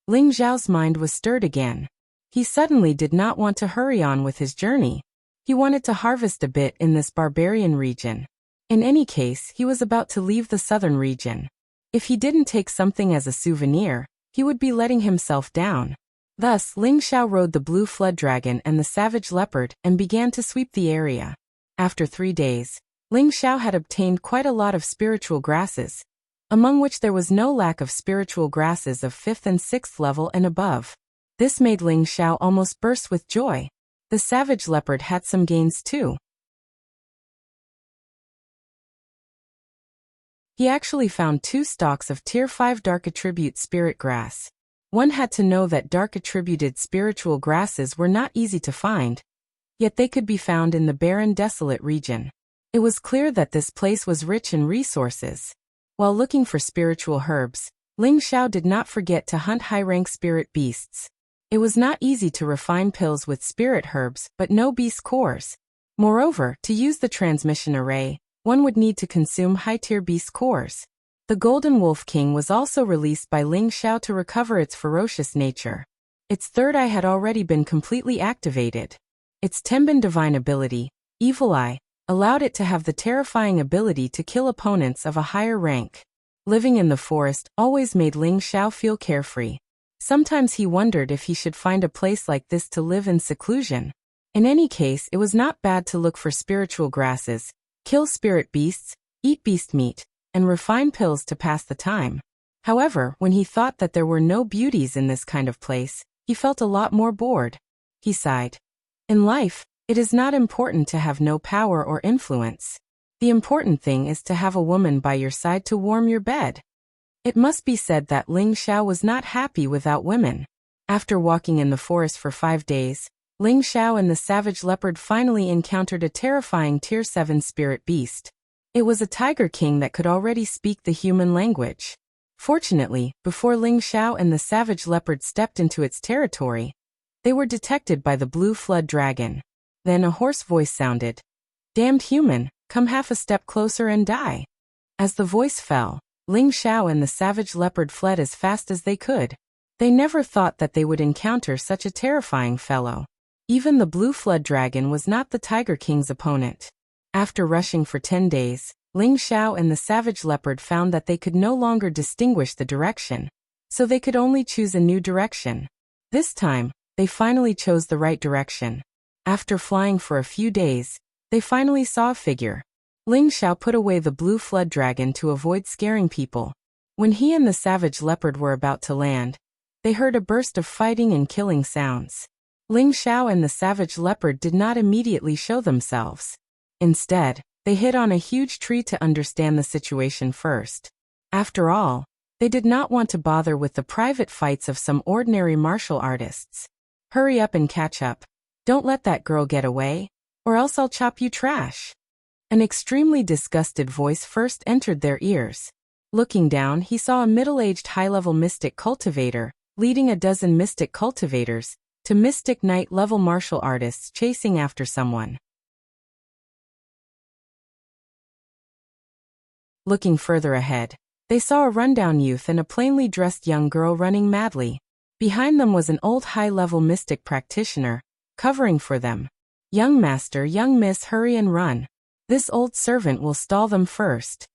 Ling Xiao's mind was stirred again. He suddenly did not want to hurry on with his journey. He wanted to harvest a bit in this barbarian region. In any case, he was about to leave the southern region. If he didn't take something as a souvenir, he would be letting himself down. Thus, Ling Xiao rode the blue flood dragon and the savage leopard and began to sweep the area. After 3 days, Ling Xiao had obtained quite a lot of spiritual grasses, among which there was no lack of spiritual grasses of 5th and 6th level and above. This made Ling Xiao almost burst with joy. The savage leopard had some gains too. He actually found 2 stalks of Tier 5 Dark Attribute Spirit Grass. One had to know that dark attributed spiritual grasses were not easy to find, yet they could be found in the barren, desolate region. It was clear that this place was rich in resources. While looking for spiritual herbs, Ling Xiao did not forget to hunt high-rank spirit beasts. It was not easy to refine pills with spirit herbs but no beast cores. Moreover, to use the transmission array, one would need to consume high-tier beast cores. The Golden Wolf King was also released by Ling Xiao to recover its ferocious nature. Its third eye had already been completely activated. Its Tenbin divine ability, Evil Eye, allowed it to have the terrifying ability to kill opponents of a higher rank. Living in the forest always made Ling Xiao feel carefree. Sometimes he wondered if he should find a place like this to live in seclusion. In any case, it was not bad to look for spiritual grasses, kill spirit beasts, eat beast meat, and refine pills to pass the time. However, when he thought that there were no beauties in this kind of place, he felt a lot more bored. He sighed. In life, it is not important to have no power or influence. The important thing is to have a woman by your side to warm your bed. It must be said that Ling Xiao was not happy without women. After walking in the forest for 5 days, Ling Xiao and the savage leopard finally encountered a terrifying Tier 7 spirit beast. It was a tiger king that could already speak the human language. Fortunately, before Ling Xiao and the savage leopard stepped into its territory, they were detected by the blue flood dragon. Then a hoarse voice sounded. "Damned human, come half a step closer and die." As the voice fell, Ling Xiao and the savage leopard fled as fast as they could. They never thought that they would encounter such a terrifying fellow. Even the blue flood dragon was not the Tiger King's opponent. After rushing for 10 days, Ling Xiao and the savage leopard found that they could no longer distinguish the direction, so they could only choose a new direction. This time, they finally chose the right direction. After flying for a few days, they finally saw a figure. Ling Xiao put away the blue flood dragon to avoid scaring people. When he and the savage leopard were about to land, they heard a burst of fighting and killing sounds. Ling Xiao and the savage leopard did not immediately show themselves. Instead, they hid on a huge tree to understand the situation first. After all, they did not want to bother with the private fights of some ordinary martial artists. "Hurry up and catch up. Don't let that girl get away, or else I'll chop you trash." An extremely disgusted voice first entered their ears. Looking down, he saw a middle-aged high-level mystic cultivator, leading a dozen mystic cultivators, to mystic knight-level martial artists chasing after someone. Looking further ahead, they saw a rundown youth and a plainly dressed young girl running madly. Behind them was an old high-level mystic practitioner, covering for them. "Young master, young miss, hurry and run. This old servant will stall them first,"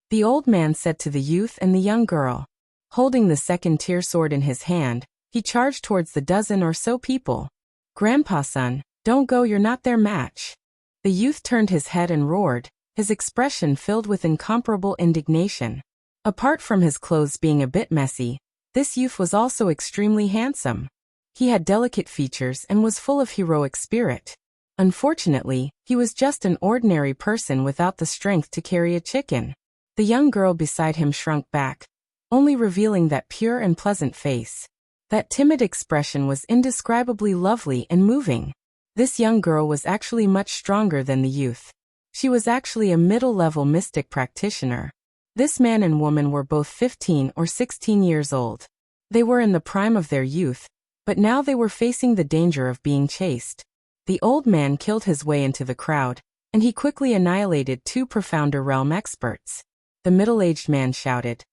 the old man said to the youth and the young girl. Holding the second-tier sword in his hand, he charged towards the dozen or so people. "Grandpa son, don't go, you're not their match." The youth turned his head and roared, his expression filled with incomparable indignation. Apart from his clothes being a bit messy, this youth was also extremely handsome. He had delicate features and was full of heroic spirit. Unfortunately, he was just an ordinary person without the strength to carry a chicken. The young girl beside him shrunk back, only revealing that pure and pleasant face. That timid expression was indescribably lovely and moving. This young girl was actually much stronger than the youth. She was actually a middle-level mystic practitioner. This man and woman were both 15 or 16 years old. They were in the prime of their youth, but now they were facing the danger of being chased. The old man killed his way into the crowd, and he quickly annihilated 2 profounder realm experts. The middle-aged man shouted,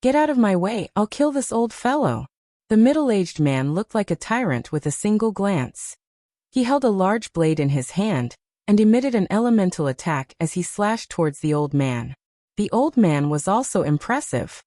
"Get out of my way, I'll kill this old fellow." The middle-aged man looked like a tyrant with a single glance. He held a large blade in his hand, and emitted an elemental attack as he slashed towards the old man. The old man was also impressive.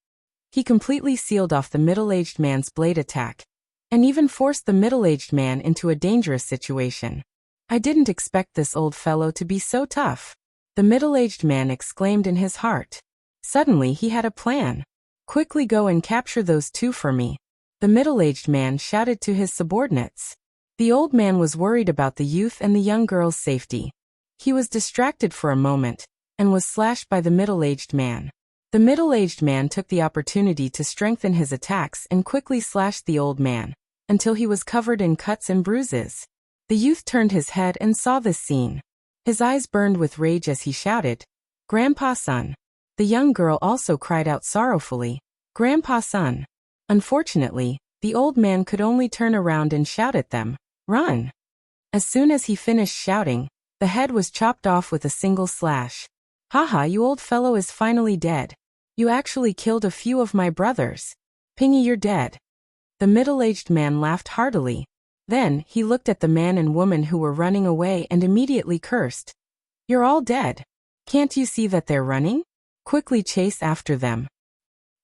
He completely sealed off the middle-aged man's blade attack, and even forced the middle-aged man into a dangerous situation. "I didn't expect this old fellow to be so tough," the middle-aged man exclaimed in his heart. Suddenly he had a plan. "Quickly go and capture those 2 for me," the middle-aged man shouted to his subordinates. The old man was worried about the youth and the young girl's safety. He was distracted for a moment, and was slashed by the middle-aged man. The middle-aged man took the opportunity to strengthen his attacks and quickly slashed the old man, until he was covered in cuts and bruises. The youth turned his head and saw this scene. His eyes burned with rage as he shouted, "Grandpa-son." The young girl also cried out sorrowfully, "Grandpa-son." Unfortunately, the old man could only turn around and shout at them, "Run!" As soon as he finished shouting, the head was chopped off with a single slash. "Haha, you old fellow is finally dead. You actually killed a few of my brothers. Pingy, you're dead." The middle-aged man laughed heartily. Then, he looked at the man and woman who were running away and immediately cursed. "You're all dead. Can't you see that they're running? Quickly chase after them."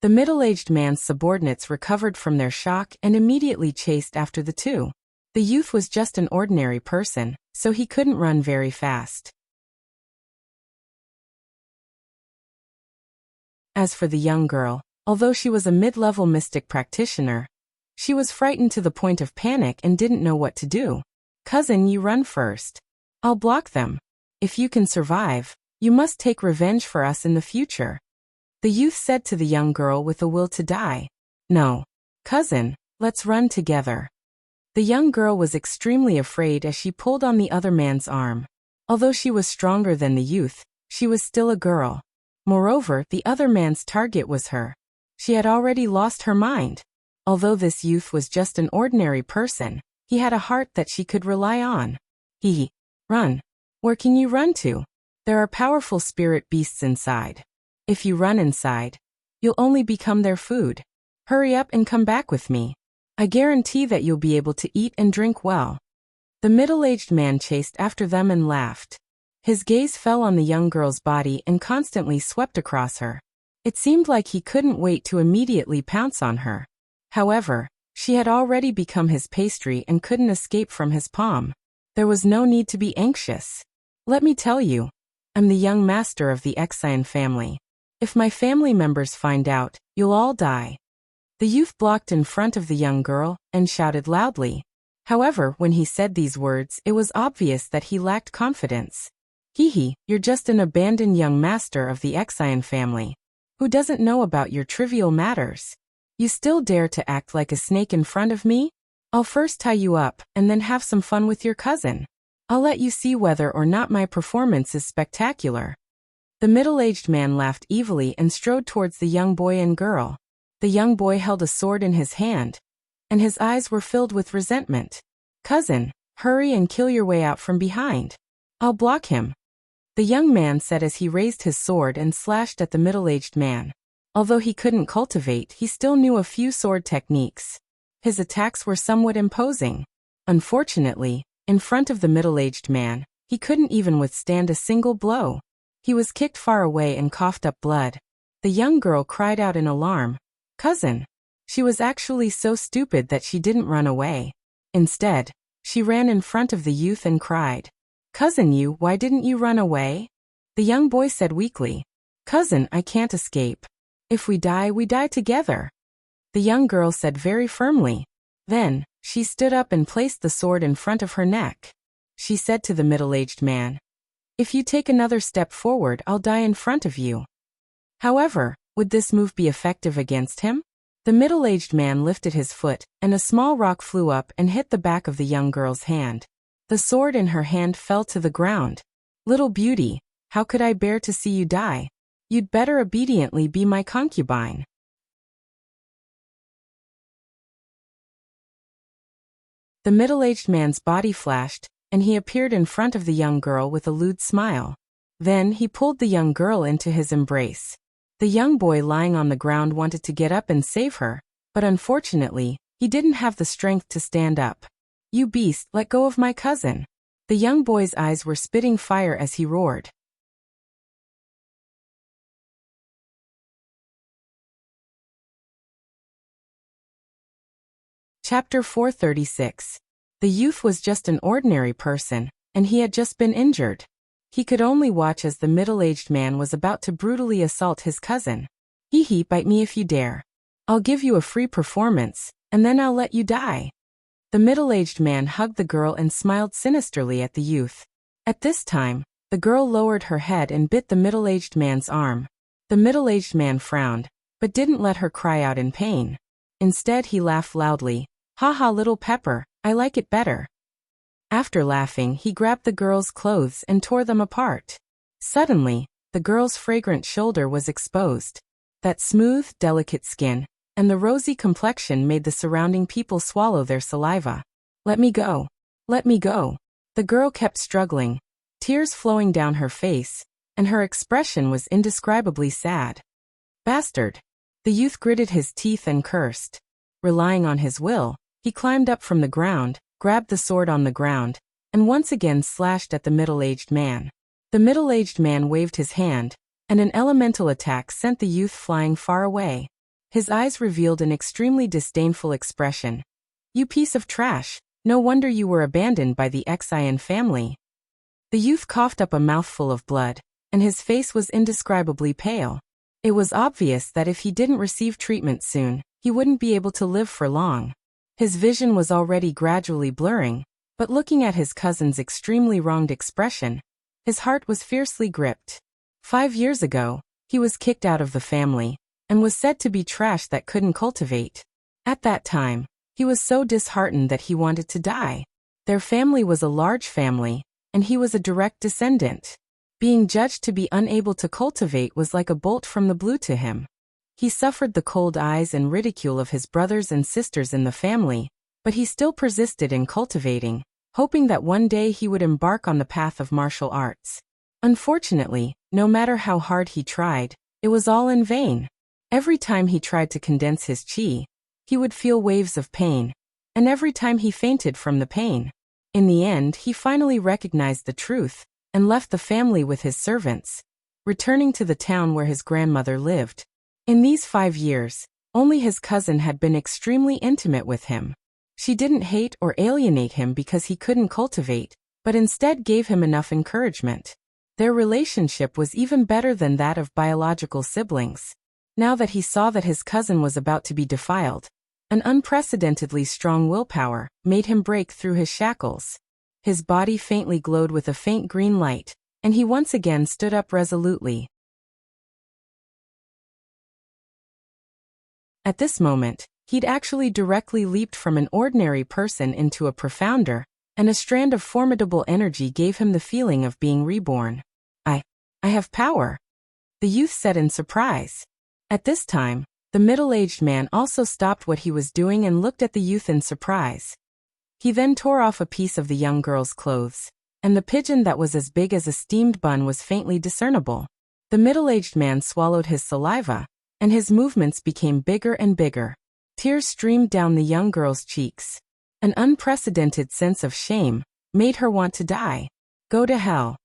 The middle-aged man's subordinates recovered from their shock and immediately chased after the 2. The youth was just an ordinary person, so he couldn't run very fast. As for the young girl, although she was a mid-level mystic practitioner, she was frightened to the point of panic and didn't know what to do. "Cousin, you run first. I'll block them. If you can survive, you must take revenge for us in the future," the youth said to the young girl with a will to die. "No. Cousin, let's run together." The young girl was extremely afraid as she pulled on the other man's arm. Although she was stronger than the youth, she was still a girl. Moreover, the other man's target was her. She had already lost her mind. Although this youth was just an ordinary person, he had a heart that she could rely on. Run. Where can you run to? There are powerful spirit beasts inside. If you run inside, you'll only become their food. Hurry up and come back with me. I guarantee that you'll be able to eat and drink well." The middle-aged man chased after them and laughed. His gaze fell on the young girl's body and constantly swept across her. It seemed like he couldn't wait to immediately pounce on her. However, she had already become his pastry and couldn't escape from his palm. There was no need to be anxious. "Let me tell you, I'm the young master of the Exian family. If my family members find out, you'll all die." The youth blocked in front of the young girl and shouted loudly. However, when he said these words, it was obvious that he lacked confidence. You're just an abandoned young master of the Exian family, who doesn't know about your trivial matters. You still dare to act like a snake in front of me? I'll first tie you up, and then have some fun with your cousin. I'll let you see whether or not my performance is spectacular." The middle-aged man laughed evilly and strode towards the young boy and girl. The young boy held a sword in his hand, and his eyes were filled with resentment. "Cousin, hurry and kill your way out from behind. I'll block him," the young man said as he raised his sword and slashed at the middle-aged man. Although he couldn't cultivate, he still knew a few sword techniques. His attacks were somewhat imposing. Unfortunately, in front of the middle-aged man, he couldn't even withstand a single blow. He was kicked far away and coughed up blood. The young girl cried out in alarm, "Cousin!" She was actually so stupid that she didn't run away. Instead, she ran in front of the youth and cried, "Cousin, why didn't you run away?" The young boy said weakly, "Cousin, I can't escape. If we die together," the young girl said very firmly. Then, she stood up and placed the sword in front of her neck. She said to the middle-aged man, "If you take another step forward, I'll die in front of you." However, would this move be effective against him? The middle-aged man lifted his foot, and a small rock flew up and hit the back of the young girl's hand. The sword in her hand fell to the ground. "Little beauty, how could I bear to see you die? You'd better obediently be my concubine." The middle-aged man's body flashed, and he appeared in front of the young girl with a lewd smile. Then he pulled the young girl into his embrace. The young boy lying on the ground wanted to get up and save her, but unfortunately, he didn't have the strength to stand up. "You beast, let go of my cousin." The young boy's eyes were spitting fire as he roared. Chapter 436. The youth was just an ordinary person, and he had just been injured. He could only watch as the middle-aged man was about to brutally assault his cousin. "Hee, bite me if you dare. I'll give you a free performance, and then I'll let you die." The middle-aged man hugged the girl and smiled sinisterly at the youth. At this time, the girl lowered her head and bit the middle-aged man's arm. The middle-aged man frowned, but didn't let her cry out in pain. Instead, he laughed loudly. "Ha ha, little pepper, I like it better." After laughing, he grabbed the girl's clothes and tore them apart. Suddenly, the girl's fragrant shoulder was exposed. That smooth, delicate skin and the rosy complexion made the surrounding people swallow their saliva. "Let me go. Let me go." The girl kept struggling, tears flowing down her face, and her expression was indescribably sad. "Bastard." The youth gritted his teeth and cursed. Relying on his will, he climbed up from the ground, grabbed the sword on the ground, and once again slashed at the middle-aged man. The middle-aged man waved his hand, and an elemental attack sent the youth flying far away. His eyes revealed an extremely disdainful expression. "You piece of trash, no wonder you were abandoned by the Xian family." The youth coughed up a mouthful of blood, and his face was indescribably pale. It was obvious that if he didn't receive treatment soon, he wouldn't be able to live for long. His vision was already gradually blurring, but looking at his cousin's extremely wronged expression, his heart was fiercely gripped. 5 years ago, he was kicked out of the family, and was said to be trash that couldn't cultivate. At that time, he was so disheartened that he wanted to die. Their family was a large family, and he was a direct descendant. Being judged to be unable to cultivate was like a bolt from the blue to him. He suffered the cold eyes and ridicule of his brothers and sisters in the family, but he still persisted in cultivating, hoping that one day he would embark on the path of martial arts. Unfortunately, no matter how hard he tried, it was all in vain. Every time he tried to condense his chi, he would feel waves of pain, and every time he fainted from the pain. In the end, he finally recognized the truth, and left the family with his servants, returning to the town where his grandmother lived. In these 5 years, only his cousin had been extremely intimate with him. She didn't hate or alienate him because he couldn't cultivate, but instead gave him enough encouragement. Their relationship was even better than that of biological siblings. Now that he saw that his cousin was about to be defiled, an unprecedentedly strong willpower made him break through his shackles. His body faintly glowed with a faint green light, and he once again stood up resolutely. At this moment, he'd actually directly leaped from an ordinary person into a profounder, and a strand of formidable energy gave him the feeling of being reborn. I have power," the youth said in surprise. At this time, the middle-aged man also stopped what he was doing and looked at the youth in surprise. He then tore off a piece of the young girl's clothes, and the pigeon that was as big as a steamed bun was faintly discernible. The middle-aged man swallowed his saliva, and his movements became bigger and bigger. Tears streamed down the young girl's cheeks. An unprecedented sense of shame made her want to die. "Go to hell."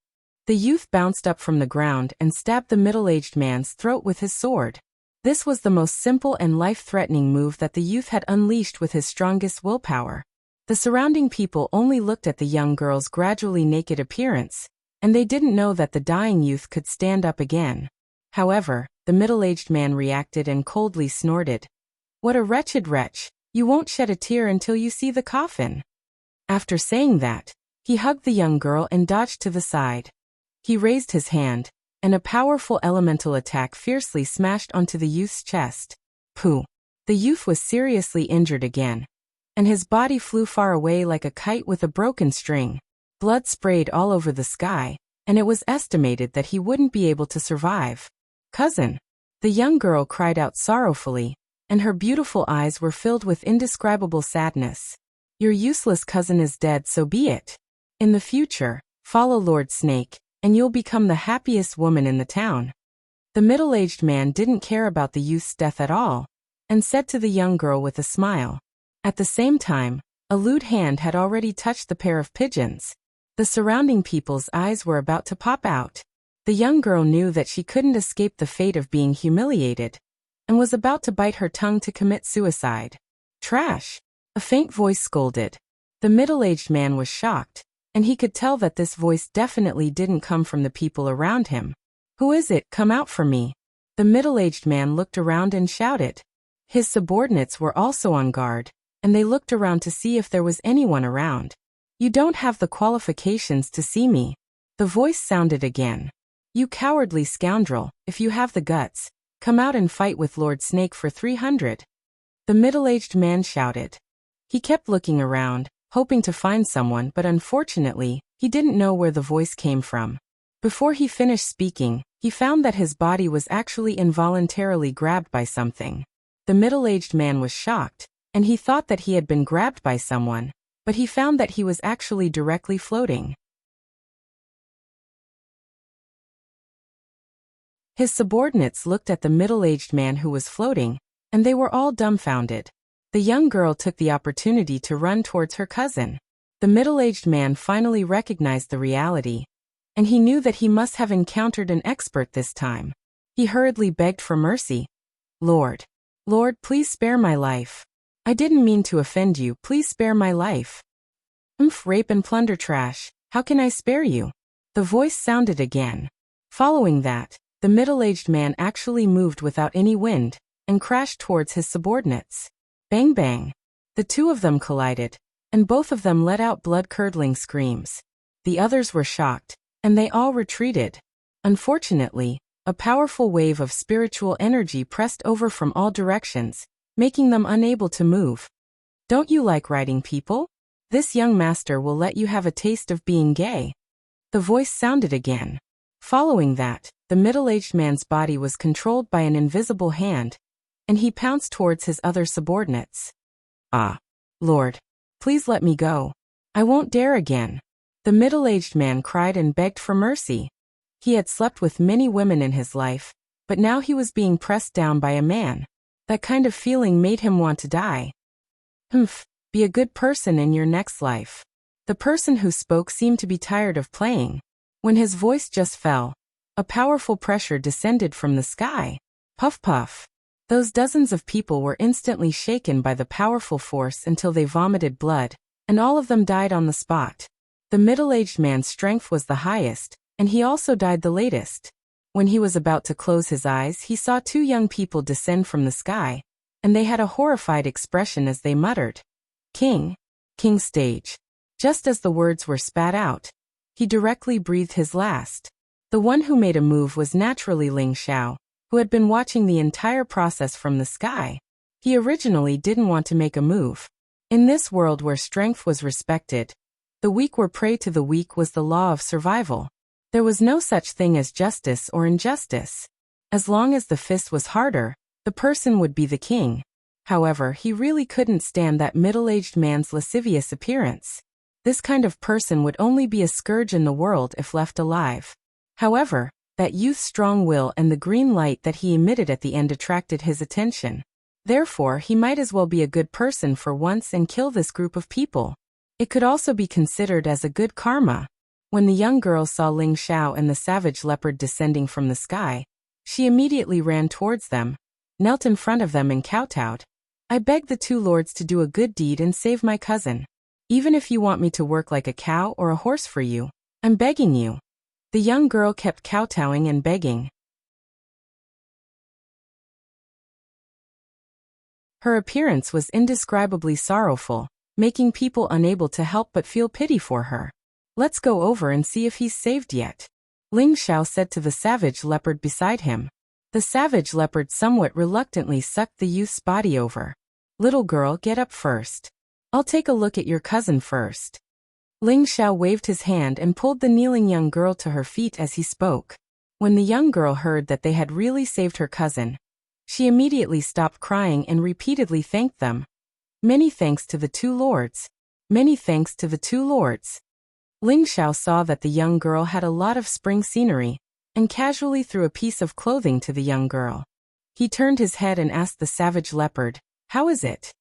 The youth bounced up from the ground and stabbed the middle-aged man's throat with his sword. This was the most simple and life-threatening move that the youth had unleashed with his strongest willpower. The surrounding people only looked at the young girl's gradually naked appearance, and they didn't know that the dying youth could stand up again. However, the middle-aged man reacted and coldly snorted. "What a wretched wretch, you won't shed a tear until you see the coffin." After saying that, he hugged the young girl and dodged to the side. He raised his hand, and a powerful elemental attack fiercely smashed onto the youth's chest. Pooh! The youth was seriously injured again, and his body flew far away like a kite with a broken string. Blood sprayed all over the sky, and it was estimated that he wouldn't be able to survive. "Cousin!" The young girl cried out sorrowfully, and her beautiful eyes were filled with indescribable sadness. "Your useless cousin is dead, so be it. In the future, follow Lord Snake, and you'll become the happiest woman in the town." The middle-aged man didn't care about the youth's death at all, and said to the young girl with a smile. At the same time, a lewd hand had already touched the pair of pigeons. The surrounding people's eyes were about to pop out. The young girl knew that she couldn't escape the fate of being humiliated, and was about to bite her tongue to commit suicide. "Trash!" a faint voice scolded. The middle-aged man was shocked, and he could tell that this voice definitely didn't come from the people around him. "Who is it? Come out for me!" The middle-aged man looked around and shouted. His subordinates were also on guard, and they looked around to see if there was anyone around. "You don't have the qualifications to see me." The voice sounded again. "You cowardly scoundrel, if you have the guts, come out and fight with Lord Snake for 300. The middle-aged man shouted. He kept looking around, hoping to find someone, but unfortunately, he didn't know where the voice came from. Before he finished speaking, he found that his body was actually involuntarily grabbed by something. The middle-aged man was shocked, and he thought that he had been grabbed by someone, but he found that he was actually directly floating. His subordinates looked at the middle-aged man who was floating, and they were all dumbfounded. The young girl took the opportunity to run towards her cousin. The middle-aged man finally recognized the reality, and he knew that he must have encountered an expert this time. He hurriedly begged for mercy. Lord, please spare my life. I didn't mean to offend you, please spare my life." Rape and plunder trash, how can I spare you?" The voice sounded again. Following that, the middle-aged man actually moved without any wind, and crashed towards his subordinates. Bang bang. The two of them collided, and both of them let out blood-curdling screams. The others were shocked, and they all retreated. Unfortunately, a powerful wave of spiritual energy pressed over from all directions, making them unable to move. "Don't you like riding people? This young master will let you have a taste of being gay." The voice sounded again. Following that, the middle-aged man's body was controlled by an invisible hand, and he pounced towards his other subordinates. "Ah, Lord, please let me go. I won't dare again." The middle-aged man cried and begged for mercy. He had slept with many women in his life, but now he was being pressed down by a man. That kind of feeling made him want to die. Be a good person in your next life." The person who spoke seemed to be tired of playing. When his voice just fell, a powerful pressure descended from the sky. Puff puff. Those dozens of people were instantly shaken by the powerful force until they vomited blood, and all of them died on the spot. The middle-aged man's strength was the highest, and he also died the latest. When he was about to close his eyes, he saw two young people descend from the sky, and they had a horrified expression as they muttered, King stage." Just as the words were spat out, he directly breathed his last. The one who made a move was naturally Ling Xiao, who had been watching the entire process from the sky. He originally didn't want to make a move. In this world where strength was respected, the weak were prey to the weak was the law of survival. There was no such thing as justice or injustice. As long as the fist was harder, the person would be the king. However, he really couldn't stand that middle-aged man's lascivious appearance. This kind of person would only be a scourge in the world if left alive. However, that youth's strong will and the green light that he emitted at the end attracted his attention. Therefore, he might as well be a good person for once and kill this group of people. It could also be considered as a good karma. When the young girl saw Ling Xiao and the savage leopard descending from the sky, she immediately ran towards them, knelt in front of them and kowtowed. "I beg the two lords to do a good deed and save my cousin. Even if you want me to work like a cow or a horse for you, I'm begging you." The young girl kept kowtowing and begging. Her appearance was indescribably sorrowful, making people unable to help but feel pity for her. "Let's go over and see if he's saved yet," Ling Xiao said to the savage leopard beside him. The savage leopard somewhat reluctantly sucked the youth's body over. "Little girl, get up first. I'll take a look at your cousin first." Ling Xiao waved his hand and pulled the kneeling young girl to her feet as he spoke. When the young girl heard that they had really saved her cousin, she immediately stopped crying and repeatedly thanked them. "Many thanks to the two lords. Many thanks to the two lords." Ling Xiao saw that the young girl had a lot of spring scenery, and casually threw a piece of clothing to the young girl. He turned his head and asked the savage leopard, "How is it?"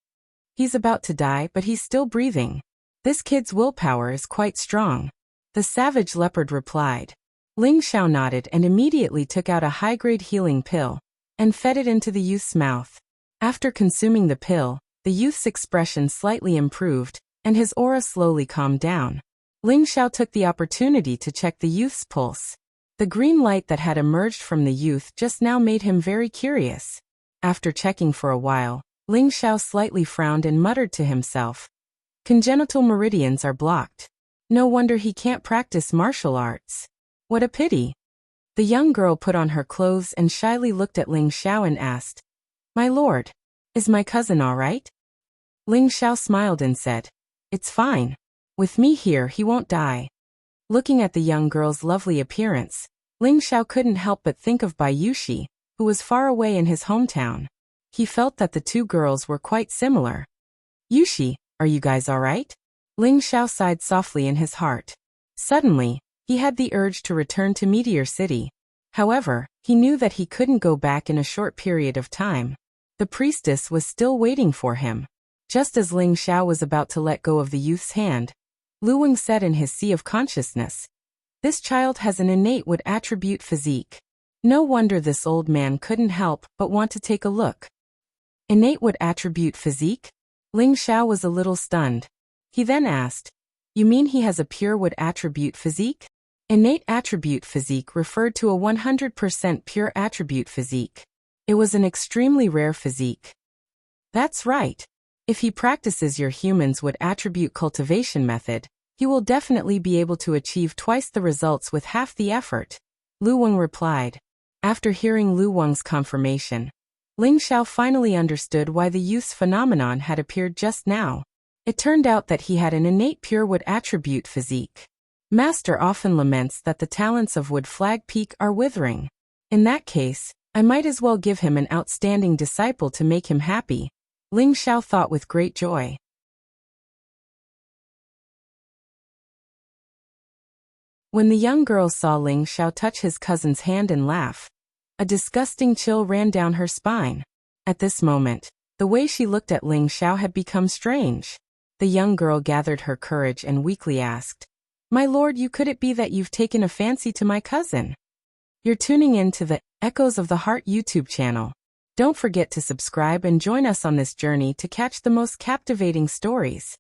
"He's about to die, but he's still breathing. This kid's willpower is quite strong," the savage leopard replied. Ling Xiao nodded and immediately took out a high-grade healing pill and fed it into the youth's mouth. After consuming the pill, the youth's expression slightly improved, and his aura slowly calmed down. Ling Xiao took the opportunity to check the youth's pulse. The green light that had emerged from the youth just now made him very curious. After checking for a while, Ling Xiao slightly frowned and muttered to himself, "Congenital meridians are blocked. No wonder he can't practice martial arts. What a pity." The young girl put on her clothes and shyly looked at Ling Xiao and asked, "My lord, is my cousin all right?" Ling Xiao smiled and said, "It's fine. With me here he won't die." Looking at the young girl's lovely appearance, Ling Xiao couldn't help but think of Bai Yushi, who was far away in his hometown. He felt that the two girls were quite similar. "Yushi, are you guys all right?" Ling Xiao sighed softly in his heart. Suddenly, he had the urge to return to Meteor City. However, he knew that he couldn't go back in a short period of time. The priestess was still waiting for him. Just as Ling Xiao was about to let go of the youth's hand, Lu Weng said in his sea of consciousness, "This child has an innate wood attribute physique. No wonder this old man couldn't help but want to take a look." Innate wood attribute physique? Ling Xiao was a little stunned. He then asked, "You mean he has a pure wood attribute physique?" Innate attribute physique referred to a 100% pure attribute physique. It was an extremely rare physique. That's right. If he practices your human's wood attribute cultivation method, he will definitely be able to achieve twice the results with half the effort, Lu Weng replied. After hearing Lu Weng's confirmation, Ling Xiao finally understood why the youth's phenomenon had appeared just now. It turned out that he had an innate pure wood attribute physique. Master often laments that the talents of Wood Flag Peak are withering. In that case, I might as well give him an outstanding disciple to make him happy, Ling Xiao thought with great joy. When the young girl saw Ling Xiao touch his cousin's hand and laugh, a disgusting chill ran down her spine. At this moment, the way she looked at Ling Xiao had become strange. The young girl gathered her courage and weakly asked, "My lord, could it be that you've taken a fancy to my cousin?" You're tuning in to the Echoes of the Heart YouTube channel. Don't forget to subscribe and join us on this journey to catch the most captivating stories.